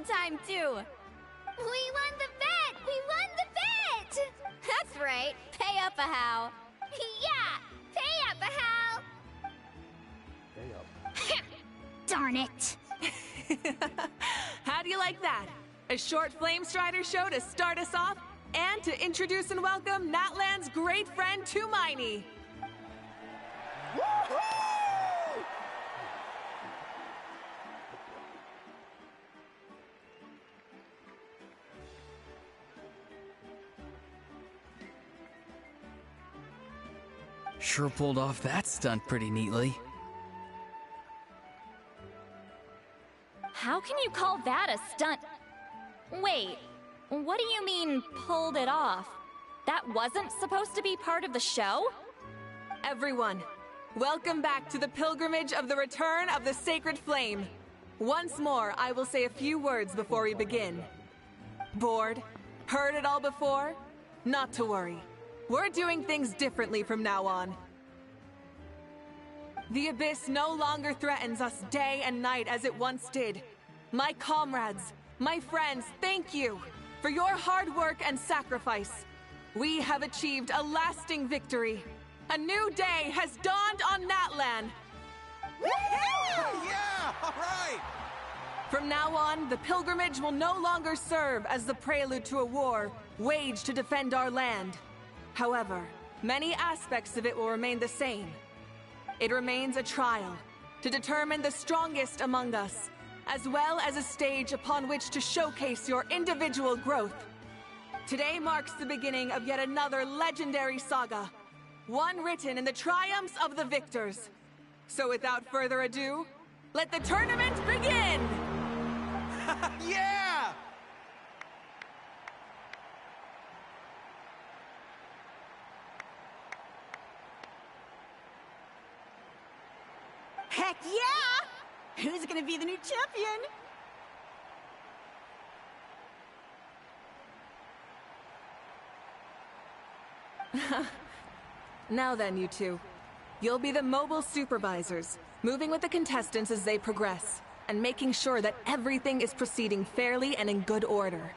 E: Time too.
A: We won the bet! We won the bet!
E: That's right. Pay up a how.
A: Yeah! Pay up a how!
D: Pay up.
H: Darn it!
L: How do you like that? A short Flame Strider show to start us off, and to introduce and welcome Natlan's great friend Tumaini.
I: Sure pulled off that stunt pretty neatly.
B: How can you call that a stunt? Wait, what do you mean, pulled it off? That wasn't supposed to be part of the show?
L: Everyone, welcome back to the pilgrimage of the return of the Sacred Flame. Once more, I will say a few words before we begin. Bored? Heard it all before? Not to worry. We're doing things differently from now on. The Abyss no longer threatens us day and night as it once did. My comrades, my friends, thank you for your hard work and sacrifice. We have achieved a lasting victory. A new day has dawned on Natlan.
C: Yeah! All right!
L: From now on, the pilgrimage will no longer serve as the prelude to a war waged to defend our land. However, many aspects of it will remain the same. It remains a trial to determine the strongest among us, as well as a stage upon which to showcase your individual growth. Today marks the beginning of yet another legendary saga, one written in the triumphs of the victors. So without further ado, let the tournament begin!
C: Yeah!
G: Heck yeah! Who's gonna be the new champion?
L: Now then, you two. You'll be the mobile supervisors, moving with the contestants as they progress, and making sure that everything is proceeding fairly and in good order.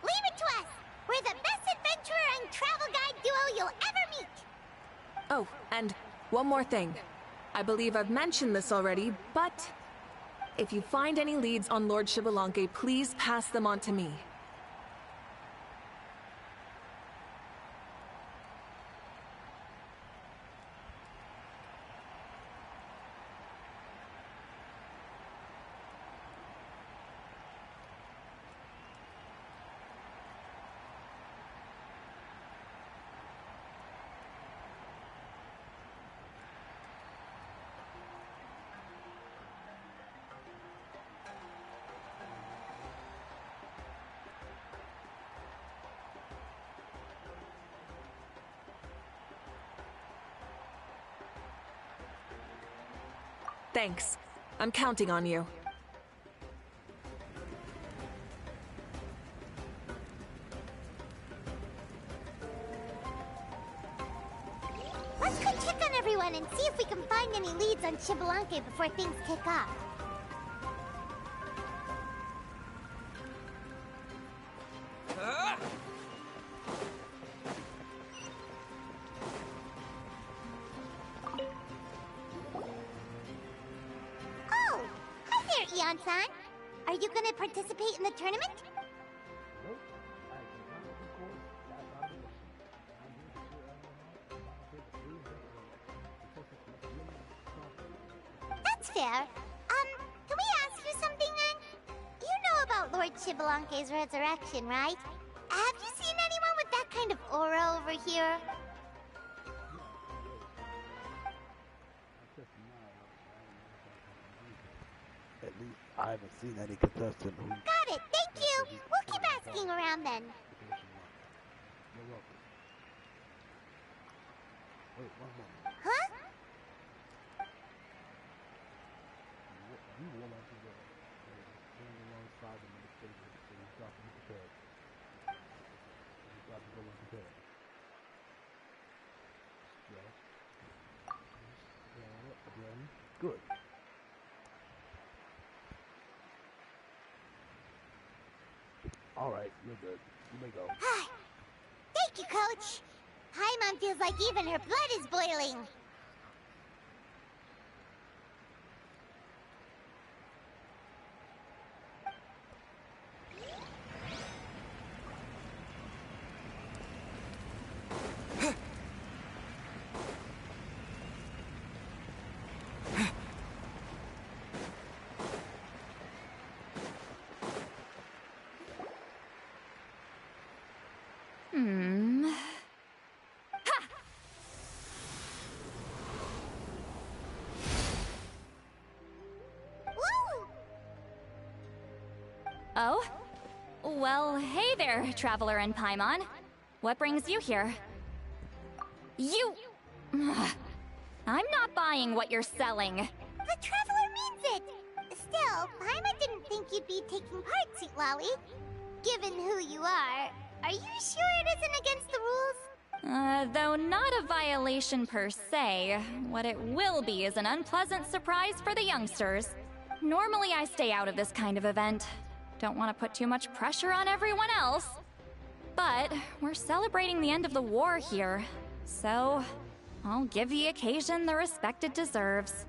A: Leave it to us! We're the best adventurer and travel guide duo you'll ever meet!
L: Oh, and one more thing. I believe I've mentioned this already, but if you find any leads on Lord Shibalanke, please pass them on to me. Thanks. I'm counting on you.
A: check on everyone and see if we can find any leads on Chibalanque before things kick off. Oh! Hi there, Eon-san! Are you gonna participate in the tournament? That's fair. Can we ask you something then? You know about Lord Chibalanque's resurrection, right? Have you seen anyone with that kind of aura over here?
D: At least I haven't seen any contestant who...
A: Got it, thank you! We'll keep asking around then.
D: You're welcome. Wait, one moment.
A: Huh?
D: You will have to go. Stand alongside them in the stadium, so you've got to be prepared. You've got to go and prepare. Yes. Again. Good. Alright, you're good. You may go.
A: Thank you, Coach! Paimon feels like even her blood is boiling!
B: Oh? Well, hey there, Traveler and Paimon. What brings you here? You... I'm not buying what you're selling.
A: The Traveler means it! Still, Paimon didn't think you'd be taking part, Sweet Lolly. Given who you are you sure it isn't against the rules?
B: Though not a violation per se, what it will be is an unpleasant surprise for the youngsters. Normally I stay out of this kind of event. Don't want to put too much pressure on everyone else. But we're celebrating the end of the war here, so I'll give the occasion the respect it deserves.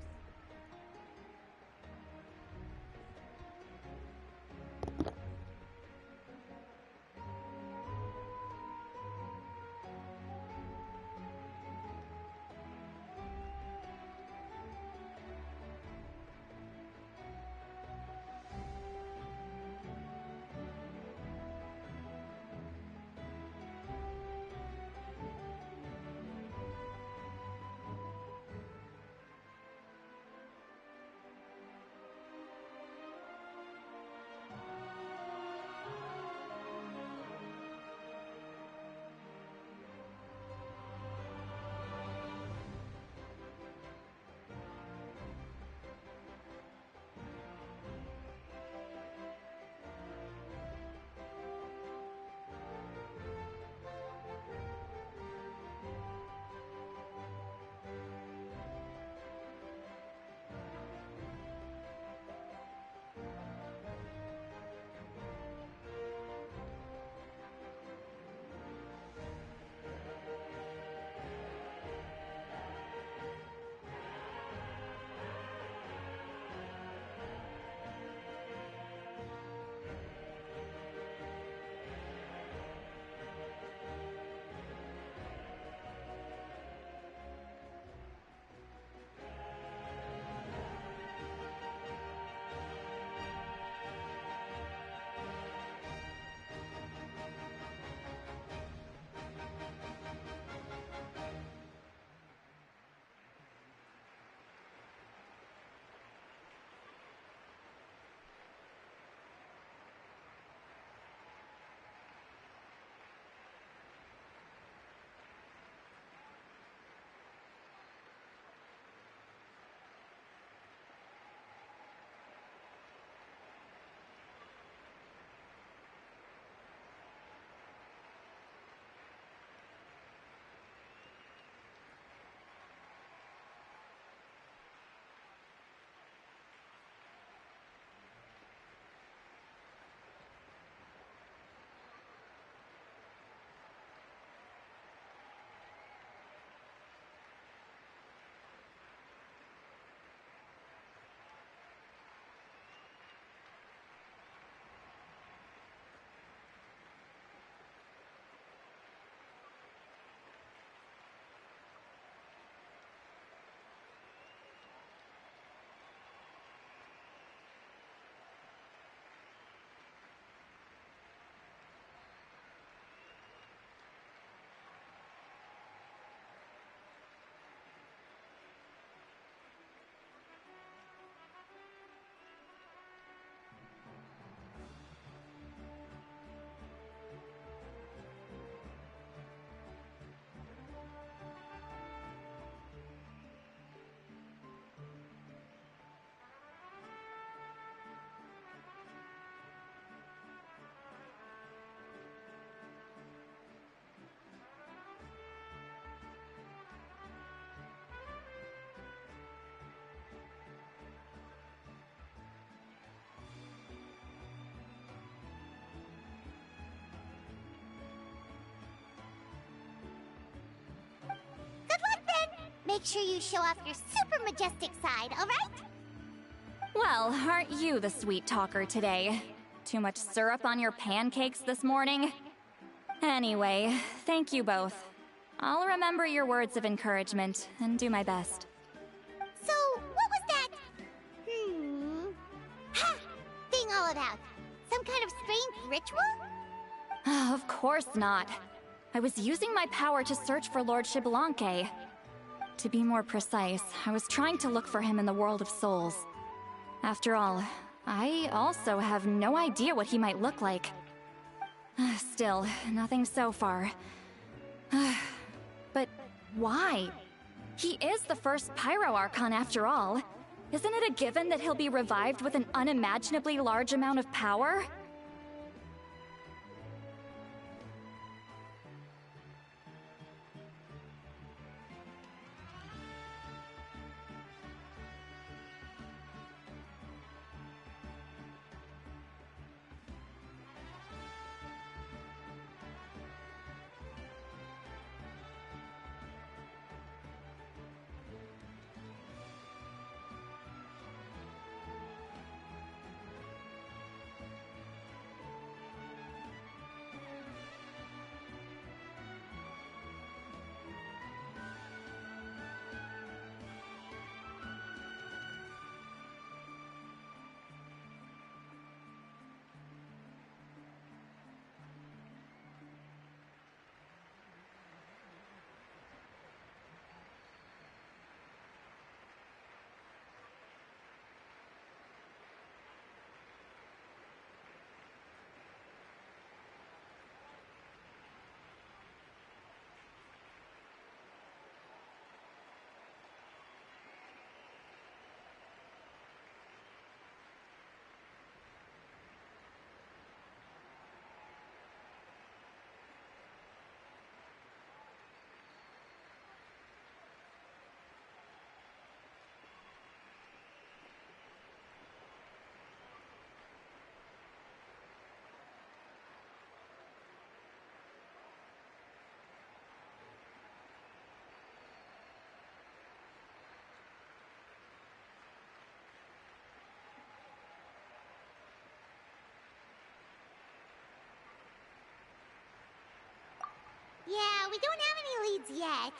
A: Make sure you show off your super majestic side, alright?
B: Well, aren't you the sweet talker today? Too much syrup on your pancakes this morning? Anyway, thank you both. I'll remember your words of encouragement and do my best.
A: So, what was that? Ha! Thing all about? Some kind of strange ritual?
B: Of course not. I was using my power to search for Lord Xbalanque. To be more precise, I was trying to look for him in the world of souls. After all, I also have no idea what he might look like. Still, nothing so far. But why? He is the first Pyro Archon after all. Isn't it a given that he'll be revived with an unimaginably large amount of power?
A: Yeah, we don't have any leads yet.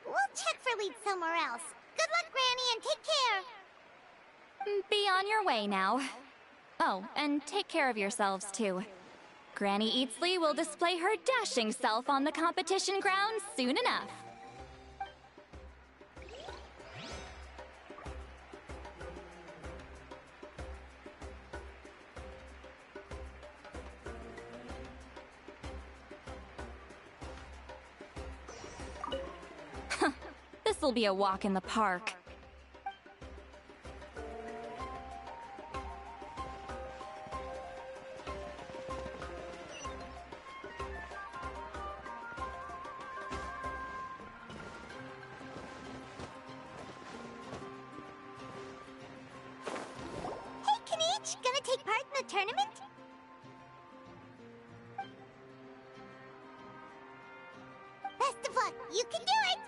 A: We'll check for leads somewhere else. Good luck, Granny, and take care!
B: Be on your way now. Oh, and take care of yourselves too. Granny Eatsley will display her dashing self on the competition grounds soon enough. This'll be a walk in the park.
A: Hey, Kanich! Gonna take part in the tournament? Best of luck! You can do it!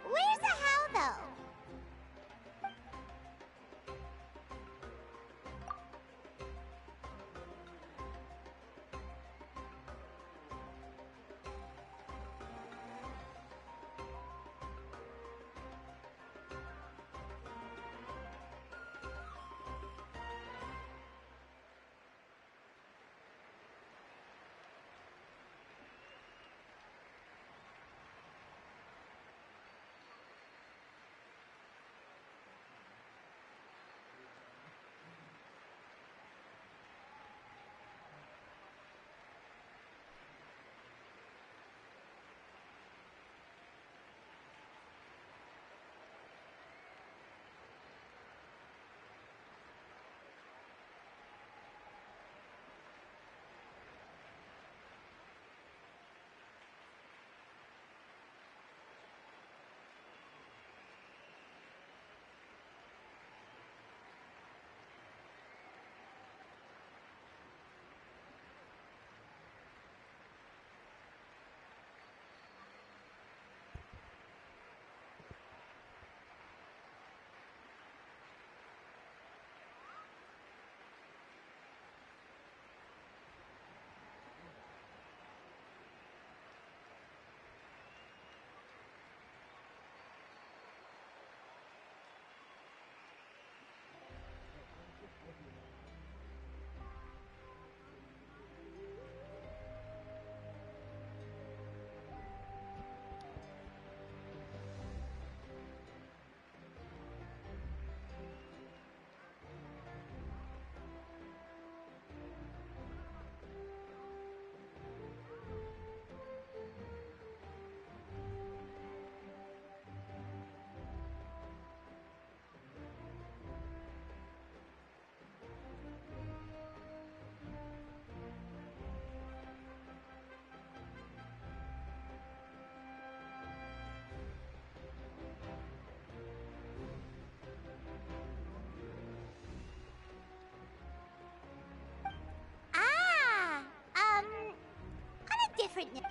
A: Where's the how, though? different now.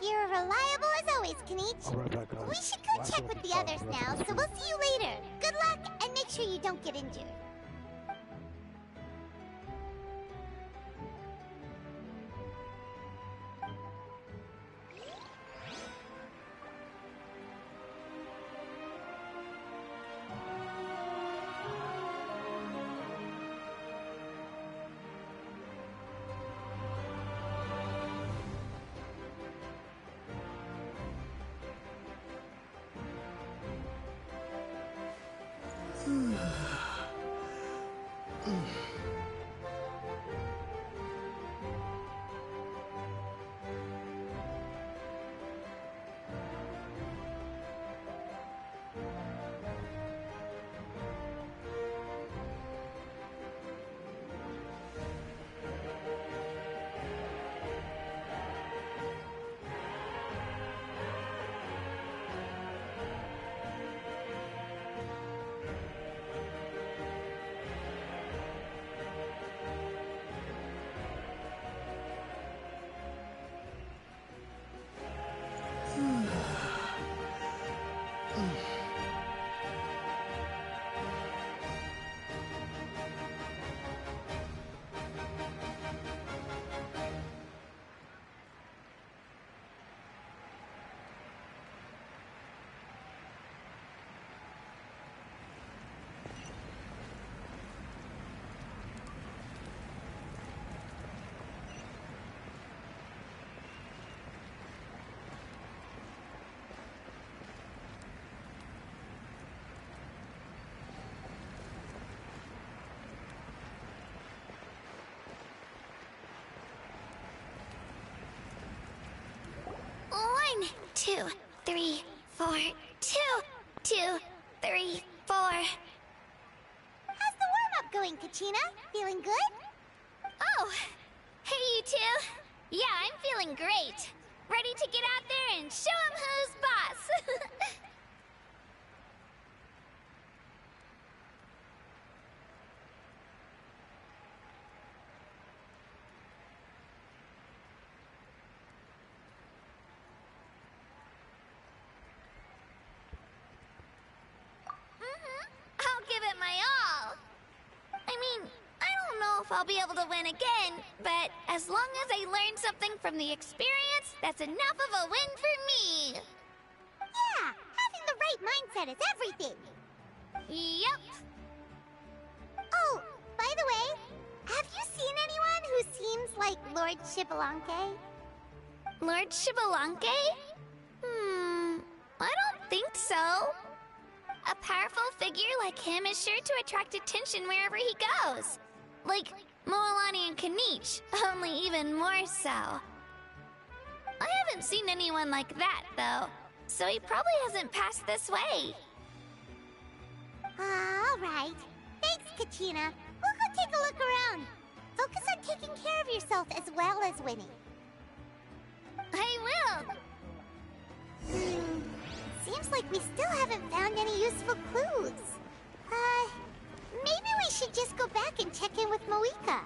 A: You're reliable as always, Kanich.
D: Alright, back, guys.
A: We should go check with the others now, so we'll see you later. Good luck, and make sure you don't get injured.
H: One, 2, 3, 4, 2, 2, 3, 4.
A: How's the warm-up going, Kachina? Feeling good?
H: Oh, hey you two. Yeah, I'm feeling great. Ready to get out there and show 'em who's boss. I'll give it my all. I mean, I don't know if I'll be able to win again, but as long as I learn something from the experience, that's enough of a win for me.
A: Yeah, having the right mindset is everything.
H: Yep.
A: Oh, by the way, have you seen anyone who seems like Lord Shibalanke?
H: Lord Shibalanke? I don't think so. A powerful figure like him is sure to attract attention wherever he goes. Like Moalani and Kanich, only even more so. I haven't seen anyone like that, though, so he probably hasn't passed this way.
A: Alright. Thanks, Kachina. We'll go take a look around. Focus on taking care of yourself as well as winning.
H: I will.
A: Seems like we still haven't found any useful clues. Maybe we should just go back and check in with Moika.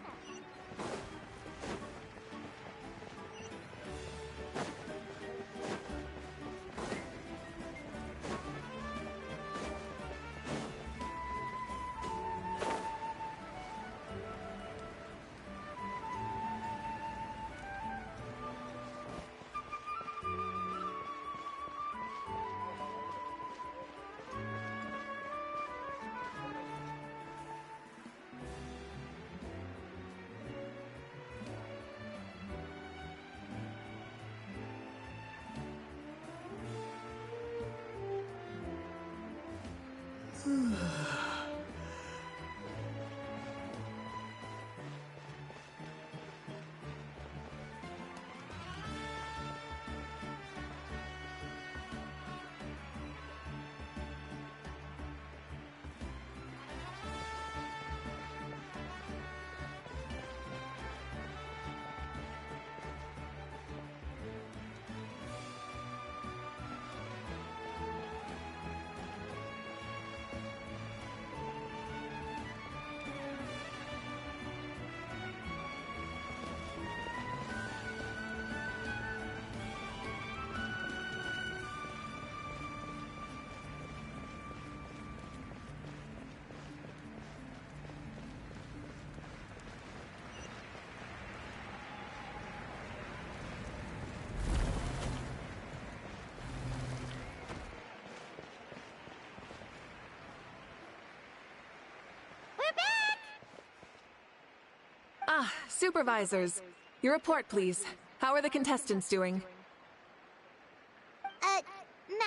L: Supervisors. Your report, please. How are the contestants doing?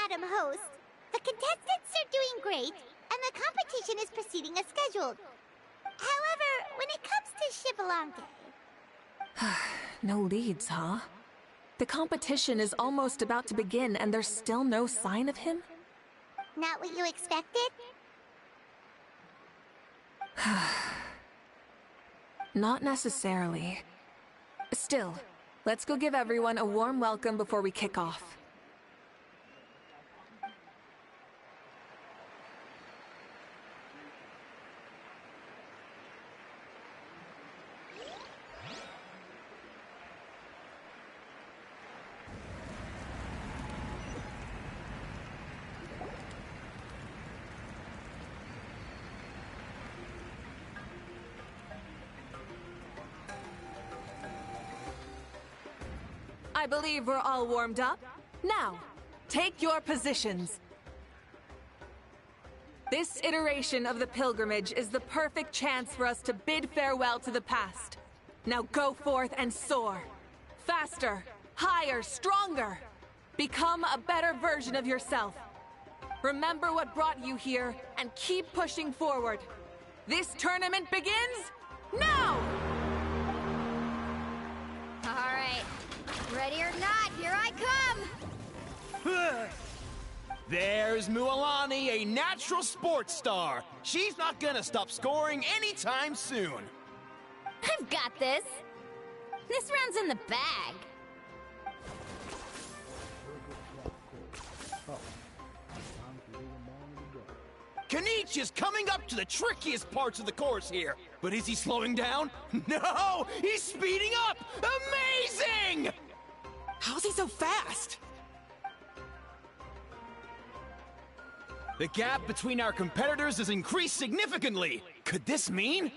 A: Madam Host, the contestants are doing great, and the competition is proceeding as scheduled. However, when it comes to Shibalanke...
L: No leads, huh? The competition is almost about to begin, and there's still no sign of him?
A: Not what you expected?
L: Not necessarily. Still, let's go give everyone a warm welcome before we kick off. I believe we're all warmed up. Now, take your positions. This iteration of the pilgrimage is the perfect chance for us to bid farewell to the past. Now go forth and soar. Faster, higher, stronger. Become a better version of yourself. Remember what brought you here and keep pushing forward. This tournament begins now!
E: All right. Ready or not, here I come!
C: There's Mualani, a natural sports star. She's not gonna stop scoring anytime soon.
E: I've got this. This round's in the bag.
C: Kenichi is coming up to the trickiest parts of the course here. But is he slowing down? No! He's speeding up! Amazing!
U: How's he so fast?
C: The gap between our competitors has increased significantly. Could this mean?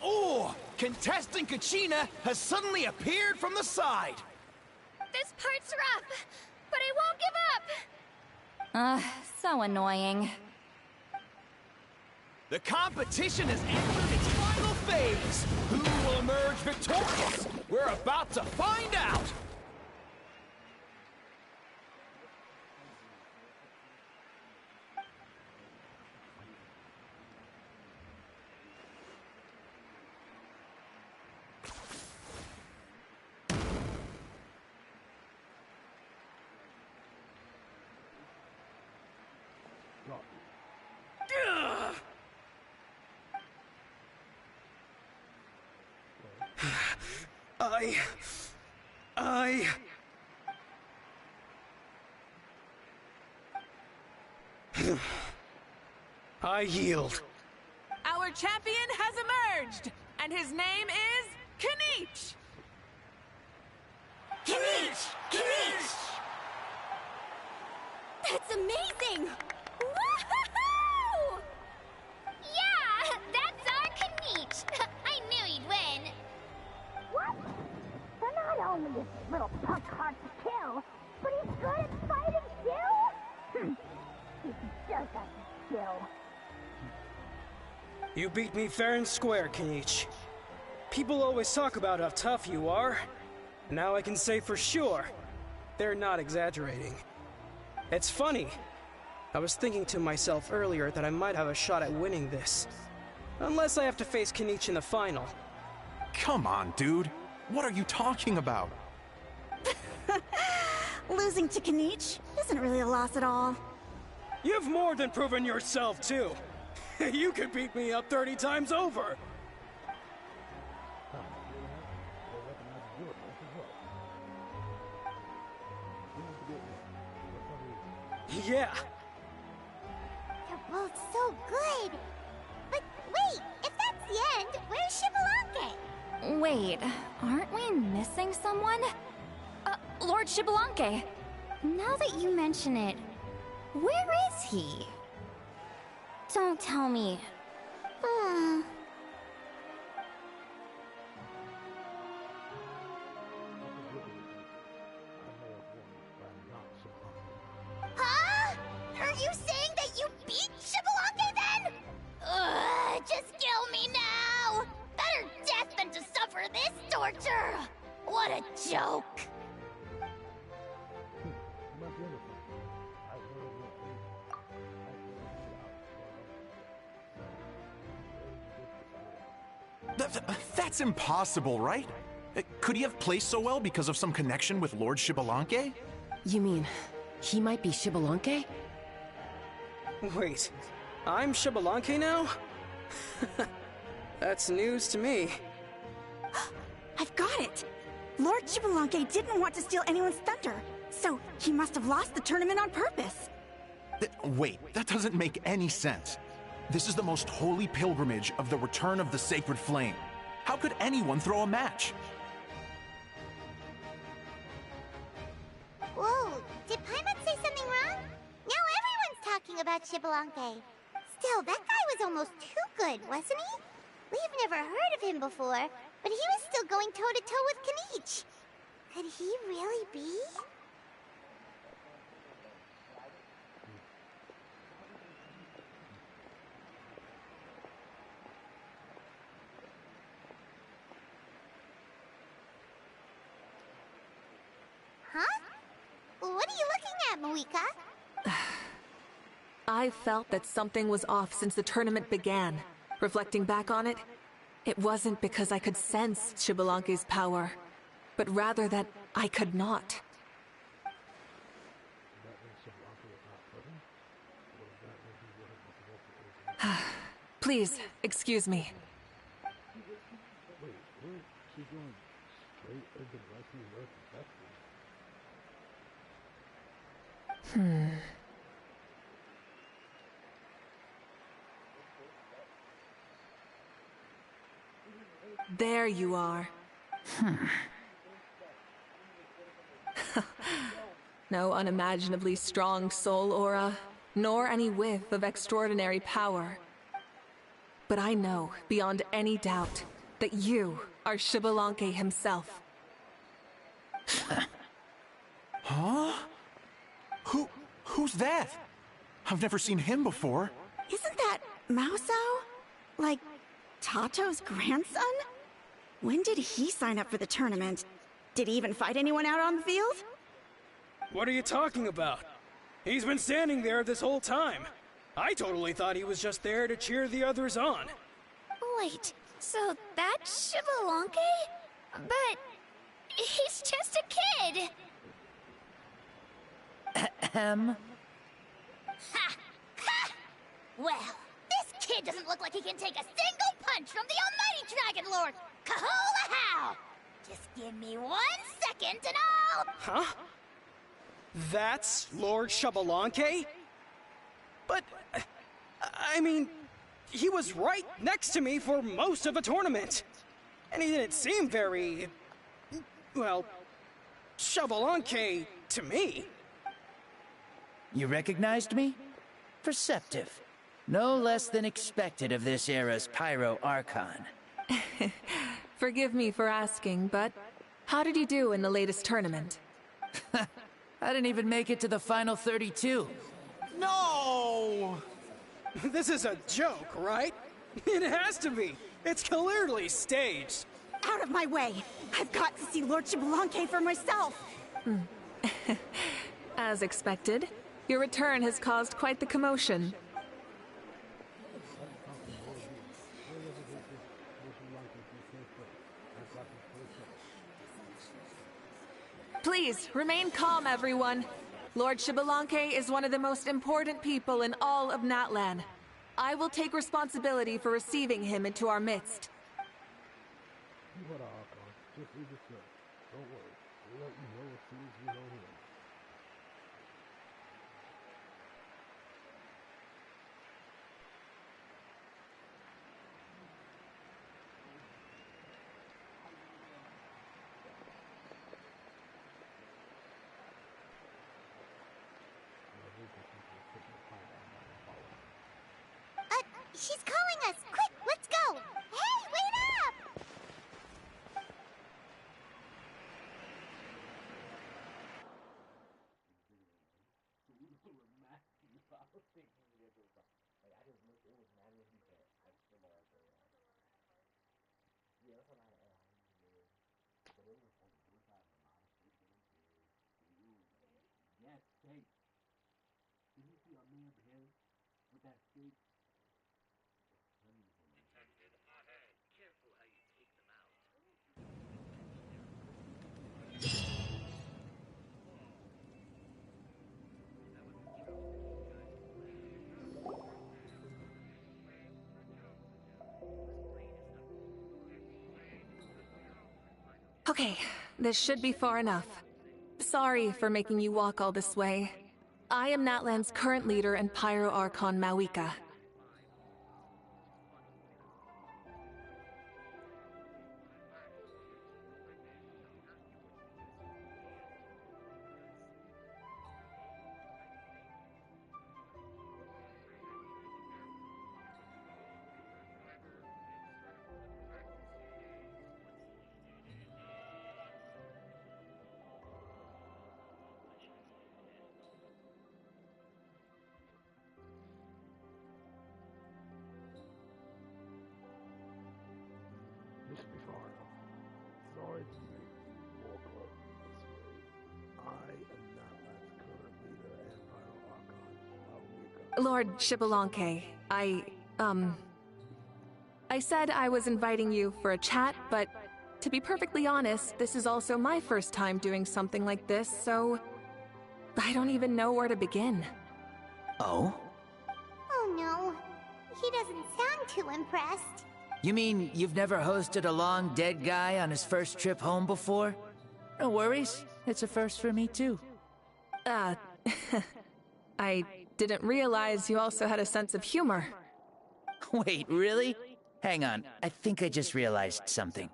C: Oh! Contestant Kachina has suddenly appeared from the side.
B: This part's rough, but I won't give up! So annoying.
C: The competition has entered its final phase. Who will emerge victorious? We're about to find out!
S: I yield.
L: Our champion has emerged, and his name is Kenichi!
A: Kenichi! Kenichi!
E: That's amazing!
A: Woohoo! Yeah, that's our Kenichi. I knew he'd win. What? So not only is this little punk hard to kill, but he's good at fighting too? He's just a skill.
S: You beat me fair and square, Kenichi. People always talk about how tough you are. Now I can say for sure, they're not exaggerating. It's funny. I was thinking to myself earlier that I might have a shot at winning this. Unless I have to face Kenichi in the final.
O: Come on, dude. What are you talking about?
G: Losing to Kenichi isn't really a loss at all.
S: You've more than proven yourself, too. You could beat me up 30 times over. Yeah.
A: They're both so good. But wait, if that's the end, where's Shibalanke?
B: Wait, aren't we missing someone? Lord Shibalanke.
E: Now that you mention it, where is he? Don't tell me.
A: Huh? Are you saying that you beat Shibalanke then? Just kill me now!
H: Abyss torture! What a joke!
C: That's impossible, right? Could he have placed so well because of some connection with Lord Xbalanque?
J: You mean, he might be Xbalanque?
S: Wait, I'm Xbalanque now? That's news to me.
G: I've got it! Lord Xbalanque didn't want to steal anyone's thunder, so he must have lost the tournament on purpose.
C: Wait, that doesn't make any sense. This is the most holy pilgrimage of the return of the sacred flame. How could anyone throw a match?
A: Whoa, did Paimon say something wrong? Now everyone's talking about Xbalanque. Still, that guy was almost too good, wasn't he? We've never heard of him before, but he was still going toe-to-toe with Kenichi. Could he really be? Huh? What are you looking at, Moika?
L: I felt that something was off since the tournament began. Reflecting back on it, it wasn't because I could sense Xbalanque's power, but rather that I could not. Please, excuse me. There you are. No unimaginably strong soul aura, nor any whiff of extraordinary power. But I know, beyond any doubt, that you are Xbalanque himself.
C: Huh? Who's that? I've never seen him before.
G: Isn't that Mausao? Like, Tato's grandson? When did he sign up for the tournament? Did he even fight anyone out on the field?
S: What are you talking about? He's been standing there this whole time. I totally thought he was just there to cheer the others on.
H: Wait, so that's Xbalanque? But he's just a kid. Ha! Ha! Well, this kid doesn't look like he can take a single punch from the almighty Dragon Lord! Kahola how! Just give me 1 second and I'll...
S: Huh? That's Lord Xbalanque? But, I mean, he was right next to me for most of the tournament. And he didn't seem very... well, Xbalanque to me.
M: You recognized me? Perceptive. No less than expected of this era's Pyro Archon.
L: Forgive me for asking, but how did you do in the latest tournament?
M: I didn't even make it to the final 32.
S: No! This is a joke, right? It has to be. It's clearly staged.
G: Out of my way! I've got to see Lord Xbalanque for myself!
L: As expected, your return has caused quite the commotion. Please, remain calm, everyone. Lord Xbalanque is one of the most important people in all of Natlan. I will take responsibility for receiving him into our midst.
D: Just leave it there. Don't worry. We'll let you know as soon as we know him.
A: She's calling us! Quick, let's go! Hey, wait up!
M: Hey, did you see a man's hair with that skate? Let me just careful how you take them out.
L: Okay, this should be far enough. Sorry for making you walk all this way. I am Natlan's current leader and Pyro Archon Mawika.
D: This should be far enough. Sorry to make you walk all this way. I am Natlan's current leader and Pyro Archon, Mawika.
L: Lord Shibalanke, I said I was inviting you for a chat, but to be perfectly honest, this is also my first time doing something like this, so I don't even know where to begin.
N: Oh?
A: Oh no, he doesn't sound too impressed.
N: You mean you've never hosted a long dead guy on his first trip home before? No worries, it's a first for me too.
L: I didn't realize you also had a sense of humor.
N: Wait, really? Hang on, I think I just realized something.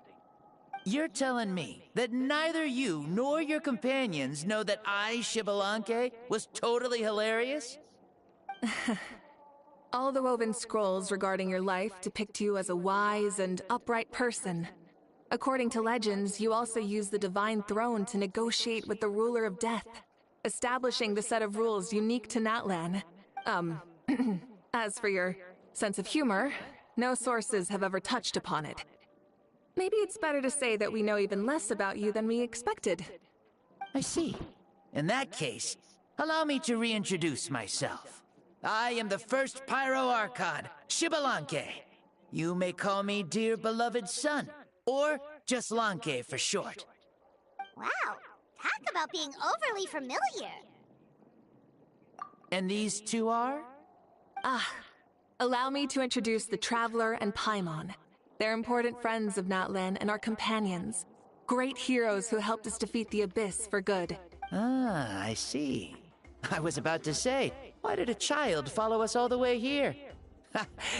N: You're telling me that neither you nor your companions know that I, Shibalanke, was totally hilarious?
L: All the woven scrolls regarding your life depict you as a wise and upright person. According to legends, you also use the Divine Throne to negotiate with the Ruler of Death, establishing the set of rules unique to Natlan. As for your sense of humor, no sources have ever touched upon it. Maybe it's better to say that we know even less about you than we expected.
N: I see. In that case, allow me to reintroduce myself. I am the first Pyro Archon, Shibalanke. You may call me dear beloved son, or just Lanke for short.
A: Wow, talk about being overly familiar.
N: And these two are?
L: Allow me to introduce the Traveler and Paimon. They're important friends of Natlan and our companions. Great heroes who helped us defeat the Abyss for good.
N: Ah, I see. I was about to say, why did a child follow us all the way here?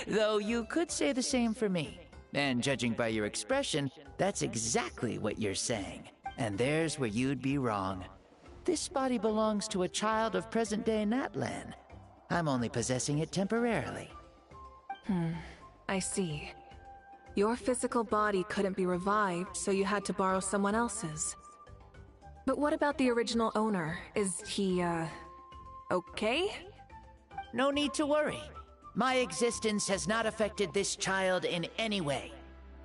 N: Though you could say the same for me. And judging by your expression, that's exactly what you're saying. And there's where you'd be wrong. This body belongs to a child of present-day Natlan. I'm only possessing it temporarily.
L: I see. Your physical body couldn't be revived, so you had to borrow someone else's. But what about the original owner? Is he, okay?
N: No need to worry. My existence has not affected this child in any way.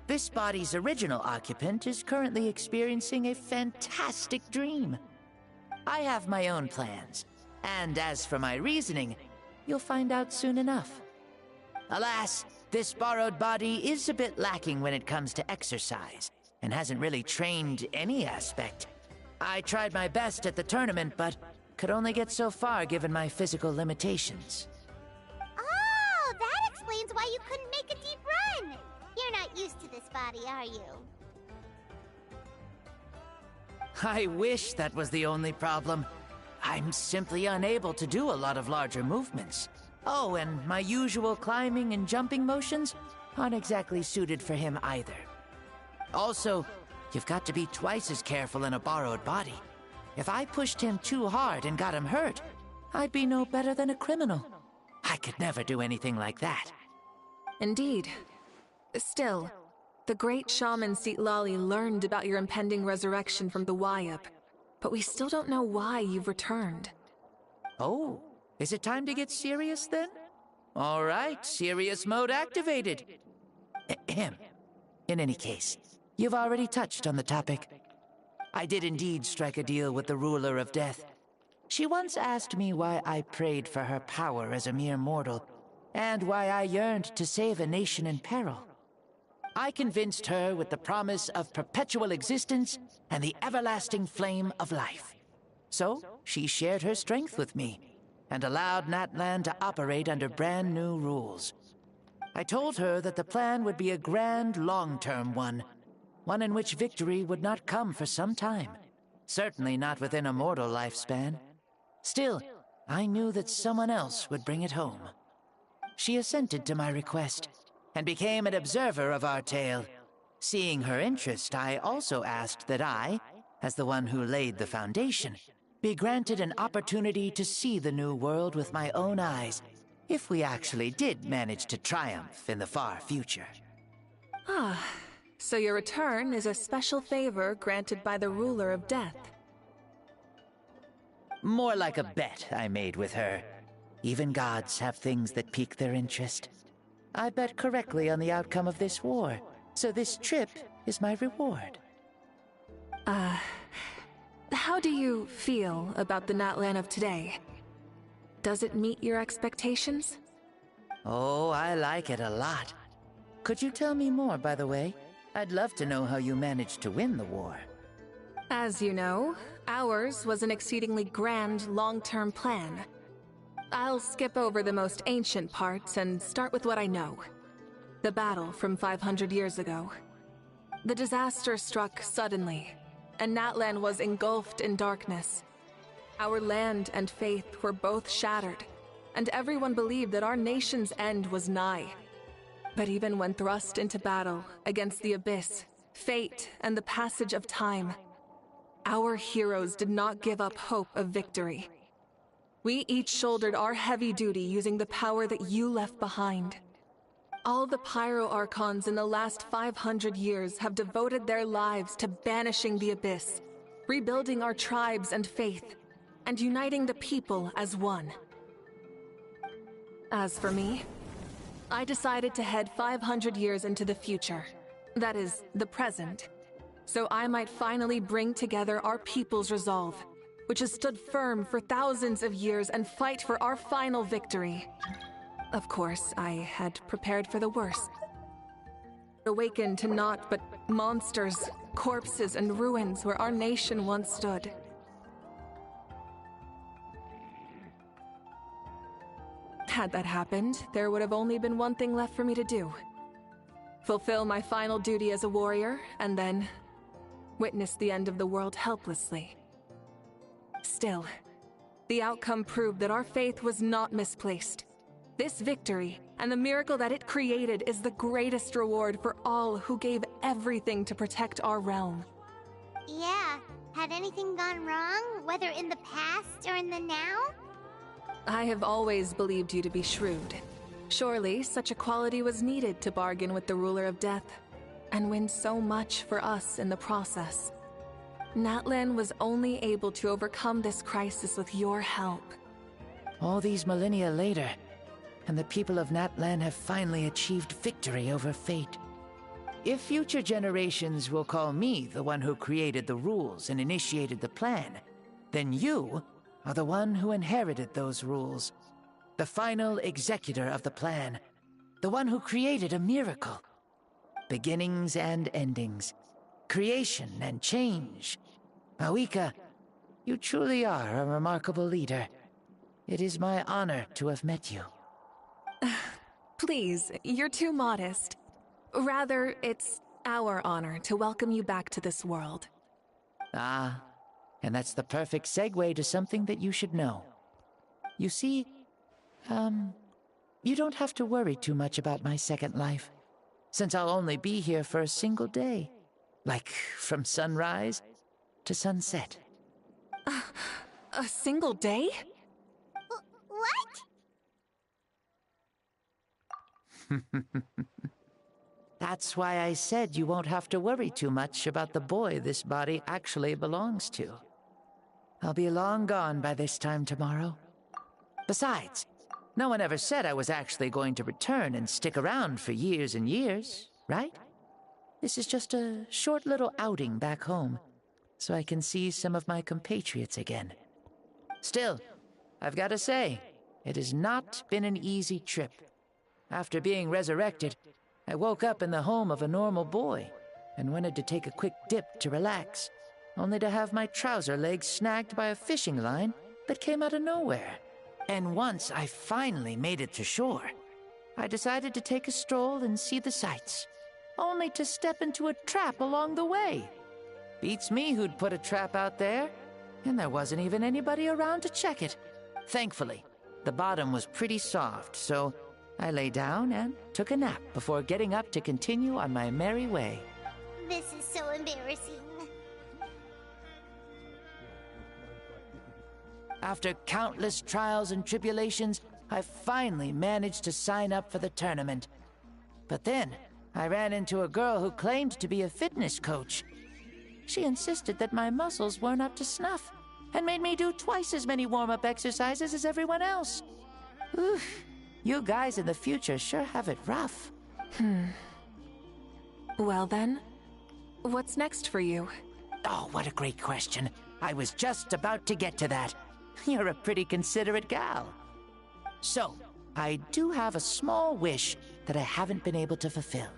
N: This body's original occupant is currently experiencing a fantastic dream. I have my own plans, and as for my reasoning, you'll find out soon enough. Alas, this borrowed body is a bit lacking when it comes to exercise, and hasn't really trained any aspect. I tried my best at the tournament, but could only get so far given my physical limitations.
A: Oh, that explains why you couldn't make a deep run! You're not used to this body, are you?
N: I wish that was the only problem. I'm simply unable to do a lot of larger movements. Oh, and my usual climbing and jumping motions aren't exactly suited for him either. Also, you've got to be twice as careful in a borrowed body. If I pushed him too hard and got him hurt, I'd be no better than a criminal. I could never do anything like that.
L: Indeed. Still, the great shaman Lali learned about your impending resurrection from the Wayup, but we still don't know why you've returned.
N: Oh, is it time to get serious then? All right, serious mode activated. Ahem. In any case, you've already touched on the topic. I did indeed strike a deal with the Ruler of Death. She once asked me why I prayed for her power as a mere mortal, and why I yearned to save a nation in peril. I convinced her with the promise of perpetual existence and the everlasting flame of life. So, she shared her strength with me, and allowed Natlan to operate under brand new rules. I told her that the plan would be a grand, long-term one in which victory would not come for some time. Certainly not within a mortal lifespan. Still, I knew that someone else would bring it home. She assented to my request, and became an observer of our tale. Seeing her interest, I also asked that I, as the one who laid the foundation, be granted an opportunity to see the new world with my own eyes, if we actually did manage to triumph in the far future.
L: Ah, so your return is a special favor granted by the ruler of death.
N: More like a bet I made with her. Even gods have things that pique their interest. I bet correctly on the outcome of this war, so this trip is my reward.
L: How do you feel about the Natlan of today? Does it meet your expectations?
N: Oh, I like it a lot. Could you tell me more, by the way? I'd love to know how you managed to win the war.
L: As you know, ours was an exceedingly grand, long-term plan. I'll skip over the most ancient parts and start with what I know. The battle from 500 years ago. The disaster struck suddenly, and Natlan was engulfed in darkness. Our land and faith were both shattered, and everyone believed that our nation's end was nigh. But even when thrust into battle against the Abyss, fate, and the passage of time, our heroes did not give up hope of victory. We each shouldered our heavy duty using the power that you left behind. All the Pyro Archons in the last 500 years have devoted their lives to banishing the Abyss, rebuilding our tribes and faith, and uniting the people as one. As for me, I decided to head 500 years into the future, that is, the present, so I might finally bring together our people's resolve, which has stood firm for thousands of years, and fight for our final victory. Of course, I had prepared for the worst. Awakened to naught but monsters, corpses, and ruins where our nation once stood. Had that happened, there would have only been one thing left for me to do. Fulfill my final duty as a warrior, and then witness the end of the world helplessly. Still, the outcome proved that our faith was not misplaced. This victory, and the miracle that it created, is the greatest reward for all who gave everything to protect our realm.
A: Yeah, had anything gone wrong, whether in the past or in the now?
L: I have always believed you to be shrewd. Surely, such a quality was needed to bargain with the ruler of death, and win so much for us in the process. Natlan was only able to overcome this crisis with your help.
N: All these millennia later, and the people of Natlan have finally achieved victory over fate. If future generations will call me the one who created the rules and initiated the plan, then you are the one who inherited those rules. The final executor of the plan. The one who created a miracle. Beginnings and endings. Creation and change. Awika, you truly are a remarkable leader. It is my honor to have met you.
L: Please, you're too modest. Rather, it's our honor to welcome you back to this world.
N: Ah, and that's the perfect segue to something that you should know. You see, you don't have to worry too much about my second life, since I'll only be here for a single day. Like, from sunrise to sunset.
L: A single day?
A: What?
N: That's why I said you won't have to worry too much about the boy this body actually belongs to. I'll be long gone by this time tomorrow. Besides, no one ever said I was actually going to return and stick around for years and years, right? This is just a short little outing back home, so I can see some of my compatriots again. Still, I've got to say, it has not been an easy trip. After being resurrected, I woke up in the home of a normal boy and wanted to take a quick dip to relax, only to have my trouser legs snagged by a fishing line that came out of nowhere. And once I finally made it to shore, I decided to take a stroll and see the sights, only to step into a trap along the way. Beats me who'd put a trap out there, and there wasn't even anybody around to check it. Thankfully, the bottom was pretty soft, so I lay down and took a nap before getting up to continue on my merry way.
A: This is so embarrassing.
N: After countless trials and tribulations, I finally managed to sign up for the tournament. But then, I ran into a girl who claimed to be a fitness coach. She insisted that my muscles weren't up to snuff, and made me do twice as many warm-up exercises as everyone else. Oof, you guys in the future sure have it rough.
L: Well then, what's next for you?
N: Oh, what a great question. I was just about to get to that. You're a pretty considerate gal. So, I do have a small wish that I haven't been able to fulfill.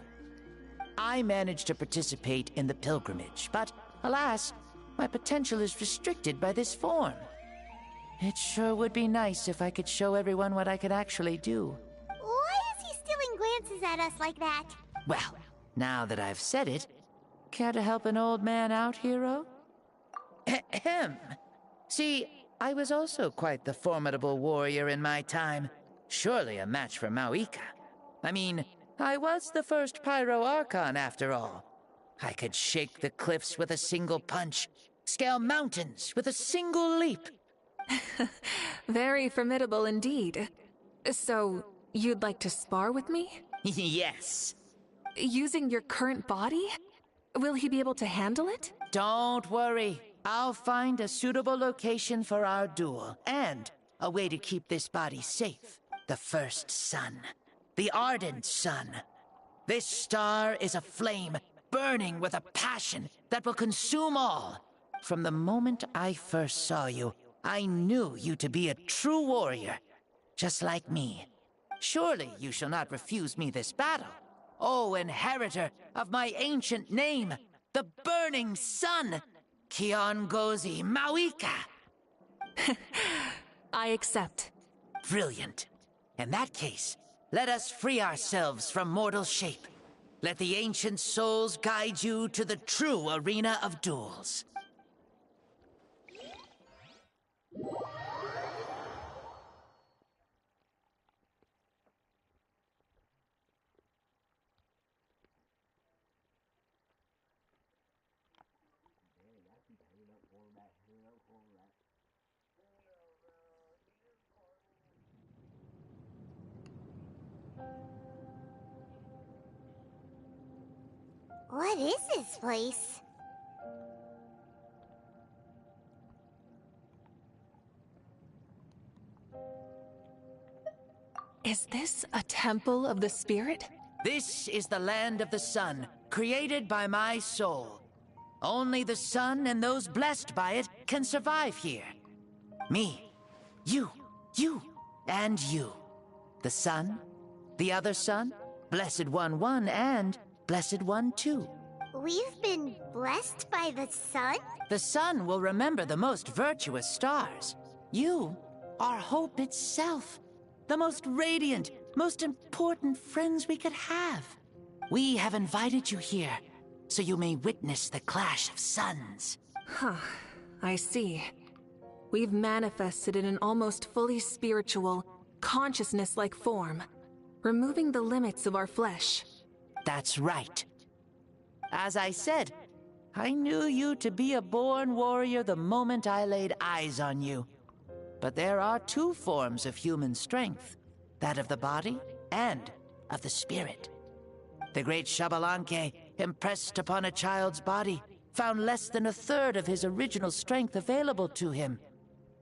N: I managed to participate in the pilgrimage, but alas, my potential is restricted by this form. It sure would be nice if I could show everyone what I could actually do.
A: Why is he stealing glances at us like that?
N: Well, now that I've said it, care to help an old man out, hero? Ahem. See, I was also quite the formidable warrior in my time. Surely a match for Mauika. I mean, I was the first Pyro Archon after all. I could shake the cliffs with a single punch, scale mountains with a single leap.
L: Very formidable indeed. So, you'd like to spar with me?
N: Yes.
L: Using your current body? Will he be able to handle it?
N: Don't worry. I'll find a suitable location for our duel, and a way to keep this body safe. The first sun. The ardent sun. This star is a flame, burning with a passion that will consume all. From the moment I first saw you, I knew you to be a true warrior, just like me. Surely you shall not refuse me this battle. O inheritor of my ancient name, the burning sun, Kiongozi Mauika.
L: I accept.
N: Brilliant. In that case, let us free ourselves from mortal shape. Let the ancient souls guide you to the true arena of duels.
A: What is this place?
L: Is this a temple of the spirit?
N: This is the land of the sun, created by my soul. Only the sun and those blessed by it can survive here. Me, you, and you. The sun, the other sun, Blessed One 1, and Blessed One 2.
A: We've been blessed by the sun?
N: The sun will remember the most virtuous stars. You are hope itself. The most radiant, most important friends we could have. We have invited you here, so you may witness the clash of suns.
L: Huh, I see. We've manifested in an almost fully spiritual, consciousness-like form, removing the limits of our flesh.
N: That's right. As I said, I knew you to be a born warrior the moment I laid eyes on you. But there are two forms of human strength, that of the body and of the spirit. The great Xbalanque, impressed upon a child's body, found less than a third of his original strength available to him.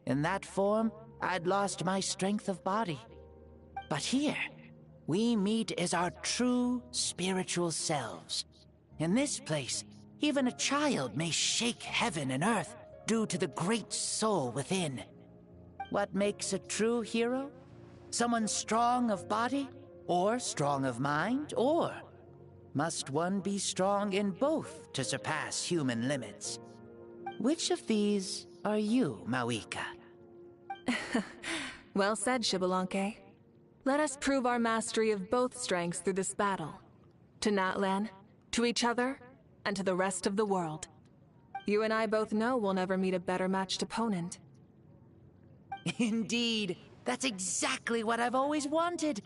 N: In that form, I'd lost my strength of body. But here, we meet as our true spiritual selves. In this place, even a child may shake heaven and earth due to the great soul within. What makes a true hero? Someone strong of body, or strong of mind, or must one be strong in both to surpass human limits? Which of these are you, Mawika?
L: Well said, Xbalanque. Let us prove our mastery of both strengths through this battle. To Natlan, to each other, and to the rest of the world. You and I both know we'll never meet a better matched opponent.
N: Indeed. That's exactly what I've always wanted.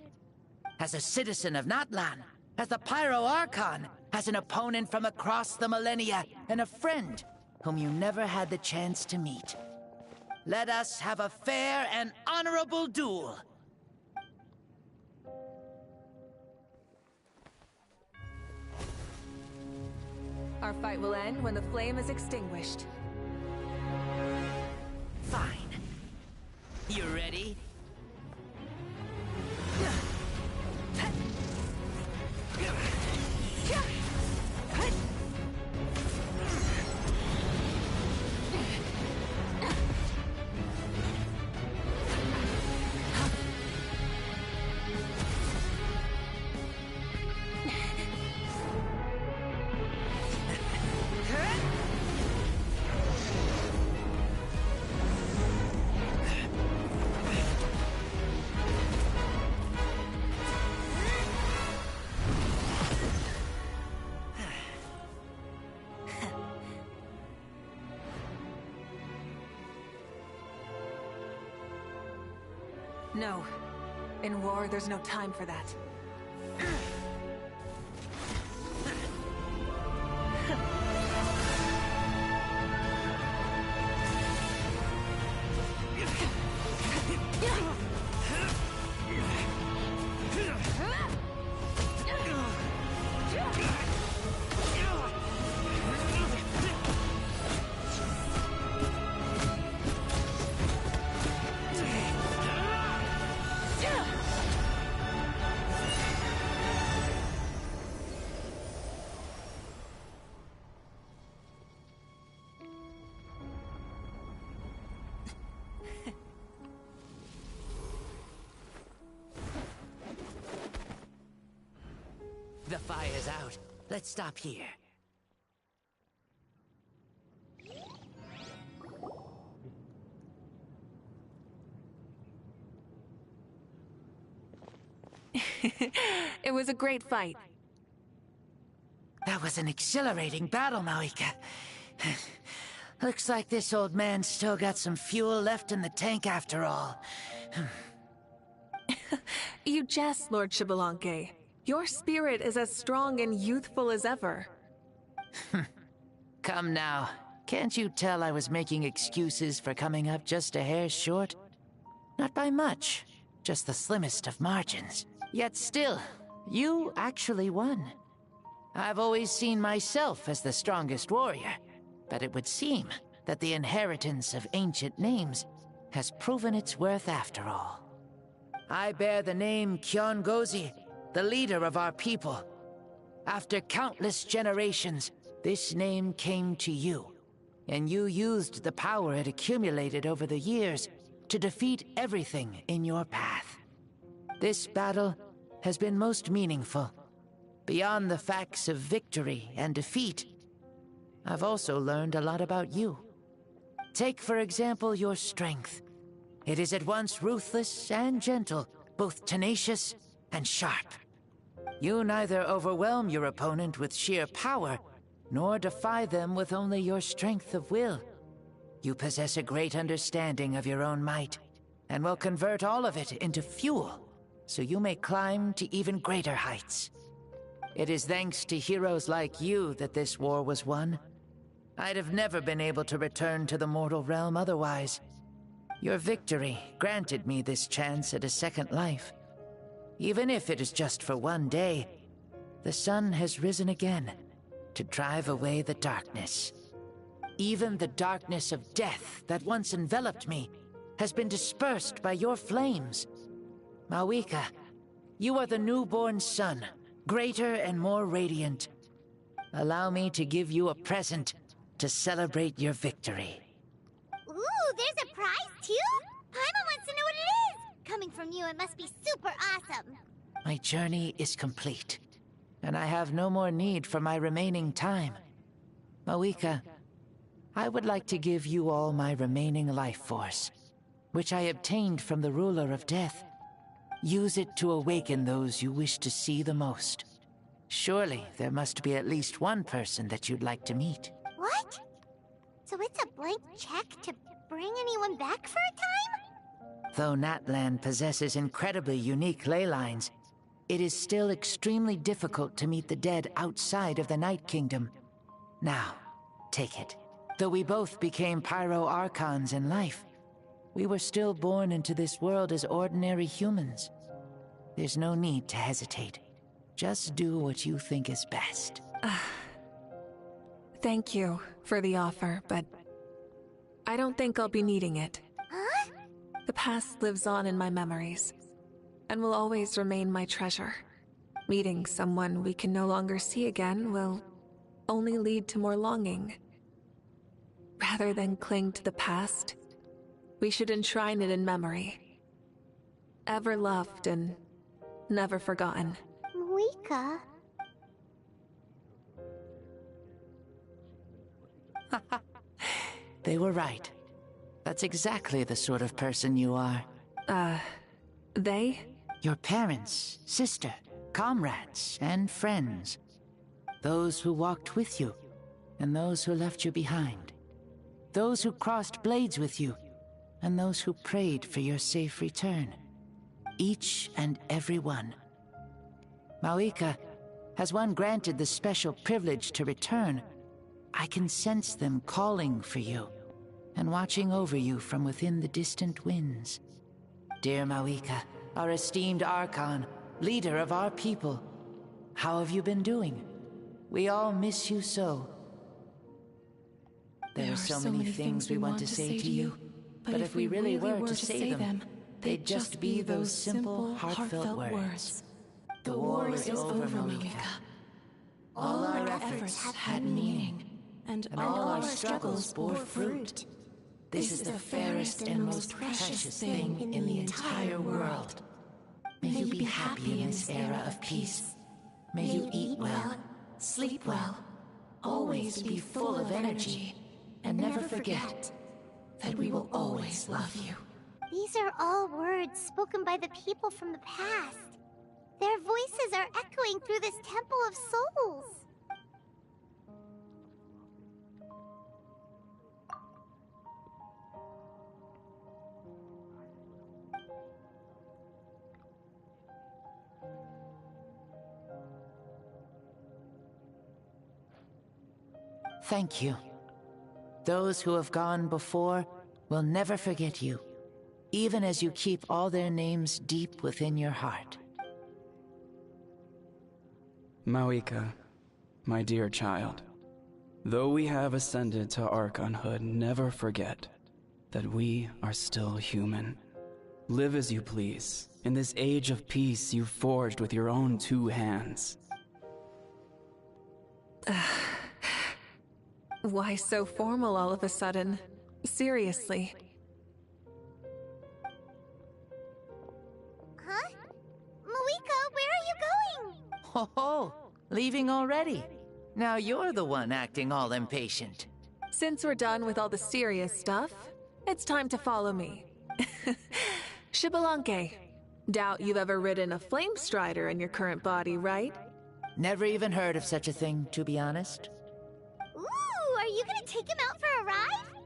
N: As a citizen of Natlan, as the Pyro Archon, as an opponent from across the millennia, and a friend whom you never had the chance to meet. Let us have a fair and honorable duel.
L: Our fight will end when the flame is extinguished.
N: Fine. You ready?
L: No. In war, there's no time for that.
N: The fire's out. Let's stop here.
L: It was a great fight.
N: That was an exhilarating battle, Mawika. Looks like this old man's still got some fuel left in the tank after all.
L: You jest, Lord Xbalanque. Your spirit is as strong and youthful as ever.
N: Come now. Can't you tell I was making excuses for coming up just a hair short? Not by much. Just the slimmest of margins. Yet still, you actually won. I've always seen myself as the strongest warrior, but it would seem that the inheritance of ancient names has proven its worth after all. I bear the name Kyongozi, the leader of our people. After countless generations, this name came to you, and you used the power it accumulated over the years to defeat everything in your path. This battle has been most meaningful. Beyond the facts of victory and defeat, I've also learned a lot about you. Take, for example, your strength. It is at once ruthless and gentle, both tenacious and sharp. You neither overwhelm your opponent with sheer power, nor defy them with only your strength of will. You possess a great understanding of your own might, and will convert all of it into fuel, so you may climb to even greater heights. It is thanks to heroes like you that this war was won. I'd have never been able to return to the mortal realm otherwise. Your victory granted me this chance at a second life. Even if it is just for one day, the sun has risen again to drive away the darkness. Even the darkness of death that once enveloped me has been dispersed by your flames. Mawika, you are the newborn sun, greater and more radiant. Allow me to give you a present to celebrate your victory.
A: Ooh, there's a prize too? I'm from you, it must be super awesome.
N: My journey is complete, and I have no more need for my remaining time. Mawika, I would like to give you all my remaining life force, which I obtained from the ruler of death. Use it to awaken those you wish to see the most. Surely there must be at least one person that you'd like to meet.
A: What? So it's a blank check to bring anyone back for a time?
N: Though Natlan possesses incredibly unique ley lines, it is still extremely difficult to meet the dead outside of the Night Kingdom. Now, take it. Though we both became Pyro Archons in life, we were still born into this world as ordinary humans. There's no need to hesitate. Just do what you think is best.
L: Thank you for the offer, but I don't think I'll be needing it.
A: Huh?
L: The past lives on in my memories, and will always remain my treasure. Meeting someone we can no longer see again will only lead to more longing. Rather than cling to the past, we should enshrine it in memory. Ever loved and never forgotten.
A: Mawika?
N: They were right. That's exactly the sort of person you are.
L: They?
N: Your parents, sister, comrades, and friends. Those who walked with you, and those who left you behind. Those who crossed blades with you, and those who prayed for your safe return. Each and every one. Mawika, has one granted the special privilege to return, I can sense them calling for you, and watching over you from within the distant winds. Dear Mawika, our esteemed Archon, leader of our people, how have you been doing? We all miss you so. There are so many things we want to say to you, but if we really were to say them, they'd just be those simple, heartfelt words. The war is over, Mawika. All our efforts had meaning, and all our struggles bore fruit. This is the fairest and most precious thing in the entire world. May you be happy in this era of peace. May you eat well, sleep well, always be full of energy, and never forget that we will always love you.
A: These are all words spoken by the people from the past. Their voices are echoing through this Temple of Souls.
N: Thank you. Those who have gone before will never forget you, even as you keep all their names deep within your heart.
R: Mawika, my dear child, though we have ascended to Archonhood, never forget that we are still human. Live as you please, in this age of peace you forged with your own 2 hands.
L: Why so formal all of a sudden? Seriously.
A: Huh? Mawika, where are you going?
N: Ho ho! Leaving already? Now you're the one acting all impatient.
L: Since we're done with all the serious stuff, it's time to follow me. Shibalanke, doubt you've ever ridden a flame strider in your current body, right?
N: Never even heard of such a thing, to be honest.
A: Ooh, are you gonna take him out for a ride?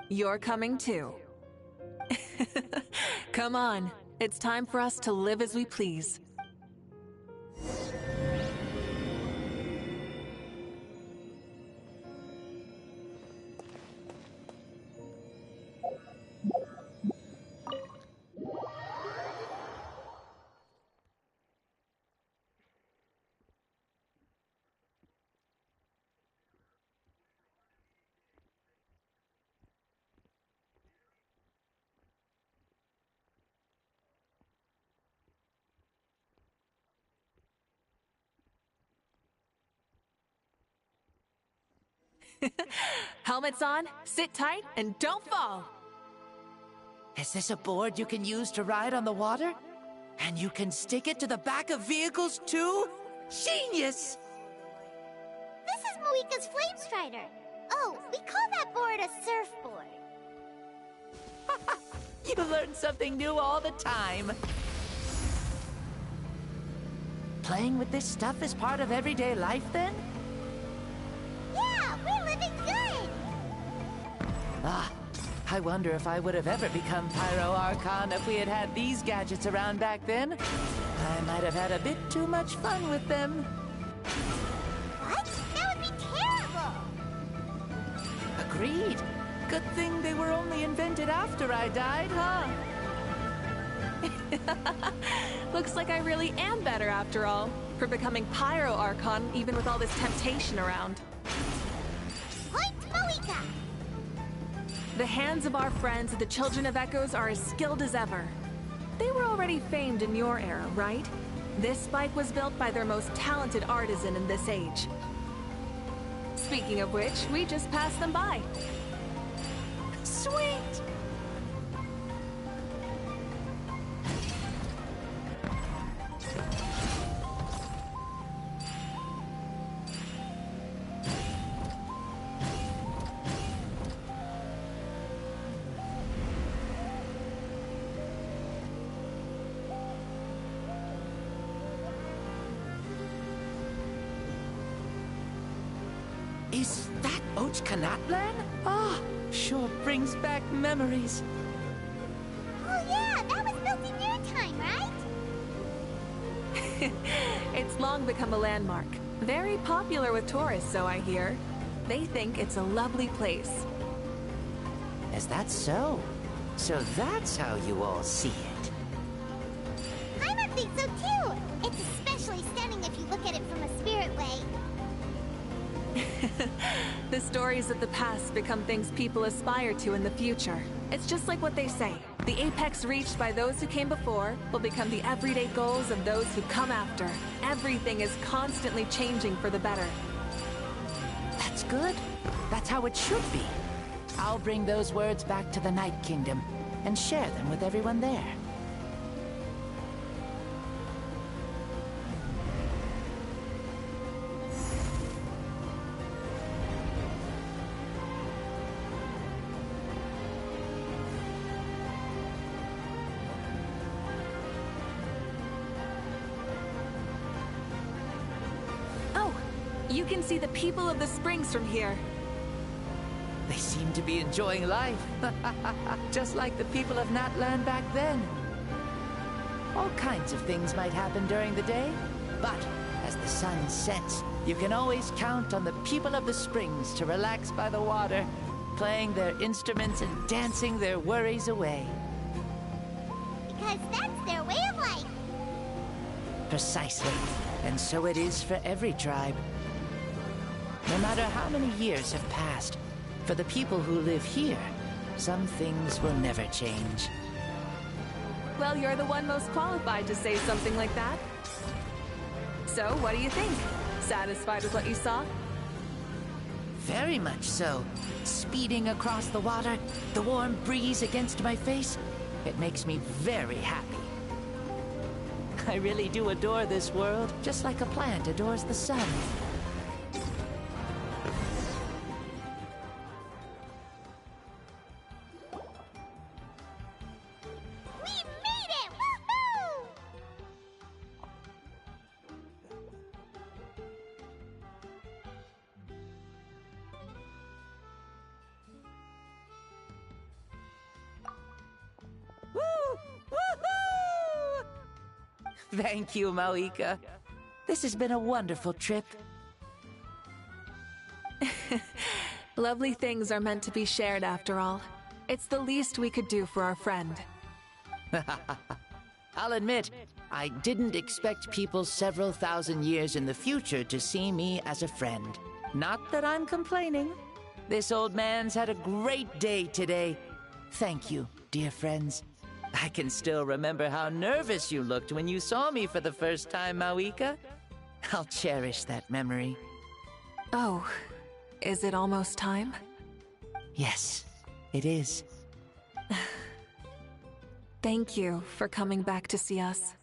L: You're coming too. Come on, it's time for us to live as we please. Helmets on, sit tight, and don't fall!
N: Is this a board you can use to ride on the water? And you can stick it to the back of vehicles too? Genius!
A: This is Moika's Flame Strider. Oh, we call that board a surfboard.
N: You learn something new all the time. Playing with this stuff is part of everyday life, then?
A: Yeah, we're living good!
N: Ah, I wonder if I would have ever become Pyro Archon if we had had these gadgets around back then. I might have had a bit too much fun with them.
A: What? That would be terrible!
N: Agreed. Good thing they were only invented after I died, huh?
L: Looks like I really am better after all, for becoming Pyro Archon even with all this temptation around.
A: Point Moika!
L: The hands of our friends, the Children of Echoes, are as skilled as ever. They were already famed in your era, right? This spike was built by their most talented artisan in this age. Speaking of which, we just passed them by.
N: Sweet! Is that Ochkanatlan? Ah, sure brings back memories.
A: Oh yeah, that was built in your time, right?
L: It's long become a landmark. Very popular with tourists, so I hear. They think it's a lovely place.
N: Is that so? So that's how you all see it.
A: Paimon thinks so too! It's especially stunning if you look at it from a spirit way.
L: The stories of the past become things people aspire to in the future. It's just like what they say. The apex reached by those who came before will become the everyday goals of those who come after. Everything is constantly changing for the better.
N: That's good. That's how it should be. I'll bring those words back to the Night Kingdom and share them with everyone there.
L: You can see the people of the springs from here.
N: They seem to be enjoying life. Just like the people of Natlan back then. All kinds of things might happen during the day, but as the sun sets, you can always count on the people of the springs to relax by the water, playing their instruments and dancing their worries away.
A: Because that's their way of life.
N: Precisely. And so it is for every tribe. No matter how many years have passed, for the people who live here, some things will never change.
L: Well, you're the one most qualified to say something like that. So, what do you think? Satisfied with what you saw?
N: Very much so. Speeding across the water, the warm breeze against my face, it makes me very happy. I really do adore this world, just like a plant adores the sun. Thank you, Moika. This has been a wonderful trip.
L: Lovely things are meant to be shared after all. It's the least we could do for our friend.
N: I'll admit, I didn't expect people several thousand years in the future to see me as a friend. Not that I'm complaining. This old man's had a great day today. Thank you, dear friends. I can still remember how nervous you looked when you saw me for the first time, Moika. I'll cherish that memory.
L: Oh, is it almost time?
N: Yes, it is.
L: Thank you for coming back to see us.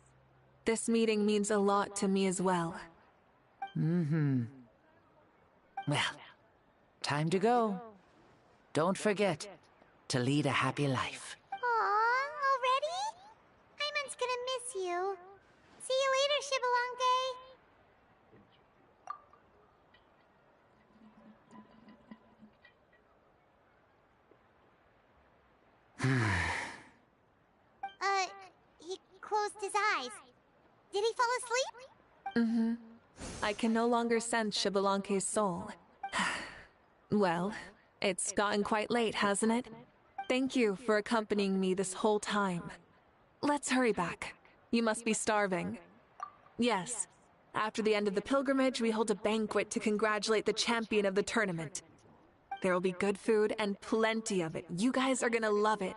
L: This meeting means a lot to me as well.
N: Mm-hmm. Well, time to go. Don't forget to lead a happy life.
A: Aw, already? Paimon's gonna miss you. See you later, Shibalonke. He closed his eyes. Did he fall asleep?
L: Mm-hmm. I can no longer sense Shibalonke's soul. Well, it's gotten quite late, hasn't it? Thank you for accompanying me this whole time. Let's hurry back. You must be starving. Yes. After the end of the pilgrimage, we hold a banquet to congratulate the champion of the tournament. There will be good food and plenty of it. You guys are gonna love it.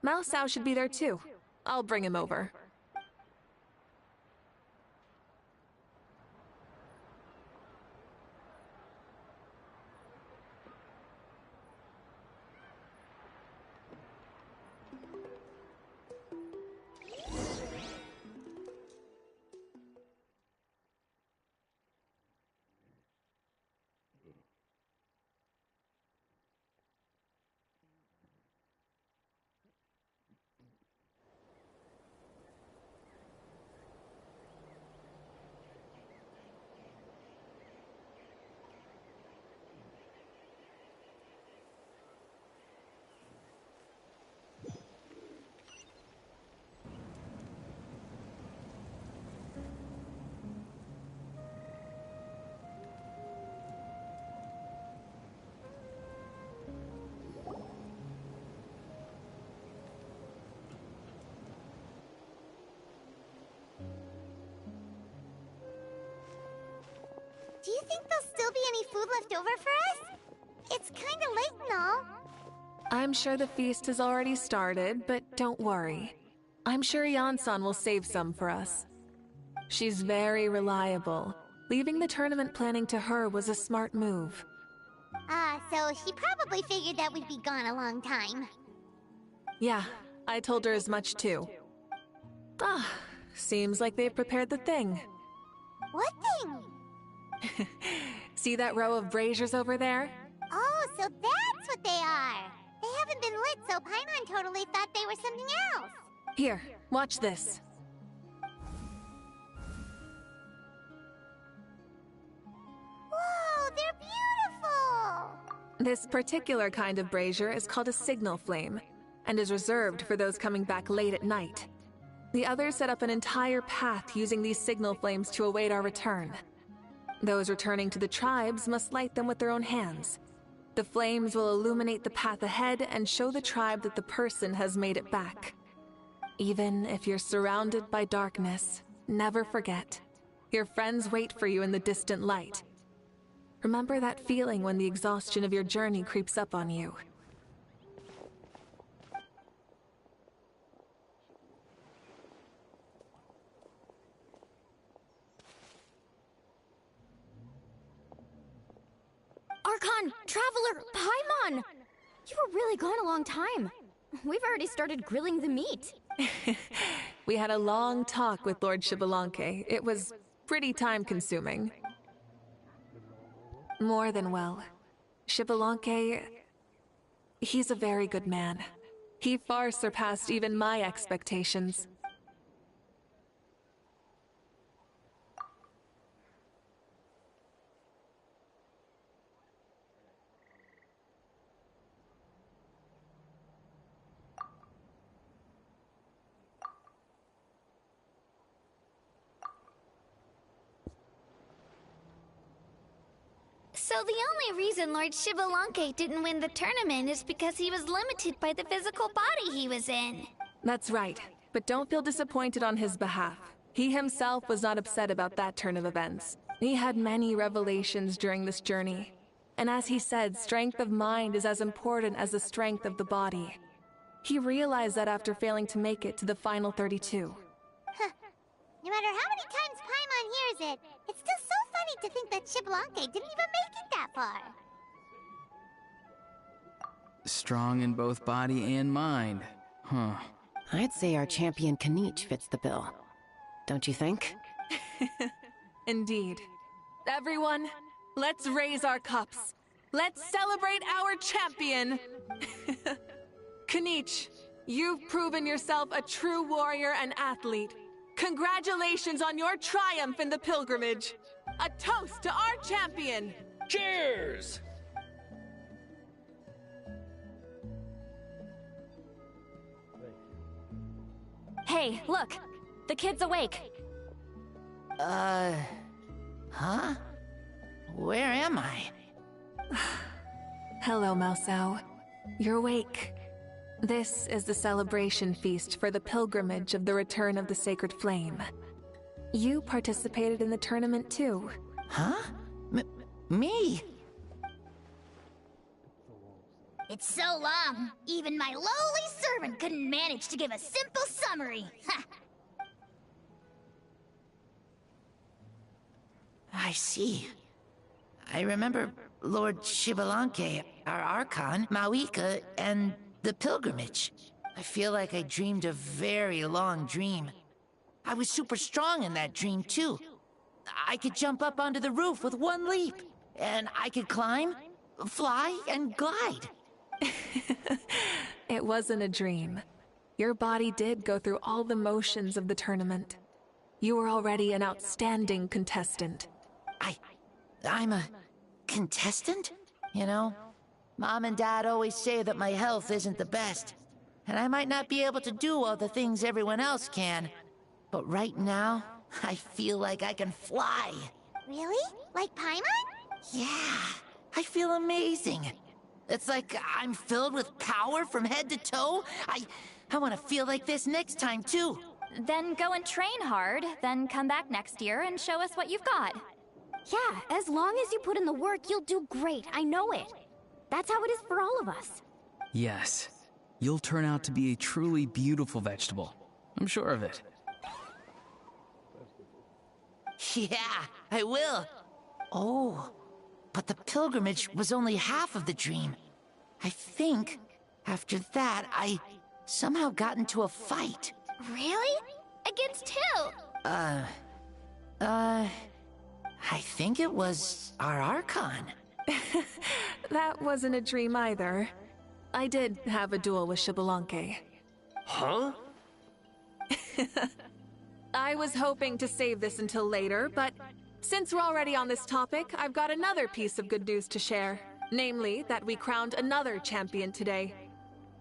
L: Mao Sao should be there too. I'll bring him over.
A: Do you think there'll still be any food left over for us? It's kinda late and all.
L: I'm sure the feast has already started, but don't worry. I'm sure Yansan will save some for us. She's very reliable. Leaving the tournament planning to her was a smart move.
A: So she probably figured that we'd be gone a long time.
L: Yeah, I told her as much too. Seems like they've prepared the thing.
A: What thing?
L: See that row of braziers over there?
A: Oh, so that's what they are! They haven't been lit, so Paimon totally thought they were something else.
L: Here, watch this.
A: Whoa, they're beautiful!
L: This particular kind of brazier is called a signal flame, and is reserved for those coming back late at night. The others set up an entire path using these signal flames to await our return. Those returning to the tribes must light them with their own hands. The flames will illuminate the path ahead and show the tribe that the person has made it back. Even if you're surrounded by darkness, never forget. Your friends wait for you in the distant light. Remember that feeling when the exhaustion of your journey creeps up on you.
E: Archon! Traveler! Paimon! You were really gone a long time. We've already started grilling the meat.
L: We had a long talk with Lord Shibalonke. It was pretty time-consuming. More than well. Shibalonke... he's a very good man. He far surpassed even my expectations.
A: So the only reason Lord Shibalonke didn't win the tournament is because he was limited by the physical body he was in.
L: That's right, but don't feel disappointed on his behalf. He himself was not upset about that turn of events. He had many revelations during this journey. And as he said, strength of mind is as important as the strength of the body. He realized that after failing to make it to the final 32.
A: No matter how many times Paimon hears it, it's still so funny to think that Shibalonke didn't even make it that far.
I: Strong in both body and mind. Huh.
J: I'd say our champion Kanich fits the bill. Don't you think?
L: Indeed. Everyone, let's raise our cups. Let's celebrate our champion! Kanich, you've proven yourself a true warrior and athlete. Congratulations on your triumph in the pilgrimage. A toast to our champion!
S: Cheers!
B: Hey, look! The kid's awake.
N: Huh? Where am I?
L: Hello, Mausau. You're awake. This is the celebration feast for the pilgrimage of the return of the sacred flame. You participated in the tournament too.
N: Huh? Me?
H: It's so long, even my lowly servant couldn't manage to give a simple summary. Ha!
N: I see. I remember Lord Shibalanke, our Archon, Mauika, and the pilgrimage. I feel like I dreamed a very long dream. I was super strong in that dream, too. I could jump up onto the roof with one leap, and I could climb, fly, and glide.
L: It wasn't a dream. Your body did go through all the motions of the tournament. You were already an outstanding contestant.
N: I'm a contestant? You know, Mom and Dad always say that my health isn't the best, and I might not be able to do all the things everyone else can. But right now, I feel like I can fly.
A: Really? Like Paimon?
N: Yeah, I feel amazing. It's like I'm filled with power from head to toe. I want to feel like this next time, too.
B: Then go and train hard, then come back next year and show us what you've got.
E: Yeah, as long as you put in the work, you'll do great. I know it. That's how it is for all of us.
I: Yes. You'll turn out to be a truly beautiful vegetable. I'm sure of it.
N: Yeah, I will. Oh, but the pilgrimage was only half of the dream. I think, after that, I somehow got into a fight.
H: Really? Against who?
N: I think it was our Archon.
L: That wasn't a dream either. I did have a duel with Shibalanke.
S: Huh?
L: I was hoping to save this until later, but since we're already on this topic, I've got another piece of good news to share. Namely, that we crowned another champion today.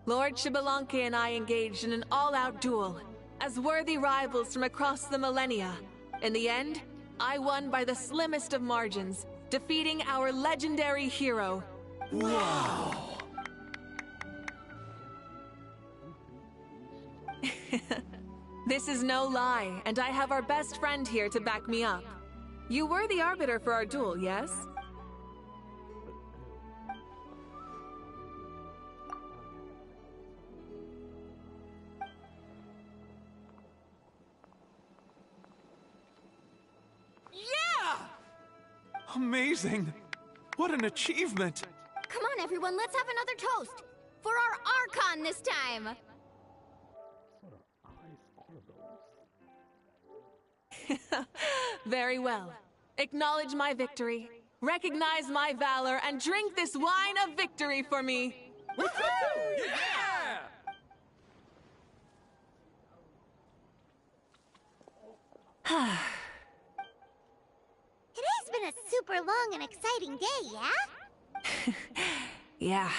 L: Lord Shibalanke and I engaged in an all-out duel, as worthy rivals from across the millennia. In the end, I won by the slimmest of margins, defeating our legendary hero.
N: Wow!
L: This is no lie, and I have our best friend here to back me up. You were the arbiter for our duel, yes?
O: Yeah! Amazing! What an achievement!
E: Come on, everyone, let's have another toast. For our Archon this time.
L: Very well. Acknowledge my victory, recognize my valor, and drink this wine of victory for me.
O: Woohoo! Yeah!
A: Today's been a super long and exciting day, yeah?
L: Yeah,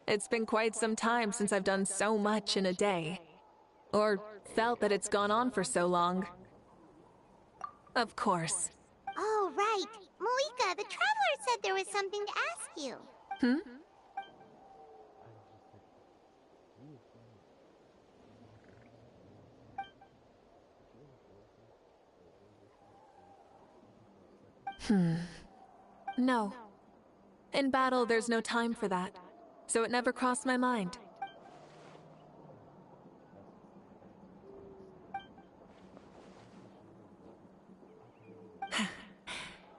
L: it's been quite some time since I've done so much in a day. Or felt that it's gone on for so long. Of course.
A: Oh, right. Moika, the Traveler said there was something to ask you.
L: No. In battle, there's no time for that. So it never crossed my mind.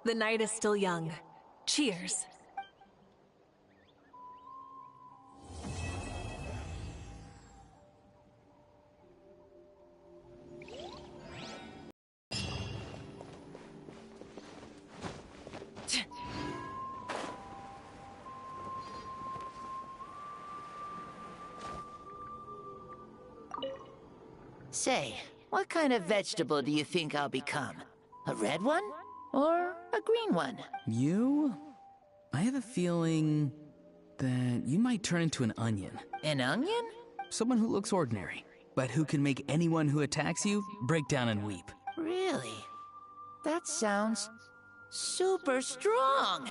L: The night is still young. Cheers.
N: Say, what kind of vegetable do you think I'll become? A red one? Or a green one?
I: You? I have a feeling that you might turn into an onion.
N: An onion?
I: Someone who looks ordinary, but who can make anyone who attacks you break down and weep.
N: Really? That sounds super strong.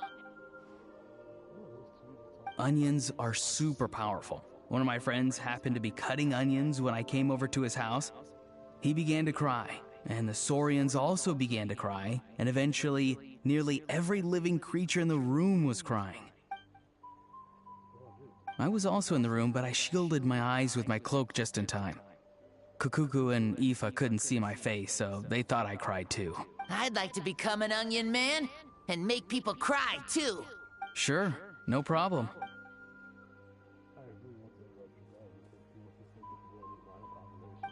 I: Onions are super powerful. One of my friends happened to be cutting onions when I came over to his house. He began to cry, and the Saurians also began to cry, and eventually, nearly every living creature in the room was crying. I was also in the room, but I shielded my eyes with my cloak just in time. Kukuku and Aoife couldn't see my face, so they thought I cried too.
N: I'd like to become an onion man and make people cry too.
I: Sure, no problem.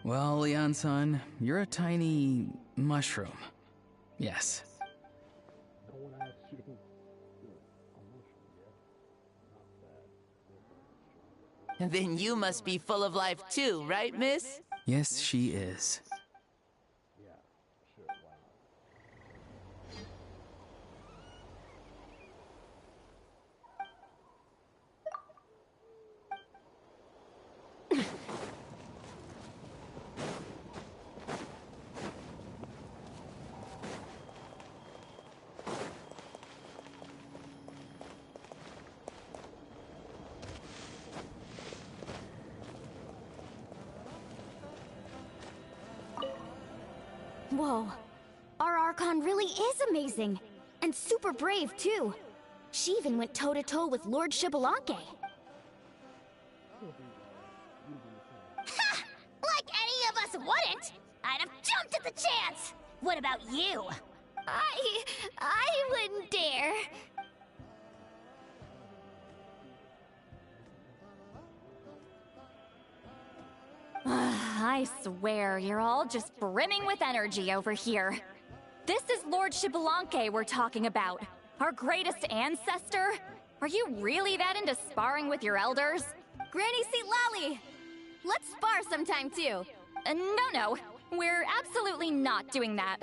I: Well, Leon-san, you're a tiny mushroom. Yes.
N: Then you must be full of life too, right, miss?
I: Yes, she is.
E: Whoa. Our Archon really is amazing. And super brave, too. She even went toe-to-toe with Lord Shibalanke.
H: Ha! Like any of us wouldn't! I'd have jumped at the chance! What about you?
A: I wouldn't dare.
B: I swear, you're all just brimming with energy over here. This is Lord Shibalanke we're talking about. Our greatest ancestor? Are you really that into sparring with your elders?
E: Granny Seat Lolly! Let's spar sometime, too.
B: No. We're absolutely not doing that.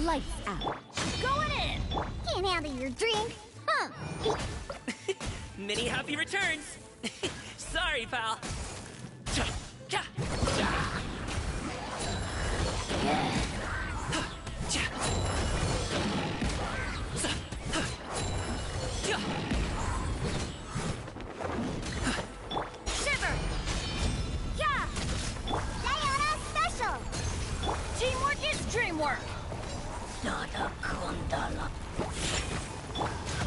A: Lights out. Going in! Can't handle your drink, huh?
F: Many happy returns! Sorry, pal.
A: Shiver! Yeah! Sayona special!
P: Teamwork is dreamwork!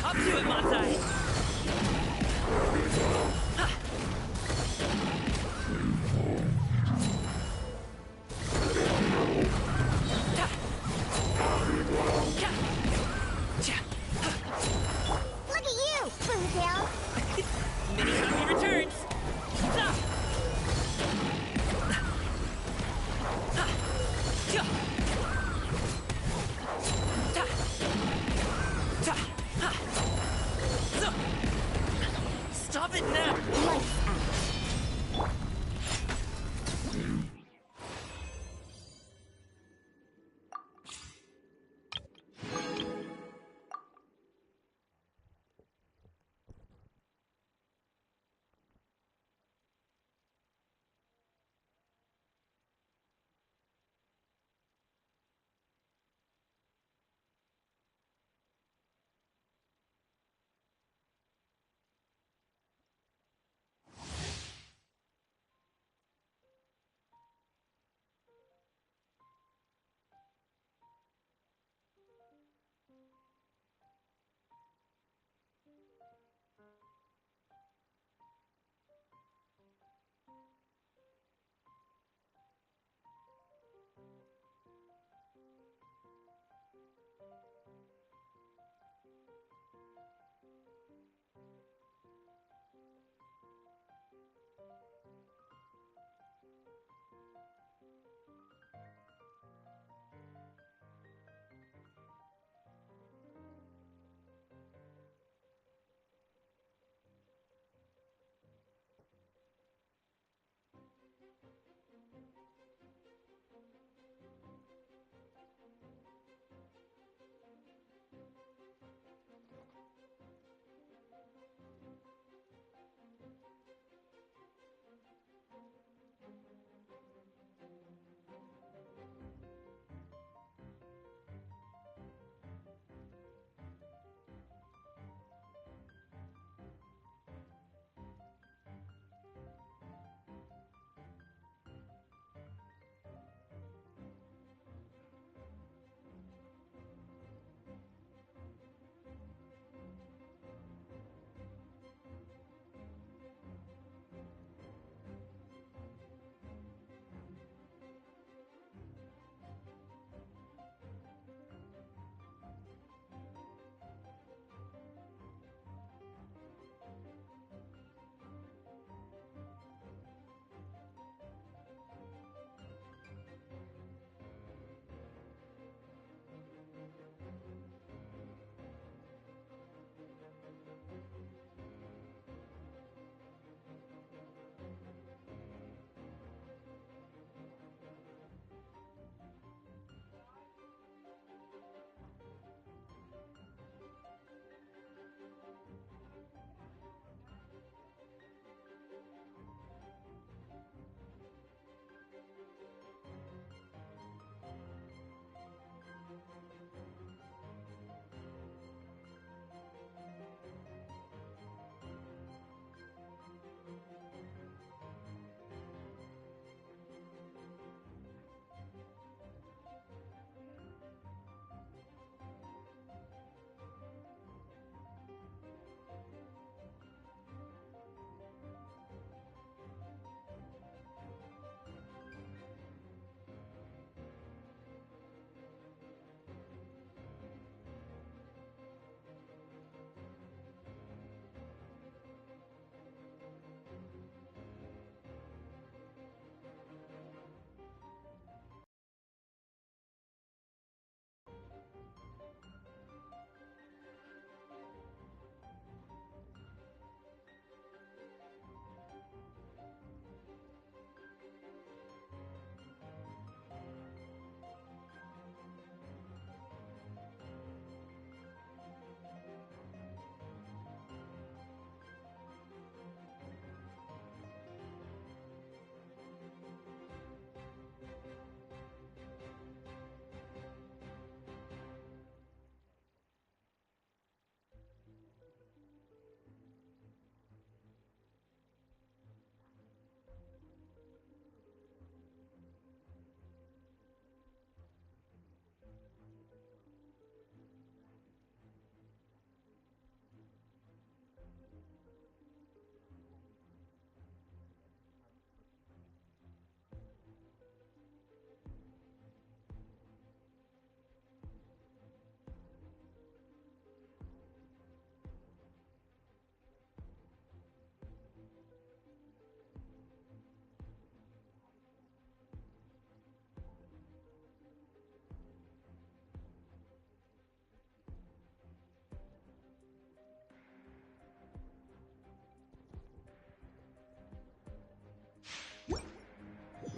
F: Up to it, Matai!
A: Look at you, Boomtail!
F: Many happy returns! Stop it now!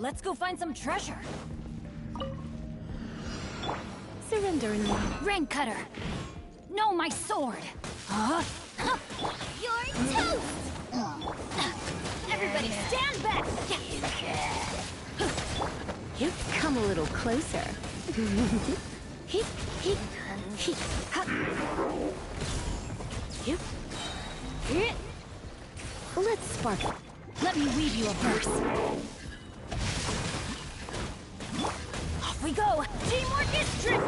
P: Let's go find some treasure.
E: Surrender and
P: Rain cutter. No, my sword. Huh?
A: You're toast!
P: Everybody stand back!
E: You've come a little closer. Heep, heep, heep, ha. Heep. Heep. Let's spark it.
P: Let me weave you a verse. Off we go! Teamwork is trick!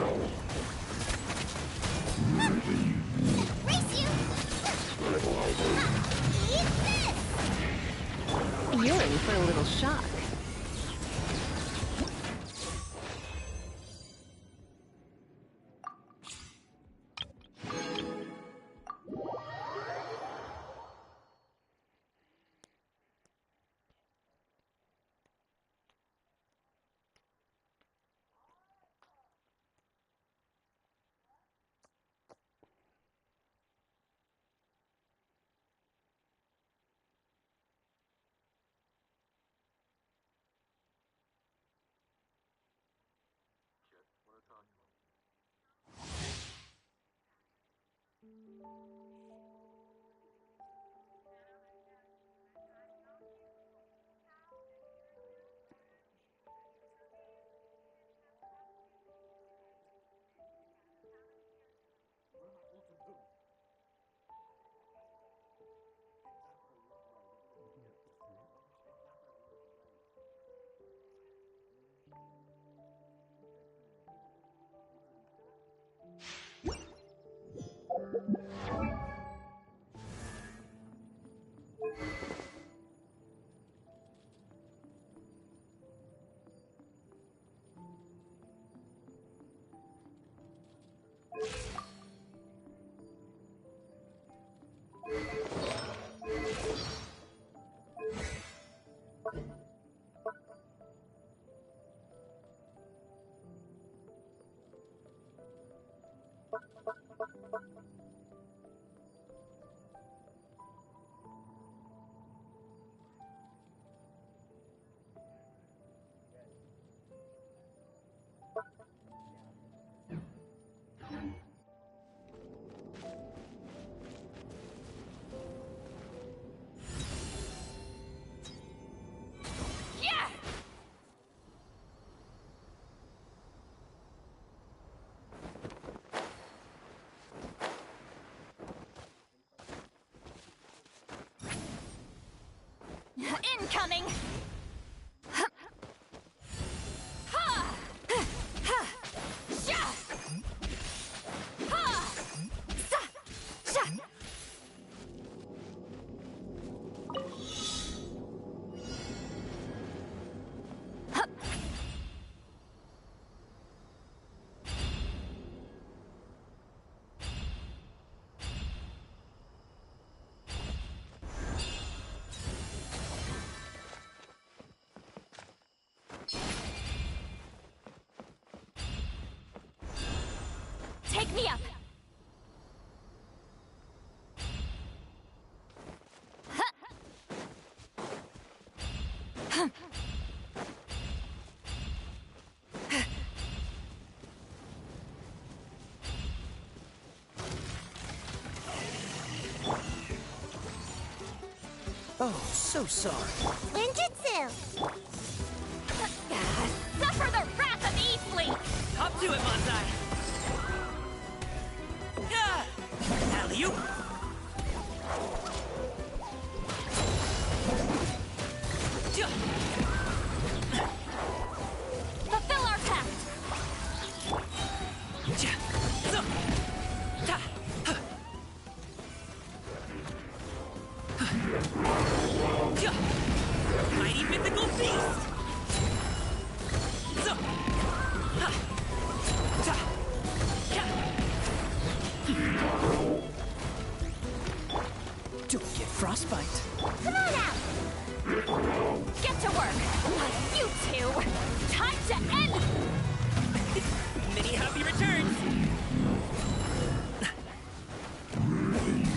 A: Race you! Eat this!
E: You're in for a little shock.
P: Incoming! Take me up!
N: Oh, so sorry.
A: Ninjutsu!
P: Suffer the wrath of Eastleigh!
F: Hop to it, Manzai! Alley-oop!
P: Fulfill our pact!
F: Mighty mythical feast!
N: Don't get frostbite.
A: Come on out!
P: Get to work! You two! Time to end!
F: Many happy returns!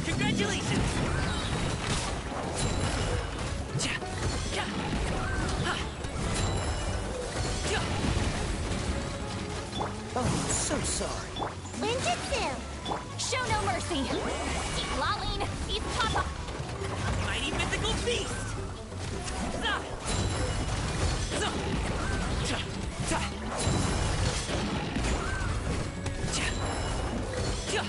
F: Congratulations!
B: mercy! Keep lolling! He's Papa!
F: Mighty mythical beast! Za! Za! Ta! Ta! Cha! Cha!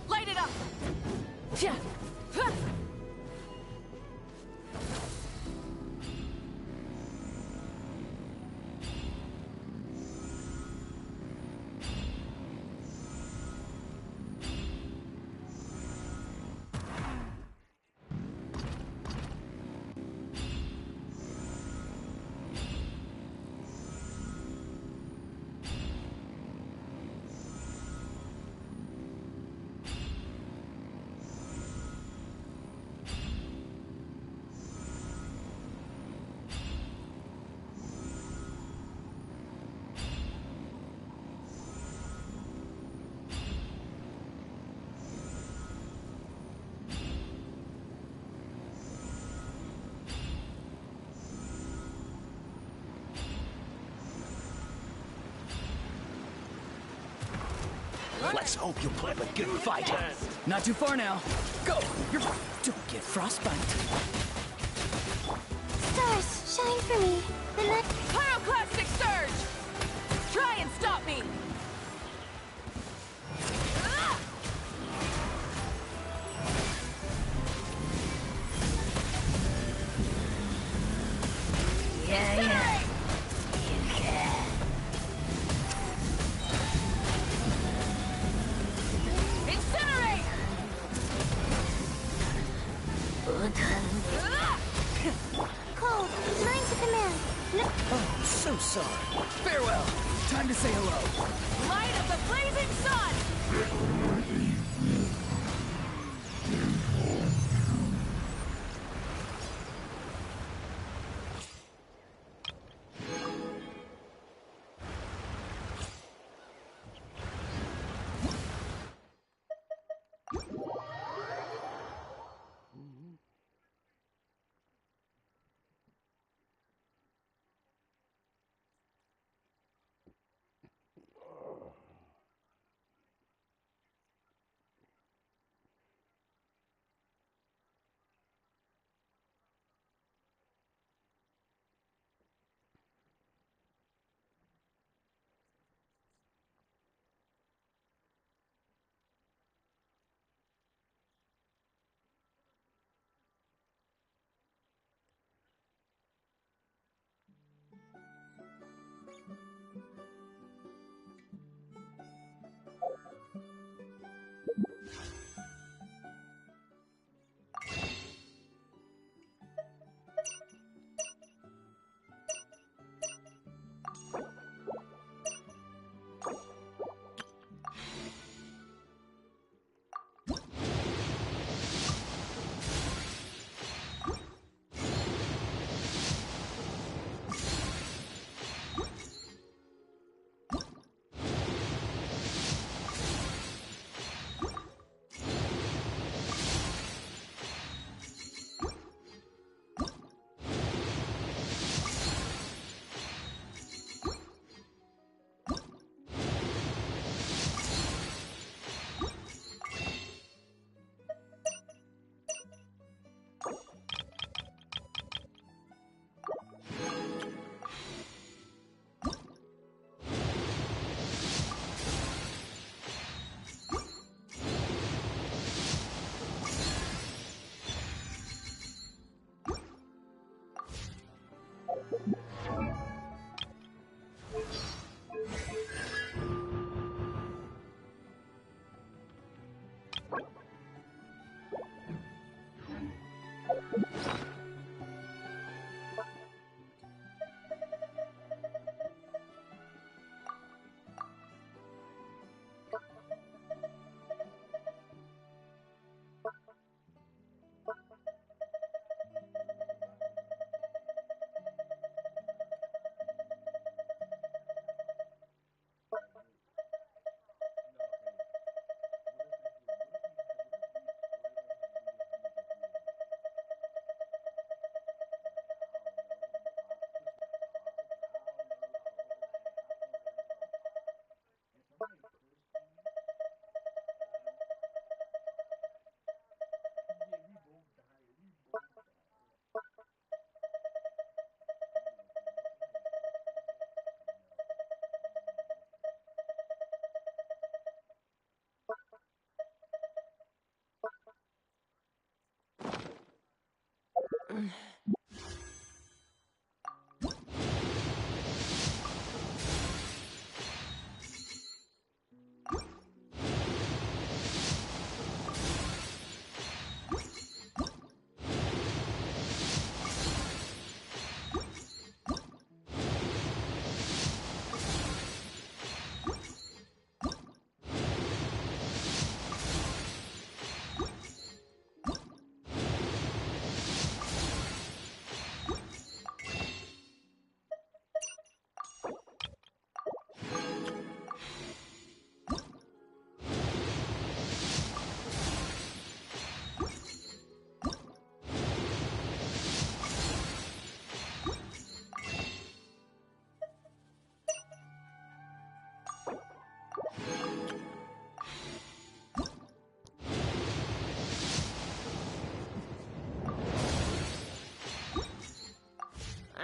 P: Light it up! Yeah.
C: Let's hope you put up a good fight.
I: Not too far now. Go! Don't get frostbite.
A: Stars, shine for me. The night.
P: Pyroclastic surge! Try and stop me!
H: Yeah.
P: Incinerate!
A: Cold, mine to command. No.
I: Oh, so sorry. Farewell. Time to say hello.
P: Light of the blazing sun!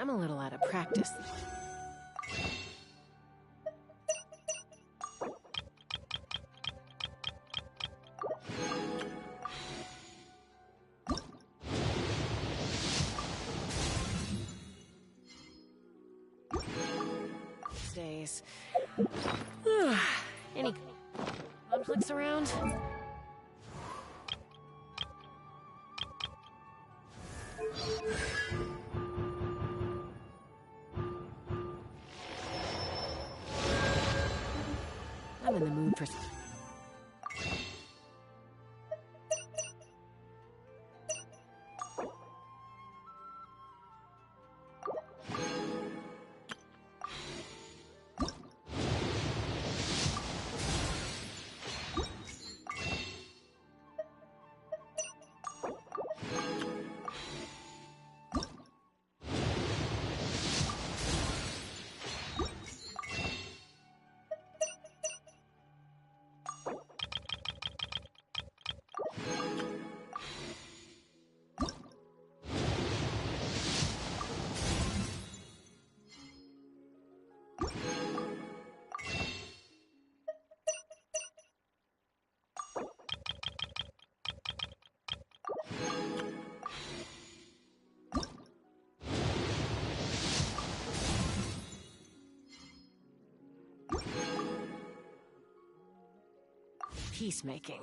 J: I'm a little out of practice. Days. Any conflicts around? I'm in the mood for... Peacemaking.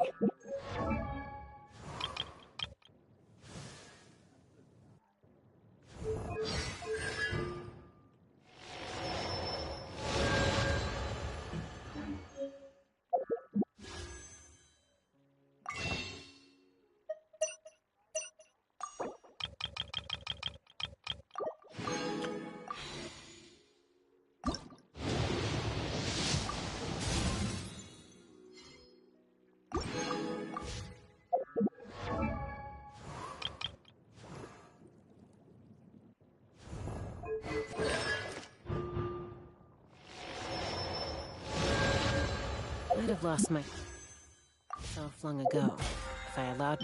J: I'd have lost myself long ago if I allowed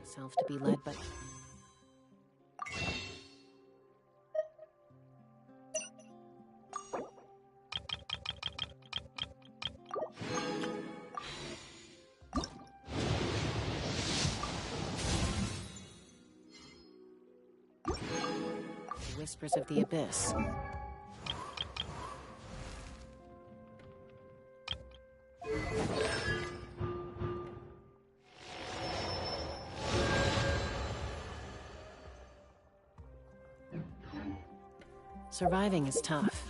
J: myself to be led by... Whispers of the Abyss. Surviving is tough.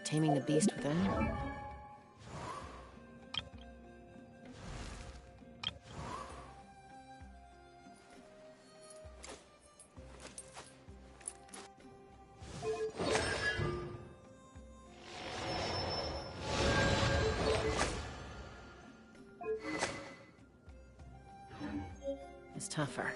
J: Taming the beast within? is tougher.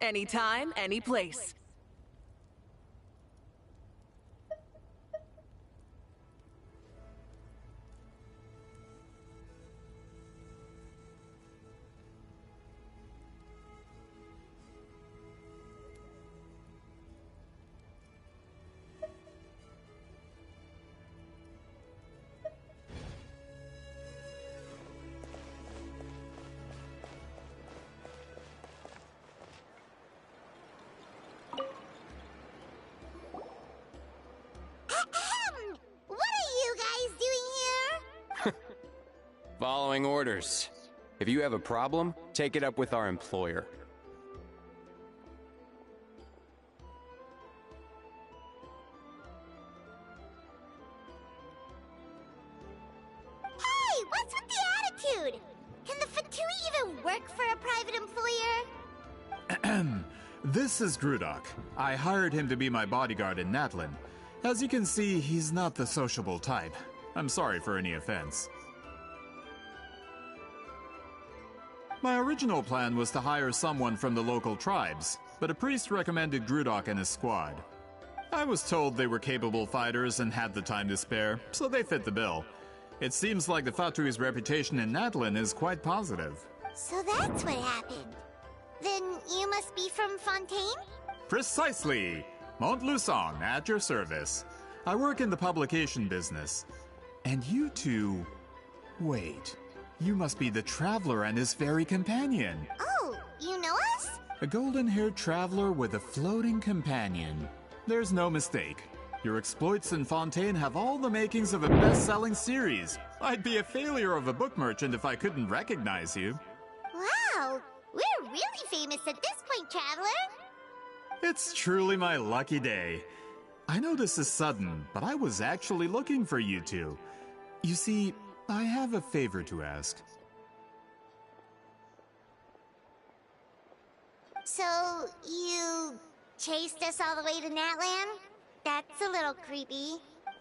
P: Anytime, any place.
A: What are you guys doing here?
Q: Following orders. If you have a problem, take it up with our employer.
A: Hey, what's with the attitude? Can the Pt2 even work for a private employer?
V: This is Grudok. I hired him to be my bodyguard in Natlin. As you can see, he's not the sociable type. I'm sorry for any offense. My original plan was to hire someone from the local tribes, but a priest recommended Grudok and his squad. I was told they were capable fighters and had the time to spare, so they fit the bill. It seems like the Fatui's reputation in Natlin is quite positive.
A: So that's what happened. Then you must be from Fontaine?
V: Precisely! Montluçon, at your service. I work in the publication business. And you two... Wait. You must be the Traveler and his fairy companion.
A: Oh, you know us?
V: A golden-haired traveler with a floating companion. There's no mistake. Your exploits in Fontaine have all the makings of a best-selling series. I'd be a failure of a book merchant if I couldn't recognize you.
A: Wow, we're really famous at this point, Traveler.
V: It's truly my lucky day. I know this is sudden, but I was actually looking for you two. You see, I have a favor to ask.
A: So, you chased us all the way to Natlan? That's a little creepy.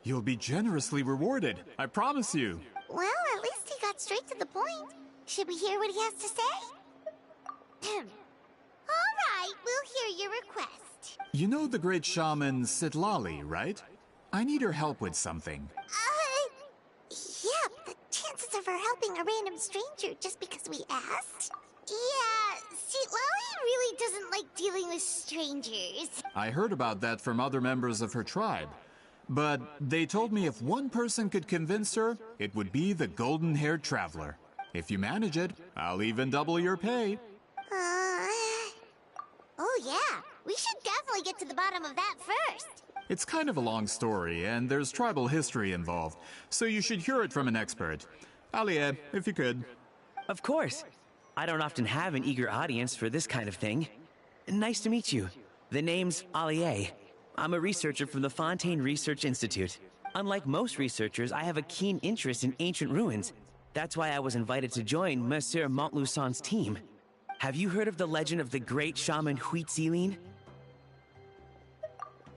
V: You'll be generously rewarded, I promise you.
A: Well, at least he got straight to the point. Should we hear what he has to say? All right, we'll hear your request.
V: You know the great shaman Sitlali, right? I need her help with something.
A: Yeah, the chances of her helping a random stranger just because we asked? Yeah, Sitlali really doesn't like dealing with strangers.
V: I heard about that from other members of her tribe. But they told me if one person could convince her, it would be the golden-haired traveler. If you manage it, I'll even double your pay.
A: Oh yeah, we should definitely get to the bottom of that first.
V: It's kind of a long story, and there's tribal history involved, so you should hear it from an expert. Alie, if you could.
F: Of course. I don't often have an eager audience for this kind of thing. Nice to meet you. The name's Alie. I'm a researcher from the Fontaine Research Institute. Unlike most researchers, I have a keen interest in ancient ruins. That's why I was invited to join Monsieur Montluçon's team. have you heard of the legend of the great shaman Huitzilin?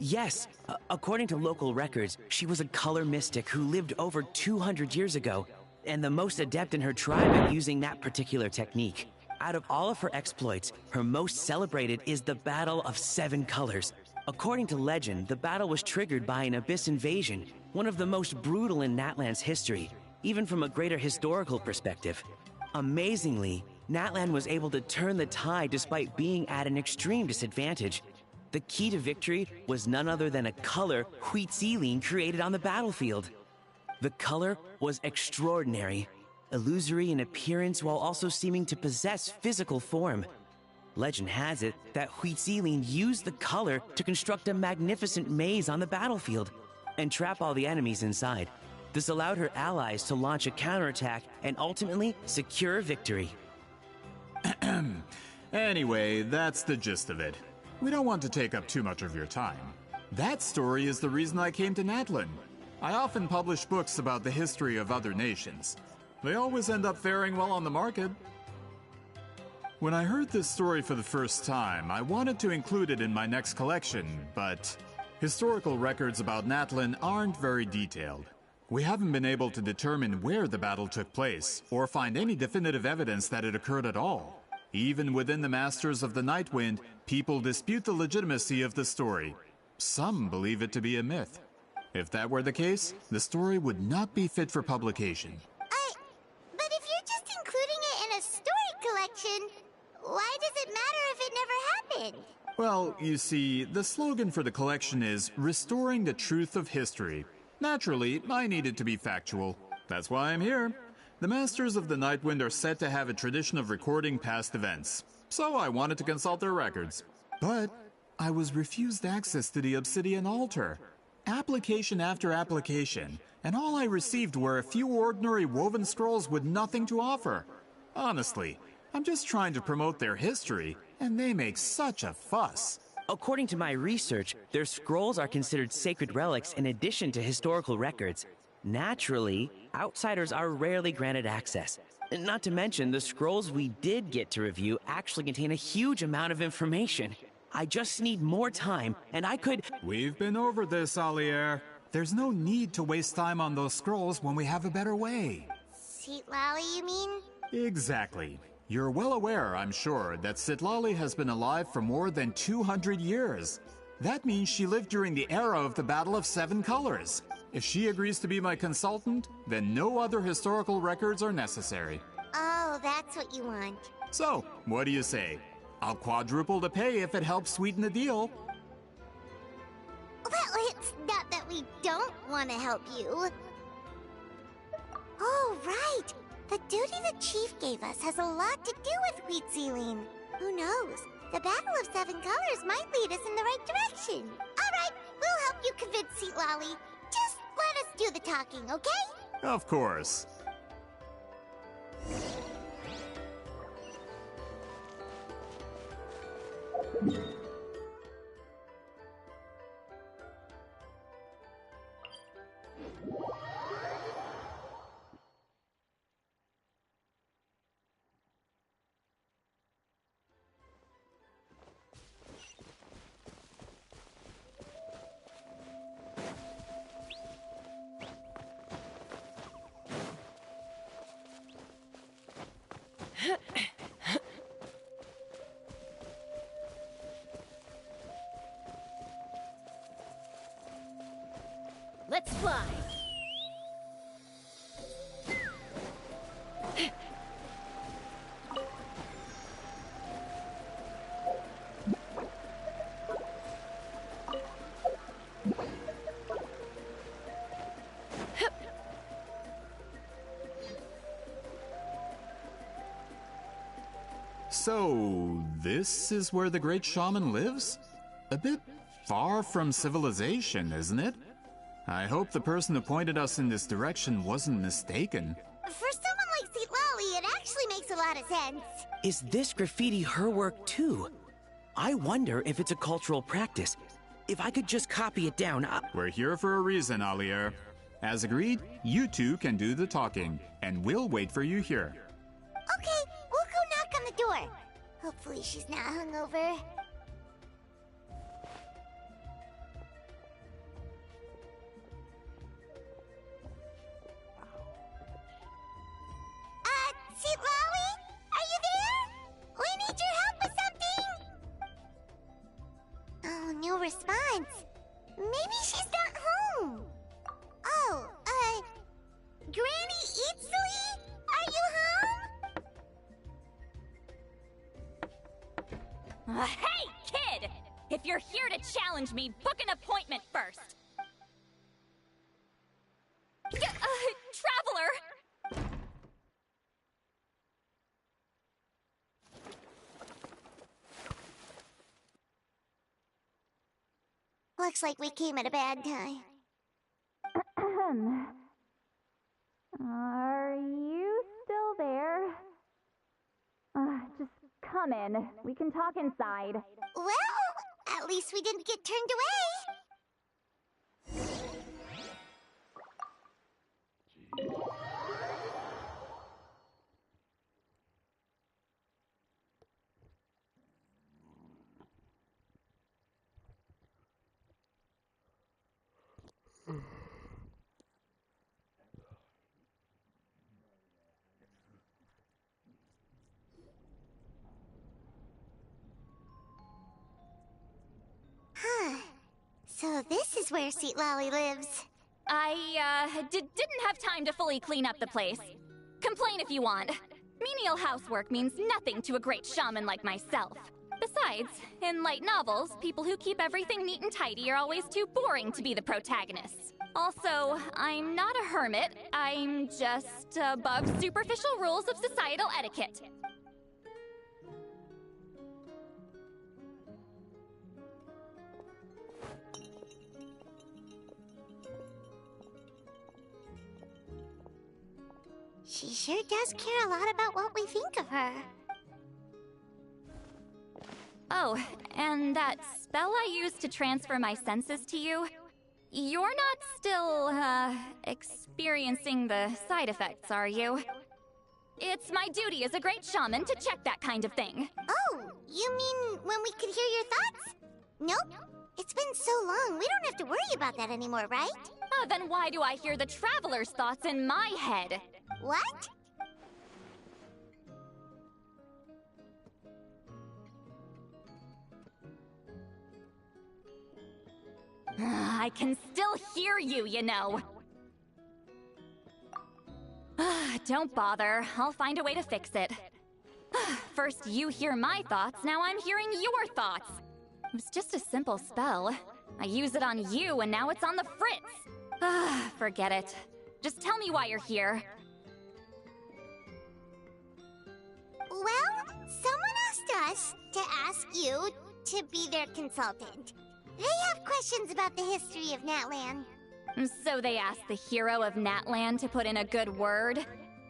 F: Yes, according to local records, she was a color mystic who lived over 200 years ago, and the most adept in her tribe at using that particular technique. Out of all of her exploits, her most celebrated is the Battle of Seven Colors. According to legend, the battle was triggered by an abyss invasion, one of the most brutal in Natlan's history, even from a greater historical perspective. Amazingly, Natlan was able to turn the tide despite being at an extreme disadvantage. The key to victory was none other than a color Huitzilin created on the battlefield. The color was extraordinary, illusory in appearance while also seeming to possess physical form. Legend has it that Huitzilin used the color to construct a magnificent maze on the battlefield and trap all the enemies inside. This allowed her allies to launch a counterattack and ultimately secure victory.
V: Anyway, that's the gist of it. We don't want to take up too much of your time. That story is the reason I came to Natlan. I often publish books about the history of other nations. They always end up faring well on the market. When I heard this story for the first time, I wanted to include it in my next collection, but historical records about Natlan aren't very detailed. We haven't been able to determine where the battle took place, or find any definitive evidence that it occurred at all. Even within the Masters of the Nightwind, people dispute the legitimacy of the story. Some believe it to be a myth. If that were the case, the story would not be fit for publication.
A: But if you're just including it in a story collection, why does it matter if it never happened?
V: Well, you see, the slogan for the collection is Restoring the Truth of History. Naturally, I need it to be factual. That's why I'm here. The Masters of the Nightwind are said to have a tradition of recording past events, so I wanted to consult their records. But I was refused access to the Obsidian Altar. Application after application, and all I received were a few ordinary woven scrolls with nothing to offer. Honestly, I'm just trying to promote their history, and they make such a fuss.
F: According to my research, their scrolls are considered sacred relics in addition to historical records. Naturally, outsiders are rarely granted access. Not to mention, the scrolls we did get to review actually contain a huge amount of information. I just need more time, and I could—
V: We've been over this, Alier. There's no need to waste time on those scrolls when we have a better way.
A: Citlali, you mean?
V: Exactly. You're well aware, I'm sure, that Citlali has been alive for more than 200 years. That means she lived during the era of the Battle of Seven Colors. If she agrees to be my consultant, then no other historical records are necessary.
A: Oh, that's what you want.
V: So, what do you say? I'll quadruple the pay if it helps sweeten the deal.
A: Well, it's not that we don't want to help you. Oh, right. The duty the chief gave us has a lot to do with Huitzilin. Who knows? The Battle of Seven Colors might lead us in the right direction. All right, we'll help you convince Citlali. Just let us do the talking, okay?
V: Of course.
H: Let's fly!
V: So, this is where the great shaman lives? A bit far from civilization, isn't it? I hope the person who pointed us in this direction wasn't mistaken.
A: For someone like Citlali, it actually makes a lot of sense.
F: Is this graffiti her work too? I wonder if it's a cultural practice. If I could just copy it down,
V: We're here for a reason, Alier. As agreed, you two can do the talking, and we'll wait for you here.
A: Okay, we'll go knock on the door. Hopefully she's not hungover. Sitlawi? Are you there? We need your help with something! Oh, no response. Maybe she's not home. Oh, Granny Itsui? Are you home?
B: Hey, kid! If you're here to challenge me, book an appointment first. Traveler!
A: Looks like we came at a bad time.
B: Are you still there? Just come in. We can talk inside.
A: Well, at least we didn't get turned away. Huh. So this is where Sitlawi lives.
B: I, didn't have time to fully clean up the place. Complain if you want. Menial housework means nothing to a great shaman like myself. Besides, in light novels, people who keep everything neat and tidy are always too boring to be the protagonists. Also, I'm not a hermit. I'm just above superficial rules of societal etiquette.
A: She sure does care a lot about what we think of her.
B: Oh, and that spell I used to transfer my senses to you? You're not still, experiencing the side effects, are you? It's my duty as a great shaman to check that kind of thing.
A: Oh, you mean when we could hear your thoughts? Nope. It's been so long, we don't have to worry about that anymore, right?
B: Then why do I hear the traveler's thoughts in my head?
A: What?
B: I can still hear you, you know. Don't bother. I'll find a way to fix it. First you hear my thoughts, now I'm hearing your thoughts. It was just a simple spell. I use it on you, and now it's on the Fritz. Forget it. Just tell me why you're here.
A: Well, someone asked us to ask you to be their consultant. They have questions about the history of Natlan.
B: So they asked the hero of Natlan to put in a good word?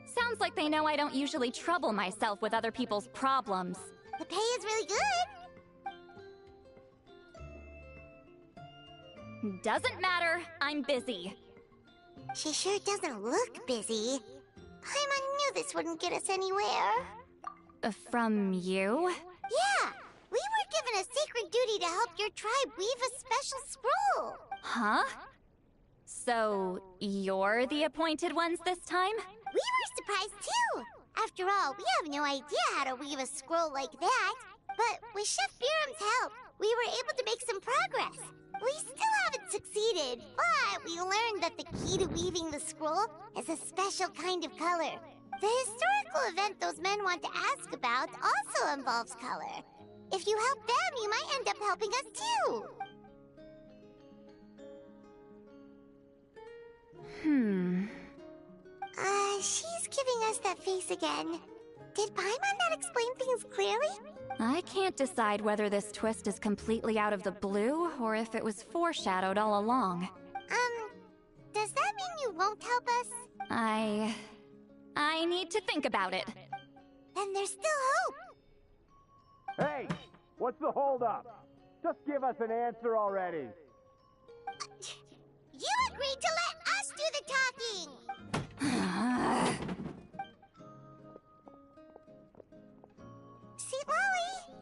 B: Sounds like they know I don't usually trouble myself with other people's problems.
A: The pay is really good.
B: Doesn't matter. I'm busy.
A: She sure doesn't look busy. Paimon knew this wouldn't get us anywhere.
B: From you?
A: Yeah! We were given a sacred duty to help your tribe weave a special scroll!
B: Huh? So, you're the appointed ones this time?
A: We were surprised too! After all, we have no idea how to weave a scroll like that. But with Chef Biram's help, we were able to make some progress. We still haven't succeeded, but we learned that the key to weaving the scroll is a special kind of color. The historical event those men want to ask about also involves color. If you help them, you might end up helping us too. She's giving us that face again. Did Paimon not explain things clearly?
B: I can't decide whether this twist is completely out of the blue or if it was foreshadowed all along.
A: Does that mean you won't help us?
B: I need to think about it.
A: Then there's still hope.
K: Hey! What's the holdup? Just give us an answer already.
A: You agreed to let us do the talking! Sweet Lolly!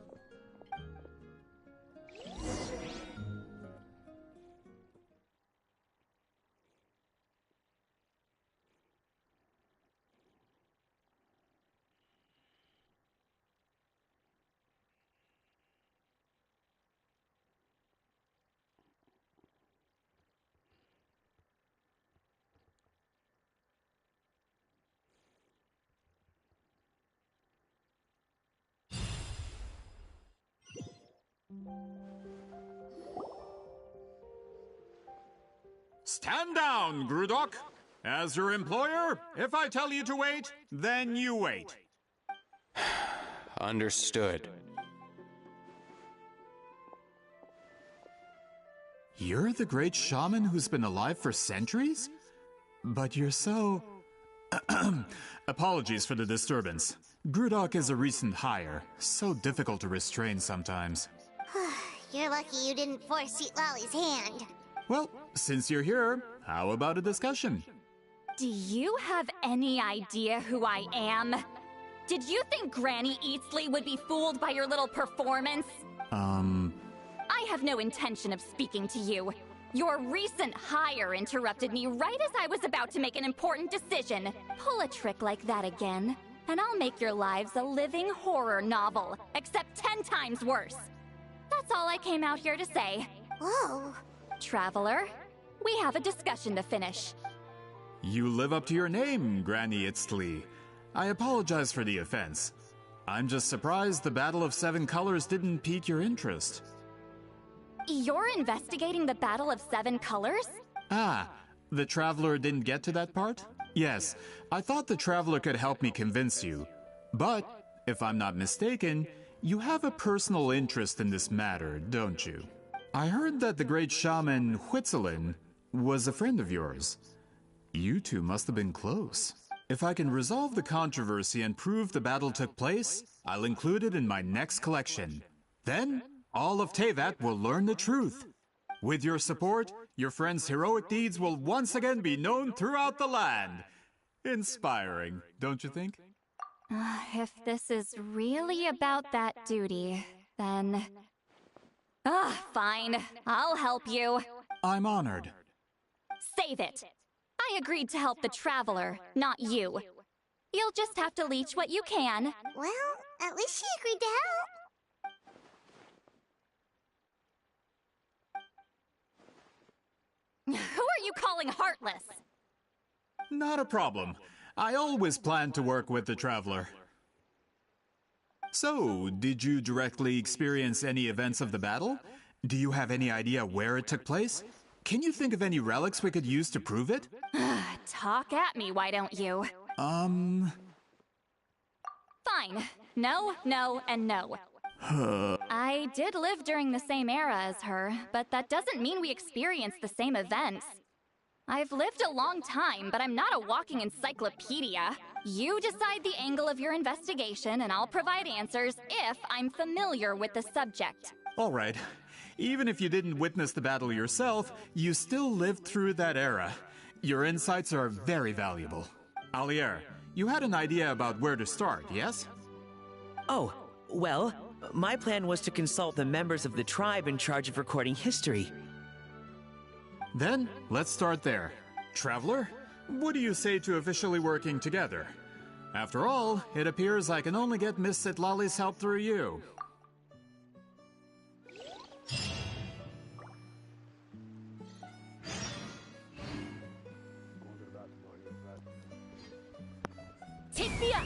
V: Stand down, Grudok! As your employer, if I tell you to wait, then you wait.
Q: Understood.
V: You're the great shaman who's been alive for centuries? But you're so... Apologies for the disturbance. Grudok is a recent hire, so difficult to restrain sometimes.
A: You're lucky you didn't force Sweet Lolly's hand.
V: Well, since you're here, how about a discussion?
B: Do you have any idea who I am? Did you think Granny Eatsley would be fooled by your little performance? I have no intention of speaking to you. Your recent hire interrupted me right as I was about to make an important decision. Pull a trick like that again, and I'll make your lives a living horror novel, except 10 times worse. That's all I came out here to say.
A: Whoa.
B: Traveler, we have a discussion to finish.
V: You live up to your name, Granny Itztli. I apologize for the offense. I'm just surprised the Battle of Seven Colors didn't pique your interest.
B: You're investigating the Battle of Seven Colors?
V: Ah, the Traveler didn't get to that part? Yes, I thought the Traveler could help me convince you. But, if I'm not mistaken, you have a personal interest in this matter, don't you? I heard that the great shaman Huitzilin was a friend of yours. You two must have been close. If I can resolve the controversy and prove the battle took place, I'll include it in my next collection. Then, all of Teyvat will learn the truth. With your support, your friend's heroic deeds will once again be known throughout the land. Inspiring, don't you think?
B: If this is really about that duty, then... fine. I'll help you.
V: I'm honored.
B: Save it. I agreed to help the Traveler, not you. You'll just have to leech what you can.
A: Well, at least she agreed to help.
B: Who are you calling heartless?
V: Not a problem. I always plan to work with the Traveler. So, did you directly experience any events of the battle? Do you have any idea where it took place? Can you think of any relics we could use to prove it?
B: Talk at me, why don't you?
V: Fine.
B: No, no, and no. I did live during the same era as her, but that doesn't mean we experienced the same events. I've lived a long time, but I'm not a walking encyclopedia. You decide the angle of your investigation, and I'll provide answers if I'm familiar with the subject.
V: All right. Even if you didn't witness the battle yourself, you still lived through that era. Your insights are very valuable. Alier, you had an idea about where to start, yes?
F: Oh, well, my plan was to consult the members of the tribe in charge of recording history.
V: Then, let's start there. Traveler, what do you say to officially working together? After all, it appears I can only get Miss Sitlali's help through you.
B: Take me up!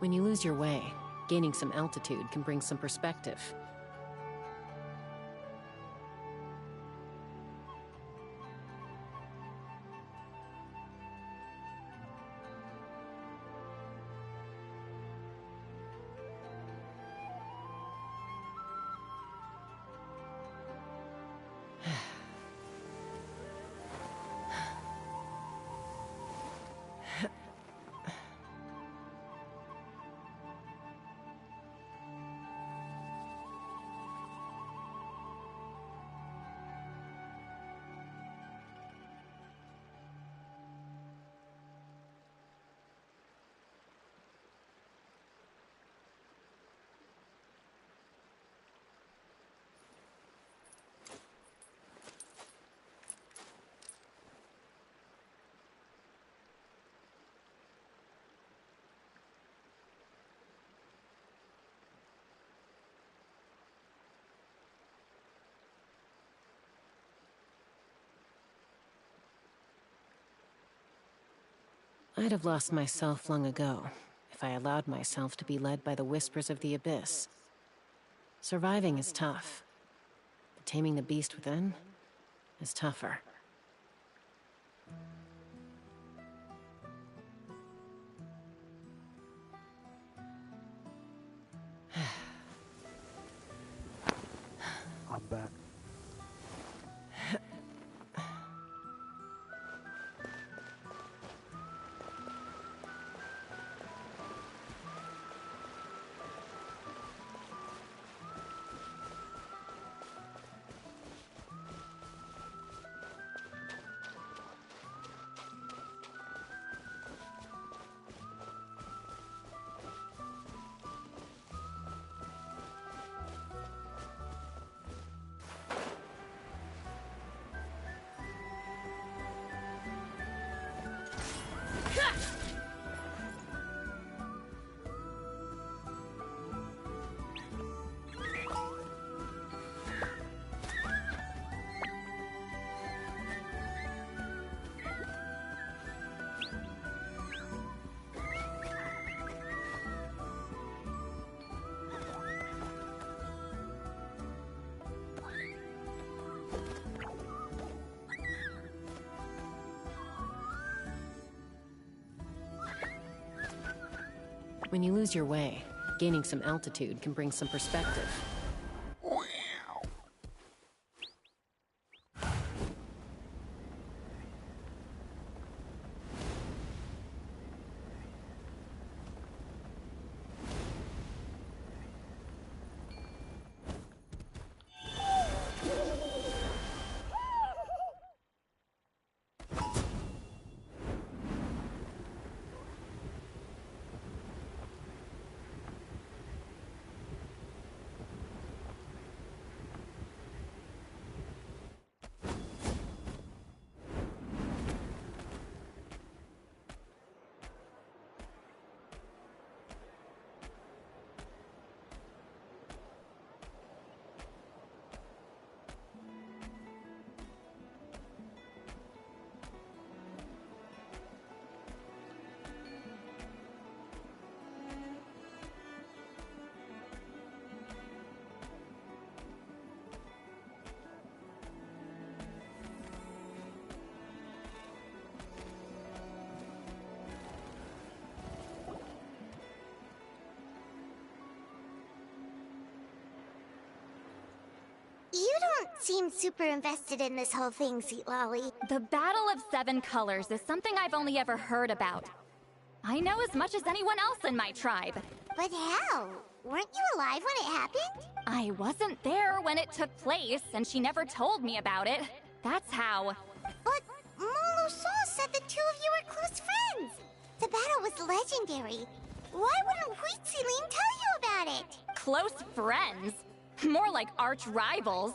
J: When you lose your way, gaining some altitude can bring some perspective. I'd have lost myself long ago if I allowed myself to be led by the whispers of the abyss. Surviving is tough, but taming the beast within is tougher.
D: I'm back.
J: When you lose your way, gaining some altitude can bring some perspective.
A: You don't seem super invested in this whole thing, Sweet Lolly.
B: The Battle of Seven Colors is something I've only ever heard about. I know as much as anyone else in my tribe.
A: But how? Weren't you alive when it happened?
B: I wasn't there when it took place, and she never told me about it. That's how.
A: But Molusan said the two of you were close friends. The battle was legendary. Why wouldn't Huitziling tell you about it?
B: Close friends? More like arch rivals.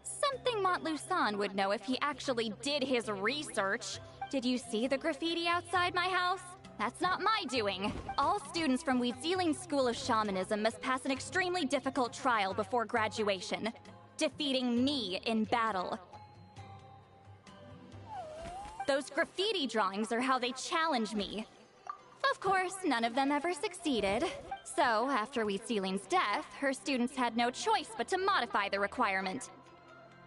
B: Something Montlusan would know if he actually did his research. Did you see the graffiti outside my house? That's not my doing. All students from Huitziling's School of Shamanism must pass an extremely difficult trial before graduation, defeating me in battle. Those graffiti drawings are how they challenge me. Of course, none of them ever succeeded. So, after Wheat Ceiling's death, her students had no choice but to modify the requirement.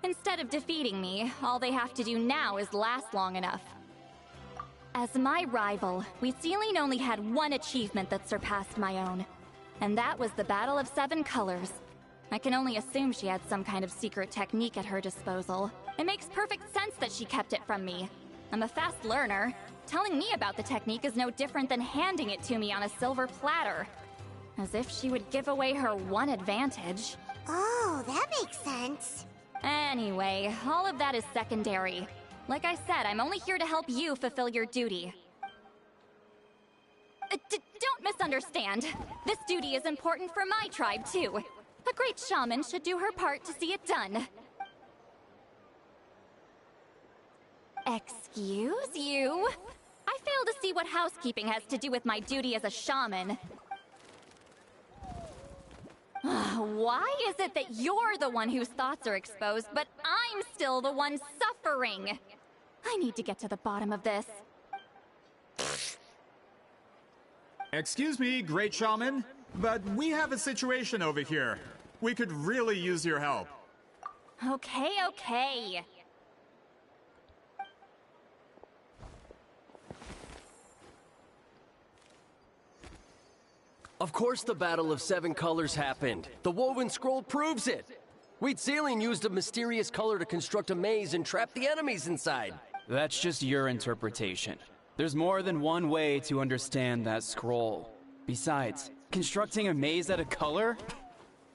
B: Instead of defeating me, all they have to do now is last long enough. As my rival, Wheat Ceiling only had one achievement that surpassed my own. And that was the Battle of 7 Colors. I can only assume she had some kind of secret technique at her disposal. It makes perfect sense that she kept it from me. I'm a fast learner. Telling me about the technique is no different than handing it to me on a silver platter. As if she would give away her one advantage.
A: Oh, that makes sense.
B: Anyway, all of that is secondary. Like I said, I'm only here to help you fulfill your duty. Don't misunderstand. This duty is important for my tribe, too. A great shaman should do her part to see it done. Excuse you? I fail to see what housekeeping has to do with my duty as a shaman. Why is it that you're the one whose thoughts are exposed, but I'm still the one suffering? I need to get to the bottom of this.
V: Excuse me, Great Shaman, but we have a situation over here. We could really use your help.
B: Okay.
T: Of course the Battle of 7 Colors happened. The woven scroll proves it. Wheat Ceiling used a mysterious color to construct a maze and trap the enemies inside.
R: That's just your interpretation. There's more than one way to understand that scroll. Besides, constructing a maze out of color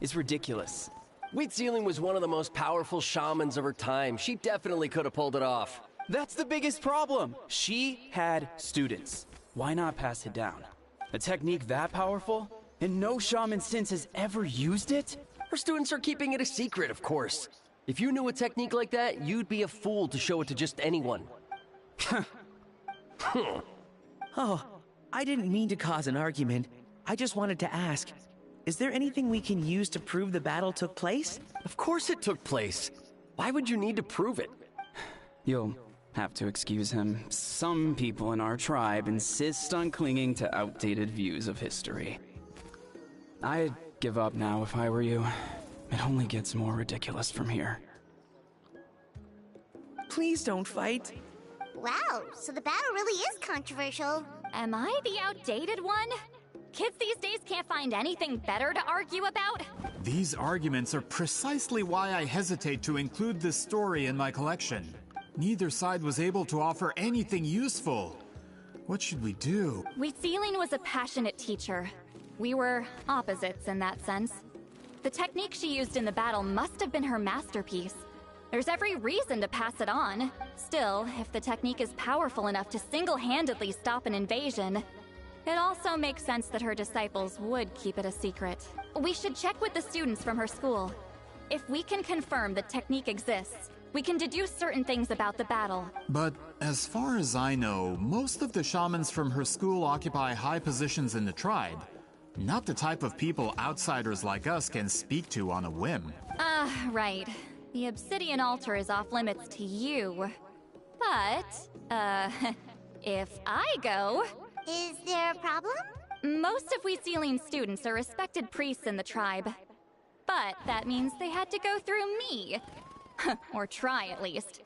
R: is ridiculous.
T: Wheat Ceiling was one of the most powerful shamans of her time. She definitely could have pulled it off.
R: That's the biggest problem. She had students. Why not pass it down? A technique that powerful? And no shaman since has ever used it?
T: Her students are keeping it a secret, of course. If you knew a technique like that, you'd be a fool to show it to just anyone.
F: Oh, I didn't mean to cause an argument. I just wanted to ask, is there anything we can use to prove the battle took place?
T: Of course it took place. Why would you need to prove it?
R: You'll have to excuse him. Some people in our tribe insist on clinging to outdated views of history. I'd give up now if I were you. It only gets more ridiculous from here.
F: Please don't fight.
A: Wow, so the battle really is controversial.
B: Am I the outdated one? Kids these days can't find anything better to argue about?
V: These arguments are precisely why I hesitate to include this story in my collection. Neither side was able to offer anything useful. What should we do?
B: Wheat Ceiling was a passionate teacher. We were opposites in that sense. The technique she used in the battle must have been her masterpiece. There's every reason to pass it on. Still, if the technique is powerful enough to single-handedly stop an invasion, it also makes sense that her disciples would keep it a secret. We should check with the students from her school. If we can confirm the technique exists, we can deduce certain things about the battle.
V: But as far as I know, most of the shamans from her school occupy high positions in the tribe. Not the type of people outsiders like us can speak to on a whim.
B: Right. The obsidian altar is off limits to you. But, if I go...
A: Is there a problem?
B: Most of Wheat Ceiling's students are respected priests in the tribe. But that means they had to go through me. Or try, at least.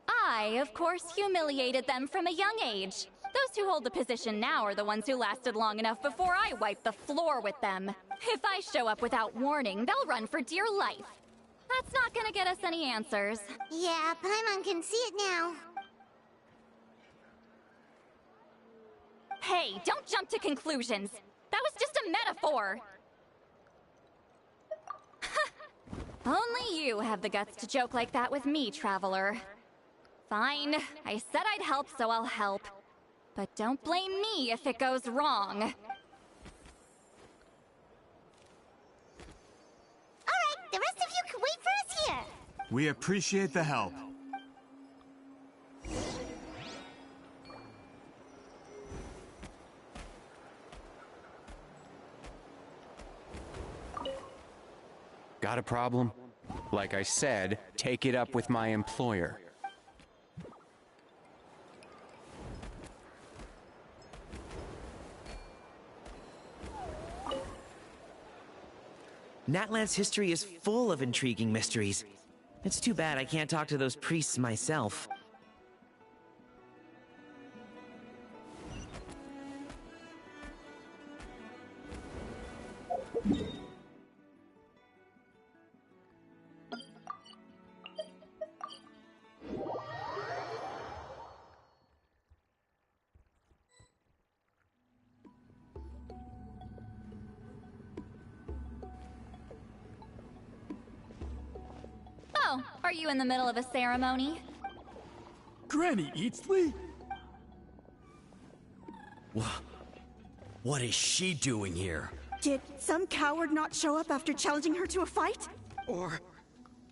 B: I, of course, humiliated them from a young age. Those who hold the position now are the ones who lasted long enough before I wiped the floor with them. If I show up without warning, they'll run for dear life. That's not gonna get us any answers.
A: Yeah, Paimon can see it now.
B: Hey, don't jump to conclusions. That was just a metaphor. Only you have the guts to joke like that with me, Traveler. Fine, I said I'd help, so I'll help. But don't blame me if it goes wrong.
A: Alright, the rest of you can wait for us here.
V: We appreciate the help.
Q: Got a problem? Like I said, take it up with my employer.
F: Natlan's history is full of intriguing mysteries. It's too bad I can't talk to those priests myself.
B: Oh, are you in the middle of a ceremony?
G: Granny Eatsley?
U: What is she doing here?
W: Did some coward not show up after challenging her to a fight?
S: Or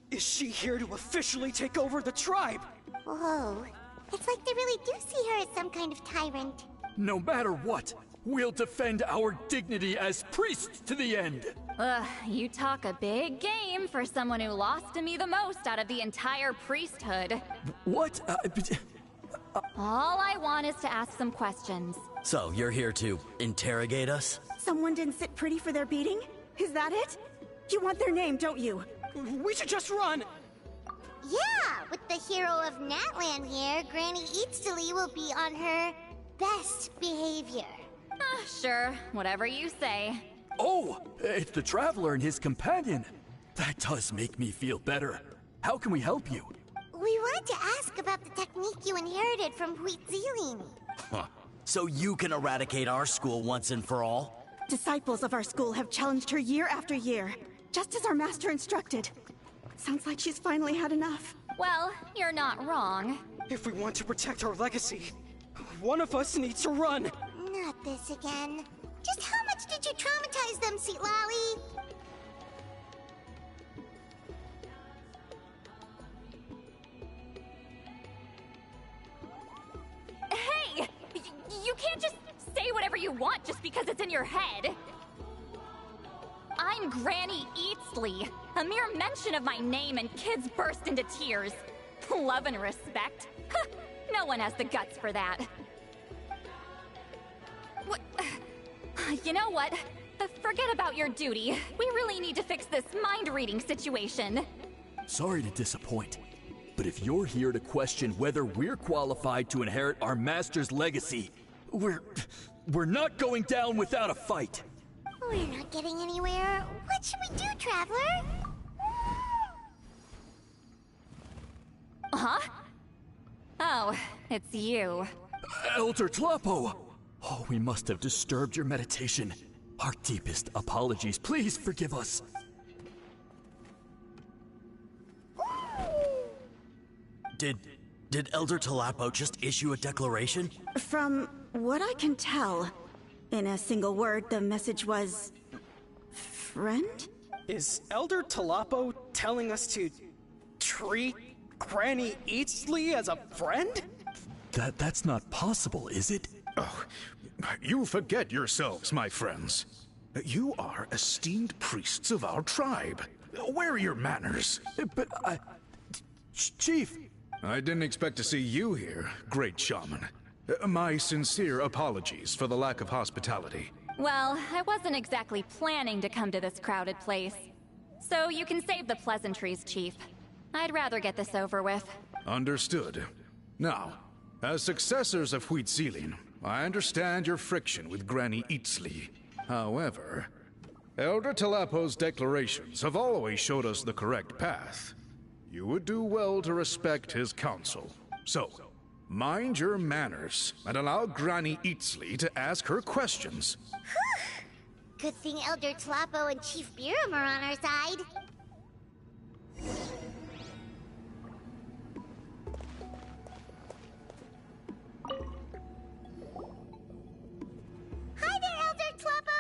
S: is she here to officially take over the tribe?
A: Whoa. It's like they really do see her as some kind of tyrant.
G: No matter what, we'll defend our dignity as priests to the end.
B: Ugh, you talk a big game for someone who lost to me the most out of the entire priesthood.
G: What?
B: All I want is to ask some questions.
U: So, you're here to interrogate us?
W: Someone didn't sit pretty for their beating? Is that it? You want their name, don't you?
S: We should just run!
A: Yeah, with the hero of Natlan here, Granny Eatsley will be on her best behavior.
B: Sure, whatever you say.
G: Oh, it's the Traveler and his companion. That does make me feel better. How can we help you?
A: We wanted to ask about the technique you inherited from Pt2.
U: Huh. So you can eradicate our school once and for all?
W: Disciples of our school have challenged her year after year, just as our master instructed. Sounds like she's finally had enough.
B: Well, you're not wrong.
S: If we want to protect our legacy, one of us needs to run.
A: Not this again. Just how much did you traumatize them, Sweet Lolly?
B: Hey! You can't just say whatever you want just because it's in your head. I'm Granny Eatsley. A mere mention of my name and kids burst into tears. Love and respect? No one has the guts for that. What? You know what? Forget about your duty. We really need to fix this mind-reading situation.
G: Sorry to disappoint, but if you're here to question whether we're qualified to inherit our master's legacy, we're not going down without a fight.
A: We're not getting anywhere. What should we do, Traveler?
B: Huh? Oh, it's you.
G: Elder Tlapo! Oh, we must have disturbed your meditation. Our deepest apologies. Please forgive us.
U: Did Elder Tlapo just issue a declaration?
W: From what I can tell, in a single word, the message was... friend?
S: Is Elder Tlapo telling us to treat Granny Eatsley as a friend?
G: That's not possible, is it?
X: Oh, you forget yourselves, my friends. You are esteemed priests of our tribe. Where are your manners?
G: But Chief!
X: I didn't expect to see you here, great shaman. My sincere apologies for the lack of hospitality.
B: Well, I wasn't exactly planning to come to this crowded place. So you can save the pleasantries, Chief. I'd rather get this over with.
X: Understood. Now, as successors of Pt2, I understand your friction with Granny Eatsley. However, Elder Tlapo's declarations have always showed us the correct path. You would do well to respect his counsel. So, mind your manners and allow Granny Eatsley to ask her questions.
A: Good thing Elder Tlapo and Chief Biram are on our side. Hi there, Elder Tlapo!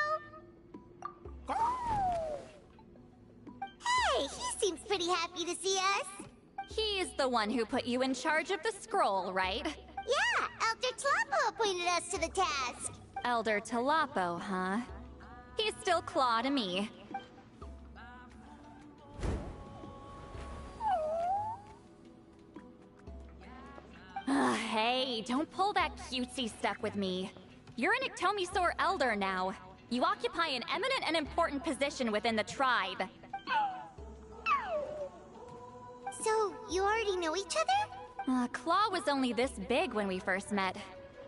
A: Hey, he seems pretty happy to see us.
B: He's the one who put you in charge of the scroll, right?
A: Yeah, Elder Tlapo appointed us to the task.
B: Elder Tlapo, huh? He's still claw to me. Hey, don't pull that cutesy stuff with me. You're an Iktomi Elder now. You occupy an eminent and important position within the tribe.
A: So, you already know each other?
B: Claw was only this big when we first met.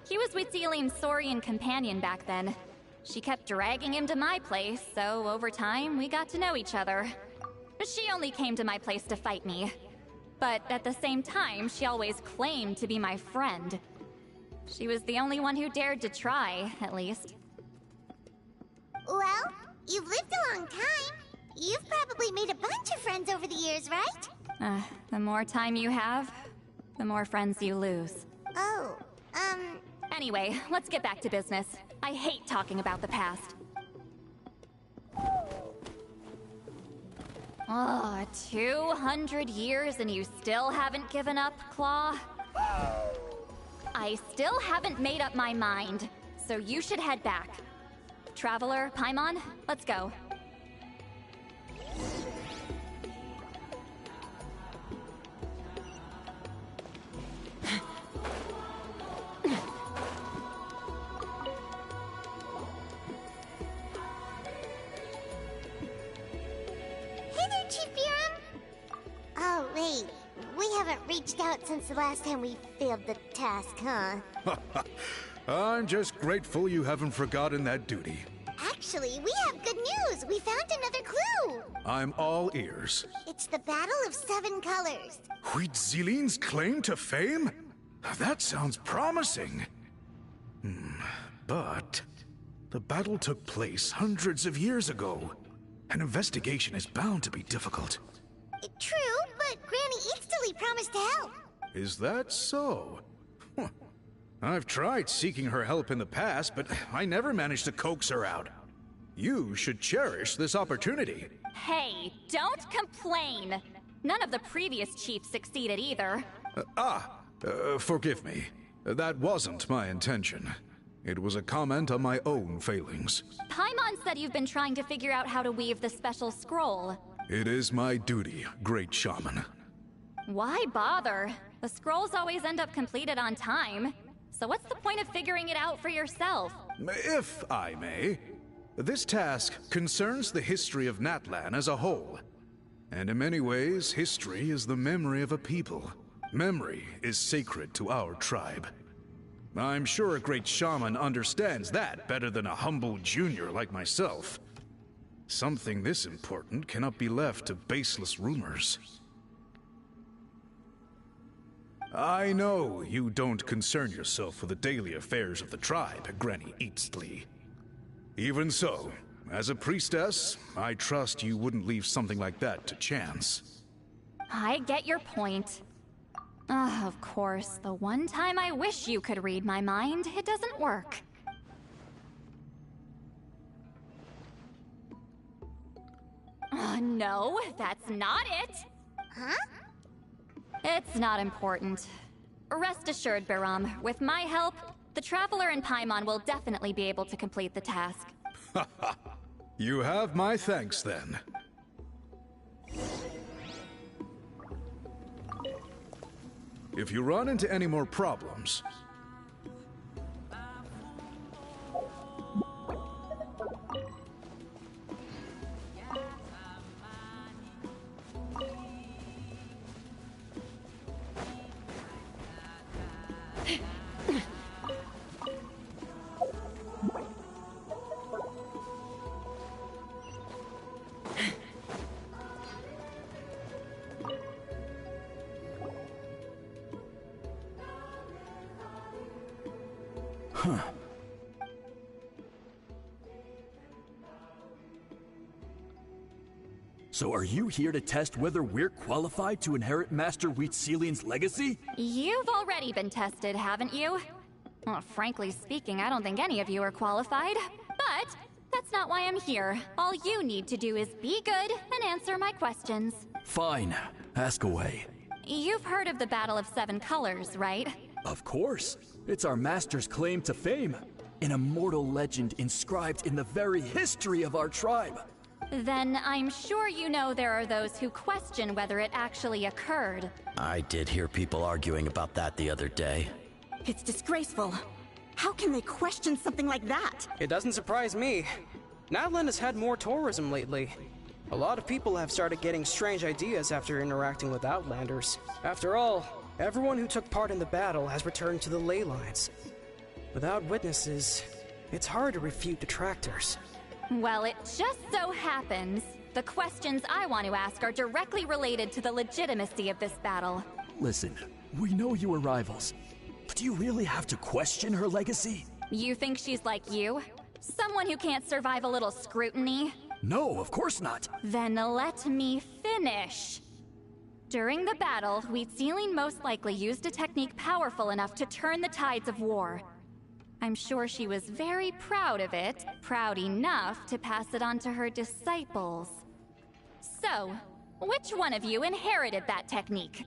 B: He was Wheatsealing's Saurian companion back then. She kept dragging him to my place, so over time, we got to know each other. She only came to my place to fight me. But at the same time, she always claimed to be my friend. She was the only one who dared to try, at least.
A: Well, you've lived a long time. You've probably made a bunch of friends over the years, right?
B: The more time you have, the more friends you lose.
A: Oh,
B: Anyway, let's get back to business. I hate talking about the past. Oh, 200 years and you still haven't given up, Claw? I still haven't made up my mind, so you should head back. Traveler, Paimon, let's go.
A: Oh, wait. We haven't reached out since the last time we failed the task, huh?
X: I'm just grateful you haven't forgotten that duty.
A: Actually, we have good news. We found another clue.
X: I'm all ears.
A: It's the Battle of 7 Colors.
X: Wheatsealing's claim to fame? That sounds promising. But the battle took place hundreds of years ago. An investigation is bound to be difficult.
A: True, but Granny Eatsley promised to help.
X: Is that so? Huh. I've tried seeking her help in the past, but I never managed to coax her out. You should cherish this opportunity.
B: Hey, don't complain! None of the previous chiefs succeeded either.
X: Forgive me. That wasn't my intention. It was a comment on my own failings.
B: Paimon said you've been trying to figure out how to weave the special scroll.
X: It is my duty, great shaman.
B: Why bother? The scrolls always end up completed on time. So what's the point of figuring it out for yourself?
X: If I may, this task concerns the history of Natlan as a whole. And in many ways, history is the memory of a people. Memory is sacred to our tribe. I'm sure a great shaman understands that better than a humble junior like myself. Something this important cannot be left to baseless rumors. I know you don't concern yourself with the daily affairs of the tribe, Granny Eatsley. Even so, as a priestess, I trust you wouldn't leave something like that to chance.
B: I get your point. Of course, the one time I wish you could read my mind, it doesn't work. No, that's not it!
A: Huh?
B: It's not important. Rest assured, Biram, with my help, the Traveler and Paimon will definitely be able to complete the task.
X: You have my thanks, then. If you run into any more problems...
G: So are you here to test whether we're qualified to inherit Master Wheatsealing's legacy?
B: You've already been tested, haven't you? Well, frankly speaking, I don't think any of you are qualified. But that's not why I'm here. All you need to do is be good and answer my questions.
G: Fine. Ask away.
B: You've heard of the Battle of 7 Colors, right?
G: Of course. It's our master's claim to fame. An immortal legend inscribed in the very history of our tribe.
B: Then I'm sure you know there are those who question whether it actually occurred.
U: I did hear people arguing about that the other day.
W: It's disgraceful. How can they question something like that?
S: It doesn't surprise me. Natlan has had more tourism lately. A lot of people have started getting strange ideas after interacting with Outlanders. After all, everyone who took part in the battle has returned to the ley lines. Without witnesses, it's hard to refute detractors.
B: Well, it just so happens the questions I want to ask are directly related to the legitimacy of this battle.
G: Listen, we know you are rivals, but do you really have to question her legacy?
B: You think she's like you? Someone who can't survive a little scrutiny?
G: No, of course not.
B: Then let me finish. During the battle, Wheatsealing most likely used a technique powerful enough to turn the tides of war. I'm sure she was very proud of it, proud enough to pass it on to her disciples. So, which one of you inherited that technique?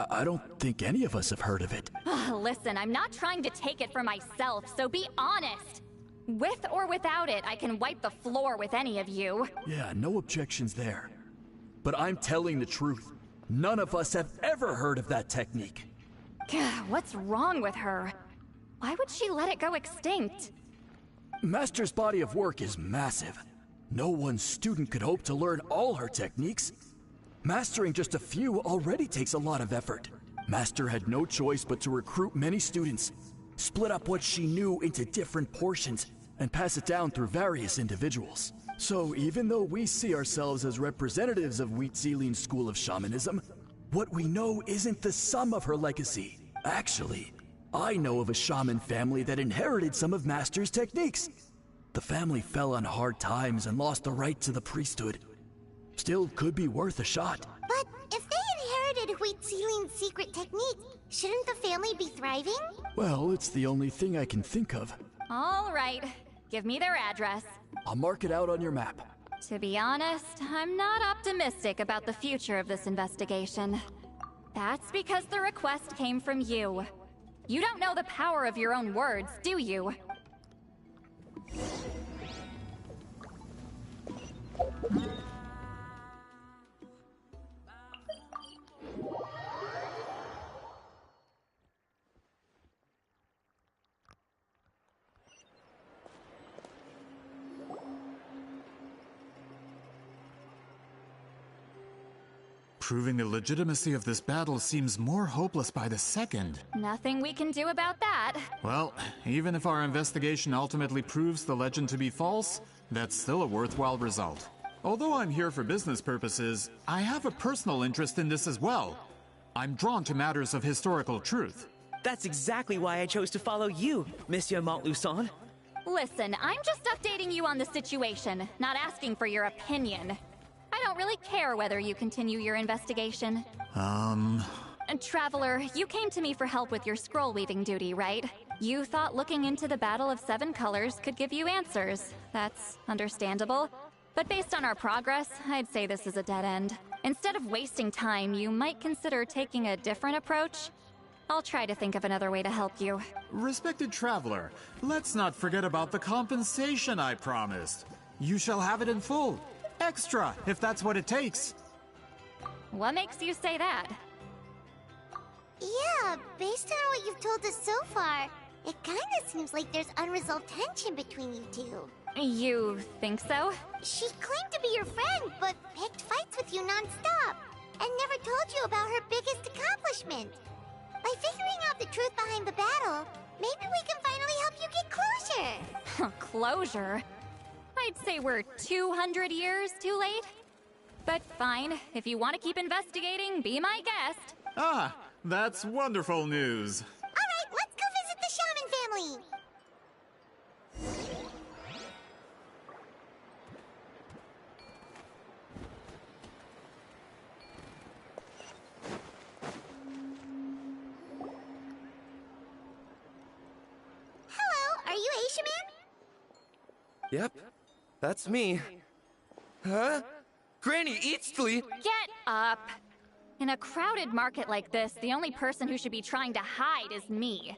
G: I don't think any of us have heard of it.
B: Listen, I'm not trying to take it for myself, so be honest. With or without it, I can wipe the floor with any of you.
G: Yeah, no objections there. But I'm telling the truth. None of us have ever heard of that technique.
B: What's wrong with her? Why would she let it go extinct?
G: Master's body of work is massive. No one student could hope to learn all her techniques. Mastering just a few already takes a lot of effort. Master had no choice but to recruit many students, split up what she knew into different portions, and pass it down through various individuals. So even though we see ourselves as representatives of Wheatsealing's school of shamanism, what we know isn't the sum of her legacy. Actually, I know of a shaman family that inherited some of Master's techniques. The family fell on hard times and lost the right to the priesthood. Still could be worth a shot.
A: But if they inherited Wheatsealing's secret technique, shouldn't the family be thriving?
G: Well, it's the only thing I can think of.
B: All right, give me their address.
G: I'll mark it out on your map.
B: To be honest, I'm not optimistic about the future of this investigation. That's because the request came from you. You don't know the power of your own words, do you?
V: Proving the legitimacy of this battle seems more hopeless by the second.
B: Nothing we can do about that.
V: Well, even if our investigation ultimately proves the legend to be false, that's still a worthwhile result. Although I'm here for business purposes, I have a personal interest in this as well. I'm drawn to matters of historical truth.
F: That's exactly why I chose to follow you, Monsieur Montluçon.
B: Listen, I'm just updating you on the situation, not asking for your opinion. I don't really care whether you continue your investigation. Traveler, you came to me for help with your scroll weaving duty, right? You thought looking into the Battle of Seven Colors could give you answers. That's understandable. But based on our progress, I'd say this is a dead end. Instead of wasting time, you might consider taking a different approach. I'll try to think of another way to help you.
V: Respected traveler, let's not forget about the compensation I promised. You shall have it in full. Extra, if that's what it takes.
B: What makes you say that?
A: Yeah, based on what you've told us so far, it kinda seems like there's unresolved tension between you two.
B: You think so?
A: She claimed to be your friend, but picked fights with you non-stop, and never told you about her biggest accomplishment. By figuring out the truth behind the battle, maybe we can finally help you get closure.
B: Closure? I'd say we're 200 years too late. But fine, if you want to keep investigating, be my guest.
V: Ah, that's wonderful news.
A: Alright, let's go visit the shaman family! Hello, are you Aishaman?
E: Yep, that's me. Huh? Granny Eatsley?
B: Get up! In a crowded market like this, the only person who should be trying to hide is me.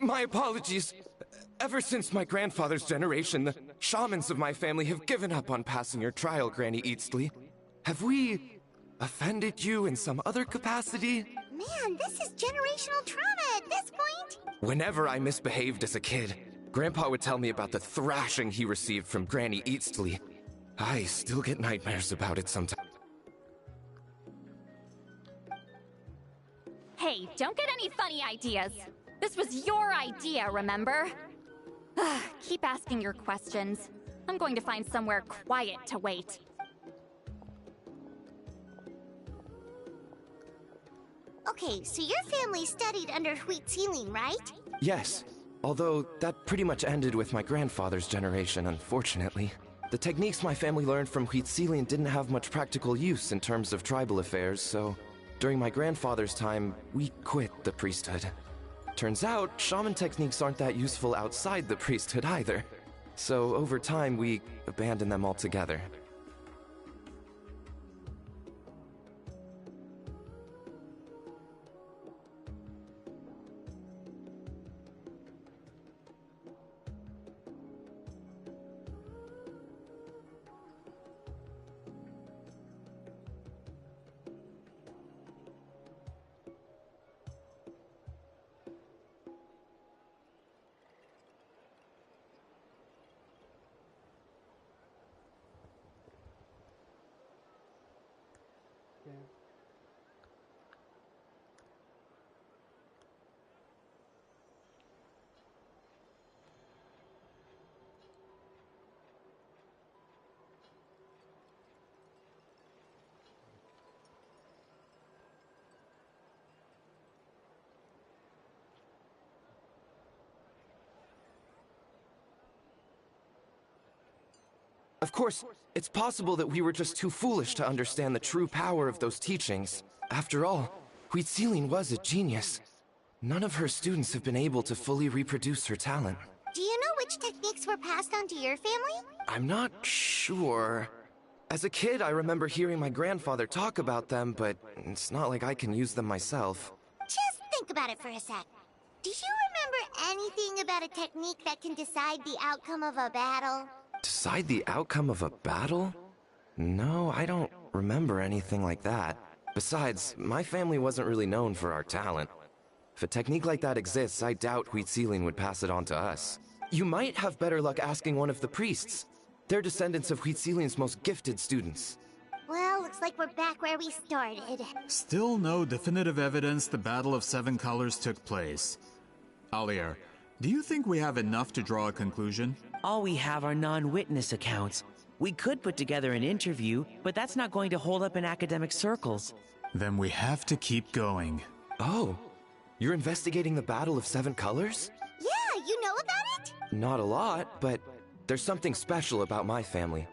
E: My apologies. Ever since my grandfather's generation, the shamans of my family have given up on passing your trial, Granny Eatsley. Have we offended you in some other capacity?
A: Man, this is generational trauma at this point.
E: Whenever I misbehaved as a kid, Grandpa would tell me about the thrashing he received from Granny Eatsley. I still get nightmares about it sometimes.
B: Hey, don't get any funny ideas. This was your idea, remember? Keep asking your questions. I'm going to find somewhere quiet to wait.
A: Okay, so your family studied under Pt2, right?
E: Yes, although that pretty much ended with my grandfather's generation, unfortunately. The techniques my family learned from Pt2 didn't have much practical use in terms of tribal affairs, so during my grandfather's time, we quit the priesthood. Turns out, shaman techniques aren't that useful outside the priesthood either. So over time, we abandoned them altogether. Of course, it's possible that we were just too foolish to understand the true power of those teachings. After all, Pt2 was a genius. None of her students have been able to fully reproduce her talent.
A: Do you know which techniques were passed on to your family?
E: I'm not sure. As a kid, I remember hearing my grandfather talk about them, but it's not like I can use them myself.
A: Just think about it for a sec. Do you remember anything about a technique that can decide the outcome of a battle?
E: Decide the outcome of a battle? No, I don't remember anything like that. Besides, my family wasn't really known for our talent. If a technique like that exists, I doubt Pt2 would pass it on to us. You might have better luck asking one of the priests. They're descendants of Pt2's most gifted students.
A: Well, looks like we're back where we started.
V: Still no definitive evidence the Battle of Seven Colors took place. Alier, do you think we have enough to draw a conclusion?
F: All we have are non-witness accounts. We could put together an interview, but that's not going to hold up in academic circles.
V: Then we have to keep going.
E: Oh, you're investigating the Battle of Seven Colors?
A: Yeah, you know about it?
E: Not a lot, but there's something special about my family.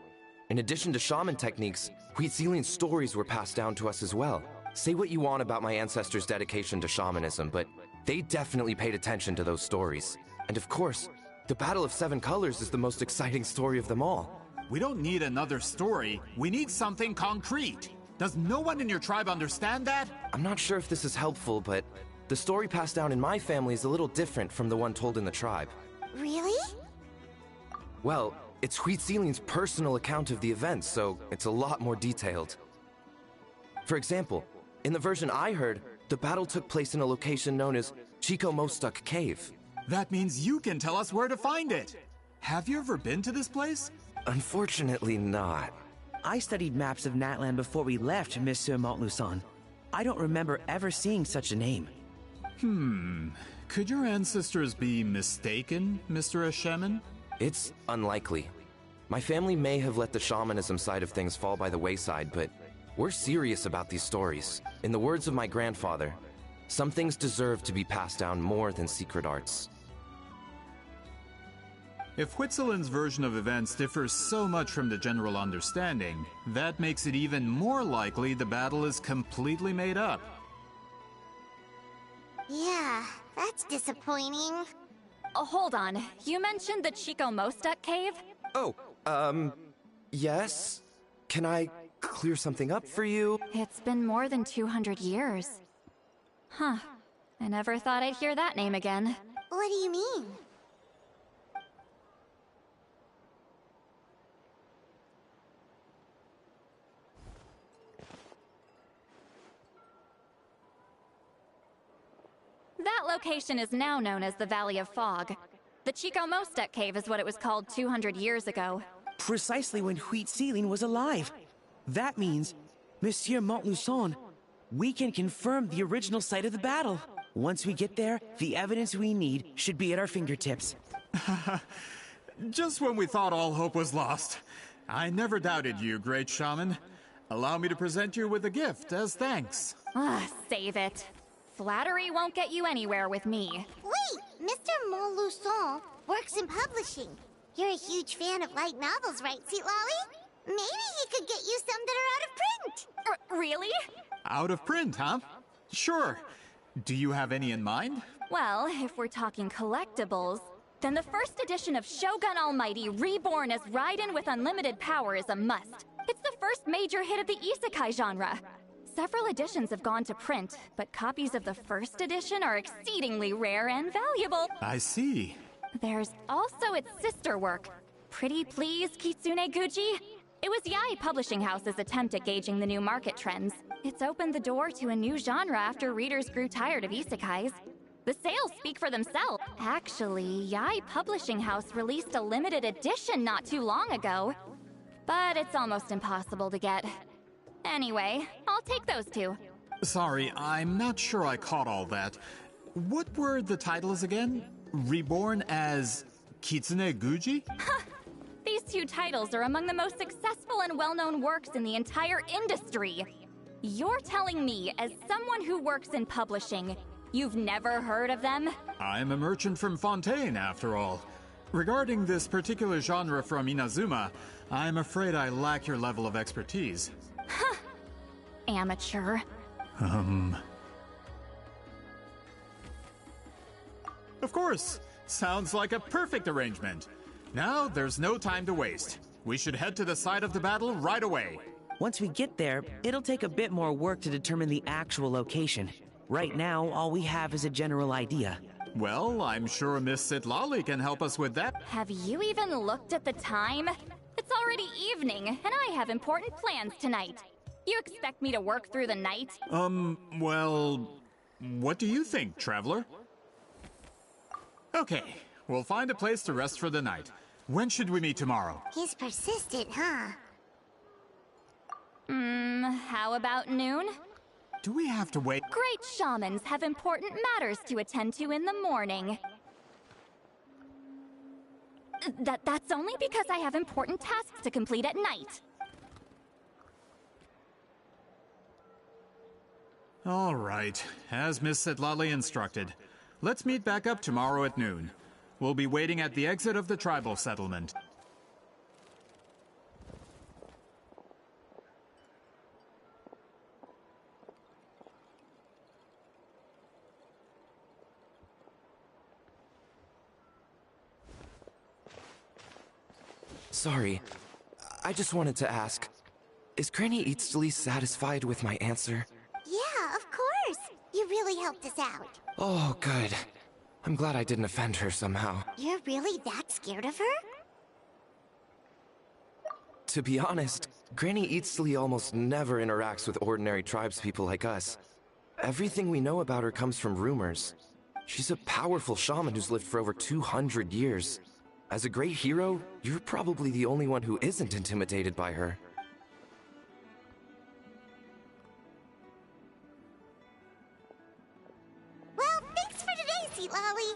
E: In addition to shaman techniques, Pt2's stories were passed down to us as well. Say what you want about my ancestors' dedication to shamanism, but they definitely paid attention to those stories. And of course, the Battle of Seven Colors is the most exciting story of them all.
V: We don't need another story. We need something concrete. Does no one in your tribe understand that?
E: I'm not sure if this is helpful, but the story passed down in my family is a little different from the one told in the tribe.
A: Really?
E: Well, it's Pt2's personal account of the events, so it's a lot more detailed. For example, in the version I heard, the battle took place in a location known as Chico Mostuk Cave.
V: That means you can tell us where to find it. Have you ever been to this place?
E: Unfortunately not.
F: I studied maps of Natlan before we left, Monsieur Montluçon. I don't remember ever seeing such a name.
V: Could your ancestors be mistaken, Mr. Shaman?
E: It's unlikely. My family may have let the shamanism side of things fall by the wayside, but we're serious about these stories. In the words of my grandfather, some things deserve to be passed down more than secret arts.
V: If Whitzelin's version of events differs so much from the general understanding, that makes it even more likely the battle is completely made up.
A: Yeah, that's disappointing.
B: Oh, hold on. You mentioned the Chico Mostuk cave?
E: Oh, yes? Can I clear something up for you?
B: It's been more than 200 years. Huh. I never thought I'd hear that name again.
A: What do you mean?
B: That location is now known as the Valley of Fog. The Chico Mostek Cave is what it was called 200 years ago.
F: Precisely when Wheat Ceiling was alive. That means, Monsieur Montluçon, we can confirm the original site of the battle. Once we get there, the evidence we need should be at our fingertips.
V: Just when we thought all hope was lost. I never doubted you, great shaman. Allow me to present you with a gift as thanks.
B: Save it. Flattery won't get you anywhere with me.
A: Wait, Mr. Montluçon works in publishing. You're a huge fan of light novels, right, Citlali? Maybe he could get you some that are out of print.
B: Really?
V: Out of print, huh? Sure. Do you have any in mind?
B: Well, if we're talking collectibles, then the first edition of Shogun Almighty Reborn as Raiden with Unlimited Power is a must. It's the first major hit of the isekai genre. Several editions have gone to print, but copies of the first edition are exceedingly rare and valuable.
V: I see.
B: There's also its sister work, Pretty Please Kitsune Guji. It was Yai Publishing House's attempt at gauging the new market trends. It's opened the door to a new genre after readers grew tired of isekais. The sales speak for themselves. Actually, Yai Publishing House released a limited edition not too long ago, but it's almost impossible to get. Anyway, I'll take those two.
V: Sorry, I'm not sure I caught all that. What were the titles again? Reborn as Kitsune Guji?
B: These two titles are among the most successful and well-known works in the entire industry. You're telling me, as someone who works in publishing, you've never heard of them?
V: I'm a merchant from Fontaine, after all. Regarding this particular genre from Inazuma, I'm afraid I lack your level of expertise.
B: Amateur.
V: Of course! Sounds like a perfect arrangement. Now, there's no time to waste. We should head to the site of the battle right away.
F: Once we get there, it'll take a bit more work to determine the actual location. Right now, all we have is a general idea.
V: Well, I'm sure Miss Citlali can help us with that.
B: Have you even looked at the time? It's already evening, and I have important plans tonight. You expect me to work through the night?
V: Well, what do you think, traveler? Okay, we'll find a place to rest for the night. When should we meet tomorrow?
A: He's persistent, huh?
B: How about noon?
V: Do we have to wait?
B: Great shamans have important matters to attend to in the morning. That's only because I have important tasks to complete at night.
V: All right, as Miss Citlali instructed. Let's meet back up tomorrow at noon. We'll be waiting at the exit of the tribal settlement.
E: Sorry, I just wanted to ask, is Granny Eatsley satisfied with my answer?
A: Yeah, of course! You really helped us out.
E: Oh, good. I'm glad I didn't offend her somehow.
A: You're really that scared of her?
E: To be honest, Granny Eatsley almost never interacts with ordinary tribespeople like us. Everything we know about her comes from rumors. She's a powerful shaman who's lived for over 200 years. As a great hero, you're probably the only one who isn't intimidated by her.
A: Well, thanks for today, Citlali.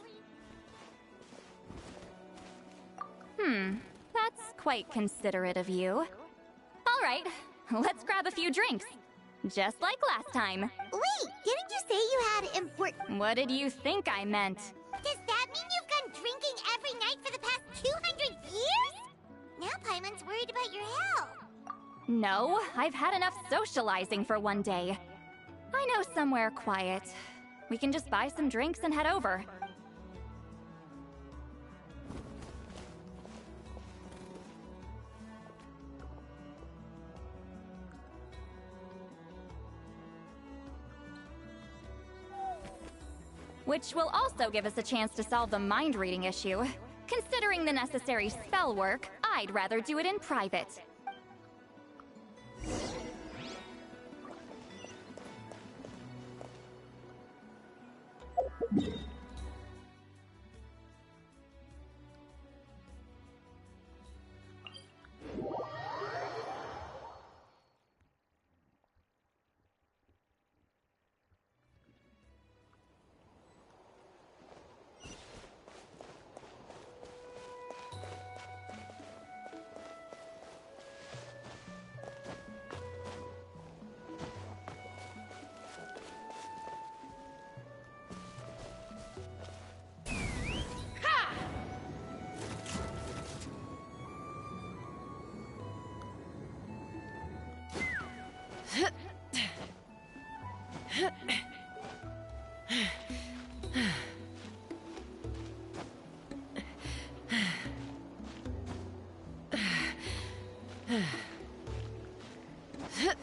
B: That's quite considerate of you. All right, let's grab a few drinks. Just like last time.
A: Wait, didn't you say you had important...
B: What did you think I meant?
A: Does that mean you've gone drinking every night for the past 200 years? Now Paimon's worried about your health.
B: No, I've had enough socializing for one day. I know somewhere quiet. We can just buy some drinks and head over. which will also give us a chance to solve the mind reading issue. Considering the necessary spell work, I'd rather do it in private.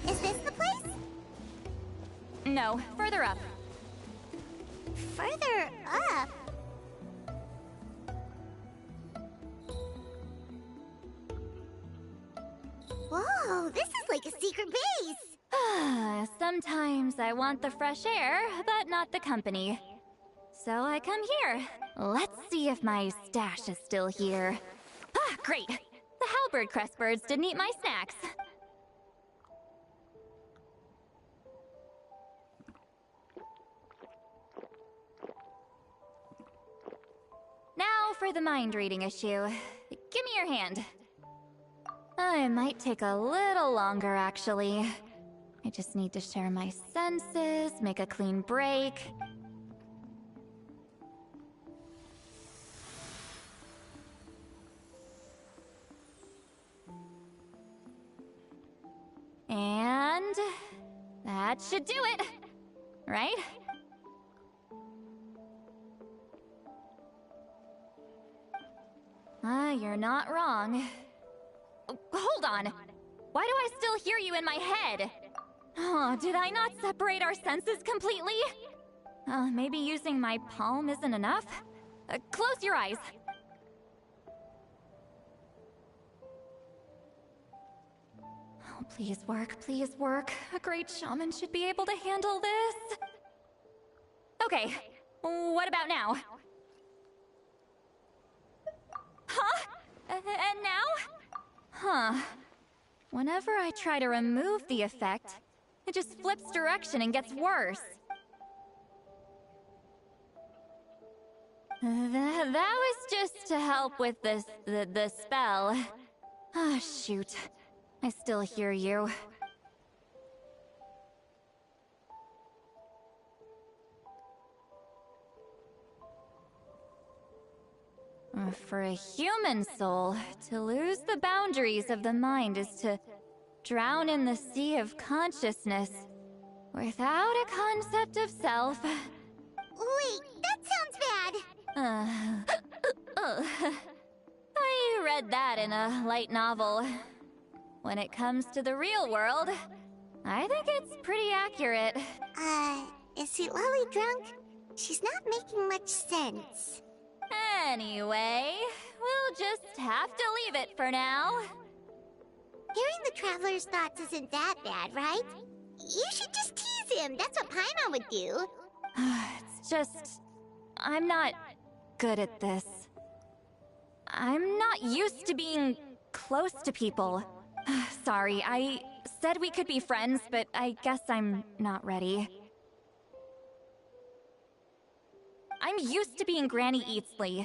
A: Is this the place?
B: No, further up.
A: Further up? Whoa, this is like a secret base!
B: Sometimes I want the fresh air, but not the company. So I come here. Let's see if my stash is still here. Ah, great! The halberd crestbirds didn't eat my snacks. Now for the mind reading issue. Give me your hand. It might take a little longer, actually. I just need to share my senses, make a clean break. And that should do it, right? You're not wrong. Hold on. Why do I still hear you in my head? Oh, did I not separate our senses completely? Maybe using my palm isn't enough? Close your eyes. Oh, please work, please work. A great shaman should be able to handle this. Okay, what about now? Huh? And now? Huh. Whenever I try to remove the effect, it just flips direction and gets worse. That was just to help with the spell. Ah, shoot. I still hear you. For a human soul, to lose the boundaries of the mind is to drown in the sea of consciousness without a concept of self.
A: Wait, that sounds bad!
B: I read that in a light novel. When it comes to the real world, I think it's pretty accurate.
A: Is Sweet Lolly drunk? She's not making much sense.
B: Anyway, we'll just have to leave it for now.
A: Hearing the Traveler's thoughts isn't that bad, right? You should just tease him. That's what Paimon would do.
B: It's just... I'm not good at this. I'm not used to being close to people. Sorry, I said we could be friends, but I guess I'm not ready. I'm used to being Granny Eatsley.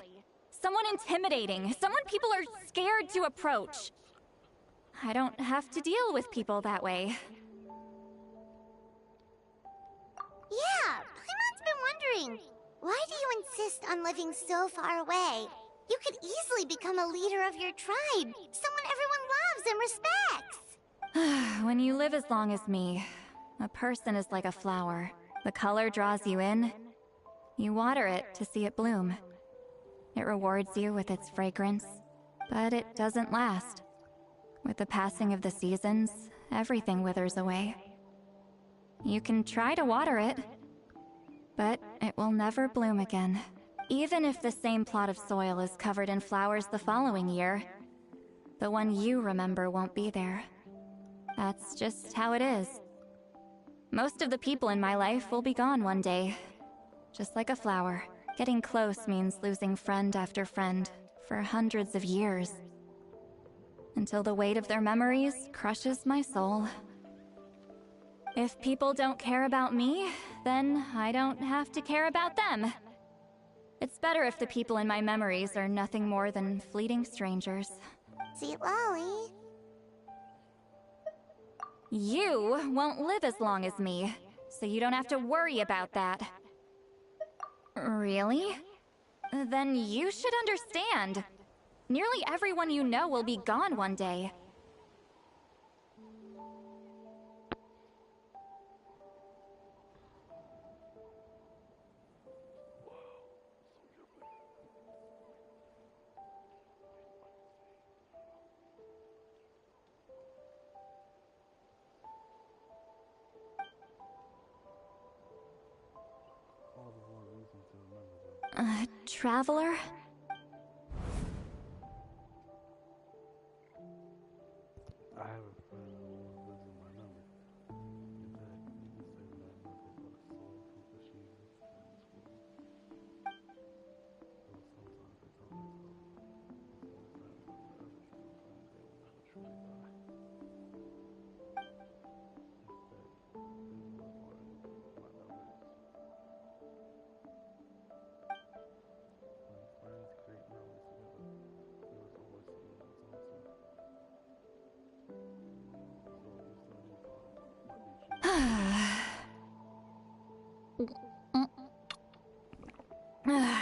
B: Someone intimidating, someone people are scared to approach. I don't have to deal with people that way.
A: Yeah, Paimon's been wondering. Why do you insist on living so far away? You could easily become a leader of your tribe, someone everyone loves and respects.
B: When you live as long as me, a person is like a flower. The color draws you in. You water it to see it bloom. It rewards you with its fragrance, but it doesn't last. With the passing of the seasons, everything withers away. You can try to water it, But it will never bloom again. Even if the same plot of soil is covered in flowers the following year, the one you remember won't be there. That's just how it is. Most of the people in my life will be gone one day. Just like a flower. Getting close means losing friend after friend for hundreds of years. Until the weight of their memories crushes my soul. If people don't care about me, then I don't have to care about them. It's better if the people in my memories are nothing more than fleeting strangers.
A: See, Lolly.
B: You won't live as long as me, so you don't have to worry about that. Really? Then you should understand. Nearly everyone you know will be gone one day. Traveler?
D: I have a friend who lives in my memory. You said that nothing but a soul from the she exists in this world. Though sometimes they tell myself, the souls that were forever, sometimes they will never truly die. Instead, they will live on in my memories. When friends create memories together, there is always someone that's lonesome.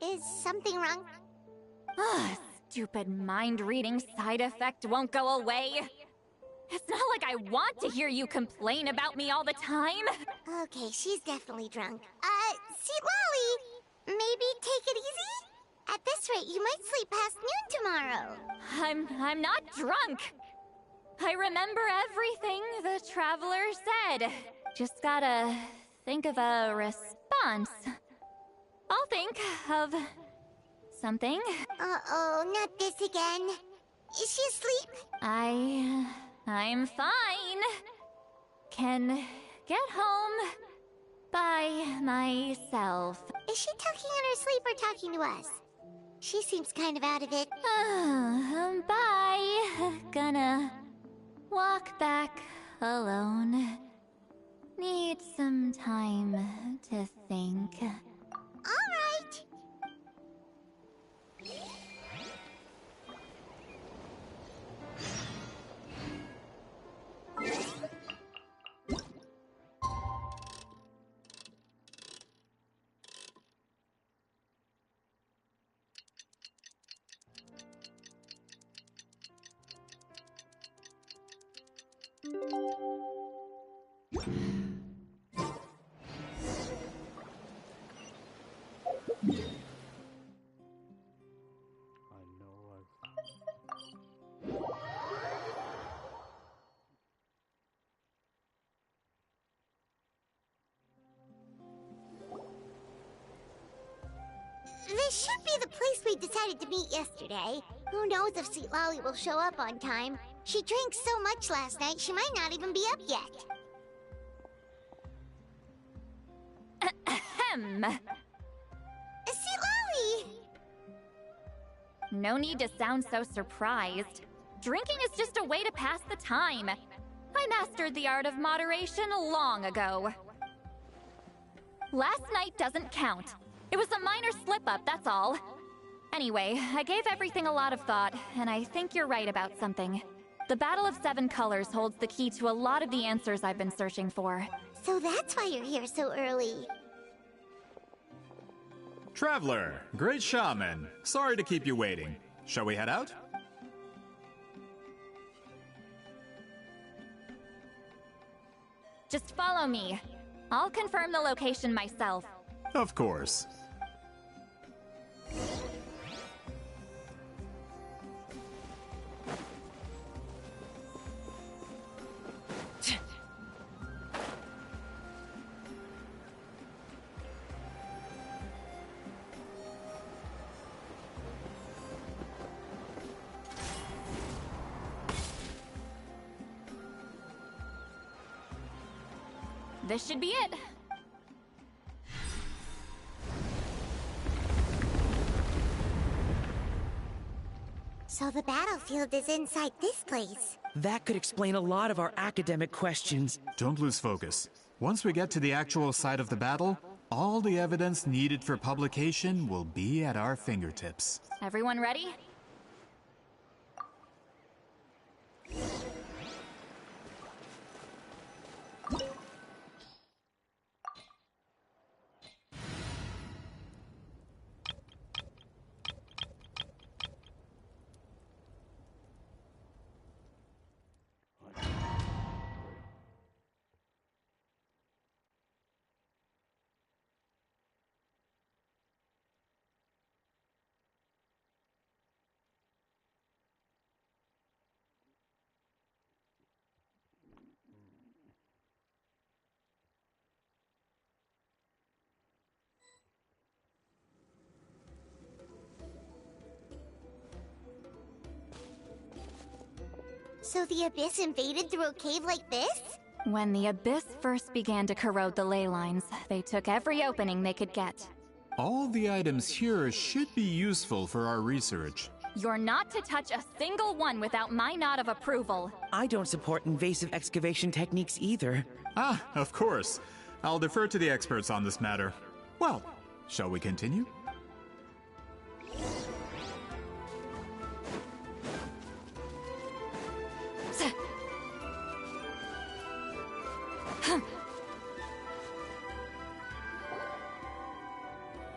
A: Is something wrong?
B: Stupid mind-reading side effect won't go away. It's not like I want to hear you complain about me all the time.
A: Okay, she's definitely drunk. See, Lolly, maybe take it easy? At this rate, you might sleep past noon tomorrow.
B: I'm not drunk. I remember everything the traveler said. Just gotta think of a response. I'll think of something.
A: Uh-oh, not this again. Is she asleep?
B: I'm fine. Can get home by myself.
A: Is she talking in her sleep or talking to us? She seems kind of out of it.
B: Bye. Gonna walk back alone. Need some time to think.
A: All right. This should be the place we decided to meet yesterday. Who knows if Sweet Lolly will show up on time. She drank so much last night, she might not even be up yet.
B: Ahem.
A: Sweet Lolly!
B: No need to sound so surprised. Drinking is just a way to pass the time. I mastered the art of moderation long ago. Last night doesn't count. It was a minor slip-up, that's all. Anyway, I gave everything a lot of thought, and I think you're right about something. The Battle of Seven Colors holds the key to a lot of the answers I've been searching for.
A: So that's why you're here so early.
V: Traveler, great shaman. Sorry to keep you waiting. Shall we head out?
B: Just follow me. I'll confirm the location myself.
V: Of course.
B: this should be it.
A: So the battlefield is inside this place.
F: That could explain a lot of our academic questions.
V: Don't lose focus. Once we get to the actual site of the battle, all the evidence needed for publication will be at our fingertips.
B: Everyone ready?
A: So the Abyss invaded through a cave like this?
B: When the Abyss first began to corrode the ley lines, they took every opening they could get.
V: All the items here should be useful for our research.
B: You're not to touch a single one without my nod of approval.
F: I don't support invasive excavation techniques either.
V: Ah, of course. I'll defer to the experts on this matter. Well, shall we continue?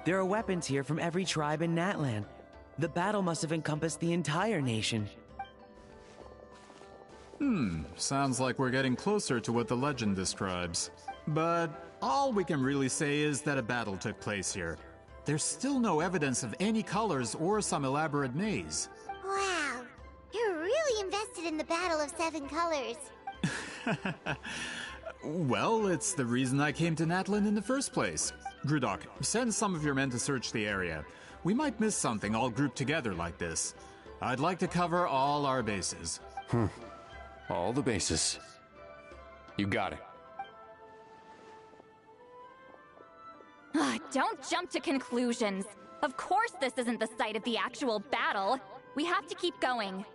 F: There are weapons here from every tribe in Natlan. The battle must have encompassed the entire nation.
V: Sounds like we're getting closer to what the legend describes. But all we can really say is that a battle took place here. There's still no evidence of any colors or some elaborate maze.
A: Wow, you're really invested in the Battle of Seven Colors.
V: Well, it's the reason I came to Natlan in the first place. Grudok, send some of your men to search the area. We might miss something all grouped together like this. I'd like to cover all our bases.
Q: All the bases. You got it.
B: Don't jump to conclusions. Of course this isn't the site of the actual battle. We have to keep going.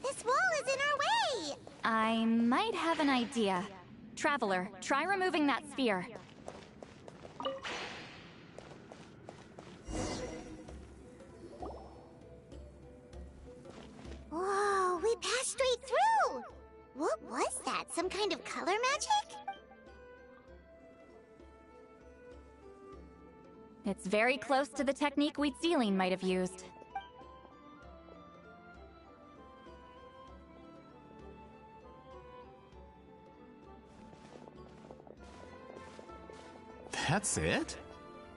A: This wall is in our way!
B: I might have an idea. Traveler, try removing that sphere.
A: Whoa, we passed straight through! What was that? Some kind of color magic?
B: It's very close to the technique Wheatsealing might have used.
V: That's it?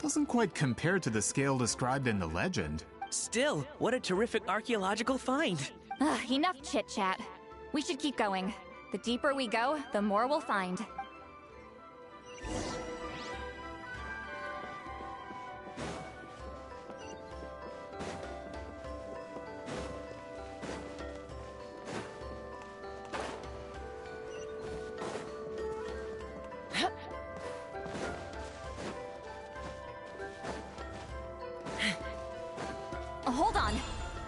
V: Doesn't quite compare to the scale described in the legend.
F: Still, what a terrific archaeological find.
B: Enough chit-chat. We should keep going. The deeper we go, the more we'll find. Hold on.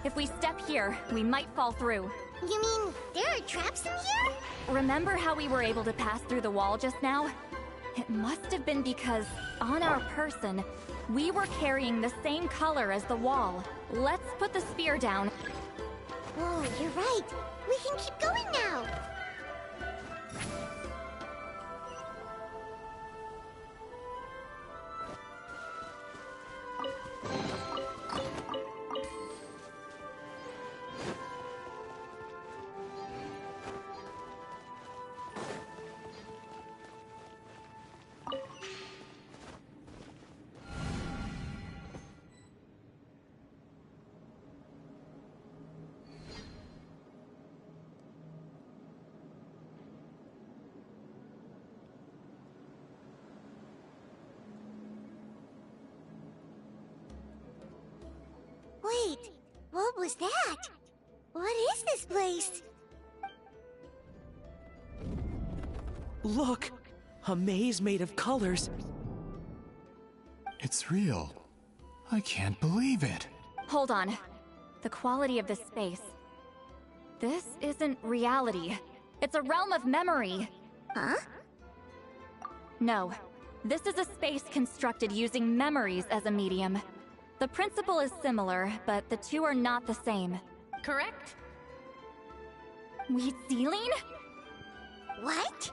B: If we step here, we might fall through.
A: You mean there are traps in here?
B: Remember how we were able to pass through the wall just now? It must have been because, on our person, we were carrying the same color as the wall. Let's put the spear down.
A: Whoa, you're right. We can keep going now. Wait, what was that? What is this place?
F: Look! A maze made of colors.
V: It's real. I can't believe it.
B: Hold on. The quality of this space. This isn't reality. It's a realm of memory.
A: Huh?
B: No. This is a space constructed using memories as a medium. The principle is similar, but the two are not the same.
P: Correct?
B: Wheatsealing?
A: What?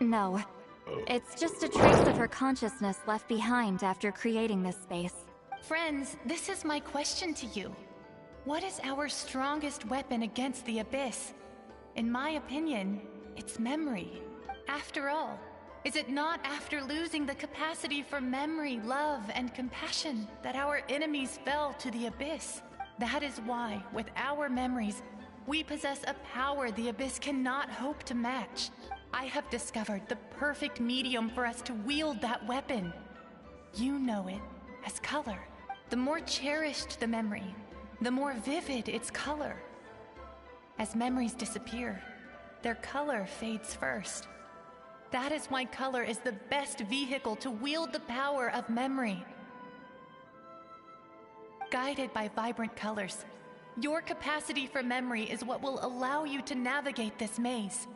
B: No. It's just a trace of her consciousness left behind after creating this space.
P: Friends, this is my question to you. What is our strongest weapon against the Abyss? In my opinion, it's memory. After all, is it not after losing the capacity for memory, love, and compassion that our enemies fell to the Abyss? That is why, with our memories, we possess a power the Abyss cannot hope to match. I have discovered the perfect medium for us to wield that weapon. You know it as color. The more cherished the memory, the more vivid its color. As memories disappear, their color fades first. That is why color is the best vehicle to wield the power of memory. Guided by vibrant colors, your capacity for memory is what will allow you to navigate this maze.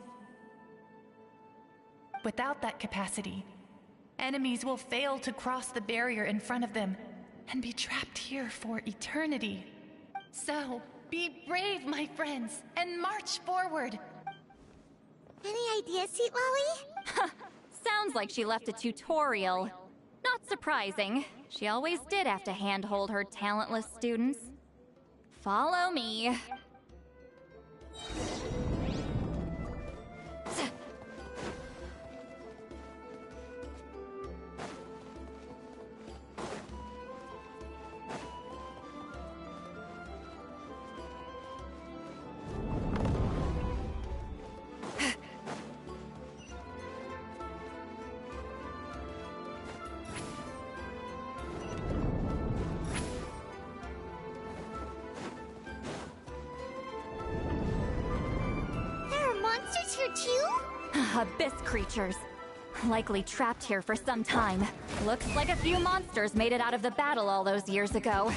P: Without that capacity, enemies will fail to cross the barrier in front of them and be trapped here for eternity. So, be brave, my friends, and march forward!
A: Any ideas, Sweet Lolly?
B: Sounds like she left a tutorial. Not surprising. She always did have to handhold her talentless students. Follow me.
A: Monsters here too?
B: Abyss creatures. Likely trapped here for some time. Looks like a few monsters made it out of the battle all those years ago.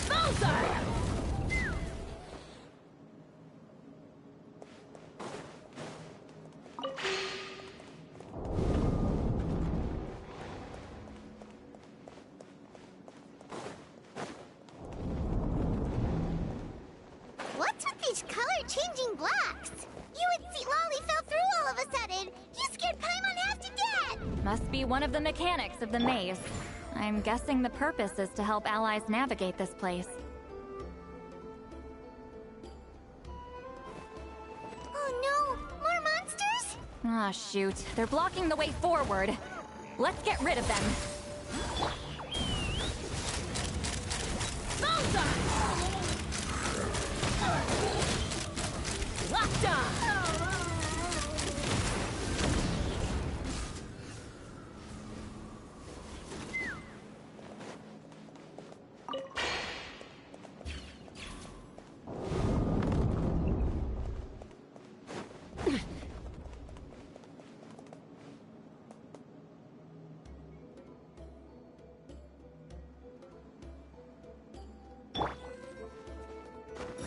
P: Bullseye!
A: What's with these color-changing blocks? You and Sweet Lolly fell through all of a sudden. You scared Paimon half to death!
B: Must be one of the mechanics of the maze. I'm guessing the purpose is to help allies navigate this place.
A: Oh no! More monsters?
B: Ah, shoot. They're blocking the way forward. Let's get rid of them.
P: Bullseye! Locked on!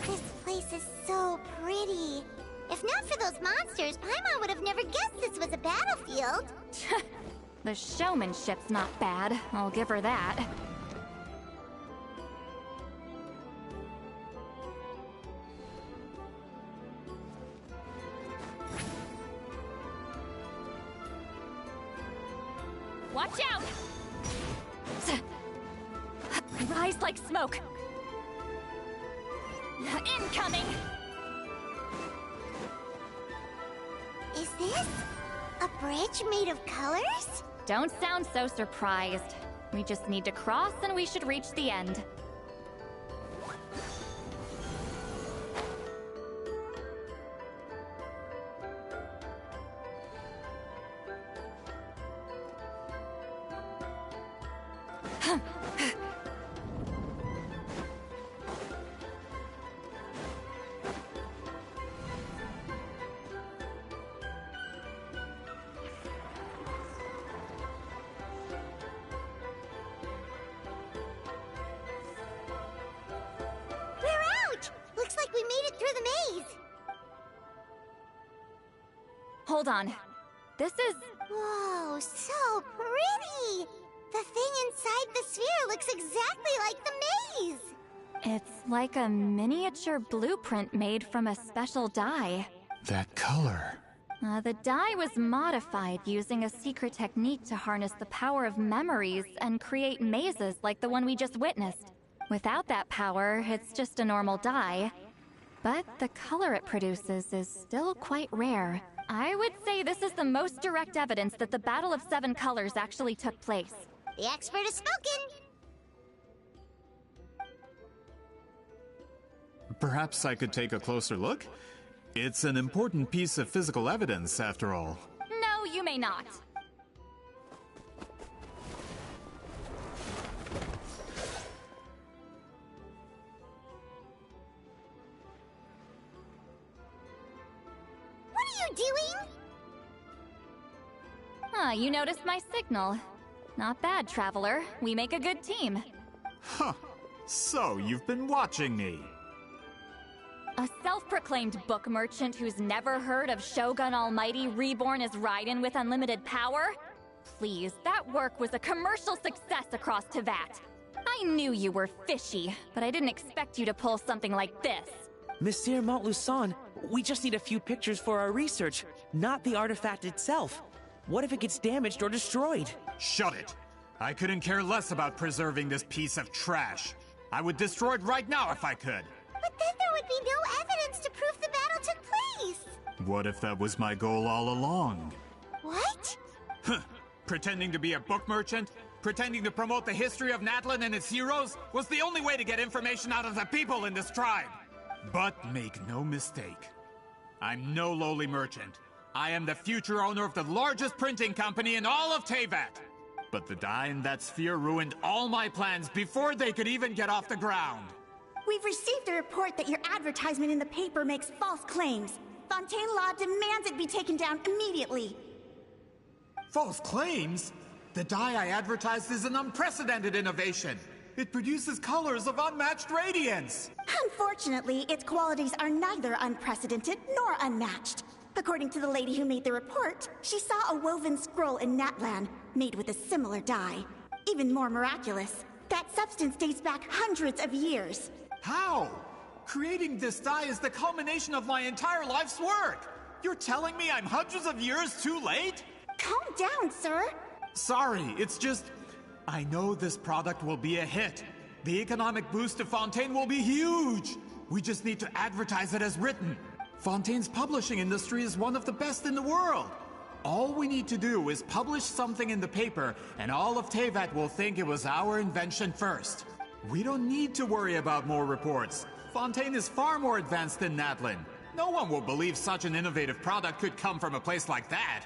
A: This place is so pretty. If not for those monsters, Paimon would have never guessed this was a battlefield.
B: The showmanship's not bad, I'll give her that. Watch out! Rise like smoke! Incoming!
A: Is this a bridge made of colors?
B: Don't sound so surprised. We just need to cross and we should reach the end.
A: Looks like we made it through the maze!
B: Hold on. This is...
A: Whoa, so pretty! The thing inside the sphere looks exactly like the maze!
B: It's like a miniature blueprint made from a special dye.
V: That color.
B: The dye was modified using a secret technique to harness the power of memories and create mazes like the one we just witnessed. Without that power, it's just a normal dye. But the color it produces is still quite rare. I would say this is the most direct evidence that the Battle of Seven Colors actually took place.
A: The expert has spoken!
V: Perhaps I could take a closer look? It's an important piece of physical evidence, after all.
B: No, you may not.
A: What are you doing?
B: You noticed my signal. Not bad, Traveler. We make a good team.
V: Huh. So, you've been watching me.
B: A self-proclaimed book merchant who's never heard of Shogun Almighty reborn as Raiden with unlimited power? Please, that work was a commercial success across Teyvat. I knew you were fishy, but I didn't expect you to pull something like this.
F: Monsieur Montluçon, we just need a few pictures for our research, not the artifact itself. What if it gets damaged or destroyed?
V: Shut it! I couldn't care less about preserving this piece of trash. I would destroy it right now if I could.
A: But then there would be no evidence to prove the battle took place!
V: What if that was my goal all along?
A: What?
V: Pretending to be a book merchant? Pretending to promote the history of Natlan and its heroes was the only way to get information out of the people in this tribe! But make no mistake, I'm no lowly merchant. I am the future owner of the largest printing company in all of Teyvat! But the dye in that sphere ruined all my plans before they could even get off the ground!
W: We've received a report that your advertisement in the paper makes false claims. Fontaine Law demands it be taken down immediately.
V: False claims? The dye I advertised is an unprecedented innovation. It produces colors of unmatched radiance.
W: Unfortunately, its qualities are neither unprecedented nor unmatched. According to the lady who made the report, she saw a woven scroll in Natlan made with a similar dye. Even more miraculous, that substance dates back hundreds of years.
V: How? Creating this dye is the culmination of my entire life's work! You're telling me I'm hundreds of years too late?
W: Calm down, sir.
V: Sorry, it's just... I know this product will be a hit. The economic boost to Fontaine will be huge! We just need to advertise it as written. Fontaine's publishing industry is one of the best in the world. All we need to do is publish something in the paper, and all of Teyvat will think it was our invention first. We don't need to worry about more reports. Fontaine is far more advanced than Natlan. No one will believe such an innovative product could come from a place like that.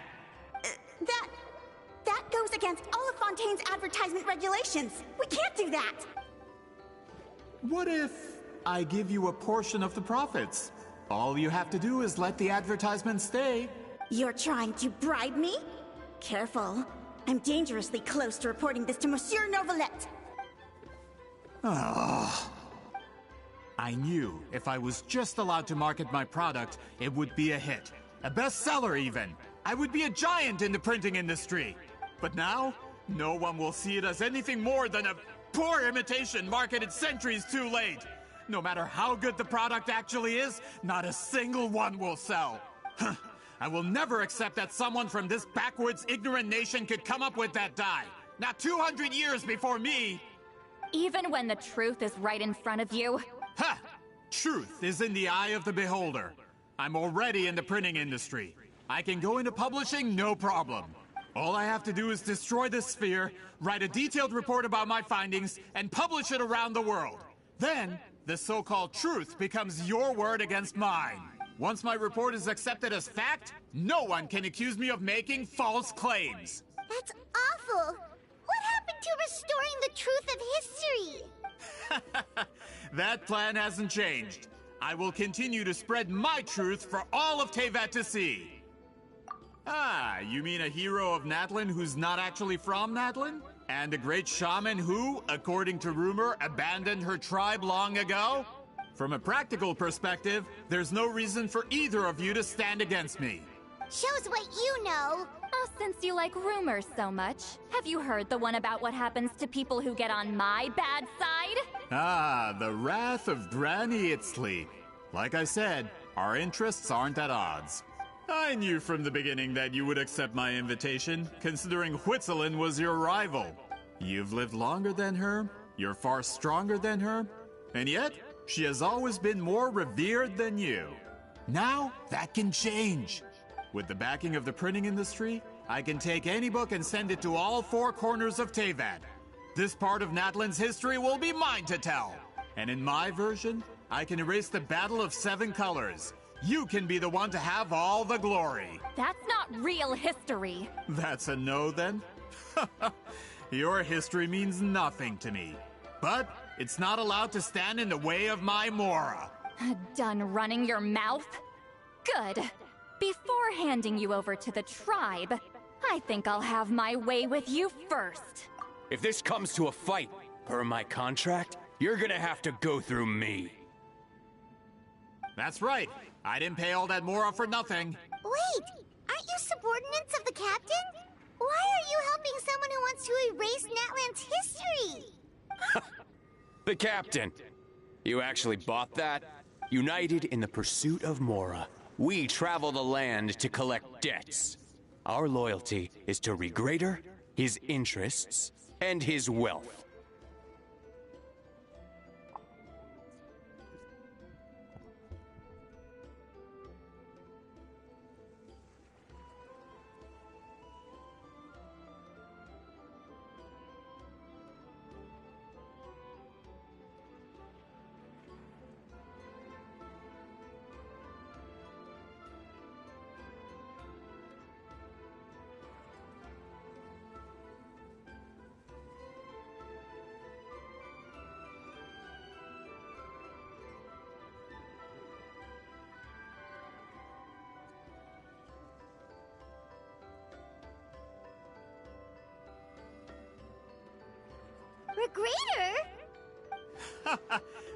W: That goes against all of Fontaine's advertisement regulations. We can't do that.
V: What if I give you a portion of the profits? All you have to do is let the advertisement stay.
W: You're trying to bribe me? Careful. I'm dangerously close to reporting this to Monsieur Novelette.
V: I knew if I was just allowed to market my product, it would be a hit. A bestseller, even. I would be a giant in the printing industry. But now, no one will see it as anything more than a poor imitation marketed centuries too late. No matter how good the product actually is, not a single one will sell. I will never accept that someone from this backwoods, ignorant nation could come up with that dye. Not 200 years before me!
B: Even when the truth is right in front of you?
V: Ha! Truth is in the eye of the beholder. I'm already in the printing industry. I can go into publishing, no problem. All I have to do is destroy this sphere, write a detailed report about my findings, and publish it around the world. Then, the so-called truth becomes your word against mine. Once my report is accepted as fact, no one can accuse me of making false claims.
A: That's awful! What happened to restoring the truth of history.
V: That plan hasn't changed. I will continue to spread my truth for all of Tevat to see. Ah, you mean a hero of Natlan who's not actually from Natlan? And a great shaman who, according to rumor, abandoned her tribe long ago? From a practical perspective, there's no reason for either of you to stand against me.
A: Shows what you know.
B: Oh, since you like rumors so much, have you heard the one about what happens to people who get on my bad side?
V: Ah, the wrath of Granny Itzli. Like I said, our interests aren't at odds. I knew from the beginning that you would accept my invitation, considering Huitzilin was your rival. You've lived longer than her, you're far stronger than her, and yet, she has always been more revered than you. Now, that can change. With the backing of the printing industry, I can take any book and send it to all four corners of Tevat. This part of Natlan's history will be mine to tell. And in my version, I can erase the Battle of Seven Colors. You can be the one to have all the glory.
B: That's not real history.
V: That's a no, then? Your history means nothing to me. But it's not allowed to stand in the way of my Mora.
B: Done running your mouth? Good. Before handing you over to the tribe, I think I'll have my way with you first.
Q: If this comes to a fight, per my contract, you're gonna have to go through me.
V: That's right. I didn't pay all that Mora for nothing.
A: Wait, aren't you subordinates of the captain? Why are you helping someone who wants to erase Natlan's history?
Q: The captain. You actually bought that? United in the pursuit of Mora, we travel the land to collect debts. Our loyalty is to Regrader, his interests, and his wealth.
A: Regrader?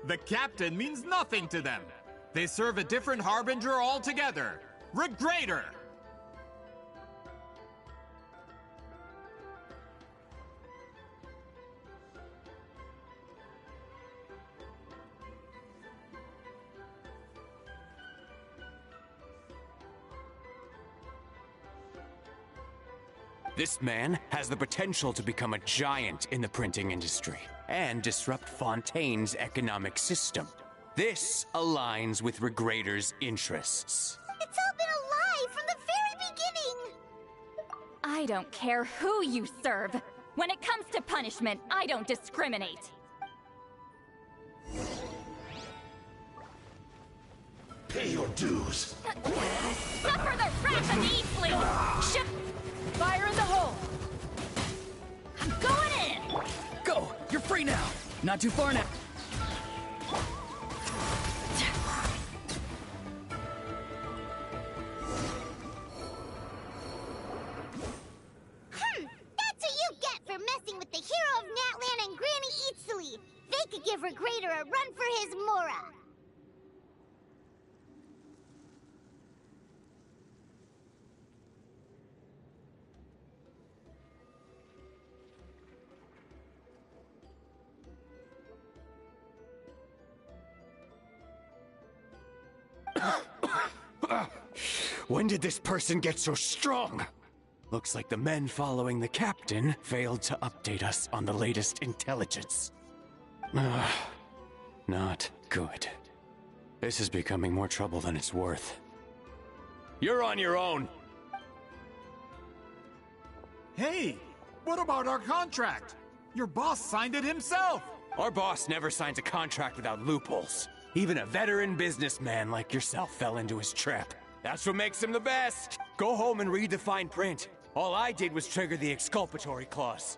V: The captain means nothing to them. They serve a different harbinger altogether. Regrader!
Q: This man has the potential to become a giant in the printing industry and disrupt Fontaine's economic system. This aligns with Regrader's interests.
A: It's all been a lie from the very beginning!
B: I don't care who you serve. When it comes to punishment, I don't discriminate.
L: Pay your dues.
B: Suffer the wrath of Eastling! Fire in the hole! I'm going in!
I: Go! You're free now! Not too far now.
A: That's what you get for messing with the hero of Natlan and Granny Eatsley! They could give Regrader a run for his Mora!
Q: When did this person get so strong? Looks like the men following the captain failed to update us on the latest intelligence. Not good. This is becoming more trouble than it's worth. You're on your own!
V: Hey, what about our contract? Your boss signed it himself!
Q: Our boss never signs a contract without loopholes. Even a veteran businessman like yourself fell into his trap. That's what makes him the best! Go home and read the fine print. All I did was trigger the exculpatory clause.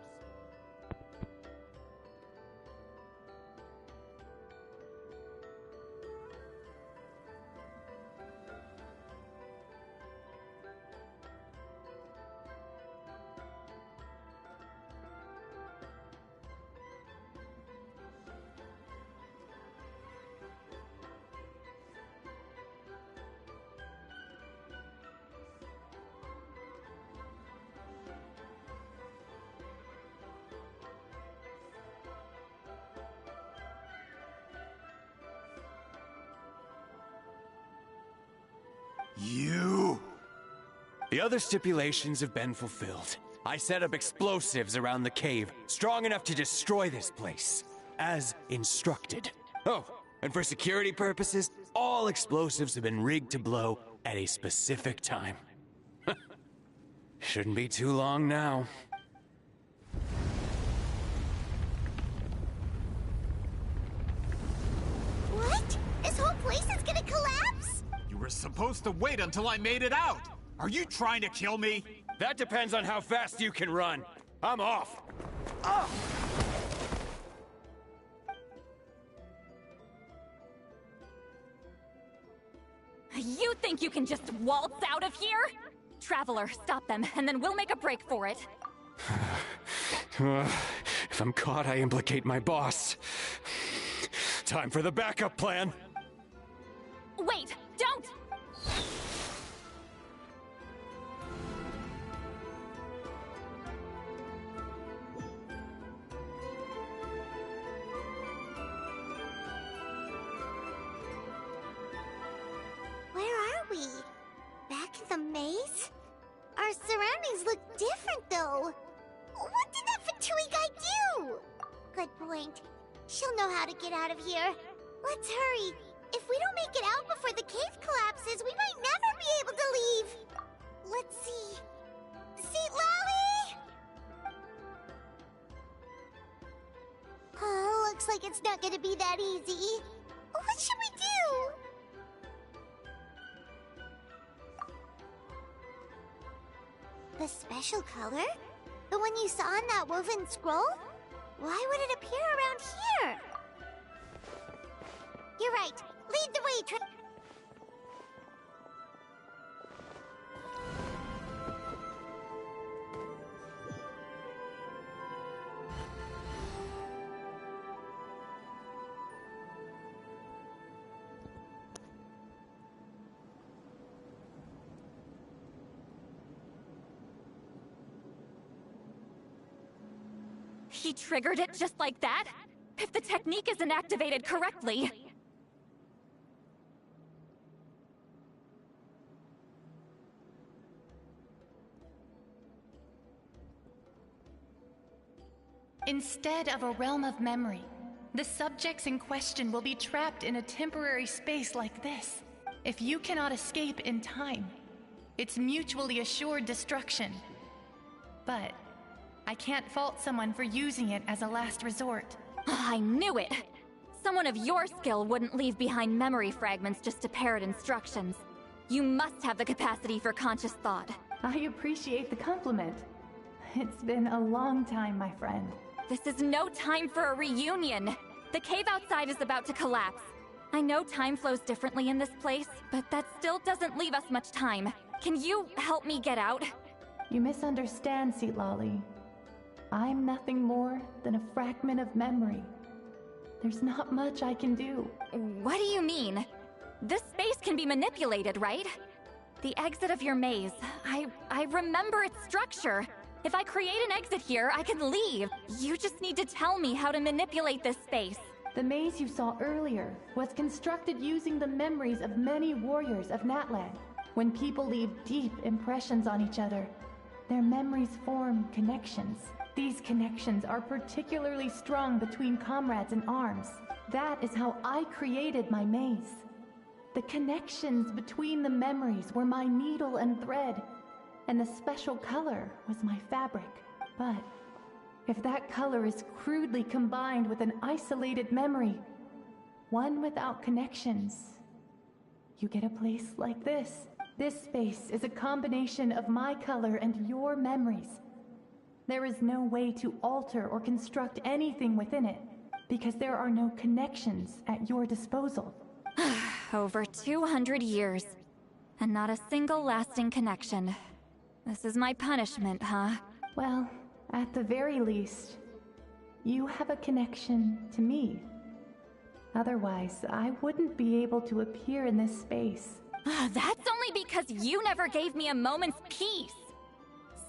Q: The other stipulations have been fulfilled. I set up explosives around the cave, strong enough to destroy this place, as instructed. Oh, and for security purposes, all explosives have been rigged to blow at a specific time. Shouldn't be too long now.
A: What? This whole place is gonna collapse?
C: You were supposed to wait until I made it out! Are you trying to kill me?
Q: That depends on how fast you can run. I'm off.
B: You think you can just waltz out of here? Traveler, stop them, and then we'll make a break for it.
Q: If I'm caught, I implicate my boss. Time for the backup plan.
B: Wait, don't!
A: Where are we? Back in the maze? Our surroundings look different, though. What did that Pt2 guy do? Good point. She'll know how to get out of here. Let's hurry. If we don't make it out before the cave collapses, we might never be able to leave. Let's see. Seat Lolly! Looks like it's not gonna be that easy. What should we do? The special color? The one you saw in that woven scroll? Why would it appear around here? You're right. Lead the way,
B: He triggered it just like that? If the technique isn't activated correctly...
P: Instead of a realm of memory, the subjects in question will be trapped in a temporary space like this. If you cannot escape in time, it's mutually assured destruction. But I can't fault someone for using it as a last resort.
B: I knew it! Someone of your skill wouldn't leave behind memory fragments just to parrot instructions. You must have the capacity for conscious thought.
P: I appreciate the compliment. It's been a long time, my friend.
B: This is no time for a reunion. The cave outside is about to collapse. I know time flows differently in this place, but that still doesn't leave us much time. Can you help me get out?
P: You misunderstand, Seat Lolly. I'm nothing more than a fragment of memory. There's not much I can do.
B: What do you mean? This space can be manipulated, right? The exit of your maze. I remember its structure. If I create an exit here, I can leave. You just need to tell me how to manipulate this space.
P: The maze you saw earlier was constructed using the memories of many warriors of Natlan. When people leave deep impressions on each other, their memories form connections. These connections are particularly strong between comrades in arms. That is how I created my maze. The connections between the memories were my needle and thread, and the special color was my fabric. But if that color is crudely combined with an isolated memory, one without connections, you get a place like this. This space is a combination of my color and your memories. There is no way to alter or construct anything within it, because there are no connections at your disposal.
B: Over 200 years, and not a single lasting connection. This is my punishment, huh?
P: Well, at the very least, you have a connection to me. Otherwise, I wouldn't be able to appear in this space.
B: That's only because you never gave me a moment's peace.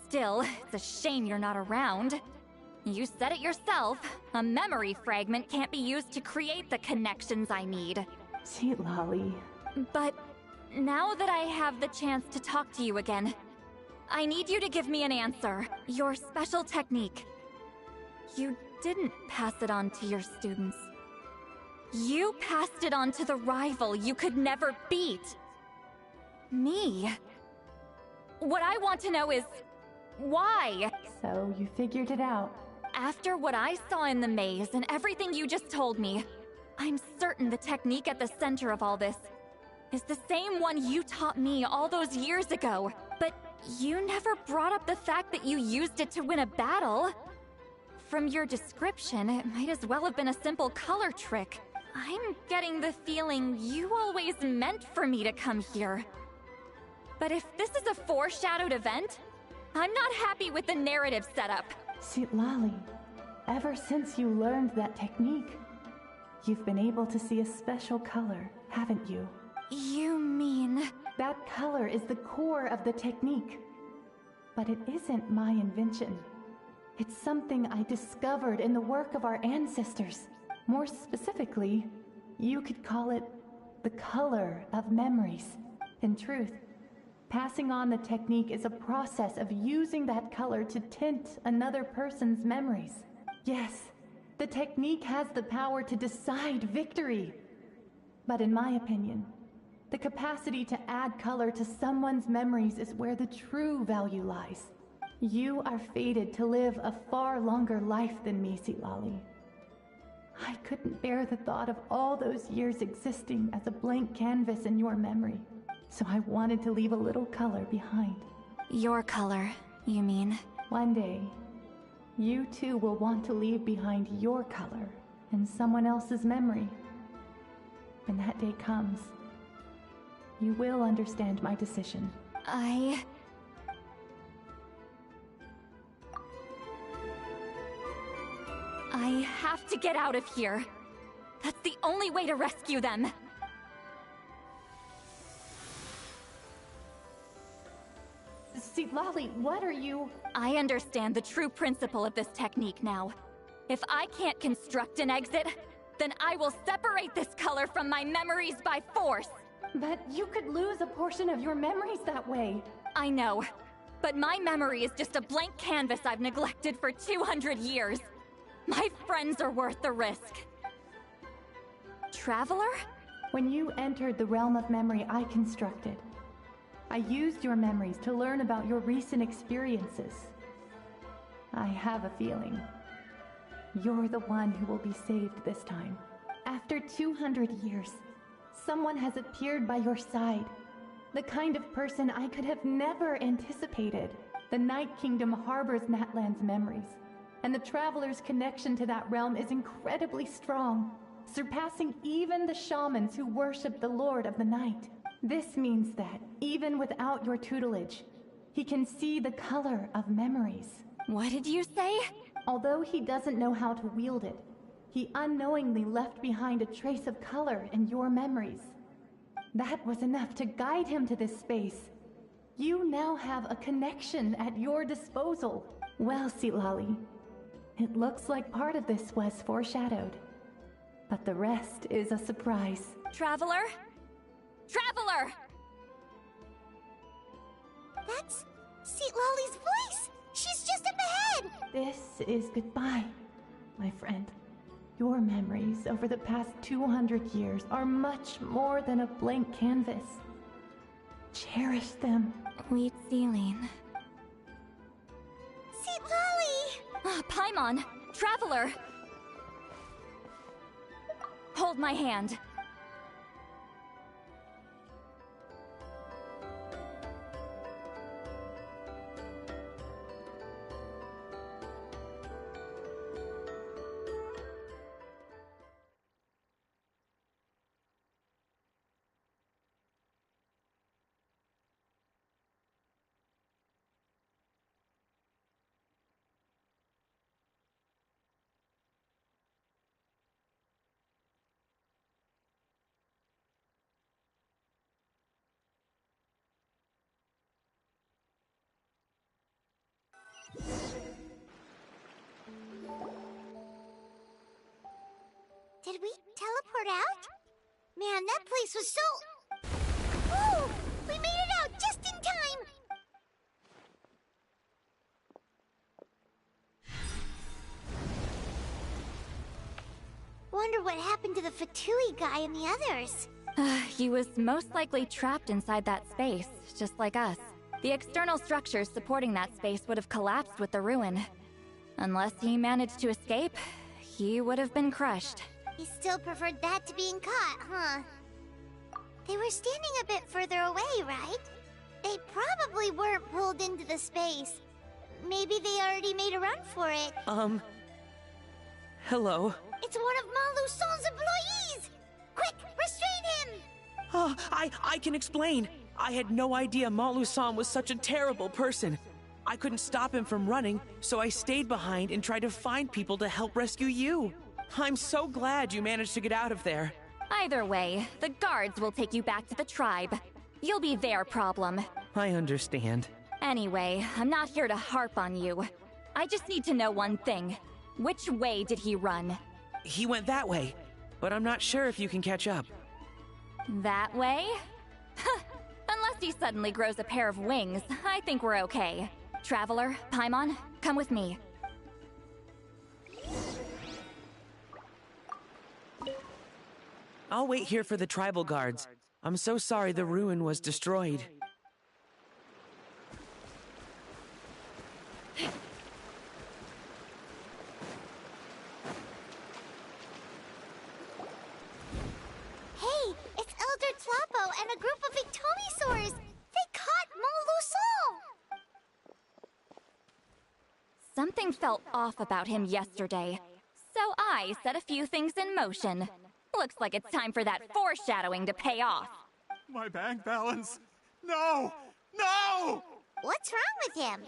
B: Still, it's a shame you're not around. You said it yourself. A memory fragment can't be used to create the connections I need.
P: Seat Lolly.
B: But now that I have the chance to talk to you again, I need you to give me an answer. Your special technique. You didn't pass it on to your students. You passed it on to the rival you could never beat. Me. What I want to know is, why?
H: So you figured it out.
B: After what I saw in the maze and everything you just told me, I'm certain the technique at the center of all this is the same one you taught me all those years ago. But you never brought up the fact that you used it to win a battle. From your description, it might as well have been a simple color trick. I'm getting the feeling you always meant for me to come here. But if this is a foreshadowed event, I'm not happy with the narrative setup.
H: Citlali, ever since you learned that technique, you've been able to see a special color, haven't you?
B: You mean...
H: That color is the core of the technique. But it isn't my invention. It's something I discovered in the work of our ancestors. More specifically, you could call it the color of memories. In truth, passing on the technique is a process of using that color to tint another person's memories. Yes, the technique has the power to decide victory. But in my opinion, the capacity to add color to someone's memories is where the true value lies. You are fated to live a far longer life than me, Citlali. I couldn't bear the thought of all those years existing as a blank canvas in your memory, so I wanted to leave a little color behind.
B: Your color, you mean?
H: One day, you too will want to leave behind your color in someone else's memory. When that day comes, you will understand my decision.
B: I have to get out of here. That's the only way to rescue them.
H: Citlali, what are you...
B: I understand the true principle of this technique now. If I can't construct an exit, then I will separate this color from my memories by force.
H: But you could lose a portion of your memories that way.
B: I know, but my memory is just a blank canvas I've neglected for 200 years. My friends are worth the risk. Traveler?
H: When you entered the realm of memory I constructed, I used your memories to learn about your recent experiences. I have a feeling you're the one who will be saved this time. After 200 years, someone has appeared by your side. The kind of person I could have never anticipated. The Night Kingdom harbors Natlan's memories, and the Traveler's connection to that realm is incredibly strong, surpassing even the shamans who worship the Lord of the Night. This means that, even without your tutelage, he can see the color of memories.
B: What did you say?
H: Although he doesn't know how to wield it, he unknowingly left behind a trace of color in your memories. That was enough to guide him to this space. You now have a connection at your disposal. Well, Citlali, it looks like part of this was foreshadowed, but the rest is a surprise.
B: Traveler? Traveler!
A: That's Citlali's voice! She's just up ahead!
H: This is goodbye, my friend. Your memories over the past 200 years are much more than a blank canvas. Cherish them.
B: Wheat Celine.
A: Citlali!
B: Paimon! Traveler! Hold my hand.
A: Did we teleport out? Man, that place was so... Woo! We made it out just in time! wonder what happened to the Fatui guy and the others.
B: He was most likely trapped inside that space, just like us. The external structures supporting that space would have collapsed with the ruin. Unless he managed to escape, he would have been crushed.
A: He still preferred that to being caught, huh? They were standing a bit further away, right? They probably weren't pulled into the space. Maybe they already made a run for it.
F: Hello?
A: It's one of Maluson's employees! Quick, restrain him!
F: Oh, I can explain. I had no idea Malu-san was such a terrible person. I couldn't stop him from running, so I stayed behind and tried to find people to help rescue you. I'm so glad you managed to get out of there.
B: Either way, the guards will take you back to the tribe. You'll be their problem.
F: I understand.
B: Anyway, I'm not here to harp on you. I just need to know one thing. Which way did he run?
F: He went that way, but I'm not sure if you can catch up.
B: That way? Unless he suddenly grows a pair of wings, I think we're okay. Traveler, Paimon, come with me.
F: I'll wait here for the tribal guards. I'm so sorry the ruin was destroyed.
A: Hey, it's Elder Tlapo and a group of Ictomisaurs! They caught Maluson!
B: Something felt off about him yesterday, so I set a few things in motion. Looks like it's time for that foreshadowing to pay off.
C: My bank balance! No! No!
A: What's wrong with him?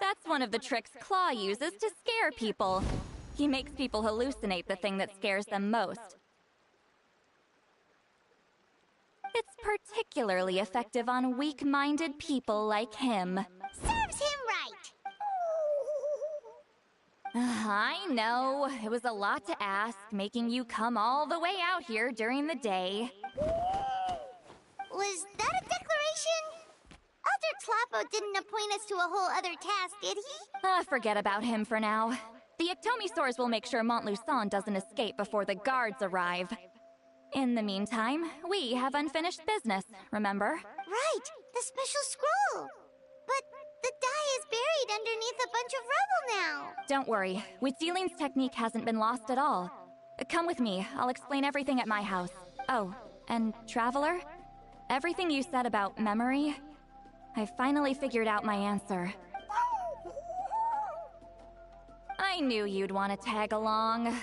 B: That's one of the tricks Claw uses to scare people. He makes people hallucinate the thing that scares them most. It's particularly effective on weak-minded people like him.
A: Serves him right!
B: I know, it was a lot to ask, making you come all the way out here during the day.
A: Was that a declaration? Elder Tlapo didn't appoint us to a whole other task, did he?
B: Forget about him for now. The Ictomisaurs will make sure Montluçon doesn't escape before the guards arrive. In the meantime, we have unfinished business, remember?
A: Right, the special scroll! But the die is buried underneath a bunch of rubble now!
B: Don't worry, Witzeline's technique hasn't been lost at all. Come with me, I'll explain everything at my house. Oh, and Traveler? Everything you said about memory, I finally figured out my answer. I knew you'd want to tag along.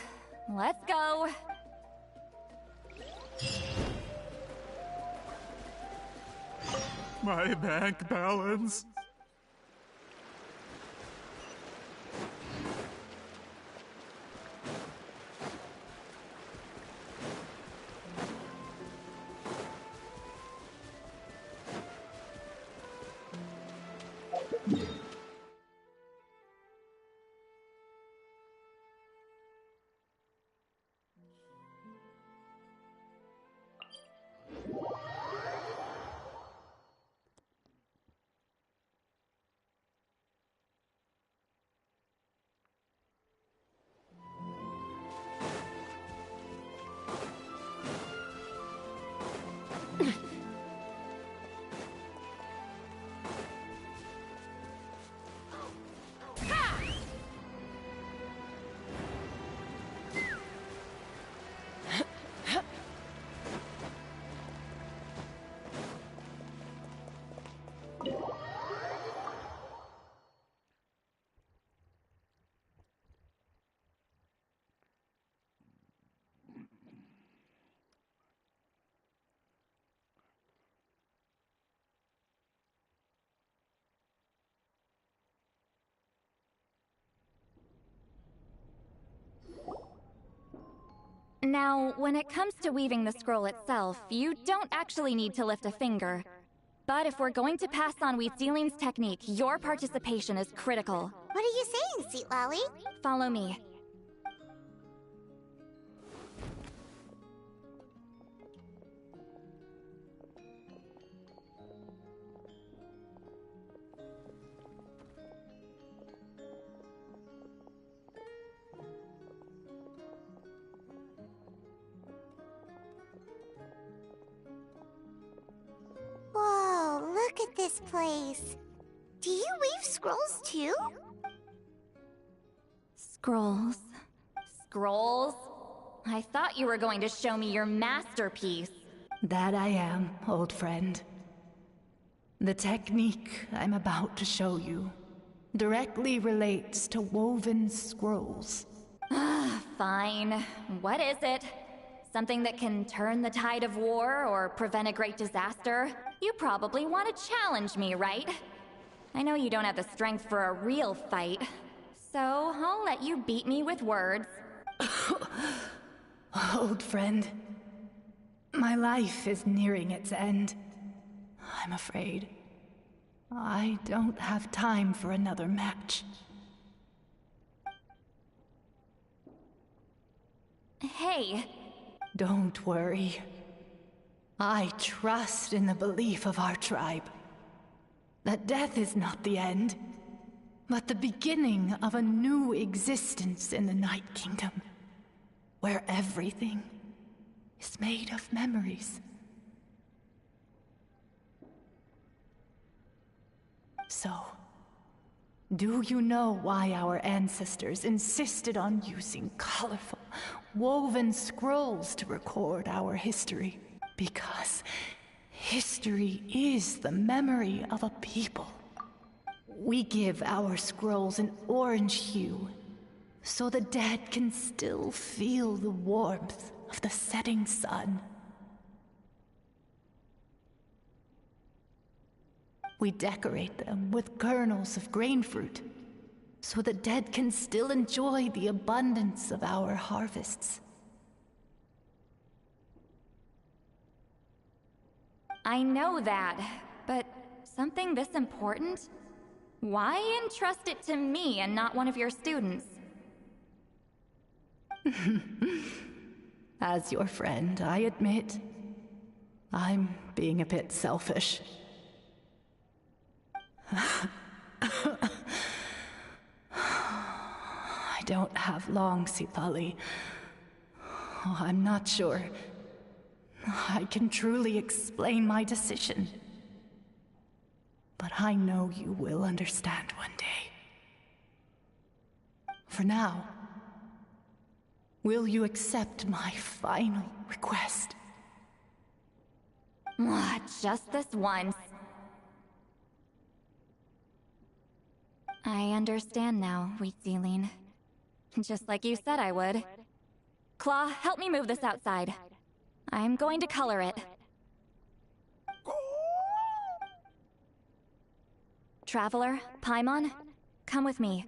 B: Let's go.
C: My bank balance.
B: Now, when it comes to weaving the scroll itself, you don't actually need to lift a finger. But if we're going to pass on Witzeline's technique, your participation is critical.
A: What are you saying, Sweet Lolly?
B: Follow me.
A: this place. Do you weave scrolls too?
B: Scrolls. Scrolls? I thought you were going to show me your masterpiece.
H: That I am, old friend. The technique I'm about to show you directly relates to woven scrolls.
B: Fine. What is it? Something that can turn the tide of war or prevent a great disaster? You probably want to challenge me, right? I know you don't have the strength for a real fight, so I'll let you beat me with words.
H: Old friend, my life is nearing its end. I'm afraid I don't have time for another match.
B: Hey.
H: Don't worry. I trust in the belief of our tribe that death is not the end, but the beginning of a new existence in the Night Kingdom, where everything is made of memories. So, do you know why our ancestors insisted on using colorful, woven scrolls to record our history? Because history is the memory of a people. We give our scrolls an orange hue, so the dead can still feel the warmth of the setting sun. We decorate them with kernels of grain fruit, so the dead can still enjoy the abundance of our harvests.
B: I know that, but something this important? Why entrust it to me and not one of your students?
H: As your friend, I admit, I'm being a bit selfish. I don't have long, Sipali. Oh, I'm not sure I can truly explain my decision. But I know you will understand one day. For now, will you accept my final request?
B: Just this once. I understand now, Wheatsealing. Just like you said I would. Claw, help me move this outside. I'm going to color it. Traveler, Paimon, come with me.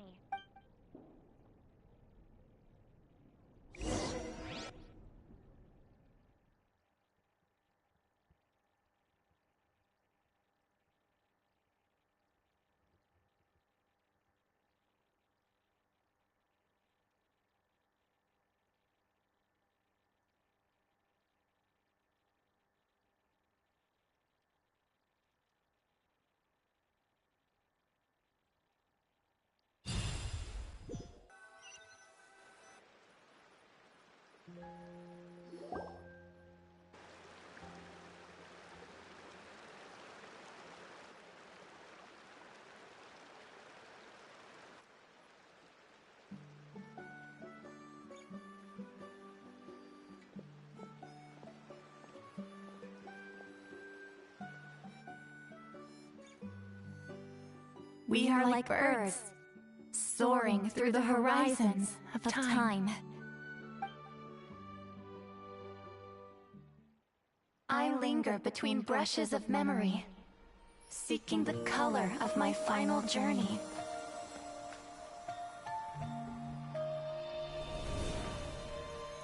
H: We are like birds,
B: soaring through the horizons of time.
H: I linger between brushes of memory, seeking the color of my final journey.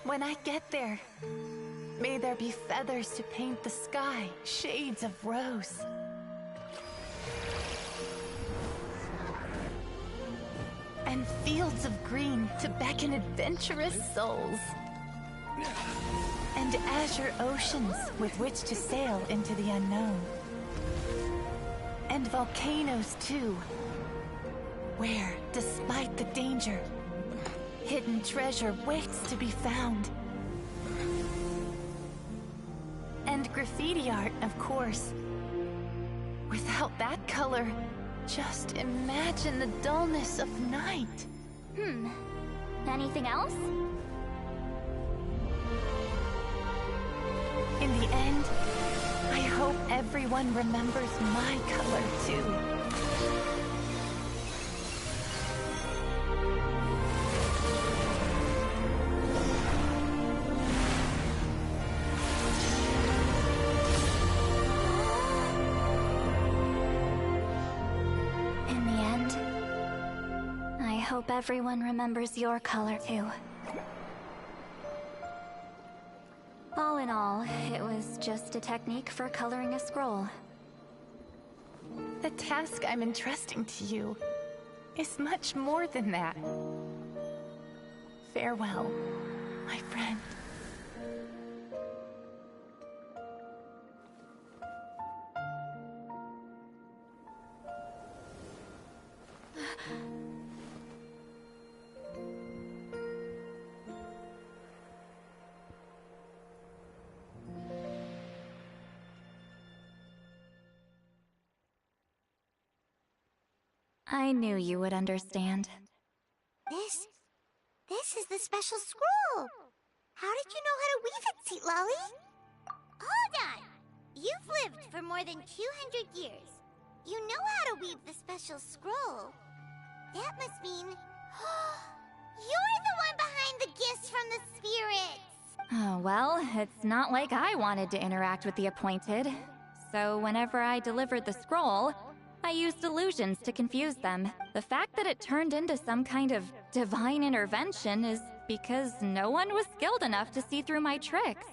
H: When I get there, may there be feathers to paint the sky, shades of rose. And fields of green to beckon adventurous souls. And azure oceans with which to sail into the unknown. And volcanoes too, where, despite the danger, hidden treasure waits to be found. And graffiti art, of course,
P: Without that color, just imagine the dullness of night.
B: Anything else?
P: In the end, I hope everyone remembers my color too.
B: In the end, I hope everyone remembers your color too. All in all, it was just a technique for coloring a scroll.
P: The task I'm entrusting to you is much more than that. Farewell, my friend.
B: I knew you would understand.
A: This is the special scroll. How did you know how to weave it, Seat Lolly? Hold on. You've lived for more than 200 years. You know how to weave the special scroll. That must mean you're the one behind the gifts from the spirits.
B: Oh, well, it's not like I wanted to interact with the appointed. So whenever I delivered the scroll, I used illusions to confuse them. The fact that it turned into some kind of divine intervention is because no one was skilled enough to see through my tricks.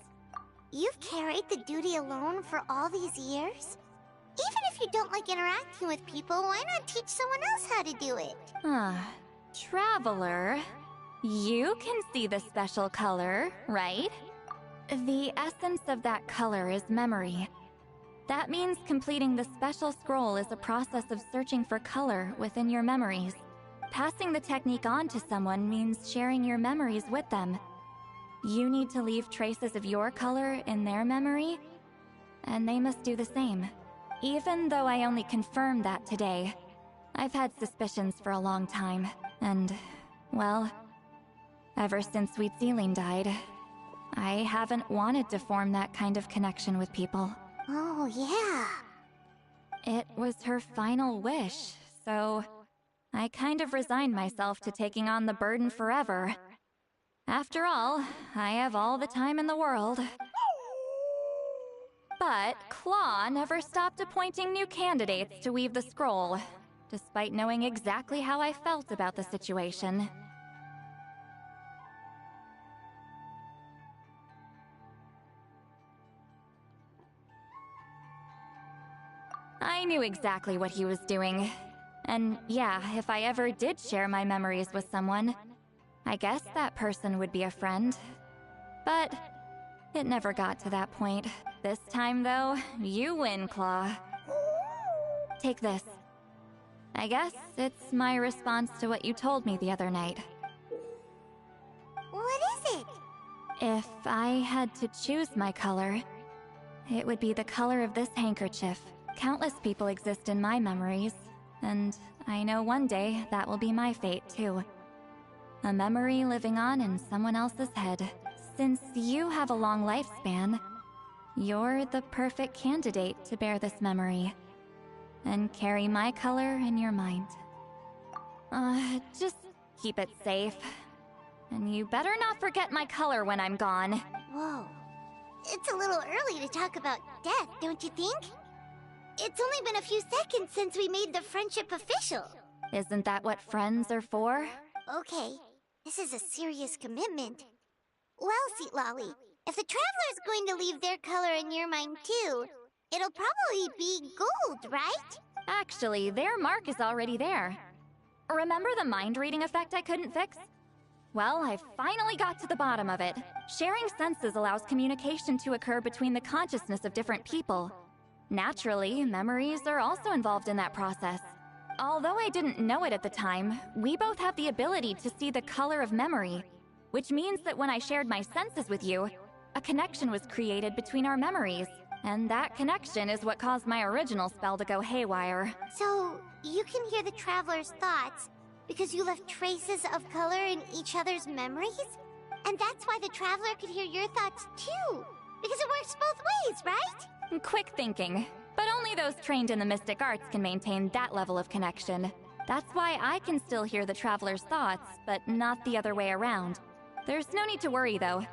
A: You've carried the duty alone for all these years? Even if you don't like interacting with people, why not teach someone else how to do it?
B: Traveler, you can see the special color, right? The essence of that color is memory. That means completing the special scroll is a process of searching for color within your memories. Passing the technique on to someone means sharing your memories with them. You need to leave traces of your color in their memory, and they must do the same. Even though I only confirmed that today, I've had suspicions for a long time, and, well, ever since Sweet Celine died, I haven't wanted to form that kind of connection with people.
A: Oh, yeah.
B: It was her final wish, so I kind of resigned myself to taking on the burden forever. After all, I have all the time in the world. But Claw never stopped appointing new candidates to weave the scroll, despite knowing exactly how I felt about the situation. I knew exactly what he was doing. And yeah, if I ever did share my memories with someone, I guess that person would be a friend. But it never got to that point. This time, though, you win, Claw. Take this. I guess it's my response to what you told me the other night.
A: What is it?
B: If I had to choose my color, it would be the color of this handkerchief. Countless people exist in my memories, and I know one day that will be my fate, too. A memory living on in someone else's head. Since you have a long lifespan, you're the perfect candidate to bear this memory and carry my color in your mind. Just keep it safe. And you better not forget my color when I'm gone.
A: Whoa. It's a little early to talk about death, don't you think? It's only been a few seconds since we made the friendship official.
B: Isn't that what friends are for?
A: Okay, this is a serious commitment. Well, Seat Lolly, if the Traveler's going to leave their color in your mind too, it'll probably be gold, right?
B: Actually, their mark is already there. Remember the mind-reading effect I couldn't fix? Well, I finally got to the bottom of it. Sharing senses allows communication to occur between the consciousness of different people. Naturally, memories are also involved in that process. Although I didn't know it at the time, we both have the ability to see the color of memory, which means that when I shared my senses with you, a connection was created between our memories. And that connection is what caused my original spell to go haywire.
A: So, you can hear the Traveler's thoughts because you left traces of color in each other's memories? And that's why the Traveler could hear your thoughts too! Because it works both ways, right?
B: Quick thinking. But only those trained in the mystic arts can maintain that level of connection. That's why I can still hear the Traveler's thoughts, but not the other way around. There's no need to worry, though.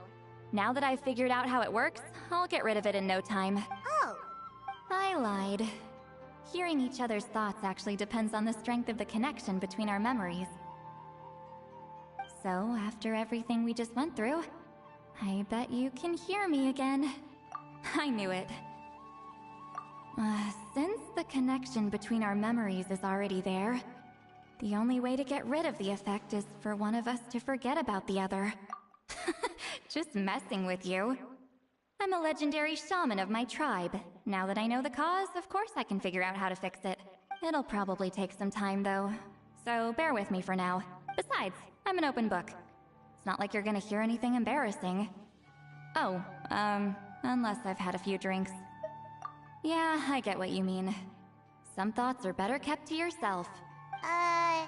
B: Now that I've figured out how it works, I'll get rid of it in no time.
A: Oh.
B: I lied. Hearing each other's thoughts actually depends on the strength of the connection between our memories. So, after everything we just went through, I bet you can hear me again. I knew it. Since the connection between our memories is already there, the only way to get rid of the effect is for one of us to forget about the other. Just messing with you. I'm a legendary shaman of my tribe. Now that I know the cause, of course I can figure out how to fix it. It'll probably take some time, though. So bear with me for now. Besides, I'm an open book. It's not like you're gonna hear anything embarrassing. Oh, unless I've had a few drinks. Yeah, I get what you mean. Some thoughts are better kept to yourself.
A: Huh?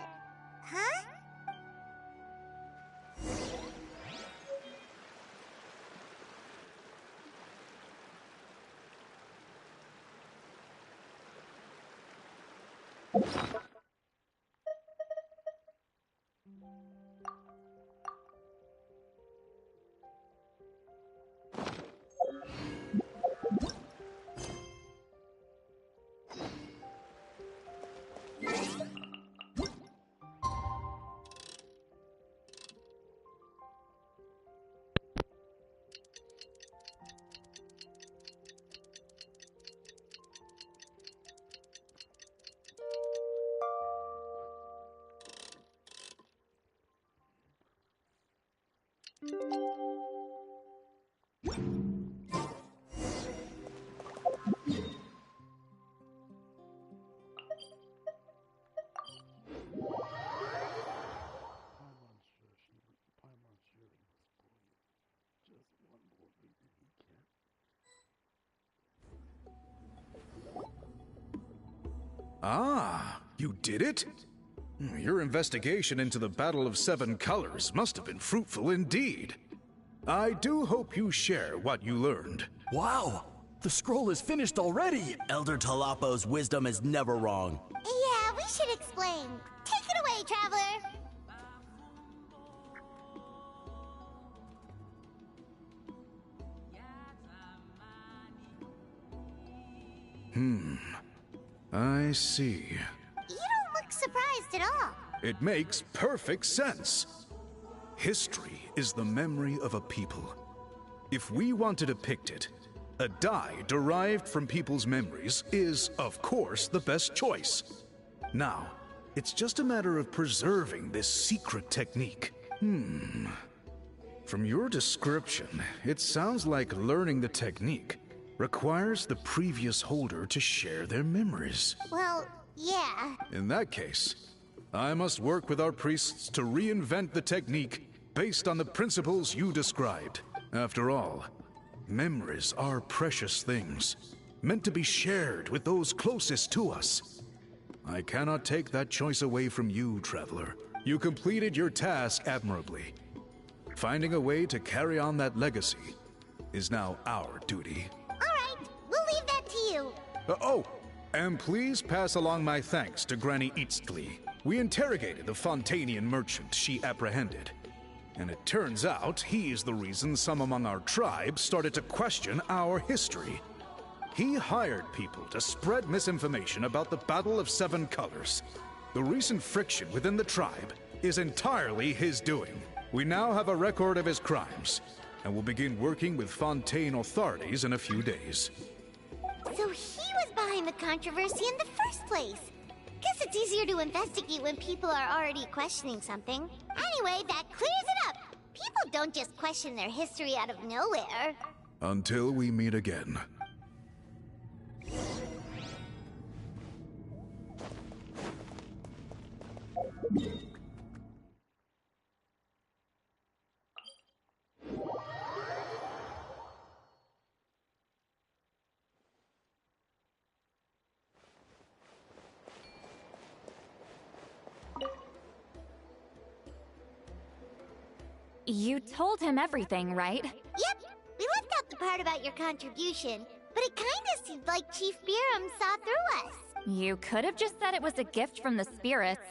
X: Ah, you did it? Your investigation into the Battle of Seven Colors must have been fruitful indeed. I do hope you share what you learned.
G: Wow! The scroll is finished already!
U: Elder Talapo's wisdom is never wrong.
A: Yeah, we should explain. Take it away, Traveler!
X: I see.
A: You don't look surprised at all.
X: It makes perfect sense. History is the memory of a people. If we want to depict it, a dye derived from people's memories is, of course, the best choice. Now, it's just a matter of preserving this secret technique. From your description, it sounds like learning the technique requires the previous holder to share their memories.
A: Well, yeah.
X: In that case, I must work with our priests to reinvent the technique based on the principles you described. After all, memories are precious things, meant to be shared with those closest to us. I cannot take that choice away from you, Traveler. You completed your task admirably. Finding a way to carry on that legacy is now our duty.
A: We'll leave that to you.
X: And please pass along my thanks to Granny Eatsley. We interrogated the Fontanian merchant she apprehended. And it turns out he is the reason some among our tribe started to question our history. He hired people to spread misinformation about the Battle of Seven Colors. The recent friction within the tribe is entirely his doing. We now have a record of his crimes, and will begin working with Fontaine authorities in a few days.
A: So he was behind the controversy in the first place. Guess it's easier to investigate when people are already questioning something. Anyway, that clears it up. People don't just question their history out of nowhere.
X: Until we meet again.
B: You told him everything, right?
A: Yep, we left out the part about your contribution, but it kinda seemed like Chief Biram saw through us.
B: You could have just said it was a gift from the spirits.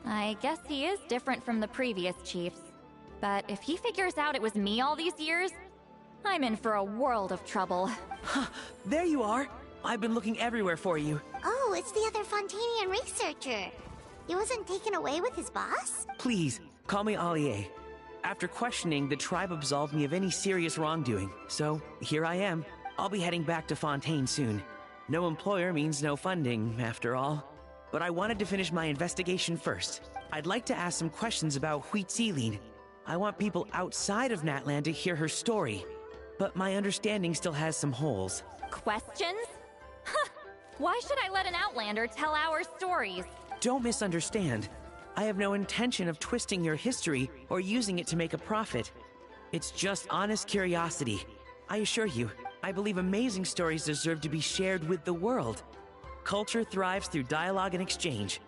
B: I guess he is different from the previous chiefs. But if he figures out it was me all these years, I'm in for a world of trouble.
F: There you are! I've been looking everywhere for you.
A: Oh, it's the other Fontanian researcher. He wasn't taken away with his boss?
F: Please, call me Allier. After questioning, the tribe absolved me of any serious wrongdoing. So, here I am. I'll be heading back to Fontaine soon. No employer means no funding, after all. But I wanted to finish my investigation first. I'd like to ask some questions about Huitziline. I want people outside of Natland to hear her story. But my understanding still has some holes.
B: Questions? Huh! Why should I let an Outlander tell our stories?
F: Don't misunderstand. I have no intention of twisting your history or using it to make a profit. It's just honest curiosity. I assure you, I believe amazing stories deserve to be shared with the world. Culture thrives through dialogue and exchange.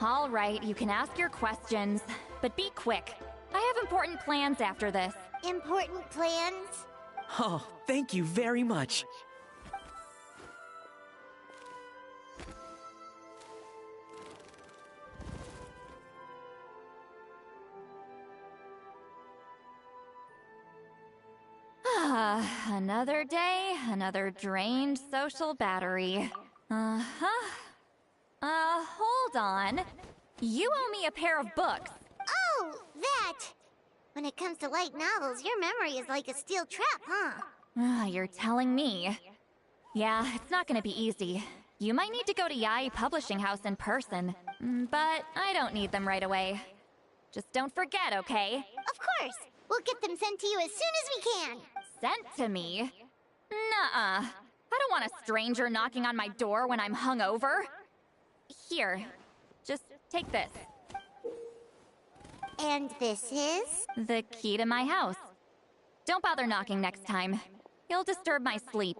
B: All right, you can ask your questions, but be quick. I have important plans after this.
A: Important plans?
F: Oh, thank you very much.
B: Another day, another drained social battery. Hold on. You owe me a pair of books.
A: Oh, that! When it comes to light novels, your memory is like a steel trap, huh?
B: You're telling me. Yeah, it's not gonna be easy. You might need to go to Yai Publishing House in person, but I don't need them right away. Just don't forget, okay?
A: Of course! We'll get them sent to you as soon as we can!
B: Sent to me? Nuh-uh. I don't want a stranger knocking on my door when I'm hungover. Here, just take this.
A: And this is?
B: The key to my house. Don't bother knocking next time. You'll disturb my sleep.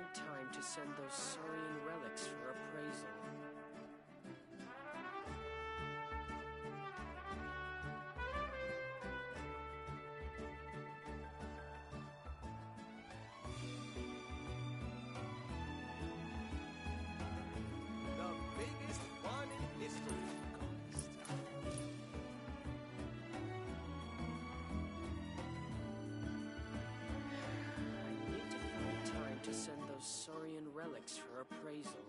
J: Time to send those saurian relics for appraisal.
K: The biggest one in history.
J: I need to find time to send those saurian relics for appraisal.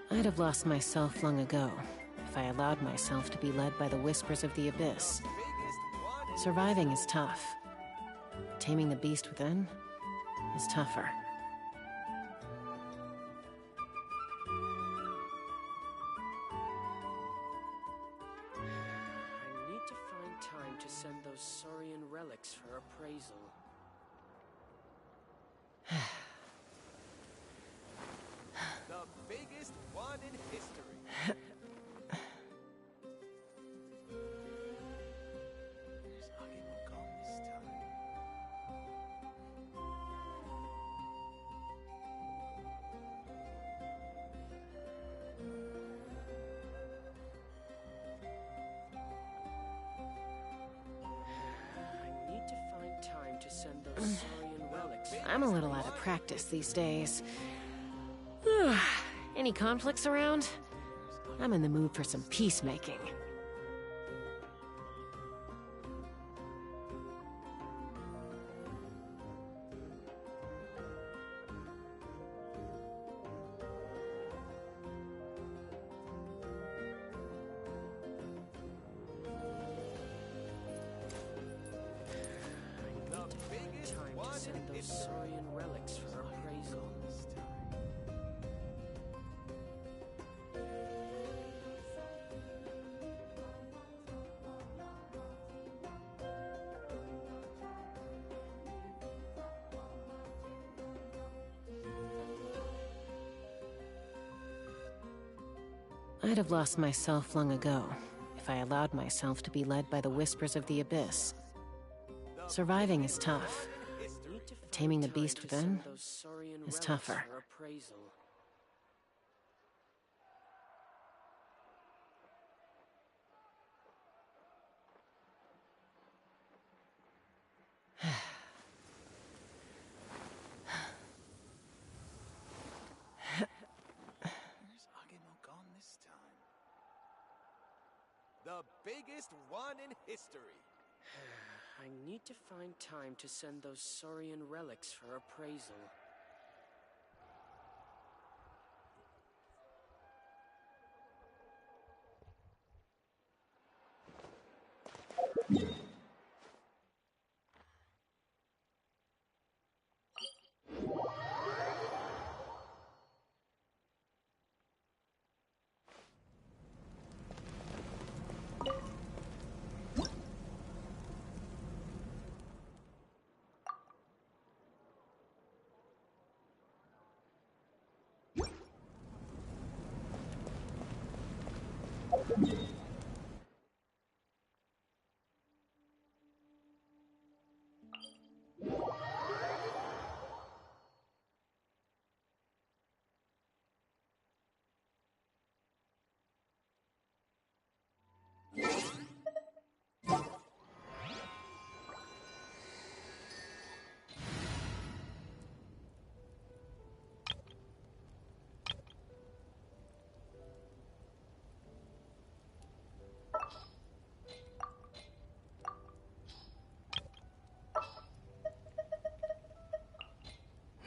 J: I'd have lost myself long ago if I allowed myself to be led by the whispers of the abyss. Surviving is tough. Taming the beast within is tougher. I need to find time to send those saurian relics for appraisal.
K: The biggest one in history.
J: I need to find time to send those saurian relics. I'm a little out of practice these days. Any conflicts around? I'm in the mood for some peacemaking. Send those saurian relics for appraisal. I'd have lost myself long ago if I allowed myself to be led by the whispers of the abyss. Surviving is tough. Taming the beast within is tougher.
K: The biggest one in history.
M: I need to find time to send those Saurian relics for appraisal.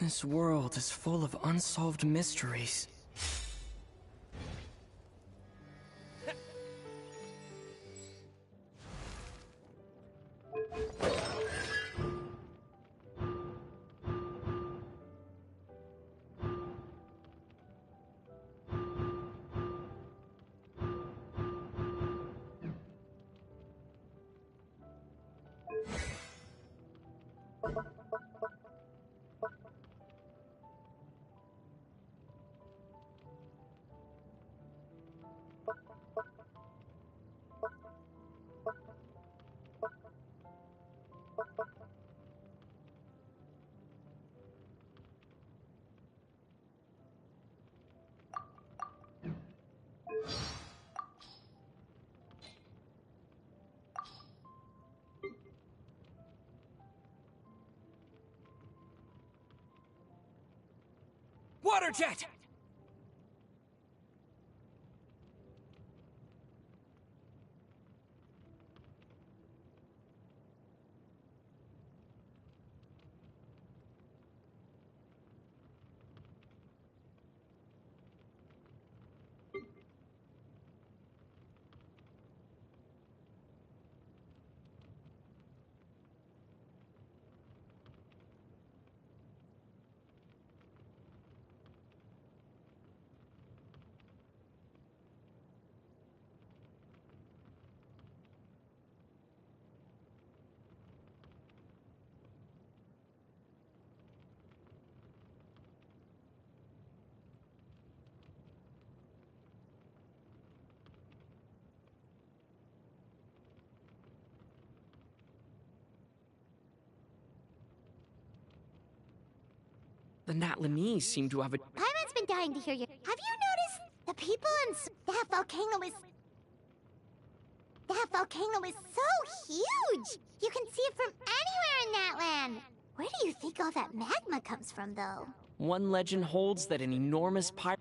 M: This world is full of unsolved mysteries.
F: Water jet!
M: The Natlanese seem to have a...
A: Paimon's been dying to hear you. Have you noticed the people in that volcano is... That volcano is so huge! You can see it from anywhere in that land! Where do you think all that magma comes from, though?
M: One legend holds that an enormous pirate...